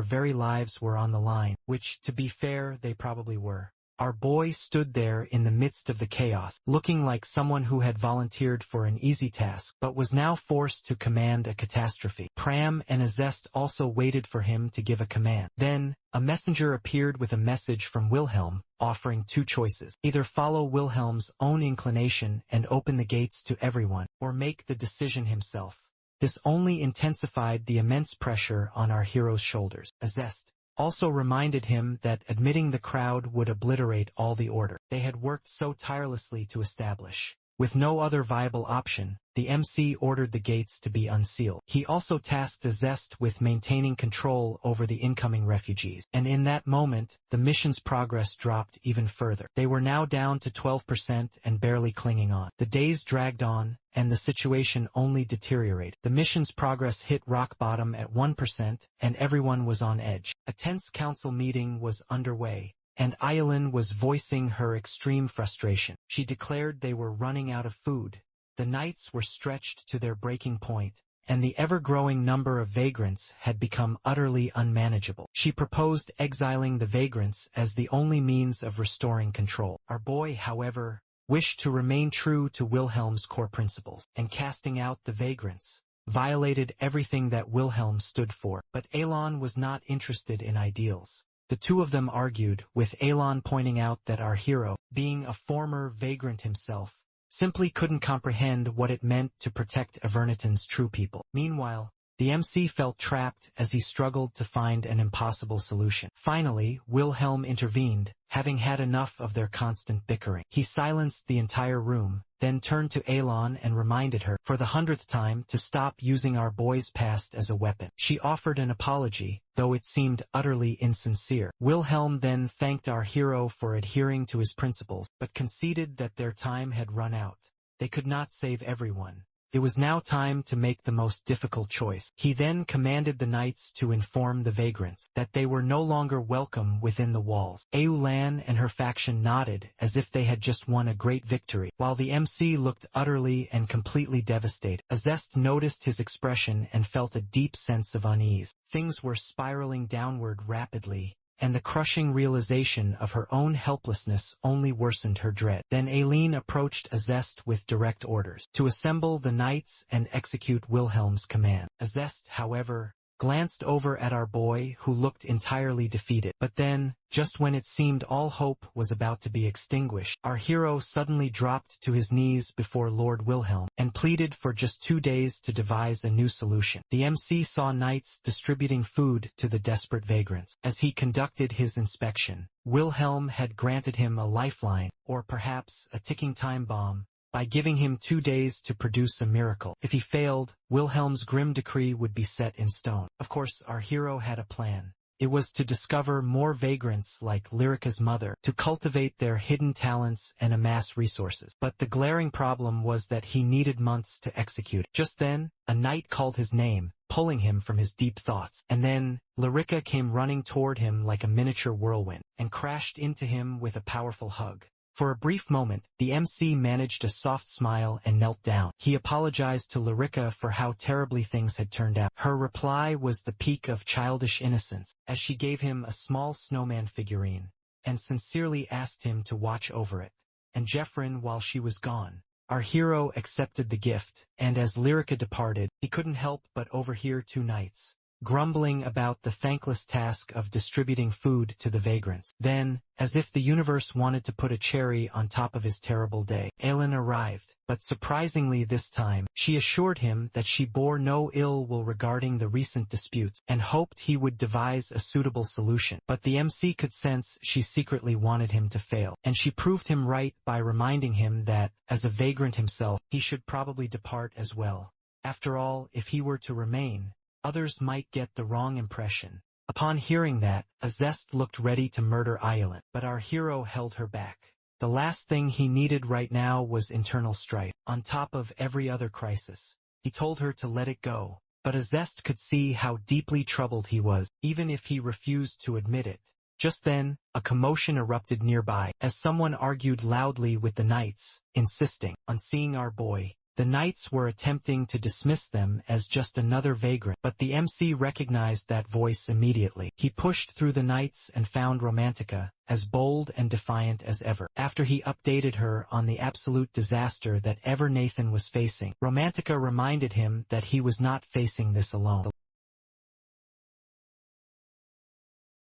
very lives were on the line, which, to be fair, they probably were. Our boy stood there in the midst of the chaos, looking like someone who had volunteered for an easy task, but was now forced to command a catastrophe. Pram and Azest also waited for him to give a command. Then, a messenger appeared with a message from Wilhelm, offering 2 choices: either follow Wilhelm's own inclination and open the gates to everyone, or make the decision himself. This only intensified the immense pressure on our hero's shoulders. Azest also reminded him that admitting the crowd would obliterate all the order they had worked so tirelessly to establish. With no other viable option, the MC ordered the gates to be unsealed. He also tasked Zest with maintaining control over the incoming refugees. And in that moment, the mission's progress dropped even further. They were now down to 12% and barely clinging on. The days dragged on, and the situation only deteriorated. The mission's progress hit rock bottom at 1%, and everyone was on edge. A tense council meeting was underway, and Aylin was voicing her extreme frustration. She declared they were running out of food. The nights were stretched to their breaking point, and the ever-growing number of vagrants had become utterly unmanageable. She proposed exiling the vagrants as the only means of restoring control. Our boy, however, wished to remain true to Wilhelm's core principles, and casting out the vagrants violated everything that Wilhelm stood for. But Aylin was not interested in ideals. The two of them argued, with Aylin pointing out that our hero, being a former vagrant himself, simply couldn't comprehend what it meant to protect Averniton's true people. Meanwhile, the MC felt trapped as he struggled to find an impossible solution. Finally, Wilhelm intervened, having had enough of their constant bickering. He silenced the entire room, then turned to Aylin and reminded her, for the 100th time, to stop using our boy's past as a weapon. She offered an apology, though it seemed utterly insincere. Wilhelm then thanked our hero for adhering to his principles, but conceded that their time had run out. They could not save everyone. It was now time to make the most difficult choice. He then commanded the knights to inform the vagrants that they were no longer welcome within the walls. Aylin and her faction nodded as if they had just won a great victory, while the MC looked utterly and completely devastated. Zest noticed his expression and felt a deep sense of unease. Things were spiraling downward rapidly, and the crushing realization of her own helplessness only worsened her dread. Then Aylin approached Zest with direct orders to assemble the knights and execute Wilhelm's command. Zest, however, glanced over at our boy, who looked entirely defeated. But then, just when it seemed all hope was about to be extinguished, our hero suddenly dropped to his knees before Lord Wilhelm, and pleaded for just 2 days to devise a new solution. The MC saw knights distributing food to the desperate vagrants. As he conducted his inspection, Wilhelm had granted him a lifeline, or perhaps a ticking time bomb, by giving him 2 days to produce a miracle. If he failed, Wilhelm's grim decree would be set in stone. Of course, our hero had a plan. It was to discover more vagrants like Lyrica's mother, to cultivate their hidden talents and amass resources. But the glaring problem was that he needed months to execute. Just then, a knight called his name, pulling him from his deep thoughts. And then, Lyrica came running toward him like a miniature whirlwind, and crashed into him with a powerful hug. For a brief moment, the MC managed a soft smile and knelt down. He apologized to Lyrica for how terribly things had turned out. Her reply was the peak of childish innocence, as she gave him a small snowman figurine, and sincerely asked him to watch over it. And Jeffrin, while she was gone, our hero accepted the gift, and as Lyrica departed, he couldn't help but overhear 2 knights grumbling about the thankless task of distributing food to the vagrants. Then, as if the universe wanted to put a cherry on top of his terrible day, Aylin arrived, but surprisingly this time, she assured him that she bore no ill will regarding the recent disputes, and hoped he would devise a suitable solution. But the MC could sense she secretly wanted him to fail, and she proved him right by reminding him that, as a vagrant himself, he should probably depart as well. After all, if he were to remain, others might get the wrong impression. Upon hearing that, Zest looked ready to murder Aylin, but our hero held her back. The last thing he needed right now was internal strife, on top of every other crisis. He told her to let it go, but Zest could see how deeply troubled he was, even if he refused to admit it. Just then, a commotion erupted nearby, as someone argued loudly with the knights, insisting on seeing our boy. The knights were attempting to dismiss them as just another vagrant, but the MC recognized that voice immediately. He pushed through the knights and found Romantica, as bold and defiant as ever. After he updated her on the absolute disaster that ever Nathan was facing, Romantica reminded him that he was not facing this alone.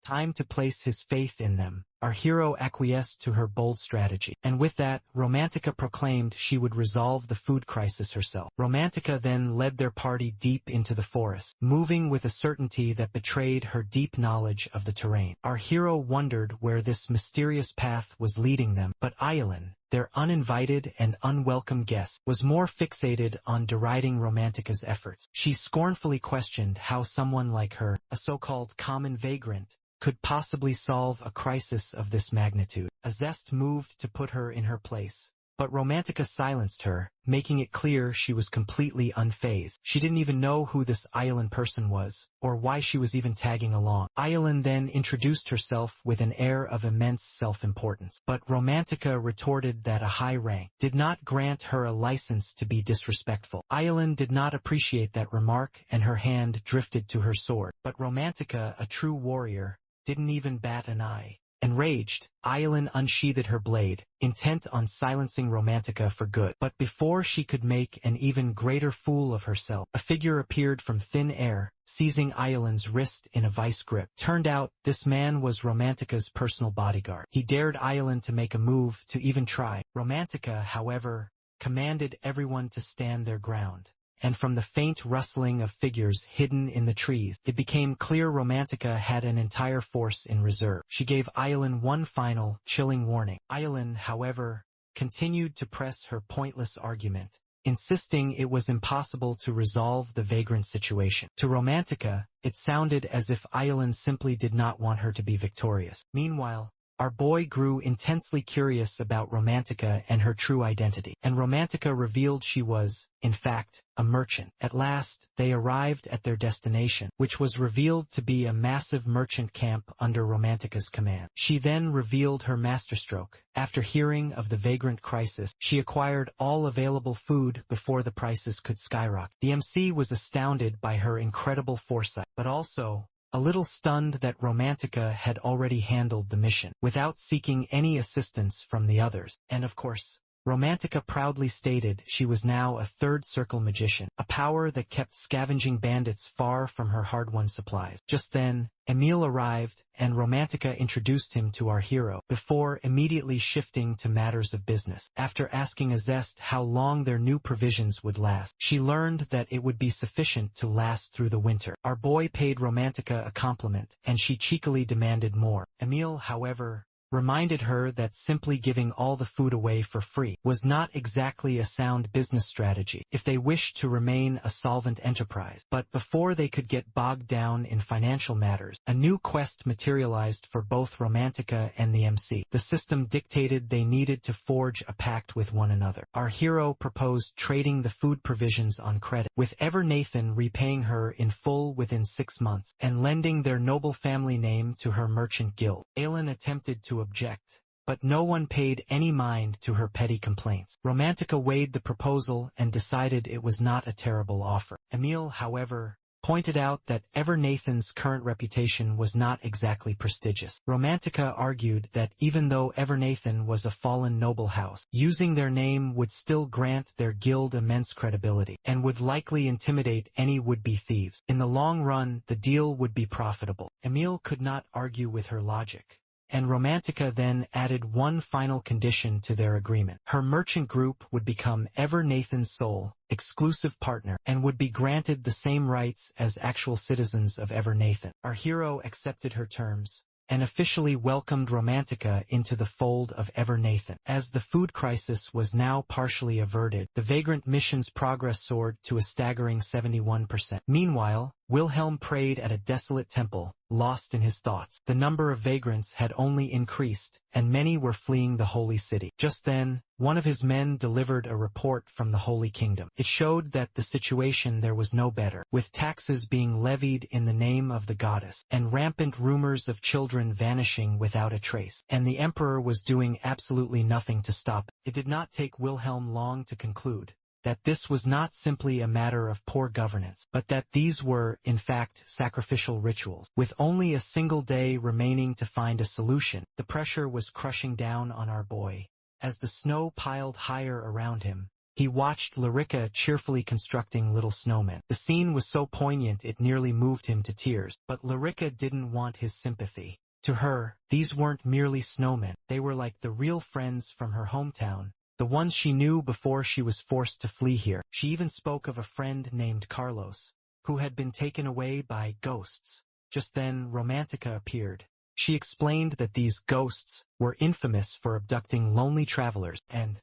Time to place his faith in them. Our hero acquiesced to her bold strategy, and with that, Romantica proclaimed she would resolve the food crisis herself. Romantica then led their party deep into the forest, moving with a certainty that betrayed her deep knowledge of the terrain. Our hero wondered where this mysterious path was leading them, but Aylin, their uninvited and unwelcome guest, was more fixated on deriding Romantica's efforts. She scornfully questioned how someone like her, a so-called common vagrant, could possibly solve a crisis of this magnitude. A zest moved to put her in her place, but Romantica silenced her, making it clear she was completely unfazed. She didn't even know who this Ayelan person was, or why she was even tagging along. Ayelan then introduced herself with an air of immense self-importance, but Romantica retorted that a high rank did not grant her a license to be disrespectful. Ayelan did not appreciate that remark, and her hand drifted to her sword. But Romantica, a true warrior, didn't even bat an eye. Enraged, Ayelan unsheathed her blade, intent on silencing Romantica for good. But before she could make an even greater fool of herself, a figure appeared from thin air, seizing Ayelan's wrist in a vice grip. Turned out, this man was Romantica's personal bodyguard. He dared Ayelan to make a move, to even try. Romantica, however, commanded everyone to stand their ground, and from the faint rustling of figures hidden in the trees, it became clear Romantica had an entire force in reserve. She gave Ayelan one final, chilling warning. Ayelan, however, continued to press her pointless argument, insisting it was impossible to resolve the vagrant situation. To Romantica, it sounded as if Ayelan simply did not want her to be victorious. Meanwhile, our boy grew intensely curious about Romantica and her true identity, and Romantica revealed she was, in fact, a merchant. At last, they arrived at their destination, which was revealed to be a massive merchant camp under Romantica's command. She then revealed her masterstroke. After hearing of the vagrant crisis, she acquired all available food before the prices could skyrocket. The MC was astounded by her incredible foresight, but also a little stunned that Romantica had already handled the mission, without seeking any assistance from the others. And of course, Romantica proudly stated she was now a third-circle magician, a power that kept scavenging bandits far from her hard-won supplies. Just then, Emil arrived, and Romantica introduced him to our hero, before immediately shifting to matters of business. After asking Azest how long their new provisions would last, she learned that it would be sufficient to last through the winter. Our boy paid Romantica a compliment, and she cheekily demanded more. Emil, however, reminded her that simply giving all the food away for free was not exactly a sound business strategy if they wished to remain a solvent enterprise. But before they could get bogged down in financial matters, a new quest materialized for both Romantica and the MC. The system dictated they needed to forge a pact with one another. Our hero proposed trading the food provisions on credit, with Nathan repaying her in full within 6 months, and lending their noble family name to her merchant guild. Ayelan attempted to object, but no one paid any mind to her petty complaints. Romantica weighed the proposal and decided it was not a terrible offer. Emil, however, pointed out that Nathan's current reputation was not exactly prestigious. Romantica argued that even though Nathan was a fallen noble house, using their name would still grant their guild immense credibility, and would likely intimidate any would-be thieves. In the long run, the deal would be profitable. Emil could not argue with her logic, and Romantica then added one final condition to their agreement. Her merchant group would become Nathan's sole, exclusive partner, and would be granted the same rights as actual citizens of Nathan. Our hero accepted her terms, and officially welcomed Romantica into the fold of Nathan. As the food crisis was now partially averted, the vagrant mission's progress soared to a staggering 71%. Meanwhile, Wilhelm prayed at a desolate temple, lost in his thoughts. The number of vagrants had only increased, and many were fleeing the holy city. Just then, one of his men delivered a report from the Holy Kingdom. It showed that the situation there was no better, with taxes being levied in the name of the goddess, and rampant rumors of children vanishing without a trace. And the emperor was doing absolutely nothing to stop it. It did not take Wilhelm long to conclude that this was not simply a matter of poor governance, but that these were, in fact, sacrificial rituals. With only a single day remaining to find a solution, the pressure was crushing down on our boy. As the snow piled higher around him, he watched Larica cheerfully constructing little snowmen. The scene was so poignant it nearly moved him to tears, but Larica didn't want his sympathy. To her, these weren't merely snowmen, they were like the real friends from her hometown, the ones she knew before she was forced to flee here. She even spoke of a friend named Carlos, who had been taken away by ghosts. Just then, Romantica appeared, She explained that these ghosts were infamous for abducting lonely travelers and,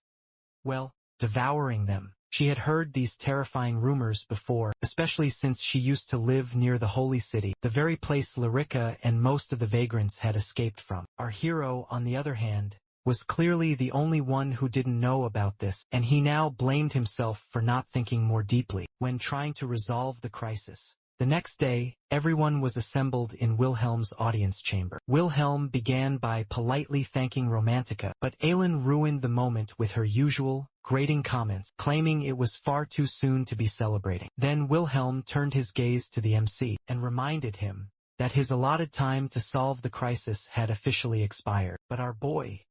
well, devouring them. She had heard these terrifying rumors before, especially since she used to live near the holy city, the very place Lyrica and most of the vagrants had escaped from. Our hero, on the other hand, was clearly the only one who didn't know about this, and he now blamed himself for not thinking more deeply when trying to resolve the crisis. The next day, everyone was assembled in Wilhelm's audience chamber. Wilhelm began by politely thanking Romantica, but Aelin ruined the moment with her usual, grating comments, claiming it was far too soon to be celebrating. Then Wilhelm turned his gaze to the MC and reminded him that his allotted time to solve the crisis had officially expired. But our boy,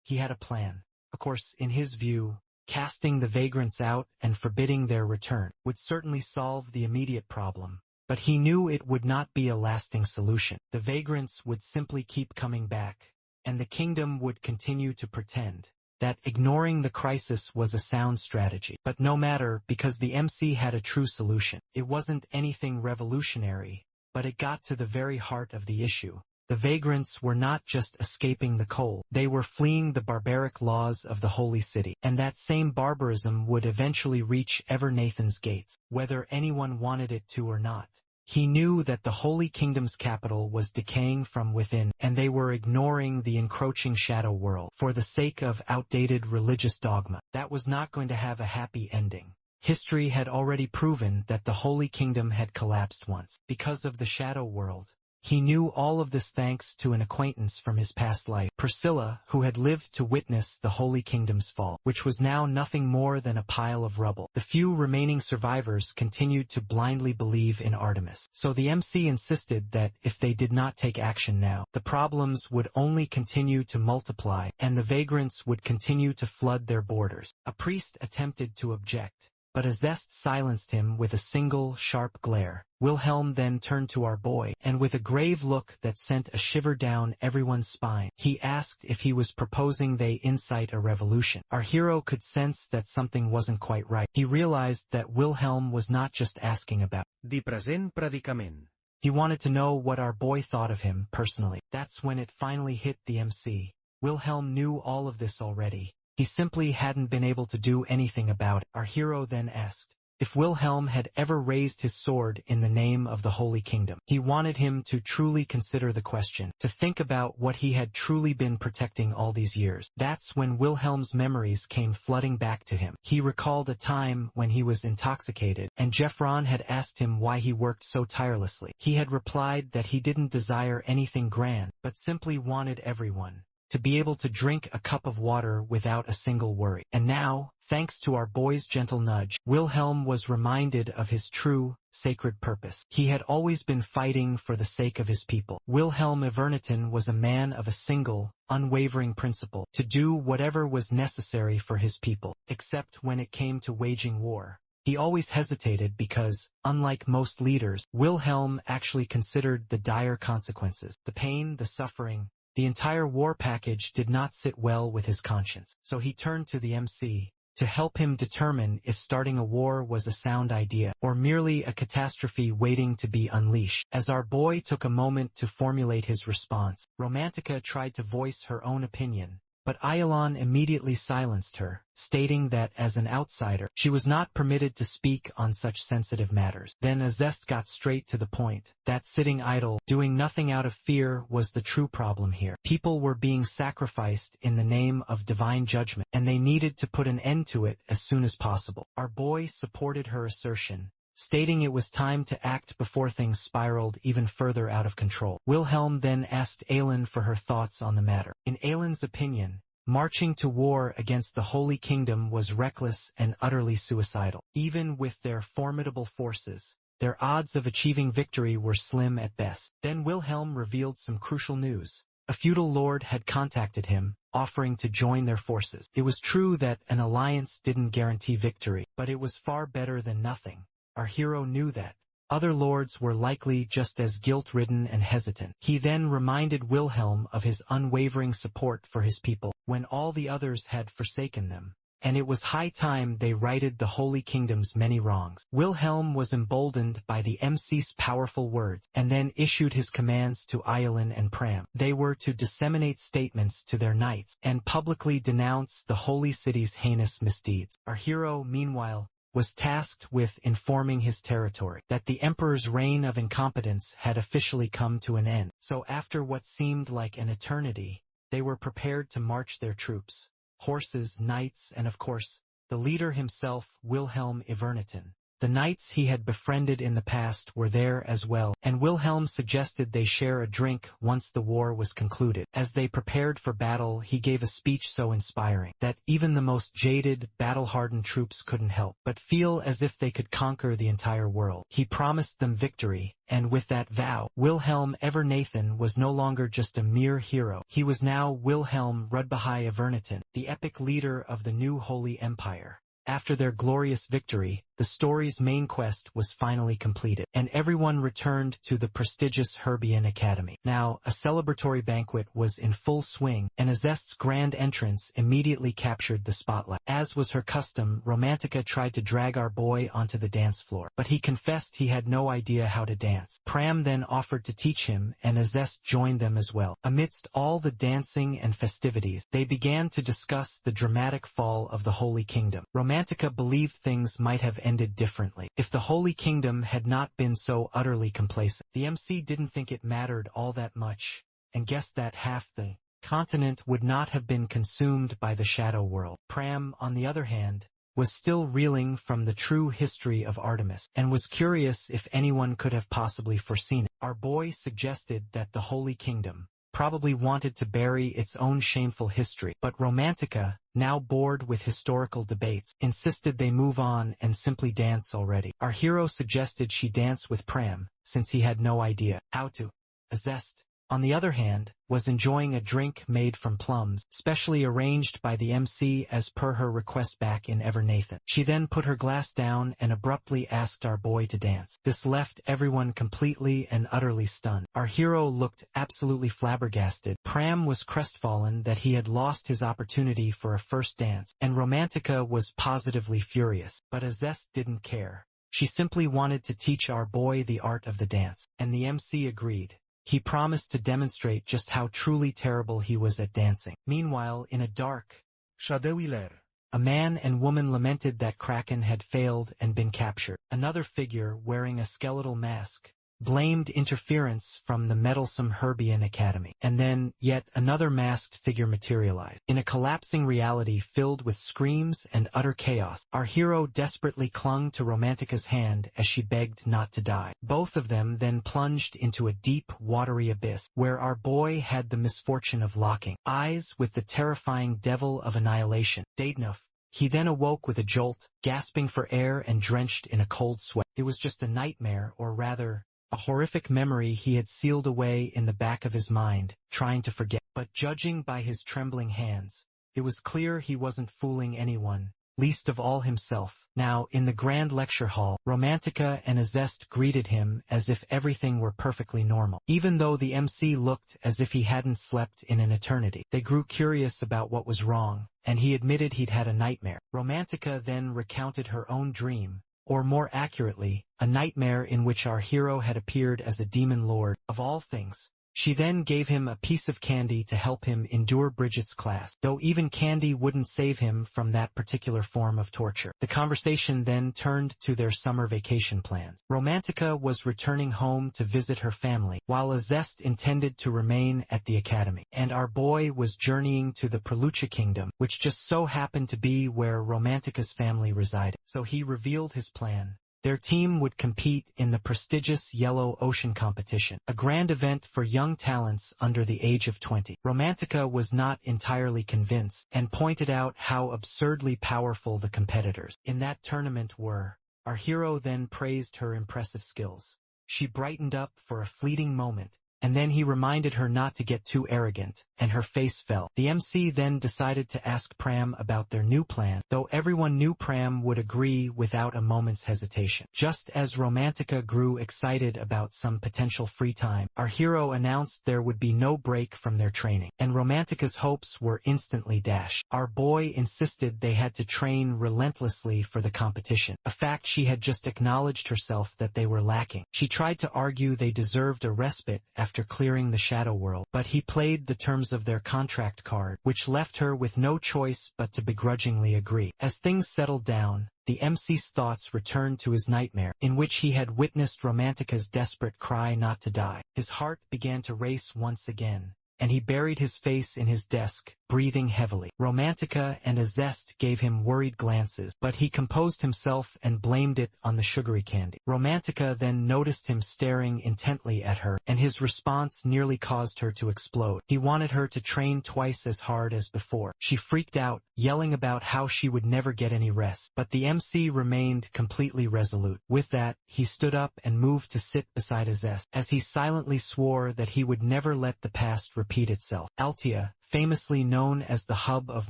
he had a plan. Of course, in his view, casting the vagrants out and forbidding their return would certainly solve the immediate problem. But he knew it would not be a lasting solution. The vagrants would simply keep coming back, and the kingdom would continue to pretend that ignoring the crisis was a sound strategy. But no matter, because the MC had a true solution. It wasn't anything revolutionary, but it got to the very heart of the issue. The vagrants were not just escaping the cold, they were fleeing the barbaric laws of the holy city, and that same barbarism would eventually reach Evernathan's gates, whether anyone wanted it to or not. He knew that the Holy Kingdom's capital was decaying from within, and they were ignoring the encroaching shadow world for the sake of outdated religious dogma. That was not going to have a happy ending. History had already proven that the Holy Kingdom had collapsed once because of the shadow world. He knew all of this thanks to an acquaintance from his past life, Priscilla, who had lived to witness the Holy Kingdom's fall, which was now nothing more than a pile of rubble. The few remaining survivors continued to blindly believe in Artemis, so the MC insisted that if they did not take action now, the problems would only continue to multiply, and the vagrants would continue to flood their borders. A priest attempted to object, but Azest silenced him with a single, sharp glare. Wilhelm then turned to our boy, and with a grave look that sent a shiver down everyone's spine, he asked if he was proposing they incite a revolution. Our hero could sense that something wasn't quite right. He realized that Wilhelm was not just asking about the present predicament. He wanted to know what our boy thought of him personally. That's when it finally hit the MC. Wilhelm knew all of this already. He simply hadn't been able to do anything about it. Our hero then asked if Wilhelm had ever raised his sword in the name of the Holy Kingdom. He wanted him to truly consider the question, to think about what he had truly been protecting all these years. That's when Wilhelm's memories came flooding back to him. He recalled a time when he was intoxicated, and Jeffron had asked him why he worked so tirelessly. He had replied that he didn't desire anything grand, but simply wanted everyone to be able to drink a cup of water without a single worry. And now, thanks to our boy's gentle nudge, Wilhelm was reminded of his true, sacred purpose. He had always been fighting for the sake of his people. Wilhelm Evernathan was a man of a single, unwavering principle, to do whatever was necessary for his people, except when it came to waging war. He always hesitated because, unlike most leaders, Wilhelm actually considered the dire consequences, the pain, the suffering. The entire war package did not sit well with his conscience, so he turned to the MC to help him determine if starting a war was a sound idea or merely a catastrophe waiting to be unleashed. As our boy took a moment to formulate his response, Romantica tried to voice her own opinion, but Aelin immediately silenced her, stating that as an outsider, she was not permitted to speak on such sensitive matters. Then Azest got straight to the point, that sitting idle, doing nothing out of fear was the true problem here. People were being sacrificed in the name of divine judgment, and they needed to put an end to it as soon as possible. Our boy supported her assertion, stating it was time to act before things spiraled even further out of control. Wilhelm then asked Aelin for her thoughts on the matter. In Aelin's opinion, marching to war against the Holy Kingdom was reckless and utterly suicidal. Even with their formidable forces, their odds of achieving victory were slim at best. Then Wilhelm revealed some crucial news. A feudal lord had contacted him, offering to join their forces. It was true that an alliance didn't guarantee victory, but it was far better than nothing. Our hero knew that. Other lords were likely just as guilt-ridden and hesitant. He then reminded Wilhelm of his unwavering support for his people, when all the others had forsaken them. and it was high time they righted the Holy Kingdom's many wrongs. Wilhelm was emboldened by the MC's powerful words, and then issued his commands to Aylin and Pram. They were to disseminate statements to their knights, and publicly denounce the Holy City's heinous misdeeds. Our hero, meanwhile, was tasked with informing his territory that the emperor's reign of incompetence had officially come to an end. So after what seemed like an eternity, they were prepared to march their troops, horses, knights, and of course, the leader himself, Wilhelm Iverniton. The knights he had befriended in the past were there as well, and Wilhelm suggested they share a drink once the war was concluded. As they prepared for battle, he gave a speech so inspiring that even the most jaded, battle-hardened troops couldn't help but feel as if they could conquer the entire world. He promised them victory, and with that vow, Wilhelm Evernathan was no longer just a mere hero. He was now Wilhelm Rudbahai Iverniton, the epic leader of the new Holy Empire. After their glorious victory, the story's main quest was finally completed, and everyone returned to the prestigious Herbian Academy. Now, a celebratory banquet was in full swing, and Azest's grand entrance immediately captured the spotlight. As was her custom, Romantica tried to drag our boy onto the dance floor, but he confessed he had no idea how to dance. Pram then offered to teach him, and Azest joined them as well. Amidst all the dancing and festivities, they began to discuss the dramatic fall of the Holy Kingdom. Romantica believed things might have ended differently if the Holy Kingdom had not been so utterly complacent. The MC didn't think it mattered all that much, and guessed that half the continent would not have been consumed by the Shadow World. Pram, on the other hand, was still reeling from the true history of Artemis, and was curious if anyone could have possibly foreseen it. Our boy suggested that the Holy Kingdom probably wanted to bury its own shameful history, but Romantica, now bored with historical debates, insisted they move on and simply dance already. Our hero suggested she dance with Pram, since he had no idea how to. Azest, on the other hand, was enjoying a drink made from plums, specially arranged by the MC as per her request back in Evernathan. She then put her glass down and abruptly asked our boy to dance. This left everyone completely and utterly stunned. Our hero looked absolutely flabbergasted. Pram was crestfallen that he had lost his opportunity for a first dance, and Romantica was positively furious. But Azest didn't care. She simply wanted to teach our boy the art of the dance, and the MC agreed. He promised to demonstrate just how truly terrible he was at dancing. Meanwhile, in a dark Shadewiler. a man and woman lamented that Kraken had failed and been captured. Another figure, wearing a skeletal mask, blamed interference from the meddlesome Herbian Academy. And then, yet another masked figure materialized. In a collapsing reality filled with screams and utter chaos, our hero desperately clung to Romantica's hand as she begged not to die. Both of them then plunged into a deep, watery abyss, where our boy had the misfortune of locking eyes with the terrifying devil of annihilation, Daednuf. He then awoke with a jolt, gasping for air and drenched in a cold sweat. It was just a nightmare, or rather, a horrific memory he had sealed away in the back of his mind, trying to forget. But judging by his trembling hands, it was clear he wasn't fooling anyone, least of all himself. Now, in the grand lecture hall, Romantica and Azest greeted him as if everything were perfectly normal. Even though the MC looked as if he hadn't slept in an eternity, they grew curious about what was wrong, and he admitted he'd had a nightmare. Romantica then recounted her own dream, or more accurately, a nightmare in which our hero had appeared as a demon lord, of all things. She then gave him a piece of candy to help him endure Bridget's class, though even candy wouldn't save him from that particular form of torture. The conversation then turned to their summer vacation plans. Romantica was returning home to visit her family, while Azest intended to remain at the academy, and our boy was journeying to the Prelucia Kingdom, which just so happened to be where Romantica's family resided. So he revealed his plan. Their team would compete in the prestigious Yellow Ocean competition, a grand event for young talents under the age of 20. Romantica was not entirely convinced, and pointed out how absurdly powerful the competitors in that tournament were. Our hero then praised her impressive skills. She brightened up for a fleeting moment, and then he reminded her not to get too arrogant, and her face fell. The MC then decided to ask Pram about their new plan, though everyone knew Pram would agree without a moment's hesitation. Just as Romantica grew excited about some potential free time, our hero announced there would be no break from their training, and Romantica's hopes were instantly dashed. Our boy insisted they had to train relentlessly for the competition, a fact she had just acknowledged herself that they were lacking. She tried to argue they deserved a respite after clearing the shadow world, but he played the terms of their contract card, which left her with no choice but to begrudgingly agree. As things settled down, the MC's thoughts returned to his nightmare, in which he had witnessed Romantica's desperate cry not to die. His heart began to race once again, and he buried his face in his desk, breathing heavily. Romantica and a zest gave him worried glances, but he composed himself and blamed it on the sugary candy. Romantica then noticed him staring intently at her, and his response nearly caused her to explode. He wanted her to train twice as hard as before. She freaked out, yelling about how she would never get any rest, but the MC remained completely resolute. With that, he stood up and moved to sit beside Azest, as he silently swore that he would never let the past repeat itself. Altea, famously known as the hub of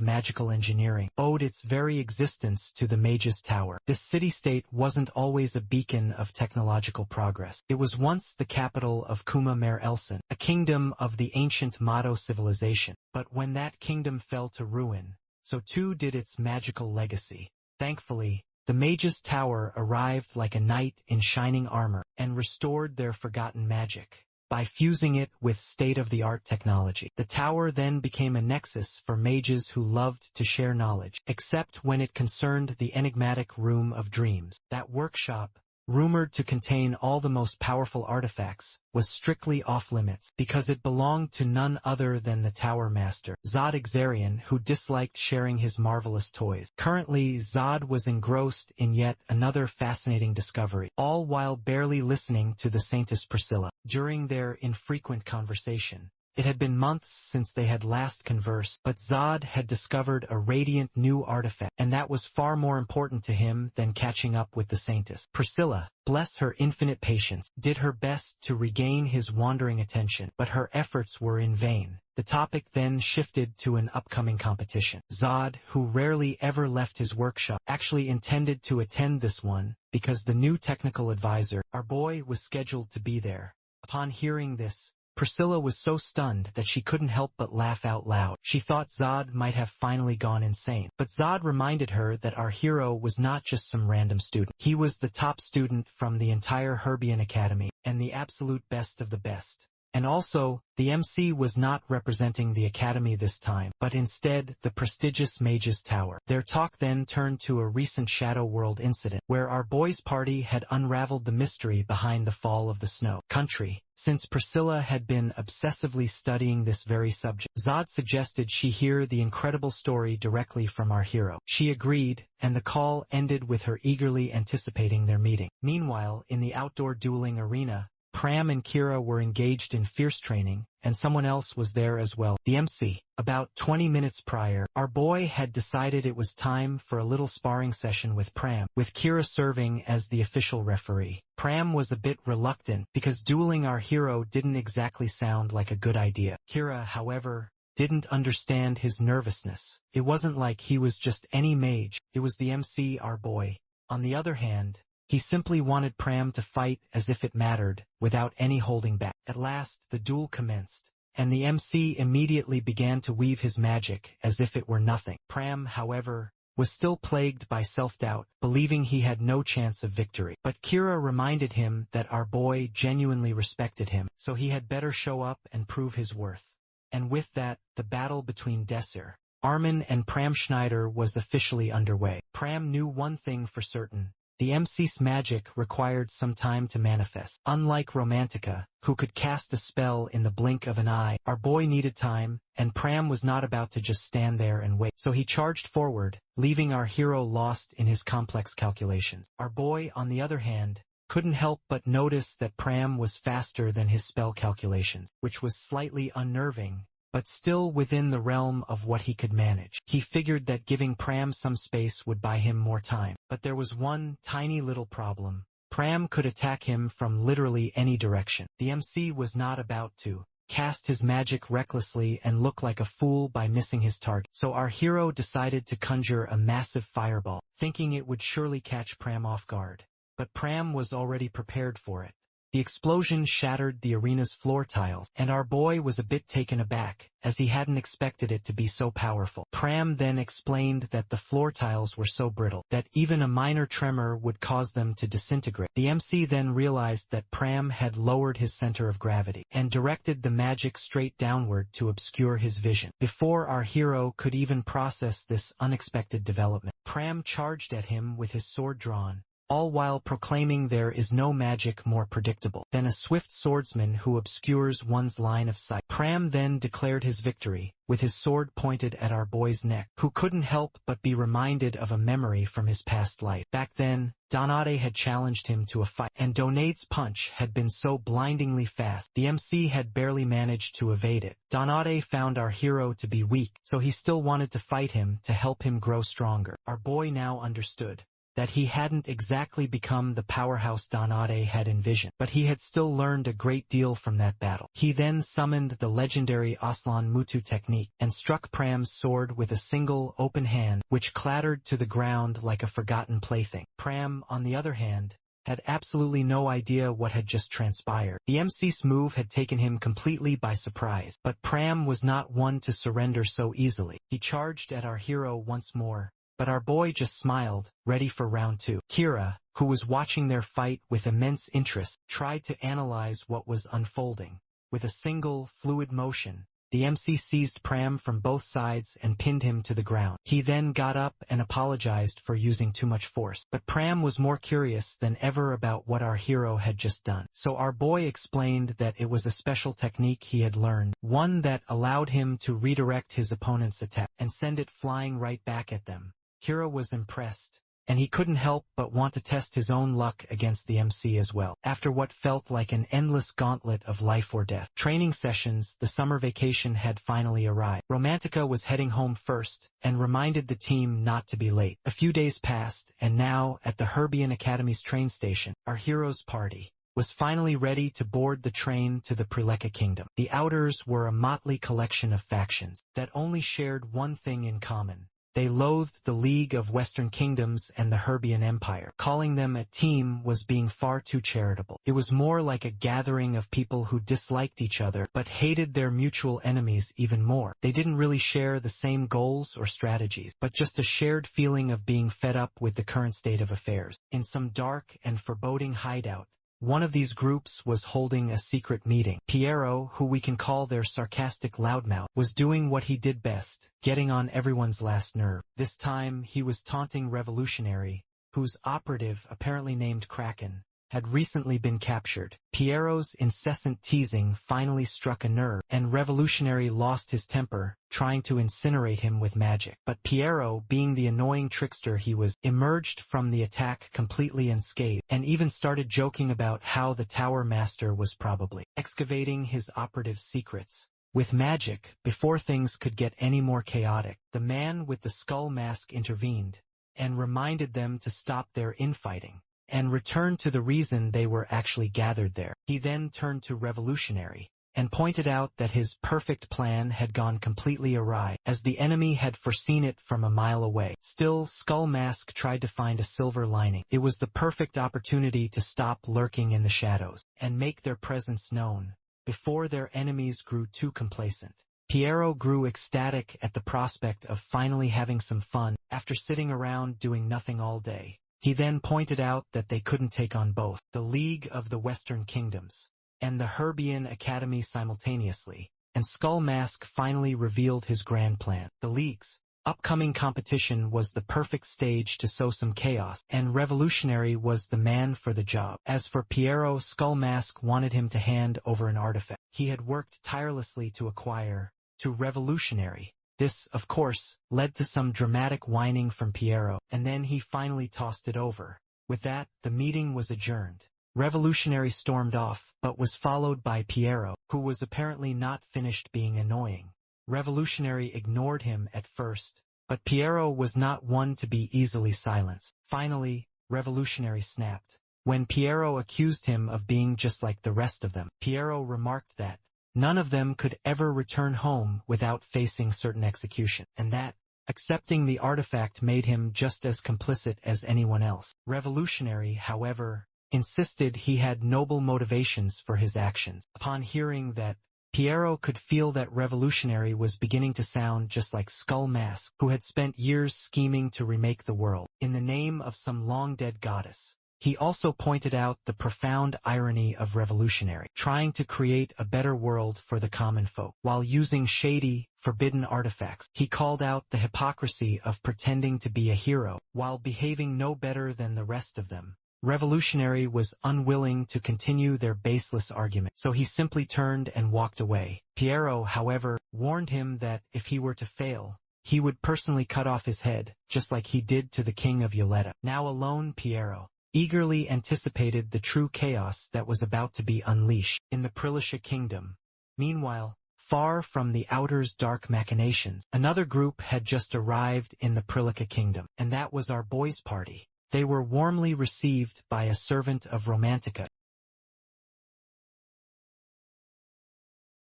magical engineering, owed its very existence to the Mage's Tower. This city-state wasn't always a beacon of technological progress. It was once the capital of Kuma Mer Elson, a kingdom of the ancient Mado civilization. But when that kingdom fell to ruin, so too did its magical legacy. Thankfully, the Mage's Tower arrived like a knight in shining armor, and restored their forgotten magic by fusing it with state-of-the-art technology. The tower then became a nexus for mages who loved to share knowledge, except when it concerned the enigmatic Room of Dreams. That workshop, rumored to contain all the most powerful artifacts, was strictly off-limits, because it belonged to none other than the Tower Master, Zod Exarian, who disliked sharing his marvelous toys. Currently, Zod was engrossed in yet another fascinating discovery, all while barely listening to the Saintess Priscilla. During their infrequent conversation, it had been months since they had last conversed, but Zod had discovered a radiant new artifact, and that was far more important to him than catching up with the Saintess. Priscilla, bless her infinite patience, did her best to regain his wandering attention, but her efforts were in vain. The topic then shifted to an upcoming competition. Zod, who rarely ever left his workshop, actually intended to attend this one, because the new technical advisor, our boy, was scheduled to be there. Upon hearing this, Priscilla was so stunned that she couldn't help but laugh out loud. She thought Zod might have finally gone insane. But Zod reminded her that our hero was not just some random student. He was the top student from the entire Herbian Academy, and the absolute best of the best. And also, the MC was not representing the Academy this time, but instead the prestigious Mage's Tower. Their talk then turned to a recent Shadow World incident, where our boys' party had unraveled the mystery behind the fall of the snow country. Since Priscilla had been obsessively studying this very subject, Zod suggested she hear the incredible story directly from our hero. She agreed, and the call ended with her eagerly anticipating their meeting. Meanwhile, in the outdoor dueling arena, Pram and Kira were engaged in fierce training, and someone else was there as well, the MC. About 20 minutes prior, our boy had decided it was time for a little sparring session with Pram, with Kira serving as the official referee. Pram was a bit reluctant, because dueling our hero didn't exactly sound like a good idea. Kira, however, didn't understand his nervousness. It wasn't like he was just any mage, it was the MC, our boy. On the other hand, he simply wanted Pram to fight as if it mattered, without any holding back. At last, the duel commenced, and the MC immediately began to weave his magic as if it were nothing. Pram, however, was still plagued by self-doubt, believing he had no chance of victory. But Kira reminded him that our boy genuinely respected him, so he had better show up and prove his worth. And with that, the battle between Desir, Armin and Pram Schneider was officially underway. Pram knew one thing for certain. The MC's magic required some time to manifest. Unlike Romantica, who could cast a spell in the blink of an eye, our boy needed time, and Pram was not about to just stand there and wait. So he charged forward, leaving our hero lost in his complex calculations. Our boy, on the other hand, couldn't help but notice that Pram was faster than his spell calculations, which was slightly unnerving, but still within the realm of what he could manage. He figured that giving Pram some space would buy him more time. But there was one tiny little problem. Pram could attack him from literally any direction. The MC was not about to cast his magic recklessly and look like a fool by missing his target. So our hero decided to conjure a massive fireball, thinking it would surely catch Pram off guard. But Pram was already prepared for it. The explosion shattered the arena's floor tiles, and our boy was a bit taken aback, as he hadn't expected it to be so powerful. Pram then explained that the floor tiles were so brittle that even a minor tremor would cause them to disintegrate. The MC then realized that Pram had lowered his center of gravity, and directed the magic straight downward to obscure his vision. Before our hero could even process this unexpected development, Pram charged at him with his sword drawn, all while proclaiming there is no magic more predictable than a swift swordsman who obscures one's line of sight. Pram then declared his victory, with his sword pointed at our boy's neck, who couldn't help but be reminded of a memory from his past life. Back then, Donade had challenged him to a fight, and Donade's punch had been so blindingly fast, the MC had barely managed to evade it. Donade found our hero to be weak, so he still wanted to fight him to help him grow stronger. Our boy now understood that he hadn't exactly become the powerhouse Donade had envisioned, but he had still learned a great deal from that battle. He then summoned the legendary Aslan Mutu technique, and struck Pram's sword with a single open hand, which clattered to the ground like a forgotten plaything. Pram, on the other hand, had absolutely no idea what had just transpired. The MC's move had taken him completely by surprise, but Pram was not one to surrender so easily. He charged at our hero once more, but our boy just smiled, ready for round two. Kira, who was watching their fight with immense interest, tried to analyze what was unfolding. With a single, fluid motion, the MC seized Pram from both sides and pinned him to the ground. He then got up and apologized for using too much force. But Pram was more curious than ever about what our hero had just done. So our boy explained that it was a special technique he had learned, one that allowed him to redirect his opponent's attack and send it flying right back at them. Kira was impressed, and he couldn't help but want to test his own luck against the MC as well. After what felt like an endless gauntlet of life or death training sessions, the summer vacation had finally arrived. Romantica was heading home first, and reminded the team not to be late. A few days passed, and now, at the Herbian Academy's train station, our hero's party was finally ready to board the train to the Preleka Kingdom. The Outers were a motley collection of factions that only shared one thing in common. They loathed the League of Western Kingdoms and the Herbian Empire. Calling them a team was being far too charitable. It was more like a gathering of people who disliked each other but hated their mutual enemies even more. They didn't really share the same goals or strategies, but just a shared feeling of being fed up with the current state of affairs. In some dark and foreboding hideout, one of these groups was holding a secret meeting. Piero, who we can call their sarcastic loudmouth, was doing what he did best, getting on everyone's last nerve. This time he was taunting Revolutionary, whose operative, apparently named Kraken, had recently been captured. Piero's incessant teasing finally struck a nerve, and Revolutionary lost his temper, trying to incinerate him with magic. But Piero, being the annoying trickster he was, emerged from the attack completely unscathed, and even started joking about how the Tower Master was probably excavating his operative's secrets with magic. Before things could get any more chaotic, the man with the skull mask intervened, and reminded them to stop their infighting and return to the reason they were actually gathered there. He then turned to Revolutionary, and pointed out that his perfect plan had gone completely awry, as the enemy had foreseen it from a mile away. Still, Skull Mask tried to find a silver lining. It was the perfect opportunity to stop lurking in the shadows, and make their presence known, before their enemies grew too complacent. Piero grew ecstatic at the prospect of finally having some fun, after sitting around doing nothing all day. He then pointed out that they couldn't take on both the League of the Western Kingdoms and the Herbian Academy simultaneously, and Skull Mask finally revealed his grand plan. The League's upcoming competition was the perfect stage to sow some chaos, and Revolutionary was the man for the job. As for Piero, Skull Mask wanted him to hand over an artifact he had worked tirelessly to acquire to Revolutionary. This, of course, led to some dramatic whining from Piero, and then he finally tossed it over. With that, the meeting was adjourned. Revolutionary stormed off, but was followed by Piero, who was apparently not finished being annoying. Revolutionary ignored him at first, but Piero was not one to be easily silenced. Finally, Revolutionary snapped. When Piero accused him of being just like the rest of them, Piero remarked that none of them could ever return home without facing certain execution, and that accepting the artifact made him just as complicit as anyone else. Revolutionary, however, insisted he had noble motivations for his actions. Upon hearing that, Piero could feel that Revolutionary was beginning to sound just like Skull Mask, who had spent years scheming to remake the world in the name of some long-dead goddess. He also pointed out the profound irony of Revolutionary, trying to create a better world for the common folk, while using shady, forbidden artifacts. He called out the hypocrisy of pretending to be a hero, while behaving no better than the rest of them. Revolutionary was unwilling to continue their baseless argument, so he simply turned and walked away. Piero, however, warned him that if he were to fail, he would personally cut off his head, just like he did to the king of Yahello. Now alone, Piero eagerly anticipated the true chaos that was about to be unleashed in the Prilicia kingdom. Meanwhile, far from the Outer's dark machinations, another group had just arrived in the Prilica kingdom, and that was our boys' party. They were warmly received by a servant of Romantica,